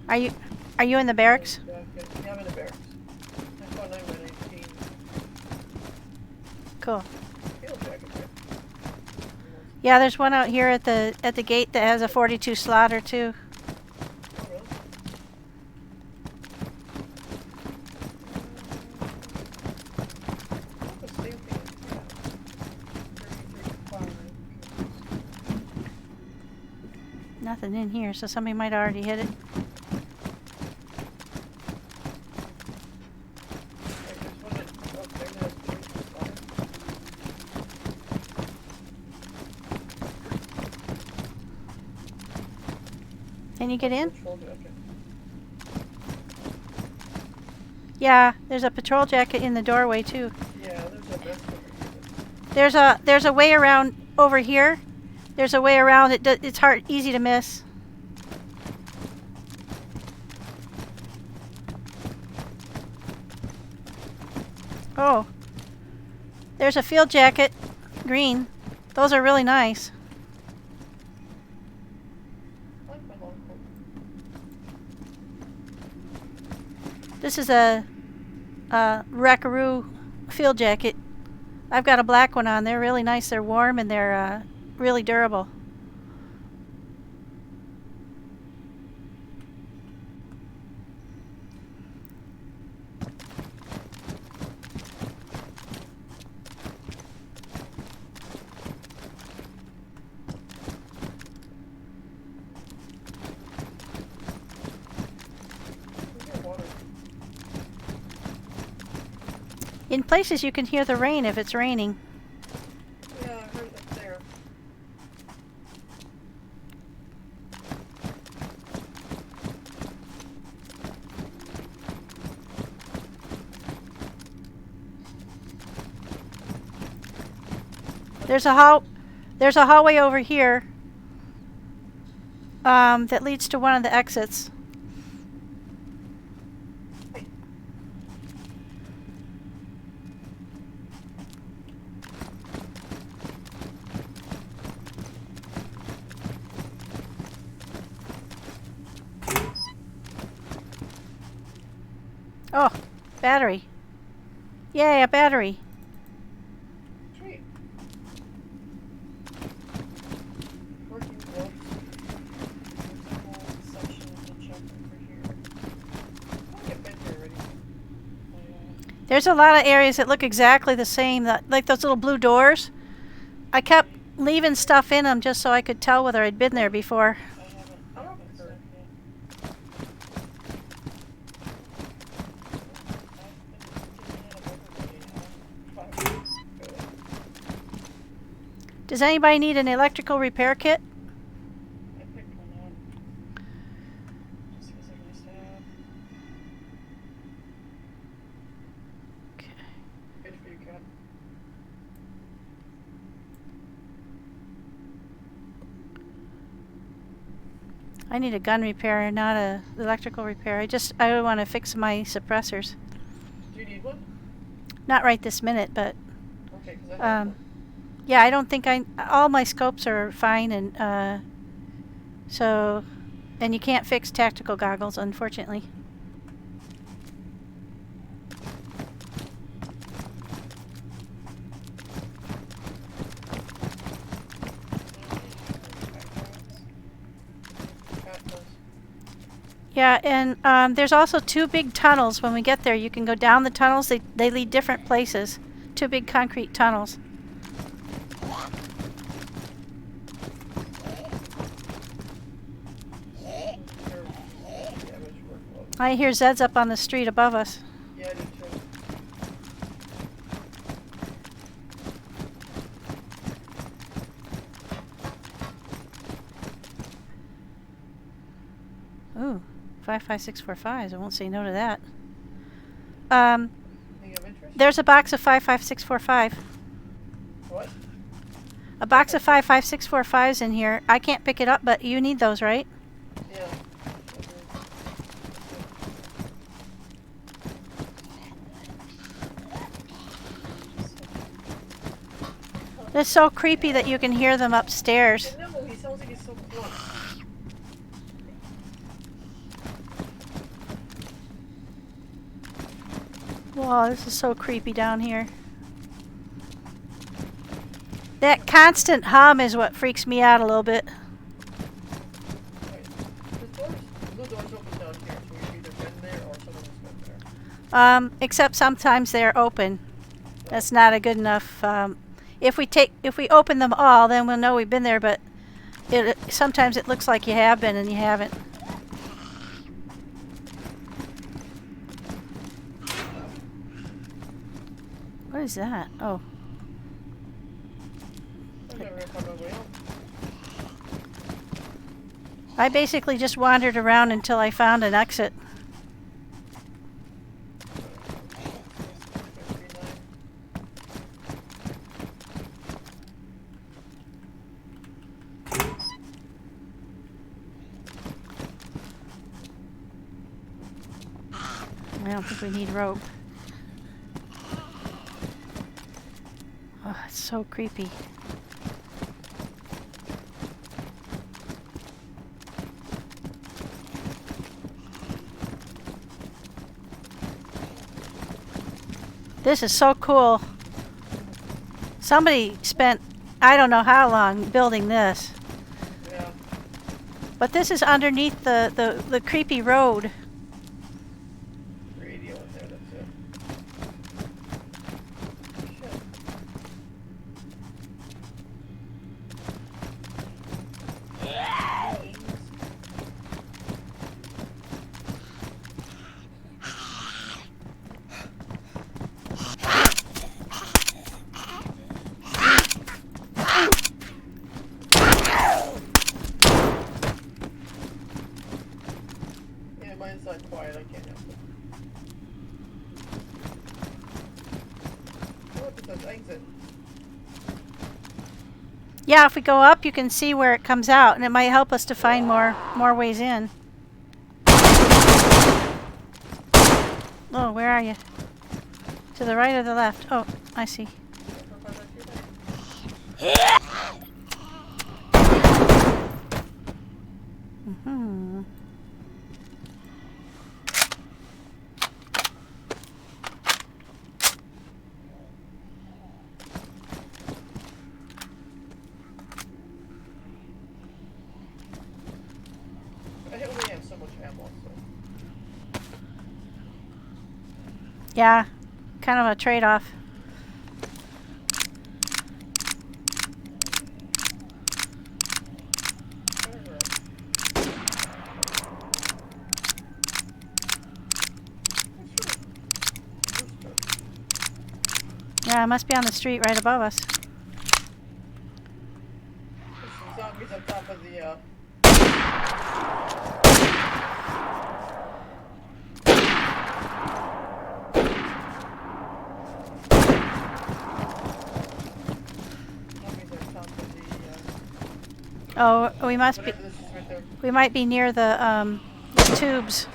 Are you in the barracks? Yeah, I'm in the barracks. I'm going 9 by 19. Cool. Field jacket, right? Yeah, there's one out here at the gate that has a 42 slaughter too. Oh, really? The same thing. Yeah. 33.5. Nothing in here, so somebody might already hit it. There's one that, oh, there has 32 slaughter. Can you get in? Patrol jacket. Yeah, there's a patrol jacket in the doorway too. Yeah, there's a vest over here. There's a way around over here. There's a way around it. It's easy to miss. Oh, there's a field jacket, green. Those are really nice. I like my long coat. This is a Rackaroo field jacket. I've got a black one on. They're really nice. They're warm and they're really durable. We hear water. In places you can hear the rain if it's raining. Yeah, I heard it up there. There's a hallway over here that leads to one of the exits. Oh, battery. Yay, a battery. Sweet. Working gloves. There's a whole section of the check over here. I think I've been here already. There's a lot of areas that look exactly the same, like those little blue doors. I kept leaving stuff in them just so I could tell whether I'd been there before. I haven't heard yet. Does anybody need an electrical repair kit? I picked one up. Just because they're nice to have. Okay. Good for you, Cat. I need a gun repair, not a electrical repair. I want to fix my suppressors. Do you need one? Not right this minute, but Okay, because I have one. yeah, I don't think all my scopes are fine, and so, and you can't fix tactical goggles, unfortunately. Cat does. Yeah, and there's also two big tunnels. When we get there, you can go down the tunnels. They lead different places. Two big concrete tunnels. I hear Zed's up on the street above us. Yeah, I do too. Ooh, 55645s. I won't say no to that. Anything of interest? There's a box of 55645. What? A box of 55645s in here. I can't pick it up, but you need those, right? Yeah. It's so creepy that you can hear them upstairs. No, he sounds like he's so close. Wow, this is so creepy down here. That constant hum is what freaks me out a little bit. Right. The doors open down here, so we've either been there or someone has been there. Except sometimes they're open. That's not a good enough. If we open them all, then we'll know we've been there. But sometimes it looks like you have been and you haven't. What is that? Oh, I'm never gonna find my way out. I basically just wandered around until I found an exit. I don't think we need rope. Oh, it's so creepy. This is so cool. Somebody spent I don't know how long building this. Yeah. But this is underneath the creepy road. Radio in there, that's it. Shit. Yeah, mine's not quiet, I can't help it. Oh, look, it says exit. Yeah, if we go up, you can see where it comes out, and it might help us to find more ways in. Oh, where are you? To the right or the left? Oh, I see. Mm-hmm. I only have so much ammo, so. Yeah, kind of a trade-off. Yeah, it must be on the street right above us. There's some zombies on top of the, zombies on top of the, Oh, we must be. whatever this is right there. We might be near the tubes.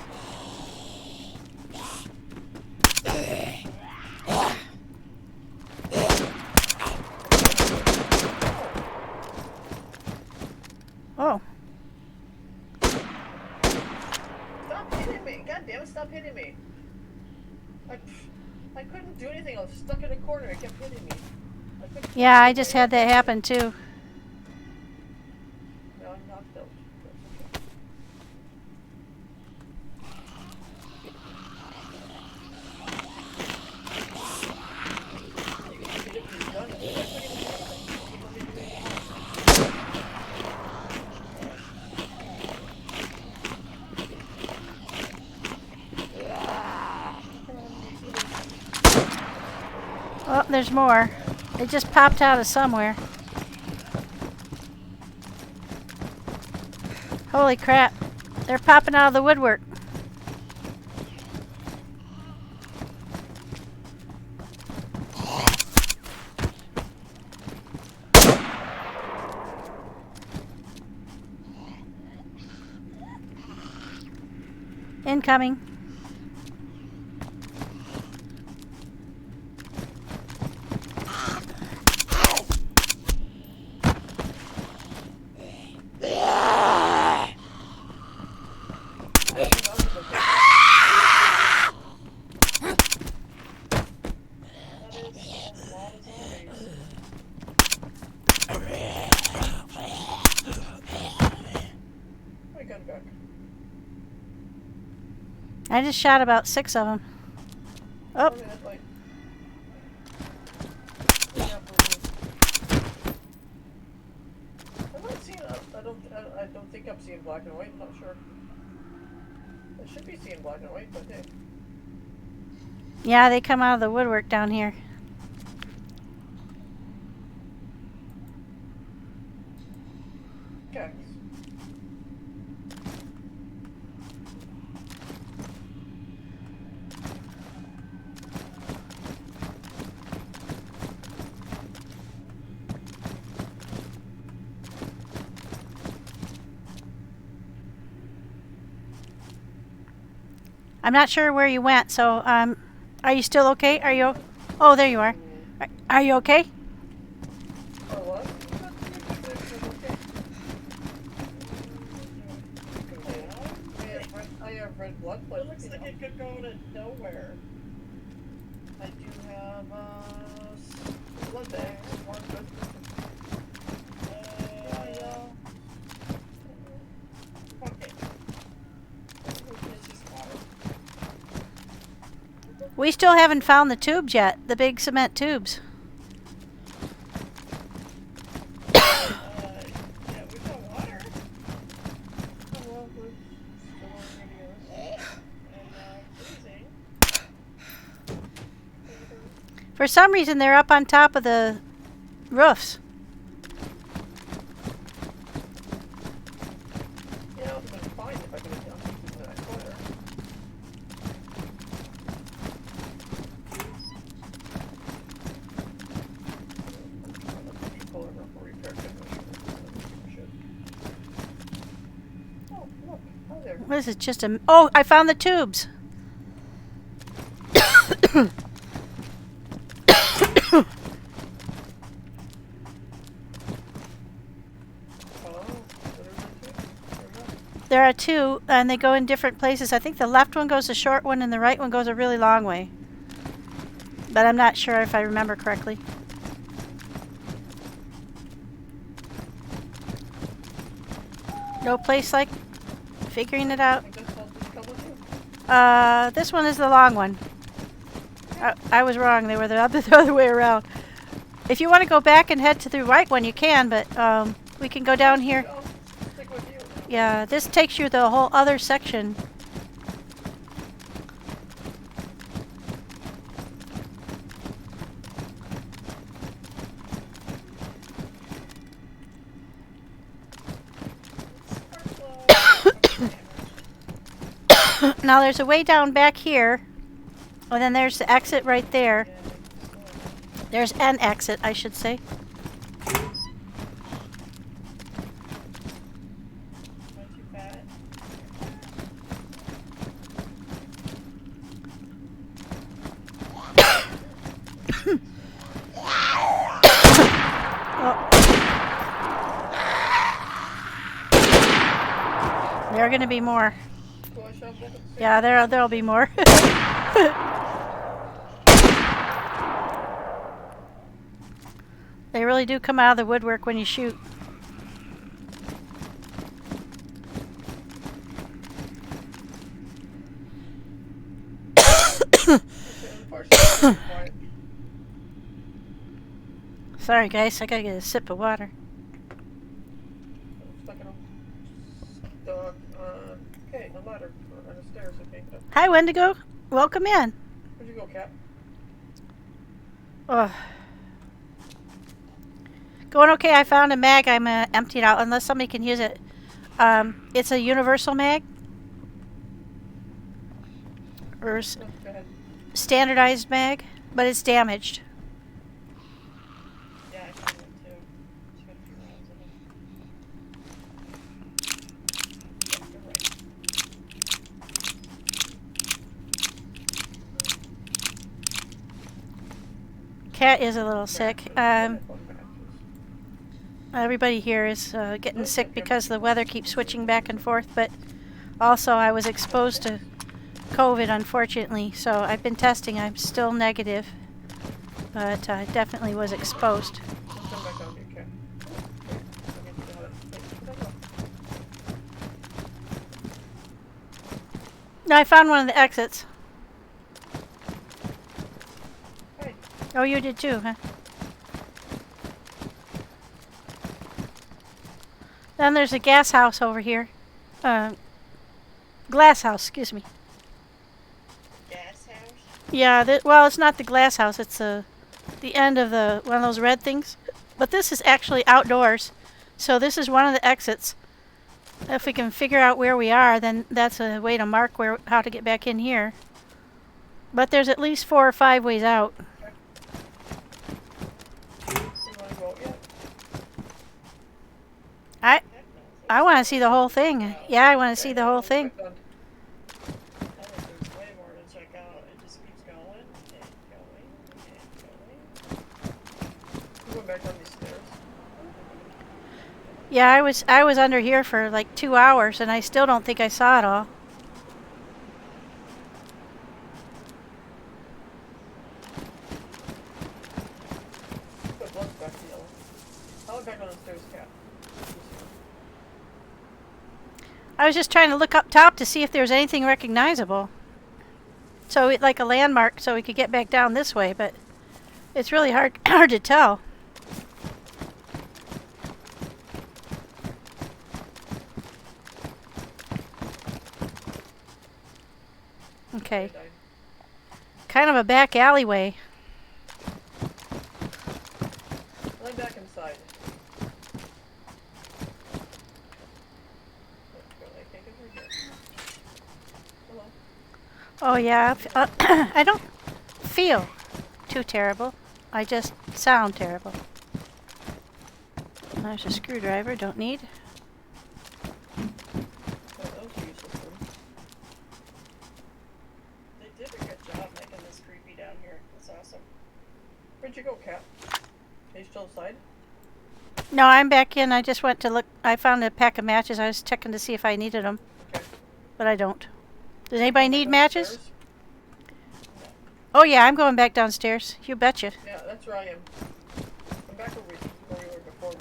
Oh, Stop hitting me! God damn it, stop hitting me! I couldn't do anything, I was stuck in a corner, it kept hitting me. yeah, I just had that happen too. No, I'm knocked out. Oh, there's more. It just popped out of somewhere. Holy crap. They're popping out of the woodwork. Incoming. I just shot about 6 of them. Oh, Okay, that's like. Yeah, I'm not seeing. I don't think I'm seeing black and white. I'm not sure. I should be seeing black and white, but hey. yeah, they come out of the woodwork down here. Okay. I'm not sure where you went, so are you still okay? Are you? Oh, there you are. Are you okay? Oh, what? I have red blood It platelets. looks like it could go to nowhere. I do have blood bags. One good. Okay. It's just water. We still haven't found the tubes yet, the big cement tubes. Yeah, we got water. Oh, well, we're still on radio. And freezing. For some reason, they're up on top of the roofs. Yeah, it would have been fine if I could have done something in that corner. Oh, look. Hi there. What is it? Just a... Oh, I found the tubes. There are 2, and they go in different places. I think the left one goes a short one, and the right one goes a really long way. But I'm not sure if I remember correctly. No place like figuring it out. This one is the long one. I was wrong. They were the other way around. If you want to go back and head to the right one, you can, but we can go down here. Yeah, this takes you the whole other section. Now there's a way down back here. Oh, then there's the exit right there. There's an exit, I should say. There are going to be more. Yeah, there'll be more. They really do come out of the woodwork when you shoot. Sorry guys, I gotta get a sip of water. Okay, a ladder on the stairs, I think. Hi Wendigo, welcome in. Where'd you go, Cap? Going okay, I found a mag I'm emptied out unless somebody can use it. It's a universal mag. Or standardized mag, but it's damaged. Yeah, I found one too. It's got a few rounds in it. Yeah, you're right. Cat is a little sick. Everybody here is getting sick because the weather keeps switching back and forth, but also I was exposed to COVID, unfortunately, so I've been testing. I'm still negative, but I definitely was exposed. No, I found one of the exits. Hey, Oh, you did too, huh? Then there's a gas house over here. Glass house, excuse me. Gas house? Yeah, well, it's not the glass house. It's the end of the one of those red things. But this is actually outdoors. So this is one of the exits. If we can figure out where we are, then that's a way to mark how to get back in here. But there's at least 4 or 5 ways out. you wanna go out yet? I Heck no. I want to see the whole thing. Yeah, I want to see the whole thing. Back down. I think there's way more to check out. It just keeps going and going and going. You went back down these stairs. Yeah, I was under here for like 2 hours, and I still don't think I saw it all. Put blood's back to yellow. I went back down the stairs, Cat. I was just trying to look up top to see if there was anything recognizable. So like a landmark, so we could get back down this way, but it's really hard to tell. Okay, Died. kind of a back alleyway. Lie back inside. Let's go. I think it's right here. Hello. Oh yeah, I don't feel too terrible. I just sound terrible. There's a screwdriver, don't need. That was useless room. They did a good job making this creepy down here. That's awesome. Where'd you go, Cat? Are you still inside? No, I'm back in. I just went to look. I found a pack of matches. I was checking to see if I needed them, Okay. but I don't. Does anybody need matches? Downstairs? Oh yeah, I'm going back downstairs. You betcha. Yeah, that's where I am. I'm back where we were before.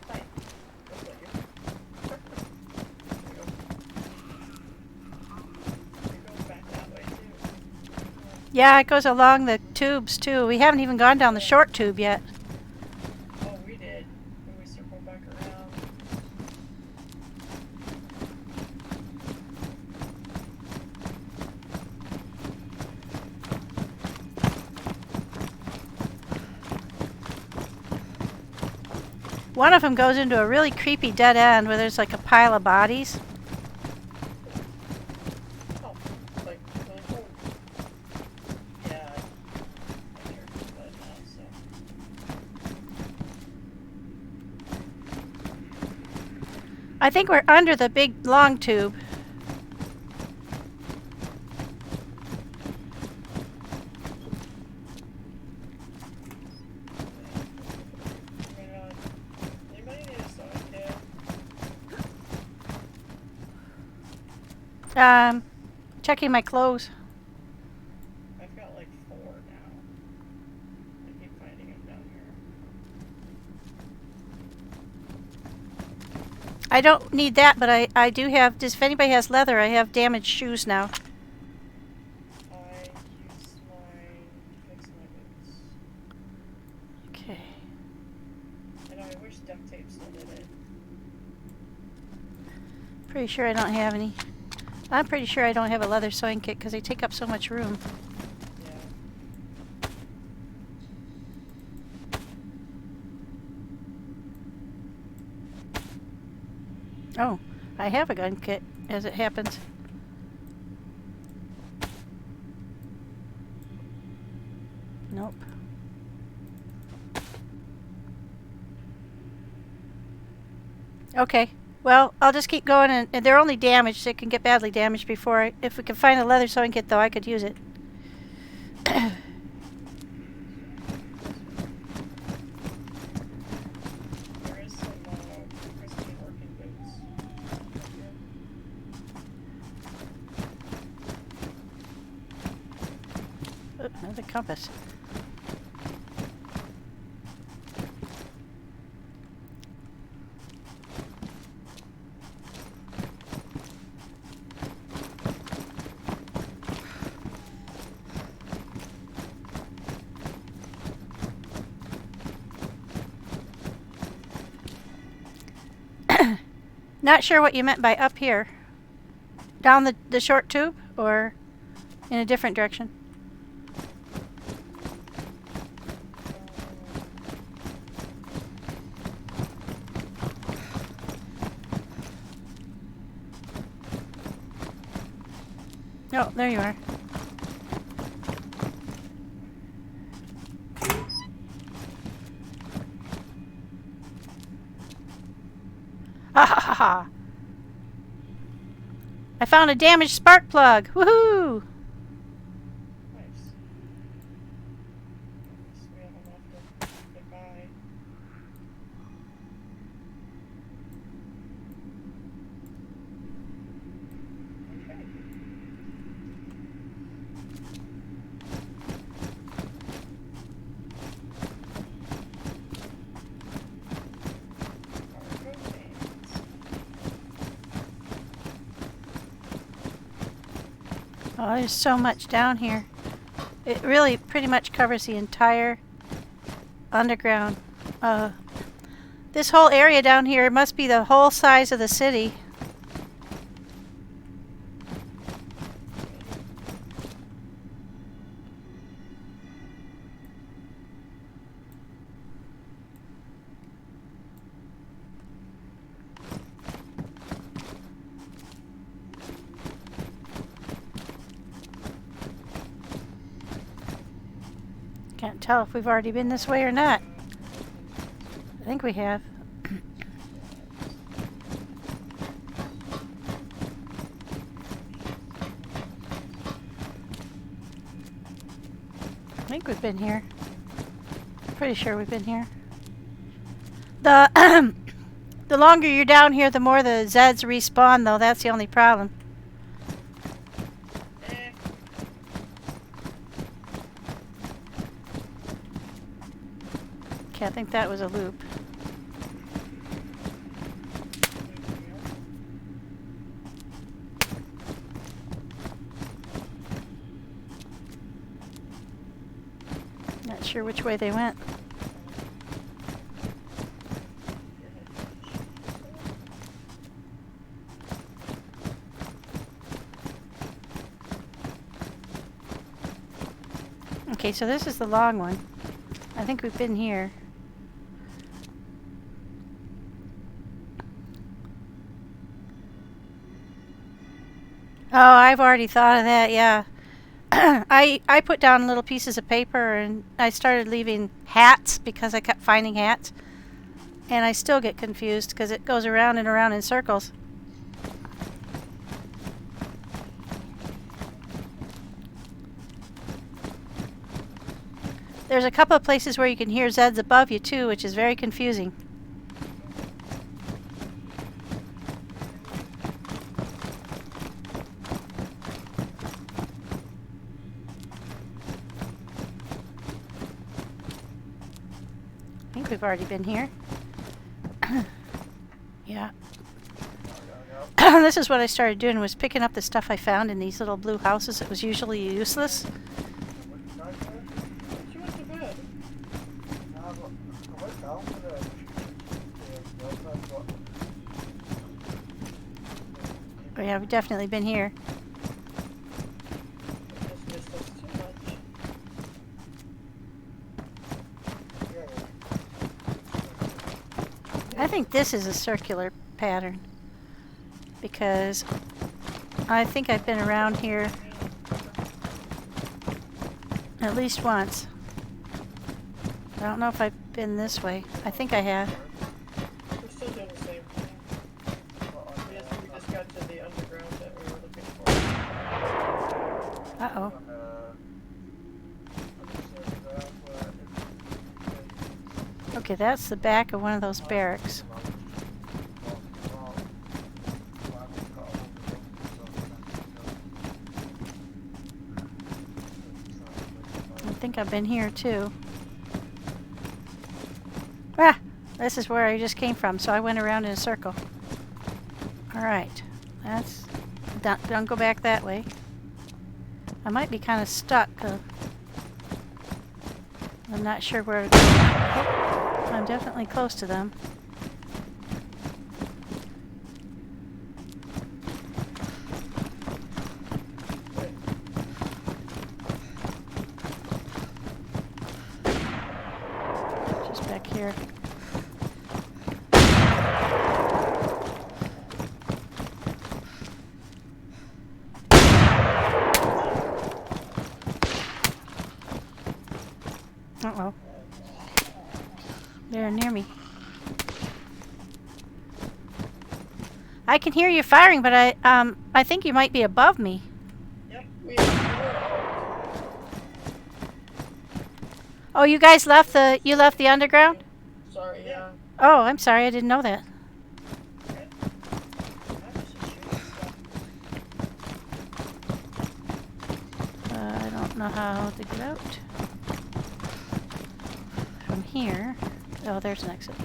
Hi. That's not you. There you go. It goes back that way too. Yeah, it goes along the tubes too. We haven't even gone down the short tube yet. Oh, we did. And we circled back around. One of them goes into a really creepy dead end where there's like a pile of bodies. Oh, like, oh, Yeah. I heard the blood now, so. I think we're under the big long tube. Right on. Anybody need a soda kit? Checking my clothes. I've got like 4 now. I keep finding them down here. I don't need that, but I do have, if anybody has leather, I have damaged shoes now. I use mine to fix my boots. Okay. I know, I wish duct tape still did it. Pretty sure I don't have any. I'm pretty sure I don't have a leather sewing kit because they take up so much room. Yeah. Oh, I have a gun kit, as it happens. Nope. Okay. Well, I'll just keep going, and they're only damaged. They can get badly damaged before if we can find a leather sewing kit, though, I could use it. There is some Christian working boots. Oh, another compass. Not sure what you meant by up here. Down the short tube or in a different direction? Oh, there you are. Ha ha ha ha! I found a damaged spark plug! Woohoo! Nice. So we have enough to get by. Okay. Cargo vans. Oh, there's so much down here. It really pretty much covers the entire underground. This whole area down here must be the whole size of the city. Can't tell if we've already been this way or not. I think we have. I think we've been here. Pretty sure we've been here. The the longer you're down here, the more the Zeds respawn, though. That's the only problem. Okay, I think that was a loop. Not sure which way they went. Okay, so this is the long one. I think we've been here. Oh, I've already thought of that, yeah. I put down little pieces of paper and I started leaving hats because I kept finding hats. And I still get confused because it goes around and around in circles. There's a couple of places where you can hear Zeds above you too, which is very confusing. I think we've already been here. Yeah. This is what I started doing, was picking up the stuff I found in these little blue houses that was usually useless. She went to bed. Oh yeah, we've definitely been here. Just missed us too much. I think this is a circular pattern because I think I've been around here at least once. I don't know if I've been this way. I think I have. We're still doing the same thing. Yes, we just got to the underground that we were looking for. Uh-oh. Okay, that's the back of one of those barracks. I think I've been here too. Ah! This is where I just came from, so I went around in a circle. Alright. That's... Don't go back that way. I might be kind of stuck. I'm not sure where to go. Oh, I'm definitely close to them. Here. Uh-oh. They're near me. I can hear you firing, but I think you might be above me. Yep, Oh, you guys left the underground? sorry, yeah. Oh, I'm sorry, I didn't know that. I don't know how to get out. From here. Oh, there's an exit.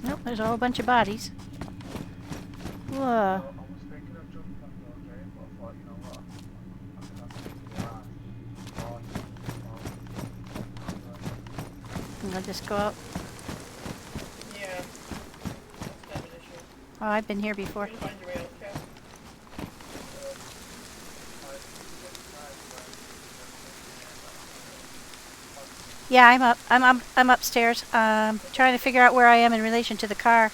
Nope, there's a whole bunch of bodies. Whoa. I was thinking of jumping on the okay, but I thought, you know what? I'll just go out. Yeah. That's kind of an issue. Oh, I've been here before. You're gonna find your way out, Kat. Yeah, I'm up. I'm upstairs. Trying to figure out where I am in relation to the car.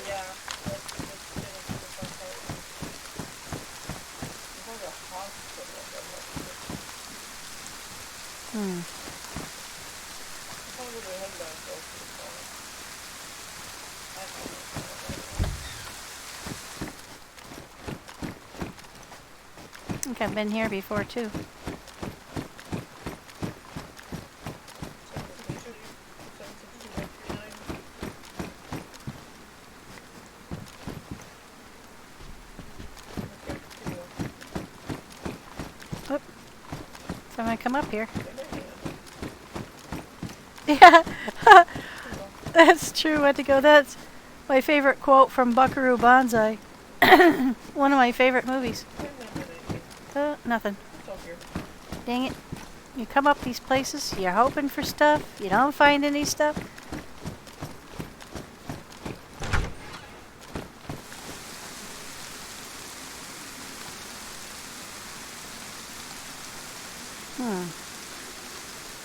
Yeah. Let's get into the front part. There's only a hospital up there. Hmm. I'm probably gonna head back though for the car. I don't know. I think I've been here before too. Oop. So I'm gonna come up here. Yeah, that's true. Had to go. That's my favorite quote from Buckaroo Banzai. One of my favorite movies. Nothing. Dang it. You come up these places, you're hoping for stuff, you don't find any stuff.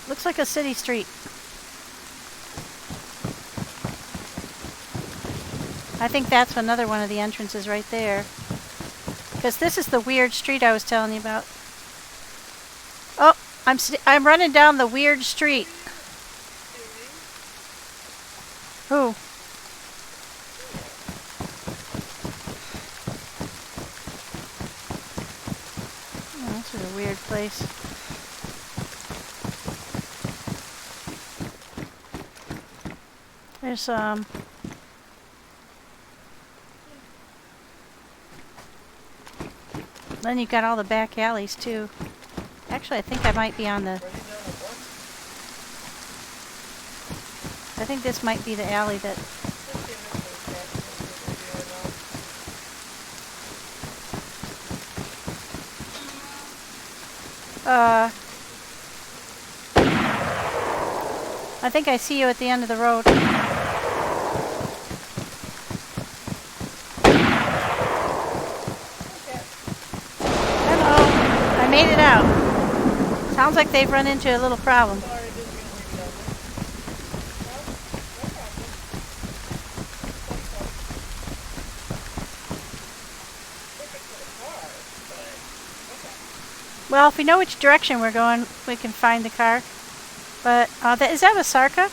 Looks like a city street. I think that's another one of the entrances right there. Because this is the weird street I was telling you about. Oh, I'm running down the weird street. Who? Oh, this is a weird place. There's then you got all the back alleys too. Actually, I think I might be on the. I think this might be the alley that. I think I see you at the end of the road. Hello. I made it out. Sounds like they've run into a little problem. Well, if we know which direction we're going, we can find the car. But is that a Sarka?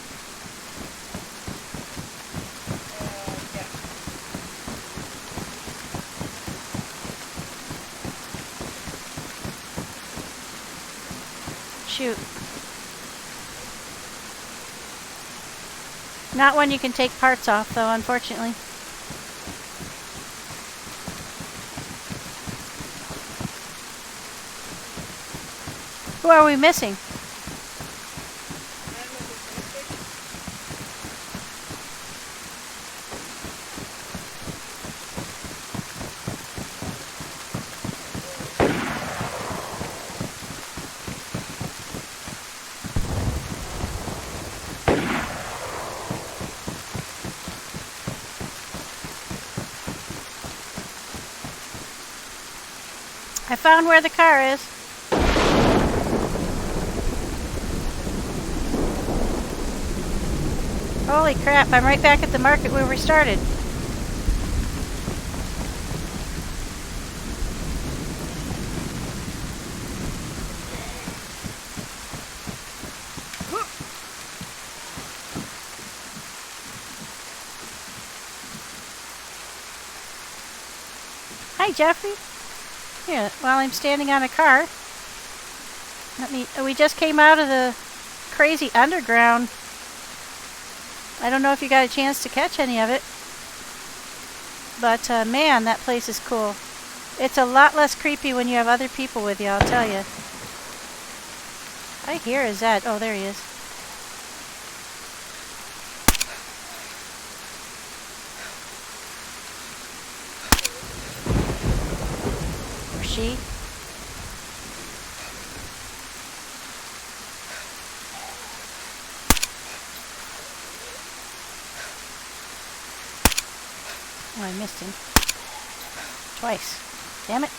Shoot. Not one you can take parts off, though, unfortunately. Who are we missing? I found where the car is. Holy crap, I'm right back at the market where we started. Hi, Jeffrey. Here, while I'm standing on a car, we just came out of the crazy underground. I don't know if you got a chance to catch any of it, but man, that place is cool. It's a lot less creepy when you have other people with you, I'll tell you. I hear a Zed. Oh, there he is. Or she. Oh, I missed him. Twice. Damn it.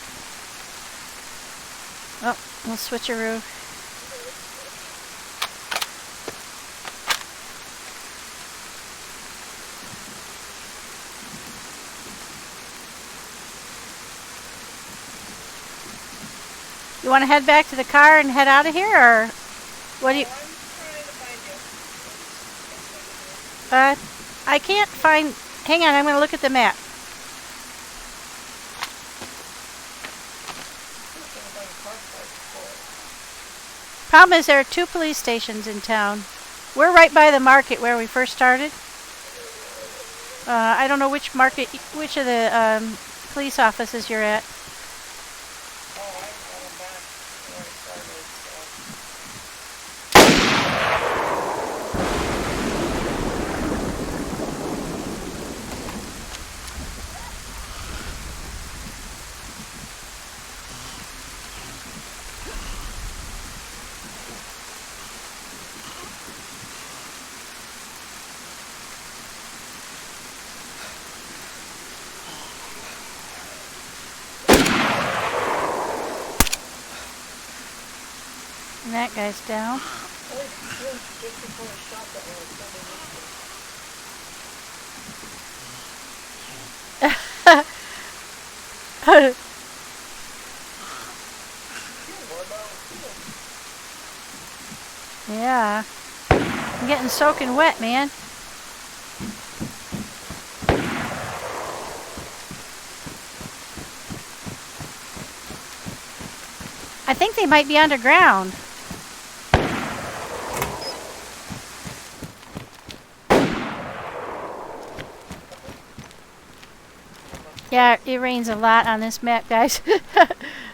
Oh, we'll switcheroo. You want to head back to the car and head out of here, or what do you... I'm trying to find you. I can't find... Hang on, I'm going to look at the map. Problem is there are 2 police stations in town. We're right by the market where we first started. I don't know which market, which of the police offices you're at. Oh, I'm going back to where I started, so. And that guy's down. Just before I shot that one, I was Yeah. I'm getting soaking wet, man. I think they might be underground. Yeah, it rains a lot on this map, guys.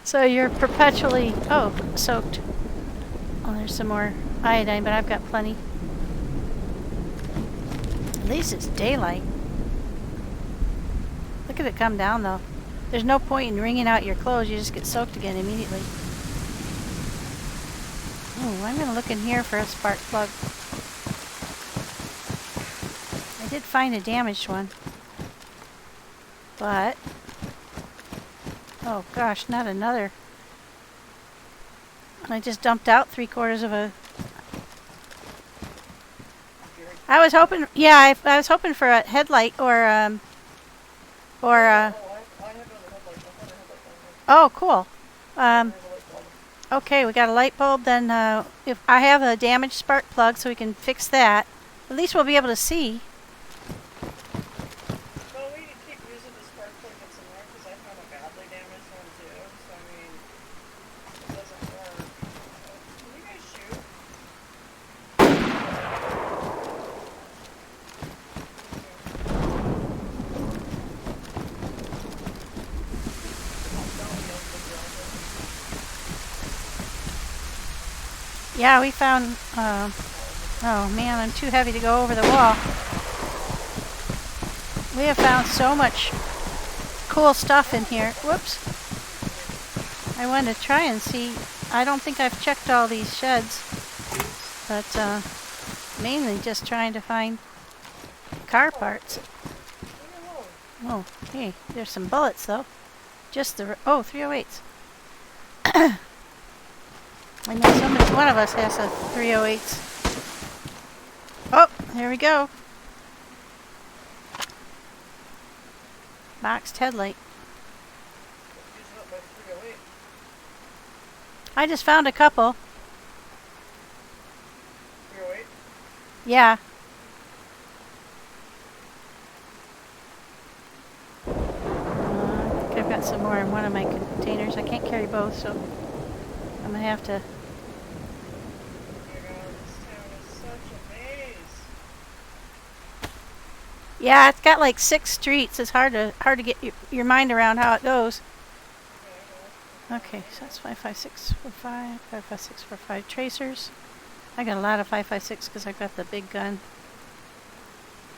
So you're perpetually, soaked. Oh, there's some more iodine, but I've got plenty. At least it's daylight. Look at it come down, though. There's no point in wringing out your clothes. You just get soaked again immediately. Oh, I'm going to look in here for a spark plug. I did find a damaged one. But... oh gosh, not another. I just dumped out 3/4 of a... I was hoping... yeah, I was hoping for a headlight or... oh, cool. Okay, we got a light bulb. Then if I have a damaged spark plug, so we can fix that. At least we'll be able to see. Well, we keep using the spark plug that's in there because I found a badly damaged one too. So I mean, it doesn't work. Can you guys shoot? Yeah, we found... oh man, I'm too heavy to go over the wall. We have found so much cool stuff in here. Whoops. I wanted to try and see. I don't think I've checked all these sheds. But mainly just trying to find car parts. Oh, hey, there's some bullets though. Just the... oh, 308s. I know somebody, one of us has a 308s. Oh, there we go. Boxed headlight. Using up my 308. I just found a couple. 308? Yeah. I think I've got some more in one of my containers. I can't carry both, so I'm gonna have to. Oh my god, this town is such a maze. Yeah, it's got like 6 streets. It's hard to get your mind around how it goes. Okay, so that's 55645, 55645 tracers. I got a lot of 556 because I got the big gun.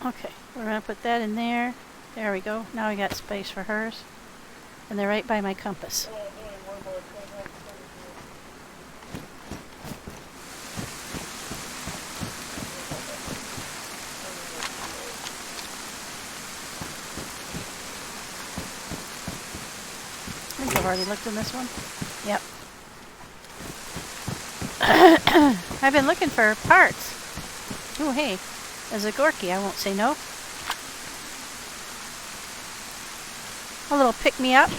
Okay, we're gonna put that in there. There we go. Now we got space for hers, and they're right by my compass. Oh, only one more. 25, I think I've already looked in this one. Yep. I've been looking for parts. Oh, hey, as a Gorky, I won't say no. A little pick-me-up.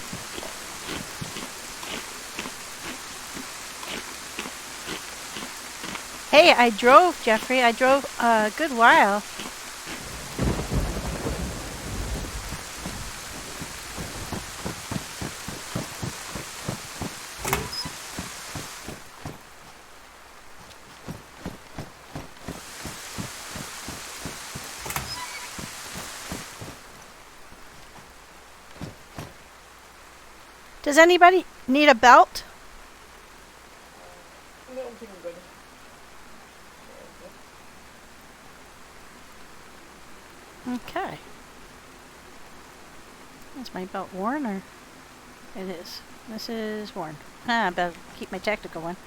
Hey, I drove, Jeffrey. I drove a good while. Does anybody need a belt? no, I'm thinking good. Okay. Is my belt worn or? It is. This is worn. I better keep my tactical one.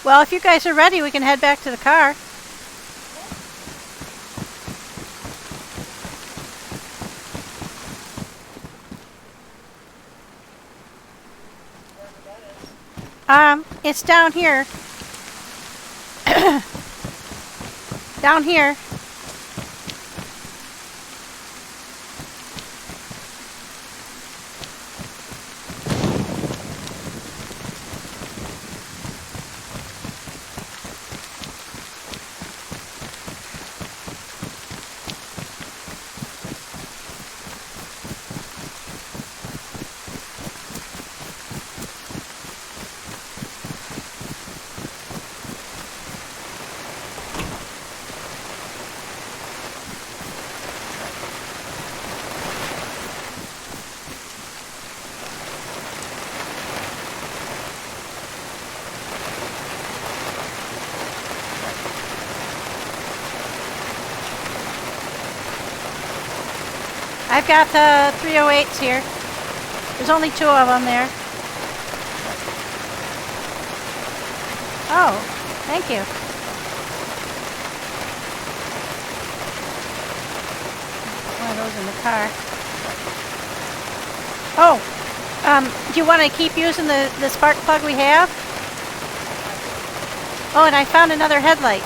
Well, if you guys are ready, we can head back to the car. It's down here. Down here. I've got the 308s here. There's only 2 of them there. Oh, thank you. One of those in the car. Oh, do you want to keep using the spark plug we have? Oh, and I found another headlight.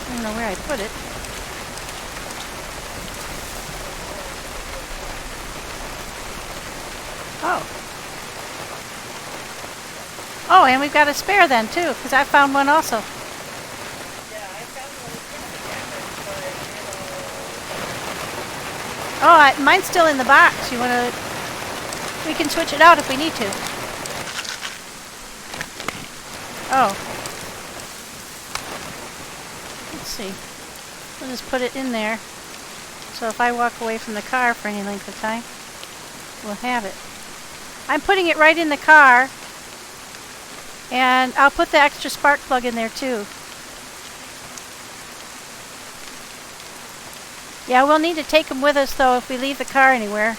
I don't know where I put it. Oh. Oh, and we've got a spare then too, because I found one also. Yeah, I found one Oh, mine's still in the box. You want to? We can switch it out if we need to. Oh. Let's see. We'll just put it in there. So if I walk away from the car for any length of time, we'll have it. I'm putting it right in the car. And I'll put the extra spark plug in there too. Yeah, we'll need to take them with us though if we leave the car anywhere.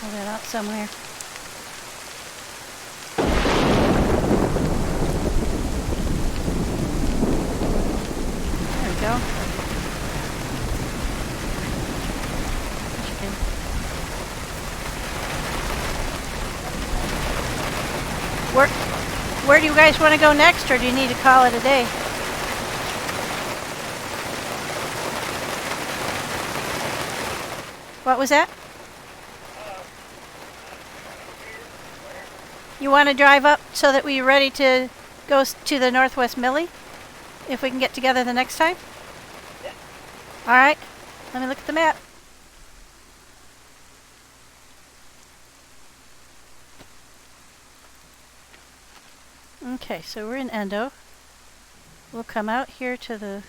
Pull that out somewhere. do you guys want to go next, or do you need to call it a day? What was that? You want to drive up so that we're ready to go to the Northwest Millie? If we can get together the next time? Yeah. Alright. Let me look at the map. Okay, so we're in Endo. We'll come out here to the...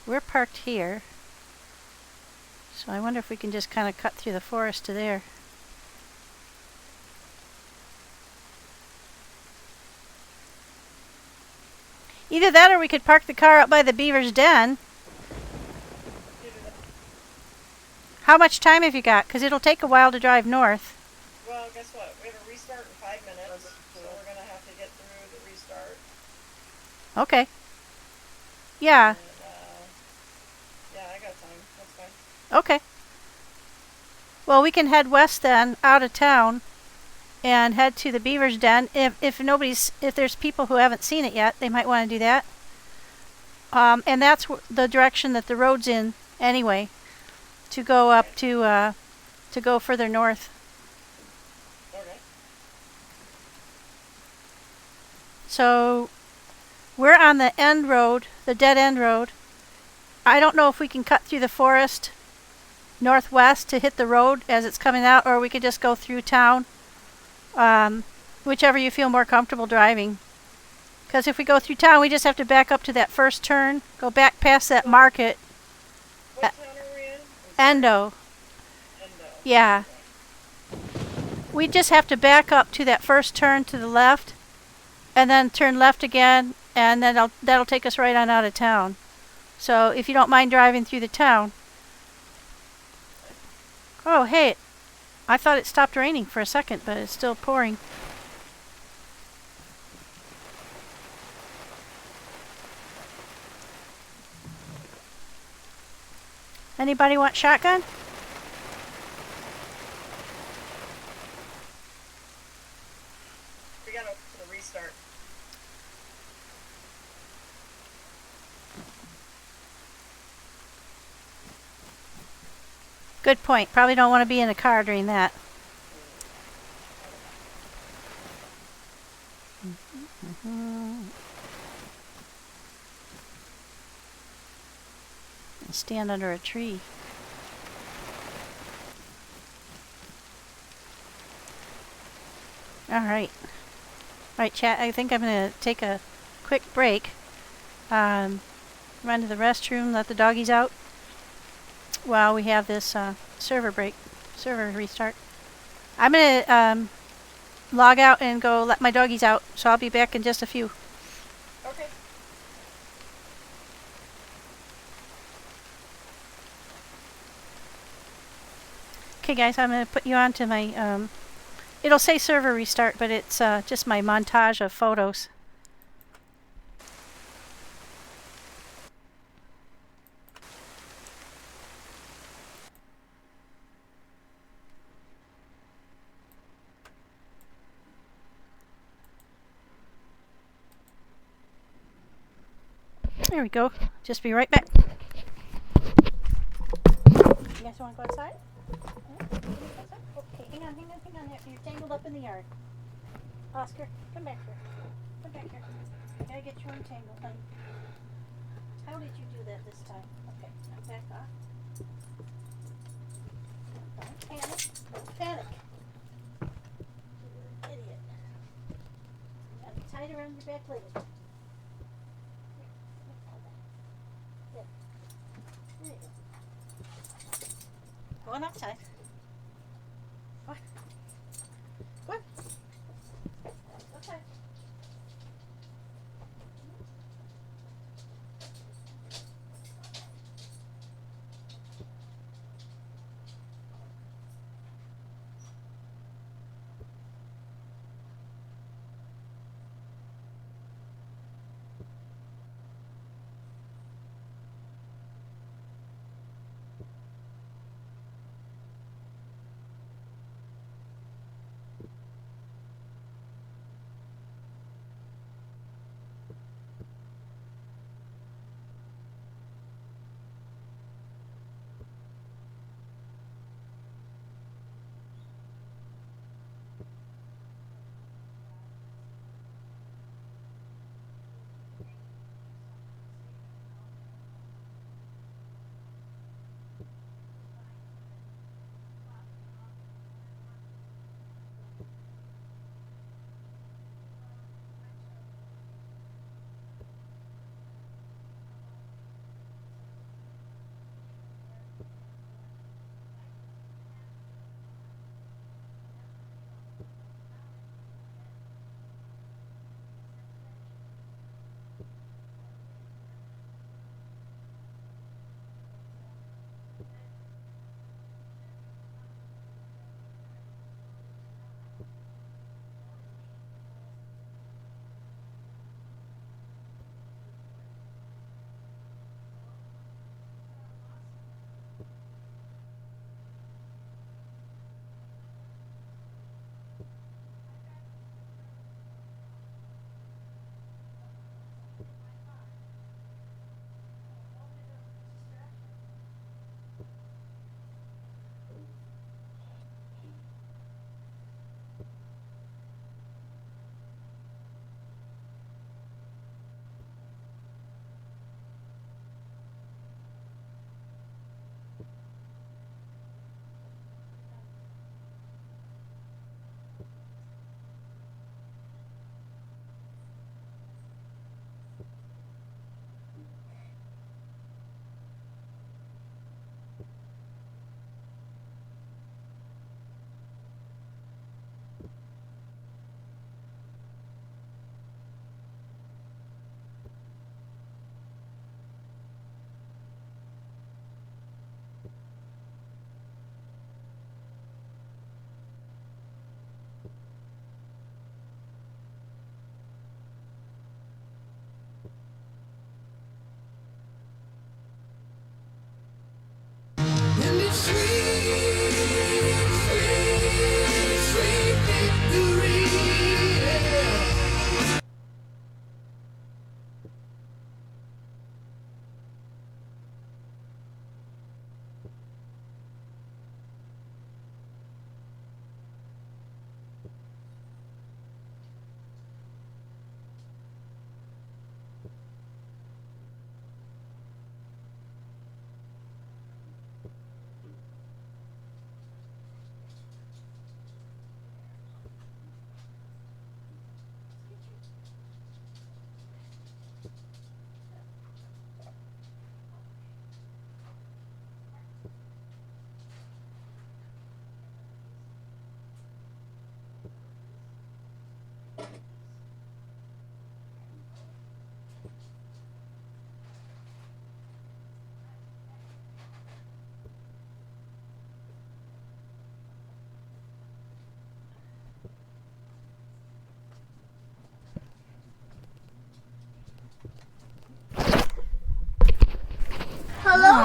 We're parked here. So I wonder if we can just kind of cut through the forest to there. Either that or we could park the car up by the Beaver's den. How much time have you got? Because it'll take a while to drive north. Well, guess what? We have a restart in 5 minutes, so we're gonna have to get through the restart. Okay. Yeah. And, yeah, I got time. That's fine. Okay. Well, we can head west then, out of town, and head to the Beaver's Den. If there's people who haven't seen it yet, they might want to do that. And that's the direction that the road's in anyway, to go up to go further north. Okay. So we're on the end road, the dead end road. I don't know if we can cut through the forest northwest to hit the road as it's coming out, or we could just go through town. Whichever you feel more comfortable driving. Because if we go through town, we just have to back up to that first turn, go back past that market. What town are we in? Endo. Endo. Yeah. We just have to back up to that first turn to the left, and then turn left again, and then that'll take us right on out of town. So if you don't mind driving through the town. Oh, hey. I thought it stopped raining for a second, but it's still pouring. Anybody want shotgun? We gotta go to the restart. Good point. Probably don't want to be in a car during that. Stand under a tree. Alright. Alright, chat, I think I'm going to take a quick break. Run to the restroom, let the doggies out while we have this server restart. I'm going to log out and go let my doggies out, so I'll be back in just a few. Okay. Okay guys, I'm going to put you on to my, it'll say server restart, but it's just my montage of photos. There we go. Just be right back. You guys want to go outside? Okay, hang on. You're tangled up in the yard. Oscar, come back here. Come back here. You gotta get your untangled, honey. How did you do that this time? Okay, now back off. Don't panic. Don't panic. You're an idiot. Gotta be tied around your back leg. There you go. Going outside. What? What? Outside.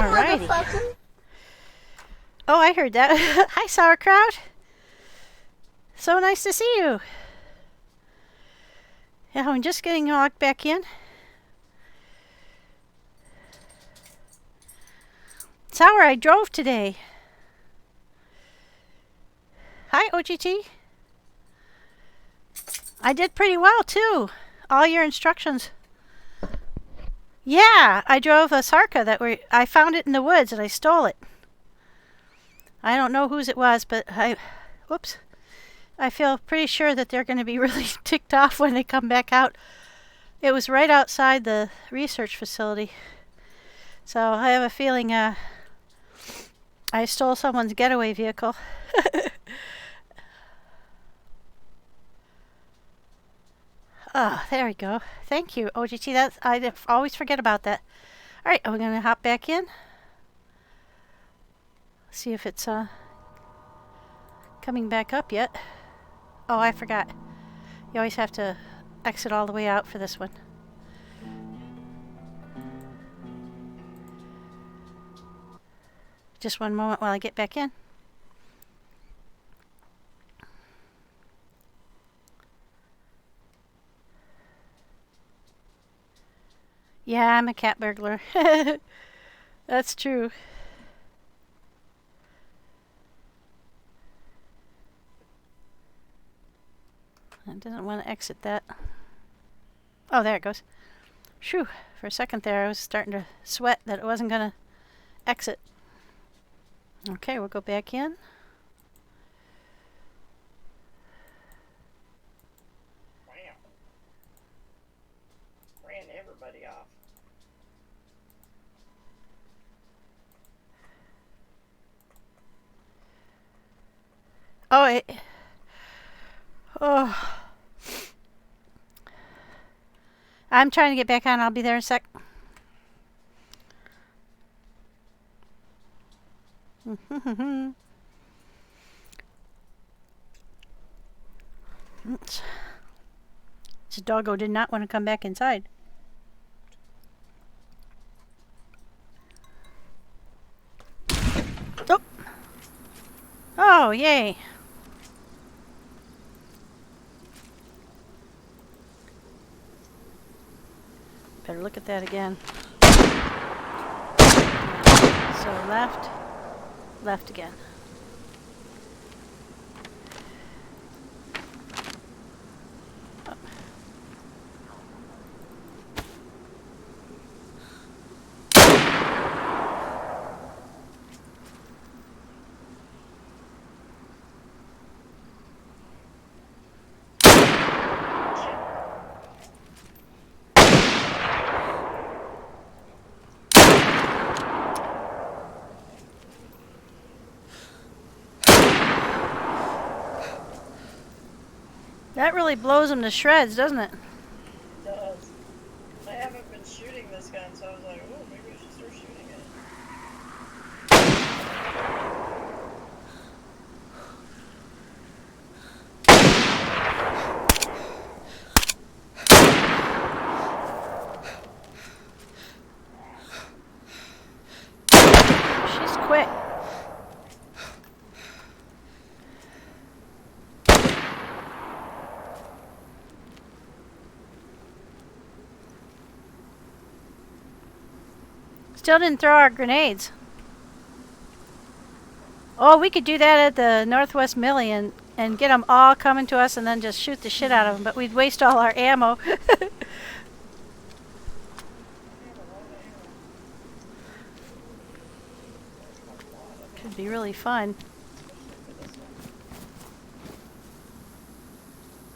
Alrighty. Oh, I heard that. Hi, sauerkraut. So nice to see you. Yeah, I'm just getting logged back in. Sour, I drove today. Hi, OGT. I did pretty well, too. All your instructions. Yeah, I drove a Sarka I found it in the woods and I stole it. I don't know whose it was, but whoops. I feel pretty sure that they're going to be really ticked off when they come back out. It was right outside the research facility. So I have a feeling I stole someone's getaway vehicle. Oh, there we go. Thank you, OGT. I always forget about that. All right, we're going to hop back in. See if it's coming back up yet. Oh, I forgot. You always have to exit all the way out for this one. Just one moment while I get back in. Yeah, I'm a cat burglar. That's true. It doesn't want to exit that. Oh, there it goes. Phew. For a second there, I was starting to sweat that it wasn't going to exit. Okay, we'll go back in. Wow. Ran everybody off. Oh, oh. I'm trying to get back on. I'll be there in a sec. This doggo did not want to come back inside. Oh! Oh, yay! Better look at that again. So left, left again. Up. That really blows them to shreds, doesn't it? It does. I haven't been shooting this gun, so I was like, oh, maybe I should start shooting it. She's quick. Still didn't throw our grenades. Oh, we could do that at the Northwest Millie and get them all coming to us and then just shoot the shit out of them, but we'd waste all our ammo. Could be really fun.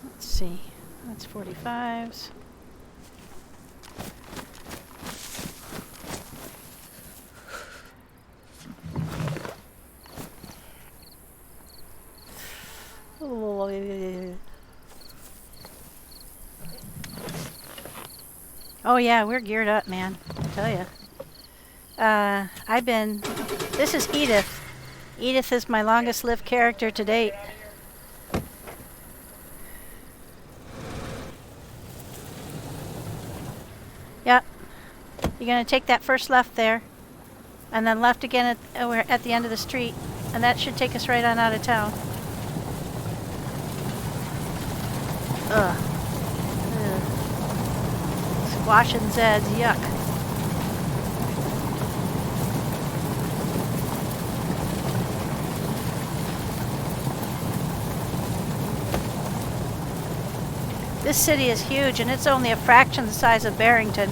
Let's see. That's 45s. Oh yeah, we're geared up, man. I tell ya. This is Edith. Edith is my longest lived character to date. Yep. You're gonna take that first left there. and then left again we're at the end of the street, and that should take us right on out of town. Ugh. Ugh. Squash and Zeds, yuck. This city is huge, and it's only a fraction the size of Barrington.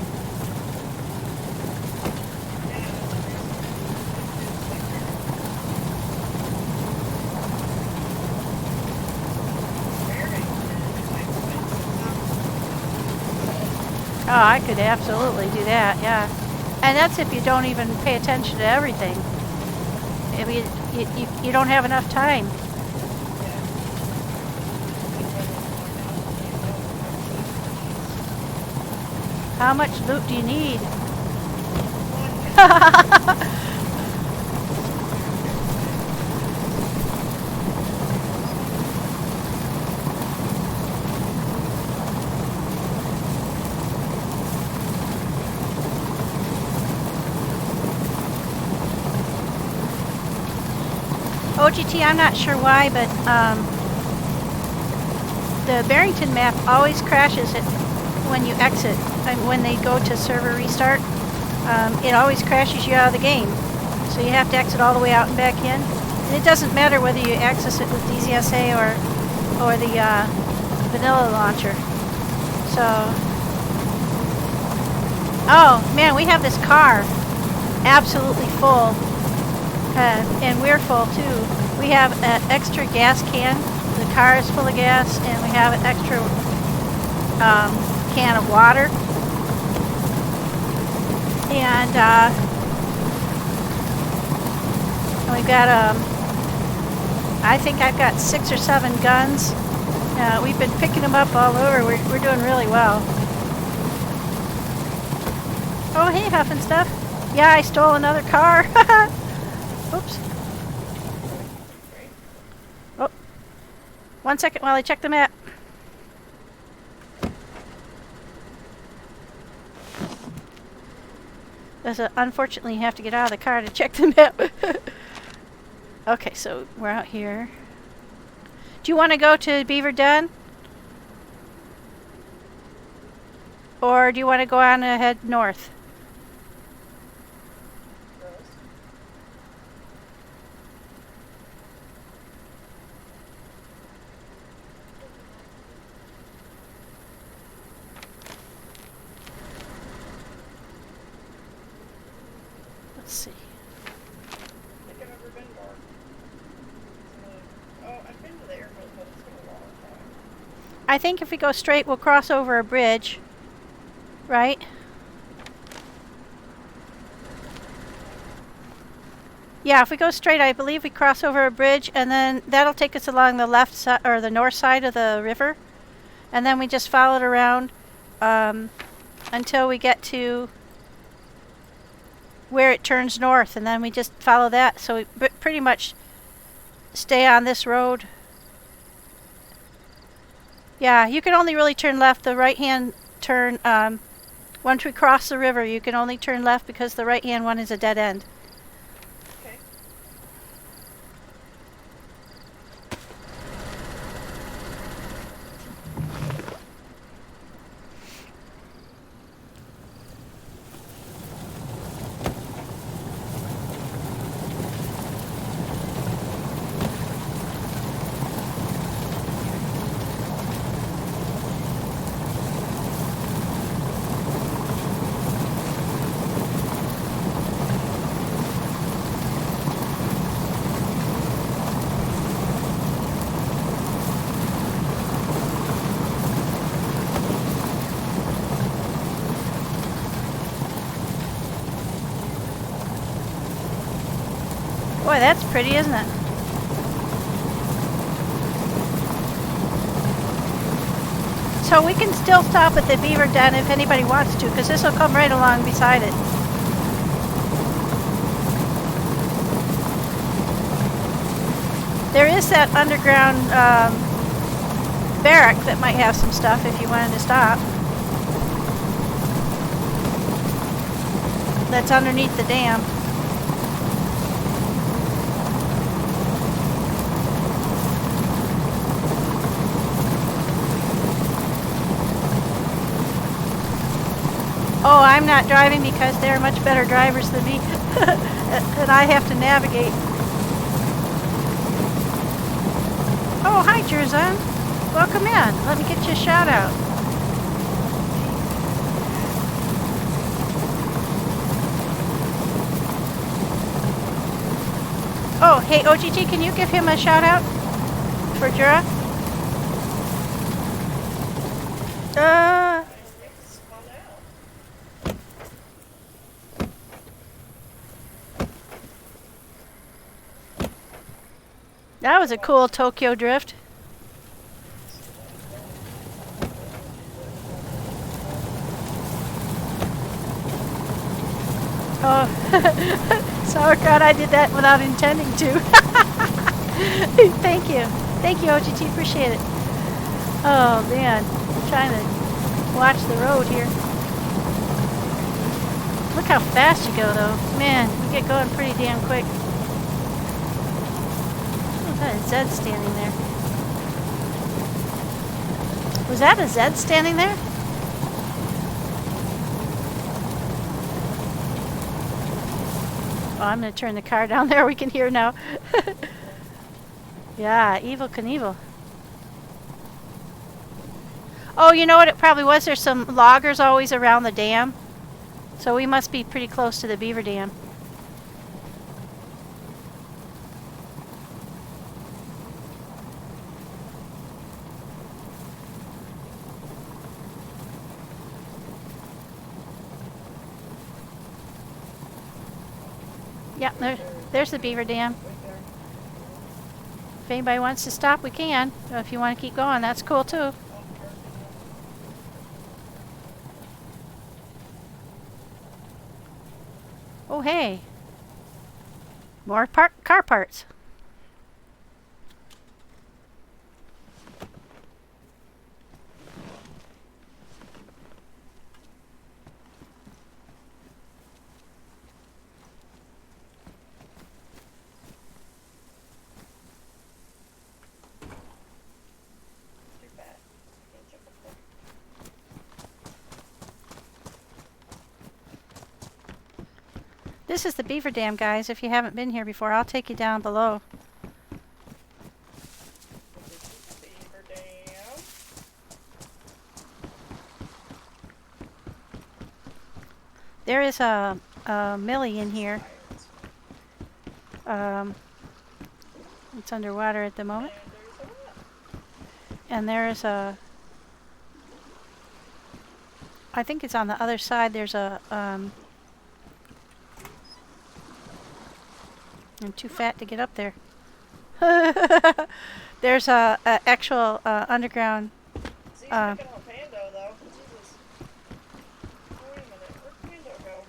Oh, I could absolutely do that, yeah. And that's if you don't even pay attention to everything. I mean, you don't have enough time. How much loot do you need? OGT, I'm not sure why, but the Barrington map always crashes it when you exit. When they go to server restart, it always crashes you out of the game. So you have to exit all the way out and back in. And it doesn't matter whether you access it with DZSA or the vanilla launcher. So, oh man, we have this car absolutely full. And we're full too. We have an extra gas can. The car is full of gas, and we have an extra can of water. And we've got I think I've got 6 or 7 guns. We've been picking them up all over. We're doing really well. Oh, hey, Huff and Stuff. Yeah, I stole another car. Oops. Oh. 1 second while I check the map. Unfortunately, you have to get out of the car to check the map. Okay, so we're out here. Do you want to go to Beaver Den? Or do you want to go on ahead north? Let's see. I think I've ever been more. Oh, I've been to the airport, but it's been a long time. I think if we go straight, we'll cross over a bridge. Right? Yeah, if we go straight, I believe we cross over a bridge, and then that'll take us along the left side or the north side of the river, and then we just follow it around until we get to where it turns north, and then we just follow that. So we pretty much stay on this road. Yeah, you can only really turn left. The right-hand turn, once we cross the river, you can only turn left because the right-hand one is a dead end. Okay. Boy, that's pretty, isn't it? So we can still stop at the Beaver Den if anybody wants to, because this will come right along beside it. There is that underground barrack that might have some stuff if you wanted to stop. That's underneath the dam. Oh, I'm not driving because they're much better drivers than me. And I have to navigate. Oh, hi, Jerzan. Welcome in. Let me get you a shout out. Oh, hey, OGG, can you give him a shout out for Jura? That was a cool Tokyo drift. Oh, sauerkraut, I did that without intending to. Thank you. Thank you, OGT, appreciate it. Oh, man, I'm trying to watch the road here. Look how fast you go, though. Man, you get going pretty damn quick. Oh, that is Zed standing there. Was that a Zed standing there? Oh, I'm going to turn the car down there. We can hear now. Yeah, Evil Knievel. Oh, you know what it probably was? There's some loggers always around the dam. So we must be pretty close to the Beaver Dam. Yeah, there's the Beaver Dam. If anybody wants to stop, we can. If you want to keep going, that's cool too. Oh, hey. More car parts. This is the Beaver Dam, guys. If you haven't been here before, I'll take you down below. Beaver Dam. There is a Millie in here. It's underwater at the moment. And there is a... I think it's on the other side. There's a... I'm too fat to get up there. There's a actual underground... See, he's picking up Pando, though. Jesus. Oh, wait a minute. Where'd Pando go?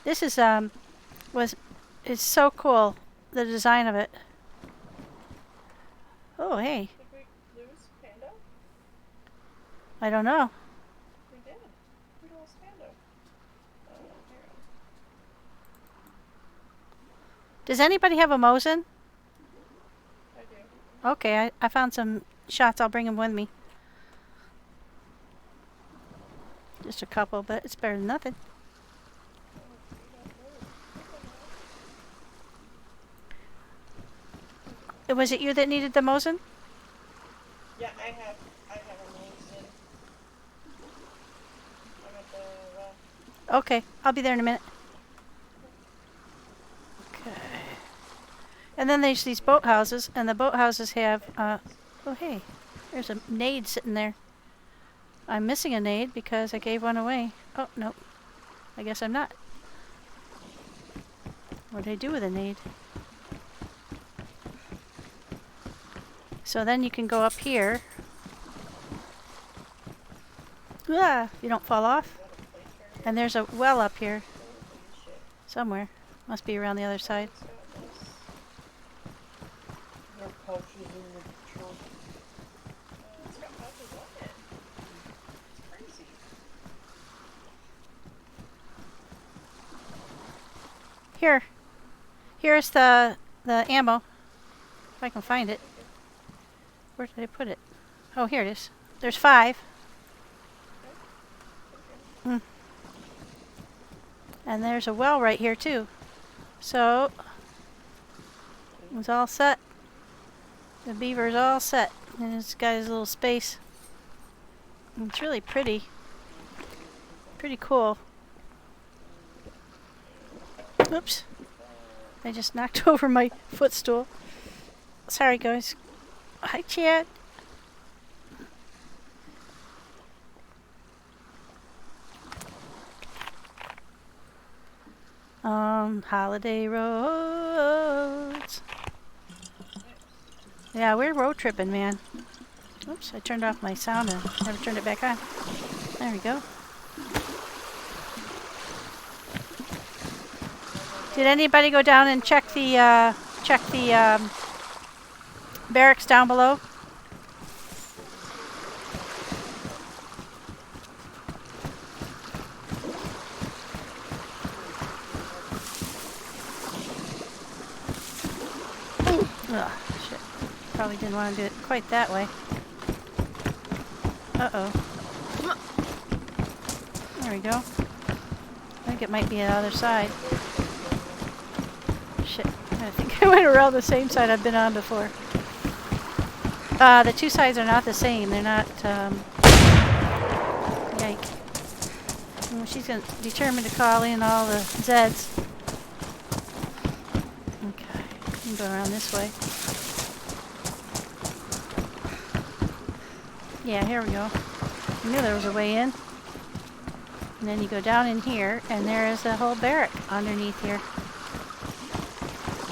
This is so cool, the design of it. Oh, hey. Did we lose Pando? I don't know. We did. We lost Pando. Here. Does anybody have a Mosin? I do. Okay, I found some shots. I'll bring them with me. Just a couple, but it's better than nothing. Was it you that needed the Mosin? Yeah, I have a Mosin. I'm at the Okay, I'll be there in a minute. Okay. And then there's these boathouses, and the boathouses have, oh hey, there's a nade sitting there. I'm missing a nade because I gave one away. Oh, nope. I guess I'm not. What did I do with a nade? So then you can go up here. Ah, you don't fall off. And there's a well up here. Somewhere. Must be around the other side. There are pouches in the trunk. it's got pouches on it. It's crazy. Here. Here's the ammo. If I can find it. Where did I put it? Oh, here it is. There's 5. And there's a well right here too. So it's all set. The beaver's all set. And it's got his little space. And it's really pretty. Pretty cool. Oops. I just knocked over my footstool. Sorry guys. Hi Chad. On holiday roads. Yeah, we're road tripping, man. Oops, I turned off my sound and never turned it back on. There we go. Did anybody go down and check the barracks down below? Ugh, shit. Probably didn't want to do it quite that way. Uh-oh. There we go. I think it might be the other side. Shit. I think I went around the same side I've been on before. The two sides are not the same. They're not, yike. Well, she's determined to call in all the Zeds. Okay. I'm going around this way. Yeah, here we go. I knew there was a way in. And then you go down in here, and there is a whole barrack underneath here.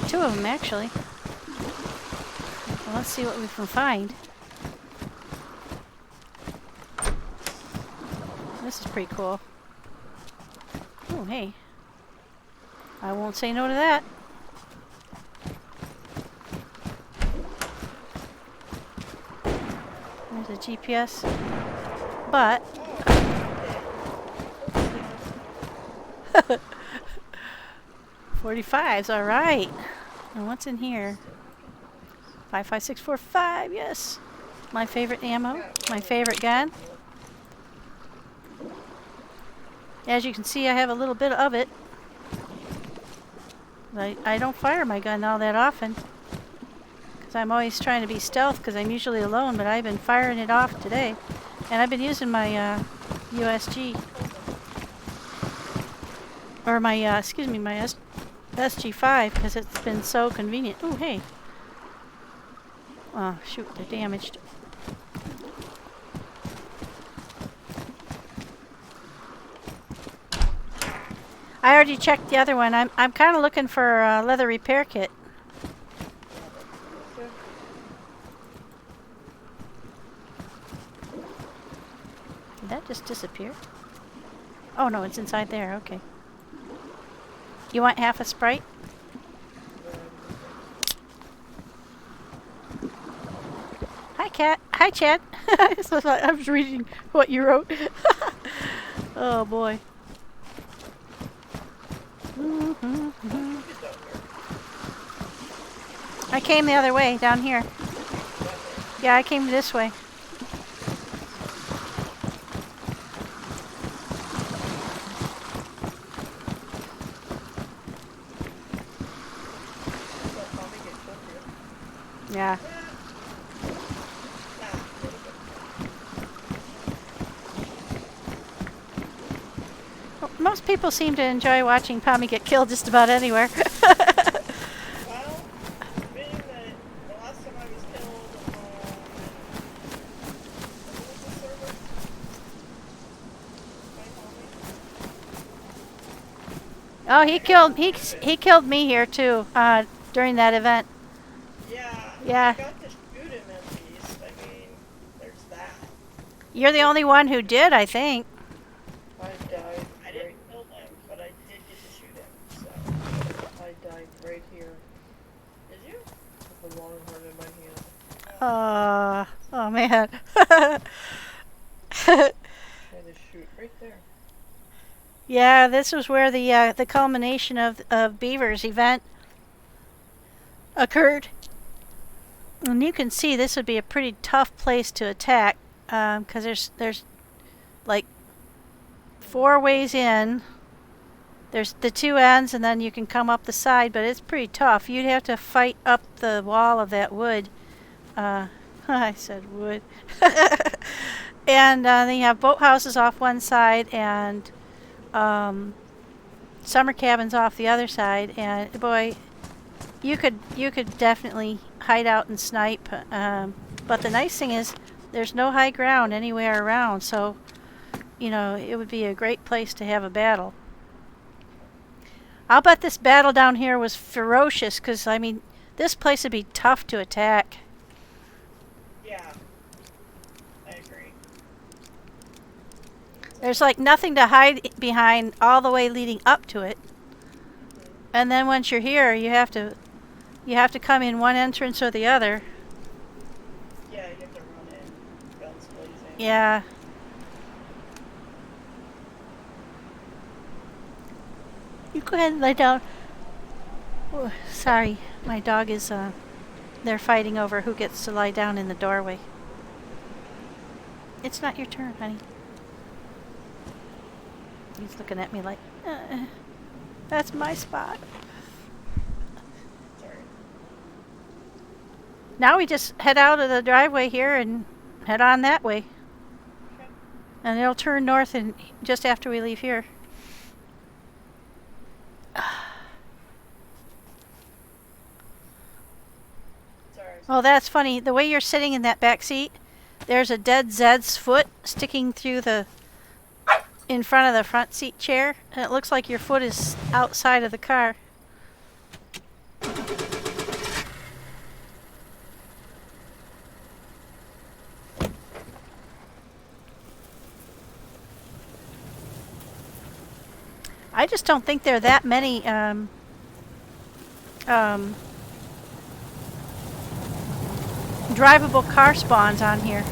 Two of them, actually. Well, let's see what we can find. This is pretty cool. Oh, hey. I won't say no to that. There's a GPS. But... 45's alright. And what's in here? 55645, yes. My favorite ammo. My favorite gun. As you can see, I have a little bit of it. I don't fire my gun all that often. Because I'm always trying to be stealth because I'm usually alone, but I've been firing it off today. And I've been using my USG. Or my, excuse me, my SG5 because it's been so convenient. Oh, hey. Oh, shoot, they're damaged. I already checked the other one. I'm kind of looking for a leather repair kit. Did that just disappear? Oh, no, it's inside there. Okay. You want half a Sprite? Hi, Cat. Hi, Chad. I was reading what you wrote. Oh, boy. I came the other way, down here. Yeah, I came this way. Yeah. Well, most people seem to enjoy watching Pommy get killed just about anywhere. Well, being that the last time I was killed Oh, he killed me here too, during that event. Yeah. I got to shoot him at least. I mean, there's that. You're the only one who did, I think. I died. I didn't kill him, but I did get to shoot him. So I died right here. Did you? With a longhorn in my hand. Oh man. Trying to shoot right there. Yeah, this was where the culmination of Beaver's event occurred. And you can see this would be a pretty tough place to attack because there's like 4 ways in. There's the 2 ends, and then you can come up the side, but it's pretty tough. You'd have to fight up the wall of that wood. I said wood. And then you have boathouses off one side and summer cabins off the other side. And boy, you could definitely hide out and snipe. But the nice thing is there's no high ground anywhere around, so you know it would be a great place to have a battle. I'll bet this battle down here was ferocious, because I mean this place would be tough to attack. Yeah. I agree. There's like nothing to hide behind all the way leading up to it. And then once you're here, you have to come in one entrance or the other. Yeah, you have to run in, guns blazing. Yeah. You go ahead and lay down. Oh, sorry, my dog is they're fighting over who gets to lie down in the doorway. It's not your turn, honey. He's looking at me like, that's my spot. Sorry. Now we just head out of the driveway here and head on that way. Okay. And it'll turn north and just after we leave here. Sorry. Oh, that's funny. The way you're sitting in that back seat, there's a dead Zed's foot sticking through in front of the front seat chair, and it looks like your foot is outside of the car. I just don't think there are that many drivable car spawns on here.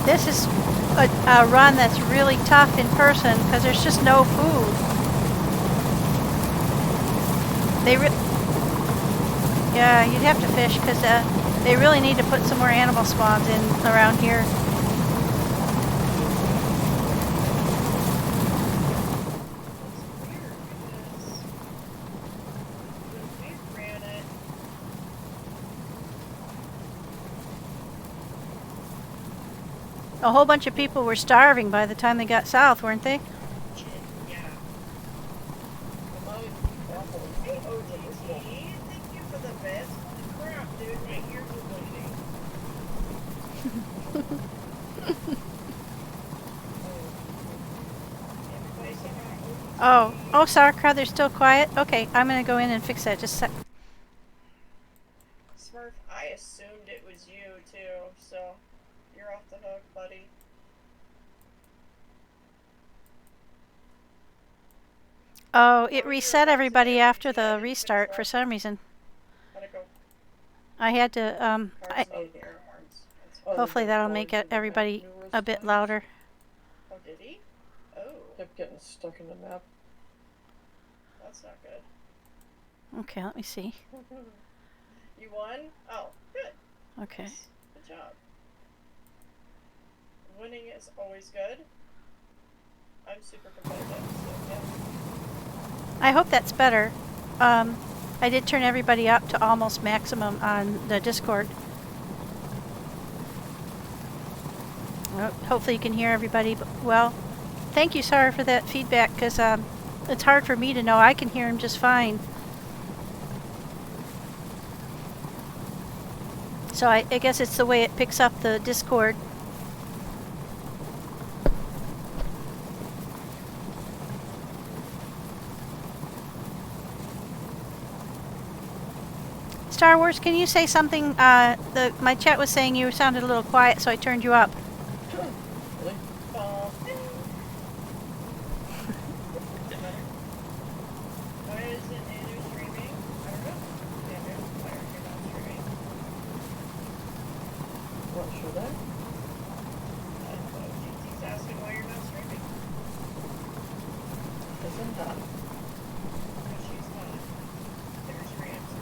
This is a run that's really tough in person because there's just no food. Yeah, you'd have to fish because they really need to put some more animal spawns in around here. A whole bunch of people were starving by the time they got south, weren't they? Yeah. Hey, OGC, thank you for the best. Crap, dude, my ears are bleeding. Oh, Sarka, they're still quiet? Okay, I'm gonna go in and fix that. Just a sec. Smurf, I assumed it was you, too, so you're off the hook, buddy. Oh, it reset everybody after the restart for some reason. How'd it go? I had to, Cards need air horns. hopefully that'll make everybody a bit louder. Oh, did he? Oh, Kept getting stuck in the map. that's not good. Okay, let me see. You won? Oh, good. Okay. Good job. Winning is always good. I'm super competitive, so yeah. I hope that's better. I did turn everybody up to almost maximum on the Discord. Well, hopefully you can hear everybody. But, well, thank you, Sarah, for that feedback, because it's hard for me to know. I can hear him just fine. So I guess it's the way it picks up the Discord. Star Wars, can you say something? My chat was saying you sounded a little quiet, so I turned you up. Really? Why isn't Nanu streaming? I don't know. Nanu, why are you not streaming? What, should I? DT's asking why you're not streaming. Isn't that? No, she's not. There's your answer.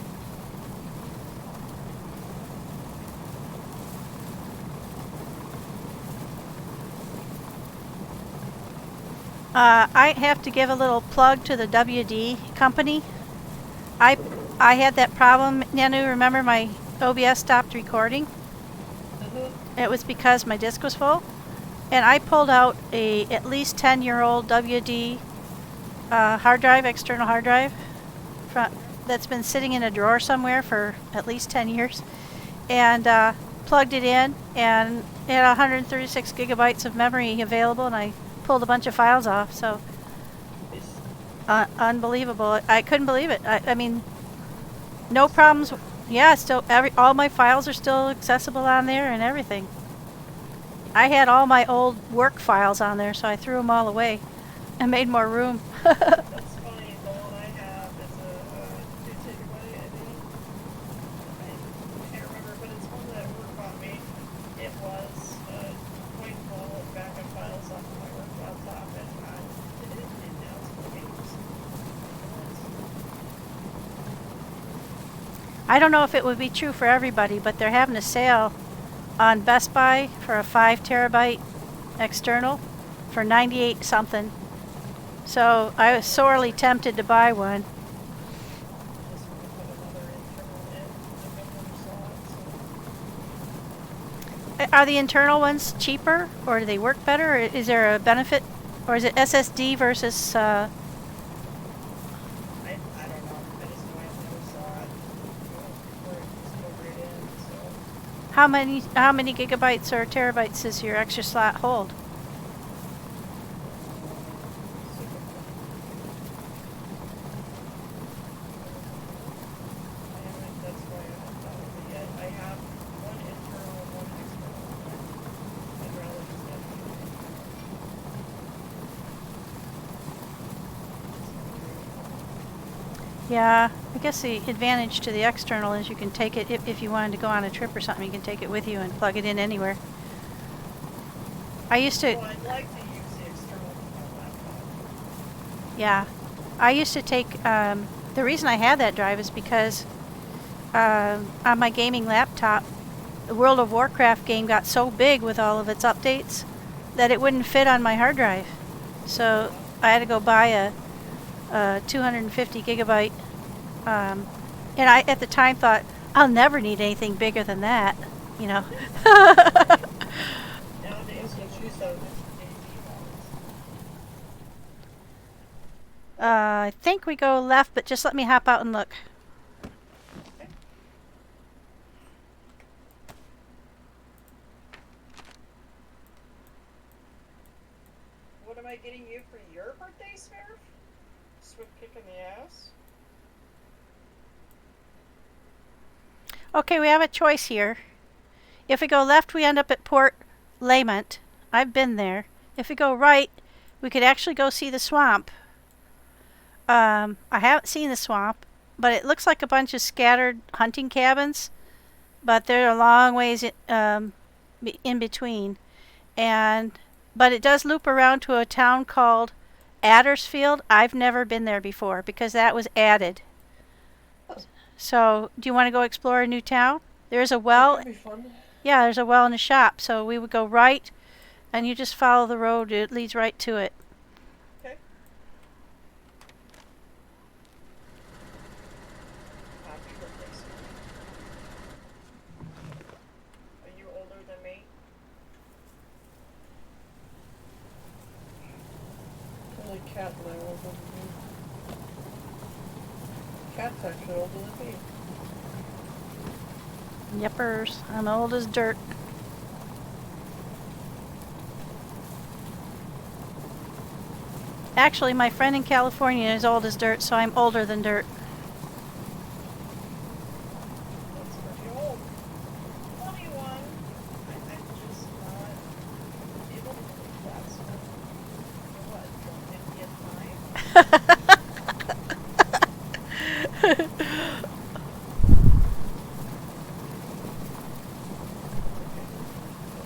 I have to give a little plug to the WD company. I had that problem, Nanu. Remember my OBS stopped recording? It was because my disk was full. And I pulled out a at least 10-year-old WD hard drive, external hard drive, that's been sitting in a drawer somewhere for at least 10 years. And plugged it in, and it had 136 gigabytes of memory available, and I pulled a bunch of files off. So unbelievable. I couldn't believe it. I mean, no problems. Yeah, still all my files are still accessible on there and everything. I had all my old work files on there, so I threw them all away and made more room. That's funny. The one I have is a 2 gigabyte, I think. I can't remember, but it's one that work bought me. It was quite full of backup files off of my work laptop, and I did it, and now it's full of games. I don't know if it would be true for everybody, but they're having a sale on Best Buy for a 5 terabyte external for 98 something. So I was sorely tempted to buy one. Just want to put another internal in the memory slot. Are the internal ones cheaper, or do they work better? Or is there a benefit, or is it SSD versus? I don't know. I just know I have another slot where it just go right in. So How many gigabytes or terabytes does your extra slot hold? that's why I haven't thought of it yet. I have one internal and one external. I'd rather just have Yeah, I guess the advantage to the external is you can take it, if you wanted to go on a trip or something, you can take it with you and plug it in anywhere. I used to, Well, I'd like to use the external for my laptop. yeah, I used to take, the reason I had that drive is because on my gaming laptop, the World of Warcraft game got so big with all of its updates that it wouldn't fit on my hard drive. So I had to go buy a 250 gigabyte, and I at the time thought I'll never need anything bigger than that, you know. Nowadays, you choose those DayZ ones. I think we go left, but just let me hop out and look. What am I getting you for your birthday, Smurf? Swift kick in the ass? Okay, we have a choice here. If we go left, we end up at Port Lamont. I've been there. If we go right, we could actually go see the swamp. I haven't seen the swamp, but it looks like a bunch of scattered hunting cabins, but they're a long ways in between. But it does loop around to a town called Addersfield. I've never been there before because that was added. So, do you want to go explore a new town? There's a well. That'd be fun. Yeah, there's a well and a shop. So we would go right, and you just follow the road. It leads right to it. Okay. Happy birthday, Smurf. Are you older than me? Only Cat and I are older than me. Cat's actually older than me. Yippers. I'm old as dirt. Actually, my friend in California is old as dirt, so I'm older than dirt.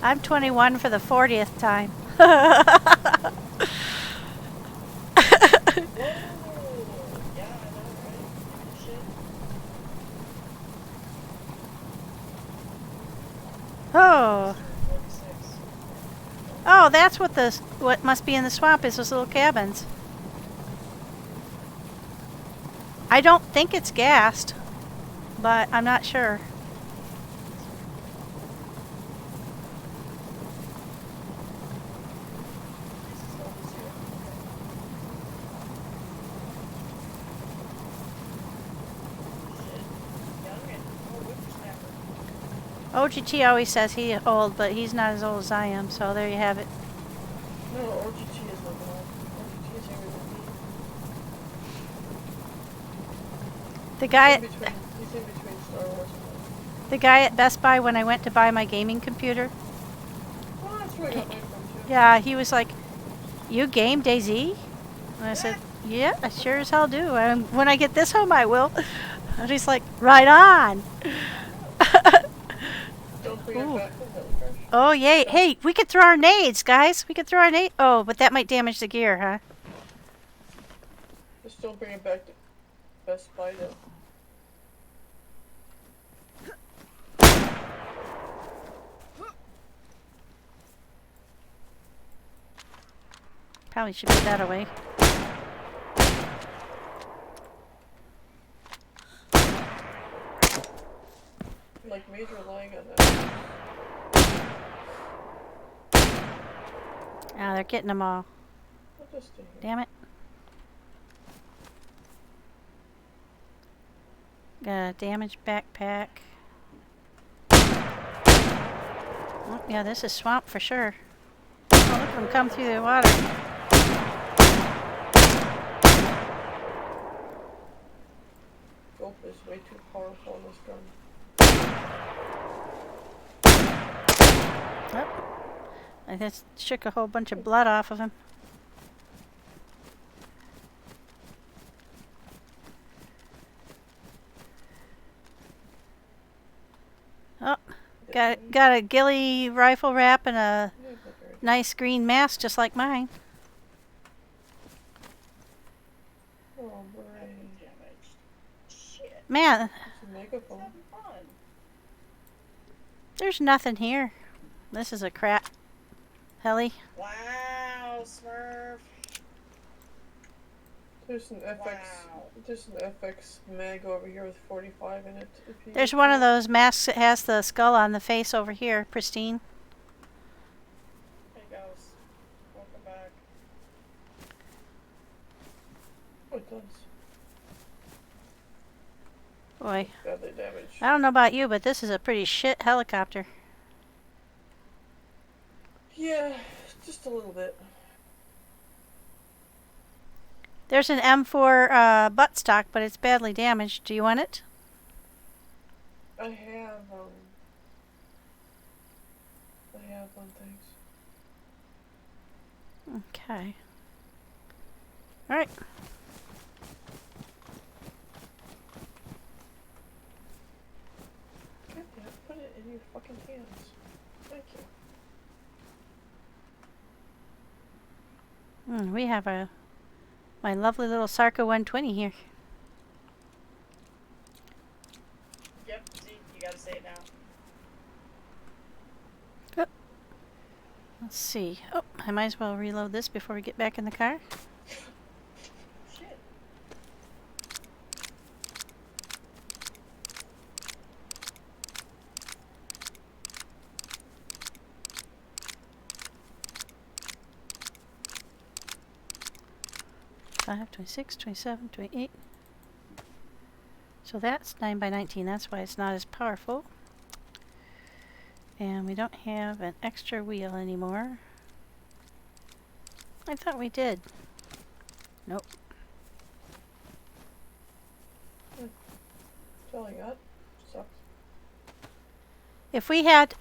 I'm 21 for the 40th time. Whoa! Yeah, I know, right? Shit. Oh. 46. Oh, that's what must be in the swamp is those little cabins. I don't think it's gassed, but I'm not sure. OGT always says he's old, but he's not as old as I am, so there you have it. No, OGT is not old. OGT is younger than me. The guy He's in between Star Wars and the guy at Best Buy when I went to buy my gaming computer, Oh, that's where I got mine from too. yeah, he was like, "You game DayZ?" And I said, "Yeah, I sure as hell do. When I get this home, I will." And he's like, "Right on." Don't bring Ooh. it back. That was fresh. Oh, yay. Hey, we could throw our nades, guys. We could throw our nades. Oh, but that might damage the gear, huh? Just don't bring it back to Best Buy though. Probably should put that away. Like major lag on that. Ah, they're getting them all. I'll just stay here. Damn it. Got a damaged backpack. Oh, yeah, this is swamp for sure. Oh, look at them come through the water. Gulp is way too powerful on this gun. Oh, I just shook a whole bunch of blood off of him. Oh, got a ghillie rifle wrap and a nice green mask just like mine. Oh, brain. Damaged. Shit. Man, It's a megaphone. Having fun. there's nothing here. This is a crap heli. Wow, Smurf. There's an FX. Wow. There's an FX mag over here with 45 in it. if you There's need one of that. those masks that has the skull on the face over here, pristine. Hey, Ghost. Welcome back. Oh, it does. Boy, Badly damaged. I don't know about you, but this is a pretty shit helicopter. Yeah, just a little bit. There's an M4 buttstock, but it's badly damaged. Do you want it? I have one, thanks. Okay. All right. God damn it, put it in your fucking hands. Thank you. We have my lovely little Sarka 120 here. Yep, see, you gotta say it now. Let's see. Oh, I might as well reload this before we get back in the car. Shit. Five, 26, 27, 28. So that's 9x19. That's why it's not as powerful. And we don't have an extra wheel anymore. I thought we did. Nope. That's all I got. Sucks. If we had,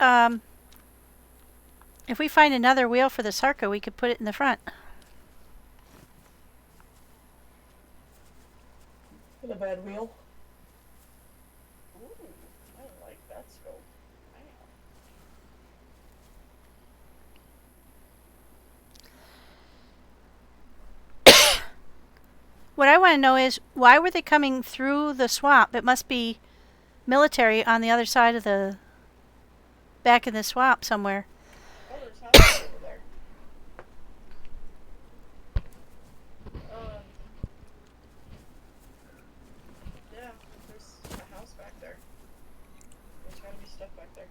if we find another wheel for the Sarka, we could put it in the front. With a bad wheel. Ooh, I like that scope. Wow. What I want to know is, why were they coming through the swamp? It must be military on the other side of the... back in the swamp somewhere. Oh, there's houses over there. Yeah, there's a house back there. There's gotta be stuff back there.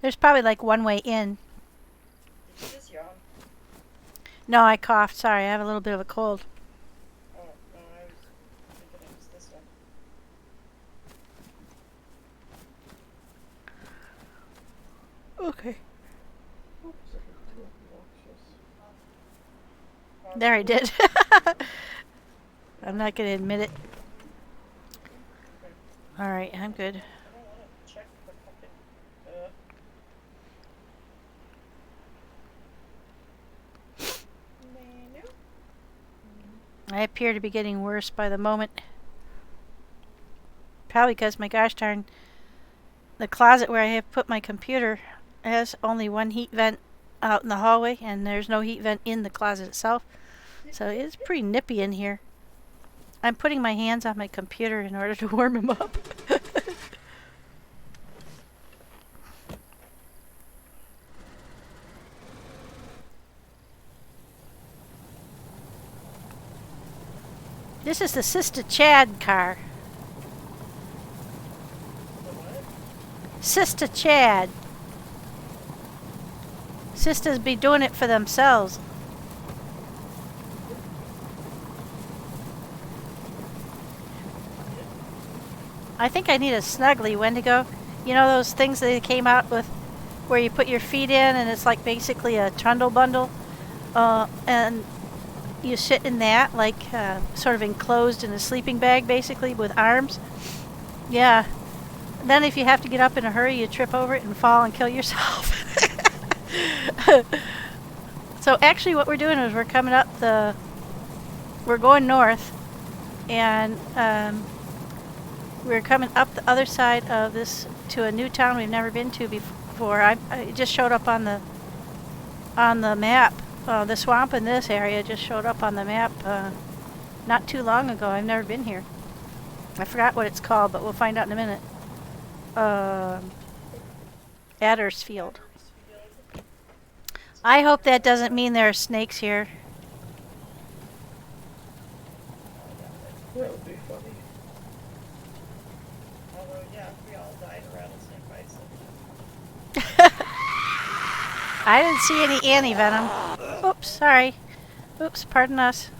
There's probably like one way in. Did you just yawn? No, I coughed. Sorry, I have a little bit of a cold. Oh, no, I was thinking it was this one. Okay. Oops, I hit too obnoxious. There I did. I'm not going to admit it. Alright, I'm good. I don't want to check the fucking, menu? I appear to be getting worse by the moment. Probably because my gosh darn, the closet where I have put my computer has only one heat vent out in the hallway, and there's no heat vent in the closet itself. So it's pretty nippy in here. I'm putting my hands on my computer in order to warm him up. This is the Sister Chad car. Sister Chad. Sisters be doing it for themselves. I think I need a snuggly Wendigo. You know those things that they came out with where you put your feet in and it's like basically a trundle bundle? And you sit in that, like sort of enclosed in a sleeping bag basically with arms. Yeah. Then if you have to get up in a hurry, you trip over it and fall and kill yourself. So actually what we're doing is we're coming up we're going north, and we're coming up the other side of this to a new town we've never been to before. It just showed up on the map. The swamp in this area just showed up on the map not too long ago. I've never been here. I forgot what it's called, but we'll find out in a minute. Addersfield. I hope that doesn't mean there are snakes here. That would be funny. Although, yeah, if we all died of rattlesnake bites. I didn't see any anti-venom. Oops, sorry. Oops, pardon us.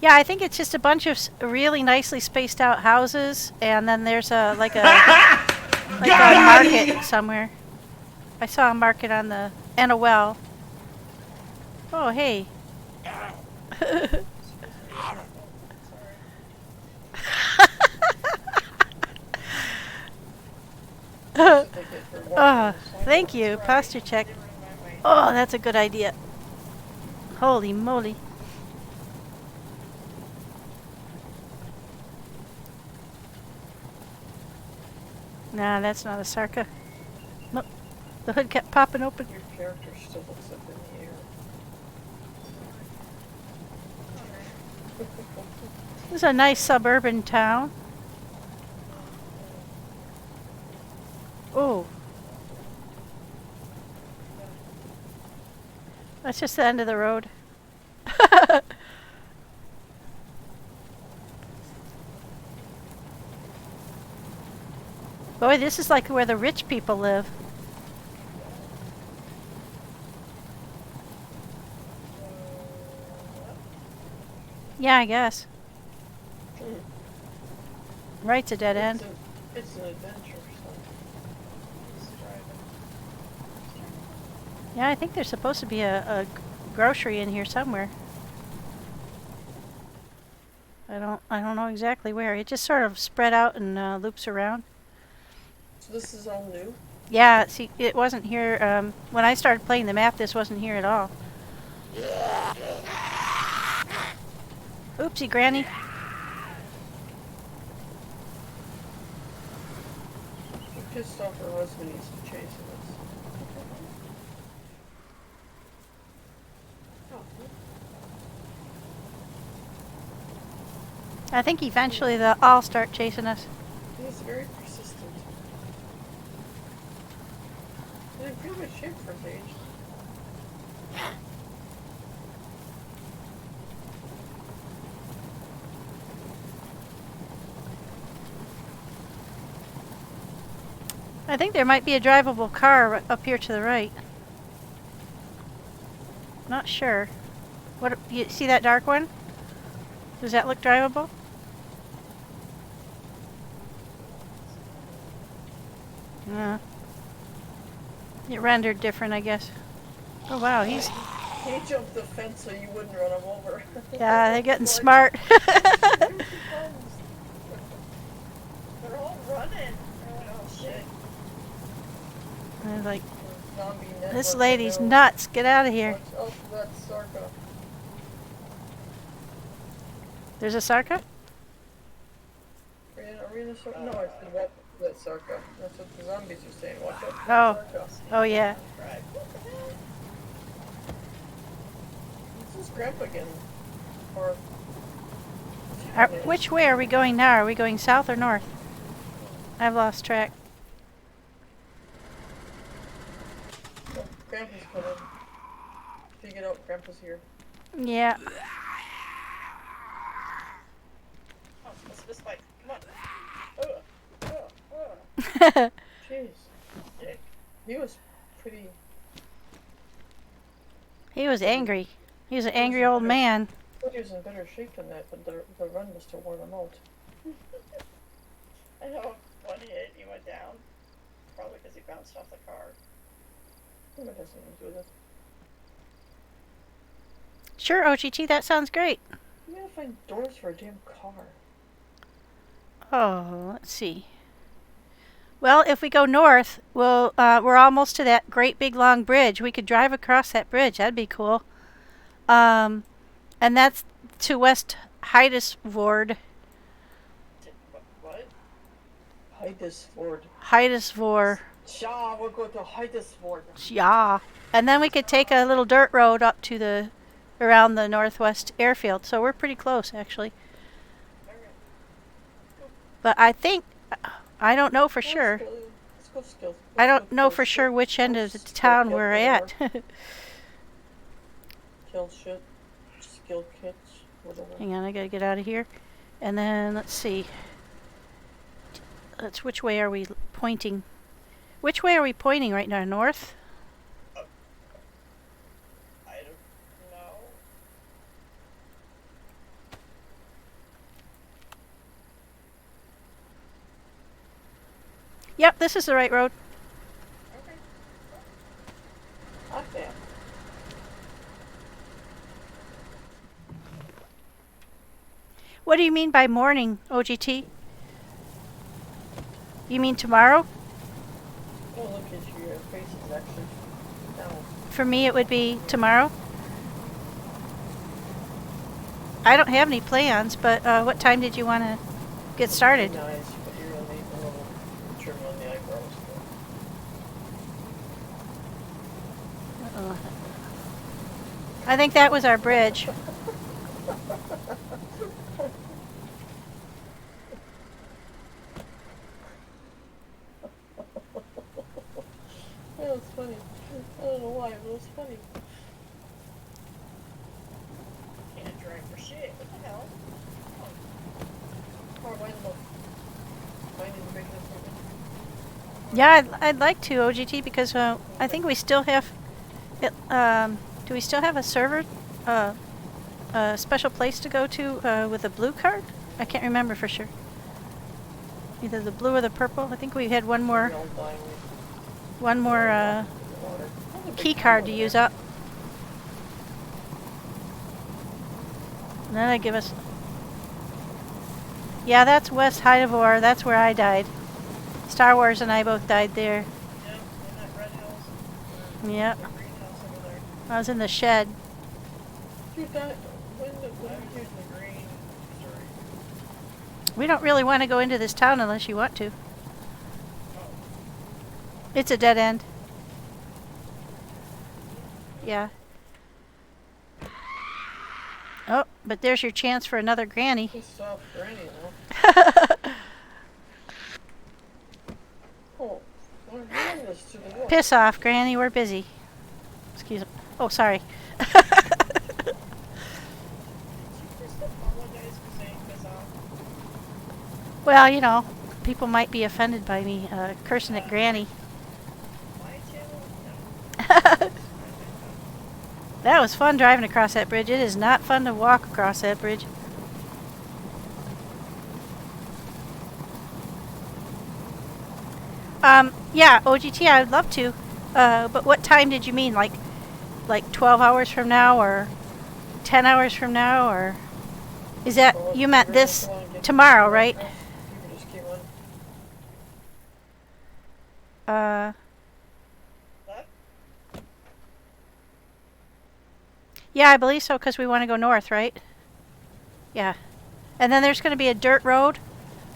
Yeah, I think it's just a bunch of really nicely spaced out houses, and then there's a market somewhere. I saw a market on and a well. Oh, hey. Thank you. Posture check. Oh, that's a good idea. Holy moly. Nah, that's not a Sarka. Nope. The hood kept popping open. Your character still looks up in the air. This is a nice suburban town. Oh. That's just the end of the road. Boy, this is like where the rich people live. Yeah, I guess. Right's a dead end. It's an adventure, so it's driving. Yeah, I think there's supposed to be a grocery in here somewhere. I don't know exactly where. It just sort of spread out and loops around. So this is all new? Yeah, see, it wasn't here. When I started playing the map, this wasn't here at all. Oopsie, Granny. pissed off her husband. He's chasing us. Oh, I think eventually they'll all start chasing us. he's very persistent. He's in pretty good shape for his age. I think there might be a drivable car up here to the right. Not sure. What, you see that dark one? Does that look drivable? Yeah. It rendered different, I guess. Oh wow, he's... He jumped the fence so you wouldn't run him over. Yeah, they're getting smart. Here she comes. They're all running. Oh shit. I was like, Zombie this network lady's now. nuts. Get out of here. Watch out for that Sarka. There's a Sarka? Are we in the Sarka? No, it's the red, that Sarka. That's what the zombies are saying. Watch out for Oh. that Sarka. Oh yeah. Right. What the hell? This is Grandpa again. Or... Which way are we going now? Are we going south or north? I've lost track. Oh, Grandpa's coming. If you get out, Grandpa's here. Yeah. Oh, it's this way. Come on. Jeez. He was pretty... He was angry. He was an angry old man. I thought he was in better shape than that, but the run must have worn him out. I know one hit, he went down. Probably because he bounced off the car. That has nothing to do with it. Sure, OGT, that sounds great. You gotta find doors for a damn car. Oh, let's see. Well, if we go north, we're almost to that great big long bridge. We could drive across that bridge. That'd be cool. And that's to West Heidesvoord. What? Heidesvoord. Heidesvoord. Shaw, we'll go to Heidesvoord. Yeah. And then we could take a little dirt road up to around the northwest airfield. So we're pretty close, actually. But I think, I don't know for sure. Let's go skills. I don't know for sure which end of the town we're at. Kill shit. Skill kits. Whatever. Hang on, I gotta get out of here. And then, let's see. Which way are we pointing? Which way are we pointing right now? North? I don't know. Yep, this is the right road. Okay. What do you mean by morning, OGT? You mean tomorrow? Oh, look at your face is actually down. For me, it would be tomorrow. I don't have any plans, but what time did you want to get started? Nice, but you're gonna need a little trim on the eyebrows. Uh-oh. I think that was our bridge. That was funny. I don't know why, but it was funny. Can't drive for shit. What the hell? Car, mine is big enough for me. Yeah, I'd like to, OGT, because I think we still have... do we still have a server? A special place to go to with a blue card? I can't remember for sure. Either the blue or the purple. I think we had one more key card to use up. And then they give us... Yeah, that's West Heidesvoord. That's where I died. Starwars and I both died there. Yeah, in that red house. Yep. The green house over there. I was in the shed. Dude, that, when I was in the green. Sorry. We don't really want to go into this town unless you want to. Oh. It's a dead end. Yeah. Oh, but there's your chance for another granny. Pissed off Granny now. Oh, well, I'm doing this to the door. Piss off, Granny. We're busy. Excuse me. Oh, sorry. She just apologize for saying piss off. Well, you know, people might be offended by me cursing at Granny. Why too? No. That was fun driving across that bridge. It is not fun to walk across that bridge. Yeah, OGT, I would love to. But what time did you mean? Like 12 hours from now or 10 hours from now? Or is that, Well, you meant Beaver this wants to go and get tomorrow, the right? Beaver just came on. What? Yeah, I believe so, because we want to go north, right? Yeah. And then there's going to be a dirt road.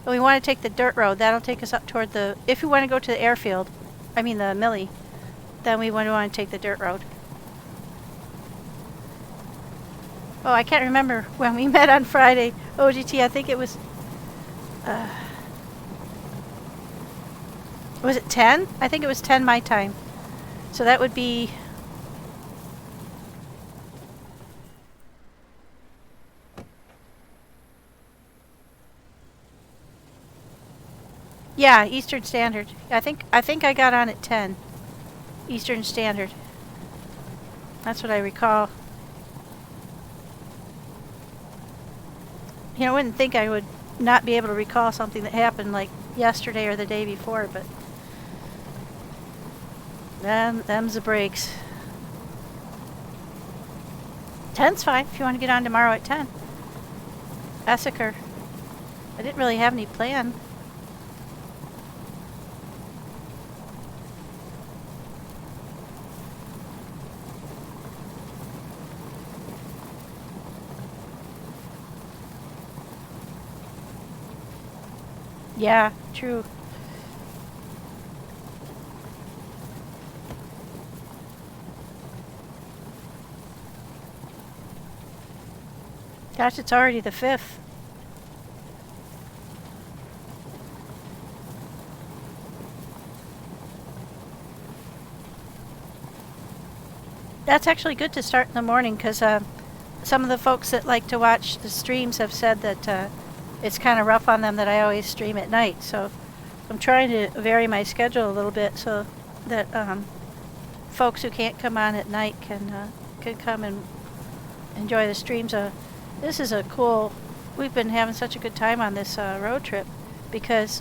And we want to take the dirt road. That'll take us up toward the... If we want to go to the airfield, I mean the Millie, then we want to take the dirt road. Oh, I can't remember when we met on Friday. OGT, I think it was... was it 10? I think it was 10 my time. So that would be... Yeah, Eastern Standard. I think I got on at 10. Eastern Standard. That's what I recall. You know, I wouldn't think I would not be able to recall something that happened like yesterday or the day before, but them's the breaks. 10's fine if you want to get on tomorrow at 10. Essiker. I didn't really have any plan. Yeah, true. Gosh, it's already the 5th. That's actually good to start in the morning because some of the folks that like to watch the streams have said that it's kind of rough on them that I always stream at night. So I'm trying to vary my schedule a little bit so that folks who can't come on at night can come and enjoy the streams. This is a cool... We've been having such a good time on this road trip because,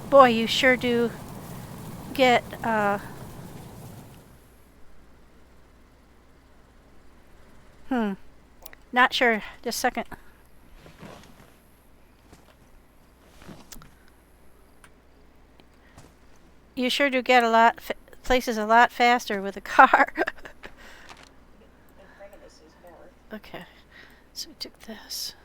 boy, you sure do get... Not sure. Just a second. You sure do get a lot places a lot faster with a car. In front of us is north. Okay, so we took this.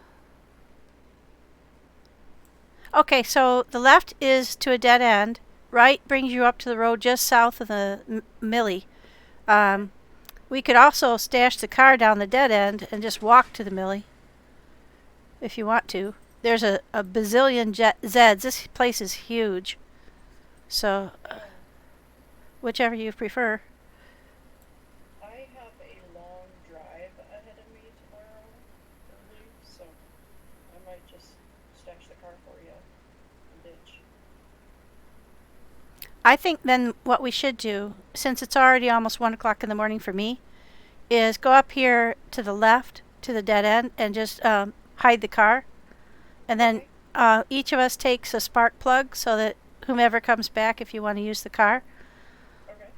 Okay, so the left is to a dead end. Right brings you up to the road just south of the Millie. We could also stash the car down the dead end and just walk to the Millie, if you want to. There's a bazillion Zeds. This place is huge. So, whichever you prefer. I have a long drive ahead of me tomorrow, early, so I might just stash the car for you and ditch. I think then what we should do, since it's already almost 1 o'clock in the morning for me, is go up here to the left, to the dead end, and just hide the car. And then each of us takes a spark plug so that whomever comes back, if you want to use the car. Okay.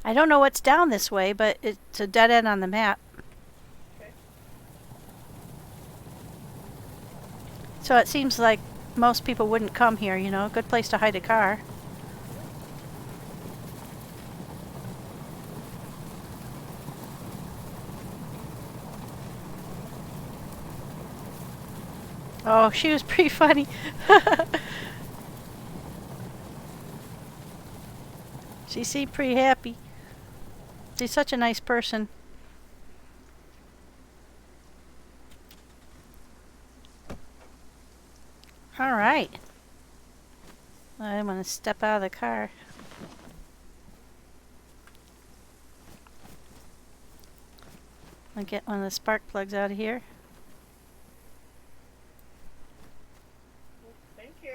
I don't know what's down this way, but it's a dead end on the map. Okay. So it seems like most people wouldn't come here, you know, a good place to hide a car. Oh, she was pretty funny. She seemed pretty happy. She's such a nice person. All right. I'm going to step out of the car. I'll get one of the spark plugs out of here. Thank you.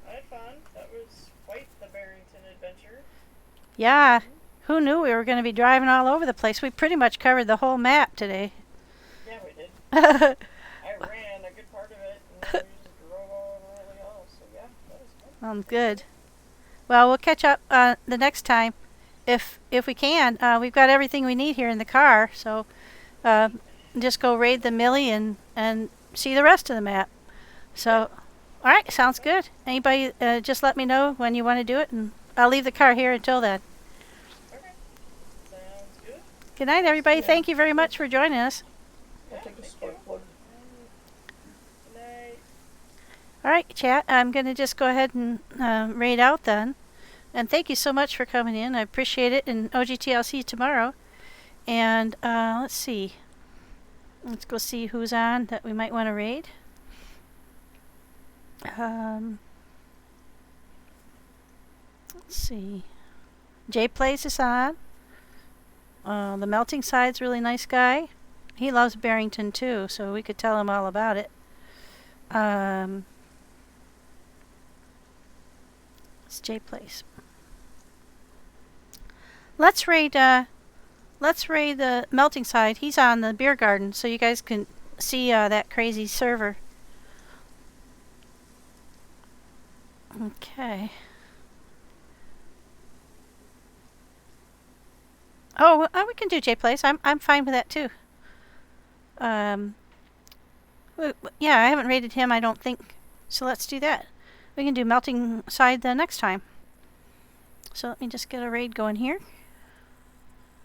I had fun. That was quite the Barrington adventure. Yeah. Who knew we were going to be driving all over the place? We pretty much covered the whole map today. Yeah, we did. I ran a good part of it, and then we just drove all over everything else. So yeah, that was fun. Good. Well, we'll catch up the next time, if we can. We've got everything we need here in the car, so just go raid the Millie and see the rest of the map. So, all right, sounds good. Anybody, just let me know when you want to do it, and I'll leave the car here until then. Okay. Sounds good. Good night, everybody. Yeah. Thank you very much for joining us. I'll take a spark plug. Good night. All right, chat. I'm going to just go ahead and raid out then. And thank you so much for coming in. I appreciate it. And OGT, I'll see you tomorrow. And let's see. Let's go see who's on that we might want to raid. Let's see. Jay Plays is on. The Melting Side's a really nice guy. He loves Barrington too, so we could tell him all about it. It's Jay Plays. Let's raid the Melting Side. He's on the beer garden, so you guys can see that crazy server. Okay. Oh, we can do J Place. I'm fine with that too. Yeah, I haven't rated him, I don't think. So let's do that. We can do Melting Side the next time. So let me just get a raid going here.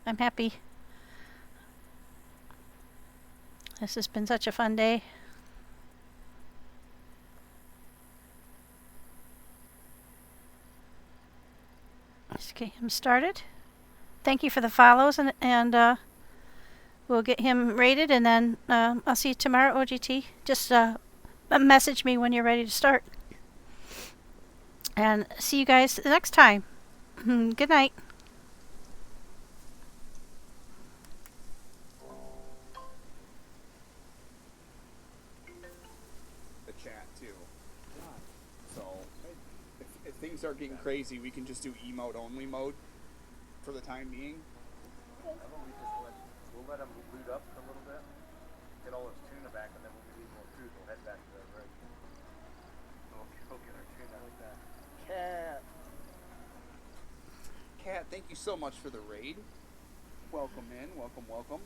I'm happy. This has been such a fun day. Let's get him started. Thank you for the follows, and we'll get him rated, and then I'll see you tomorrow, OGT. Just message me when you're ready to start. And see you guys the next time. Good night. The chat too. So if things are getting crazy, we can just do emote only mode for the time being. We'll let him loot up for a little bit, get all his tuna back, and then when we need more food, we'll head back to the rig. We'll get our tuna like that. Cat, thank you so much for the raid. Welcome in, welcome.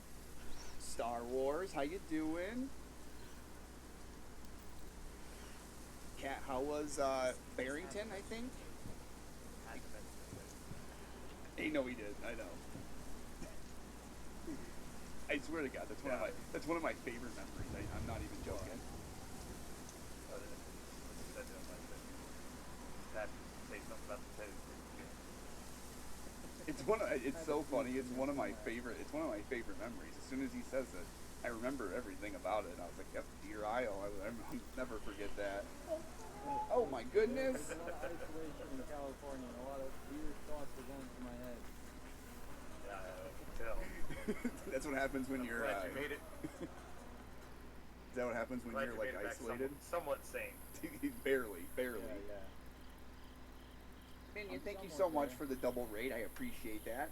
Star Wars, how you doing? Cat, how was Barrington, I think? I know he did, I know. I swear to God, that's one of my favorite memories. I'm not even joking. It's so funny. It's one of my favorite memories. As soon as he says it, I remember everything about it. And I was like, "Yep, Deer Isle. I'll never forget that." Oh my goodness! There's a lot of isolation in California, and a lot of weird thoughts are going through my head. Yeah, I can tell. That's what happens when you're. Glad you made it. Is that what happens when you're like isolated? Somewhat sane. barely. Yeah. Minion, thank you so much for the double raid. I appreciate that.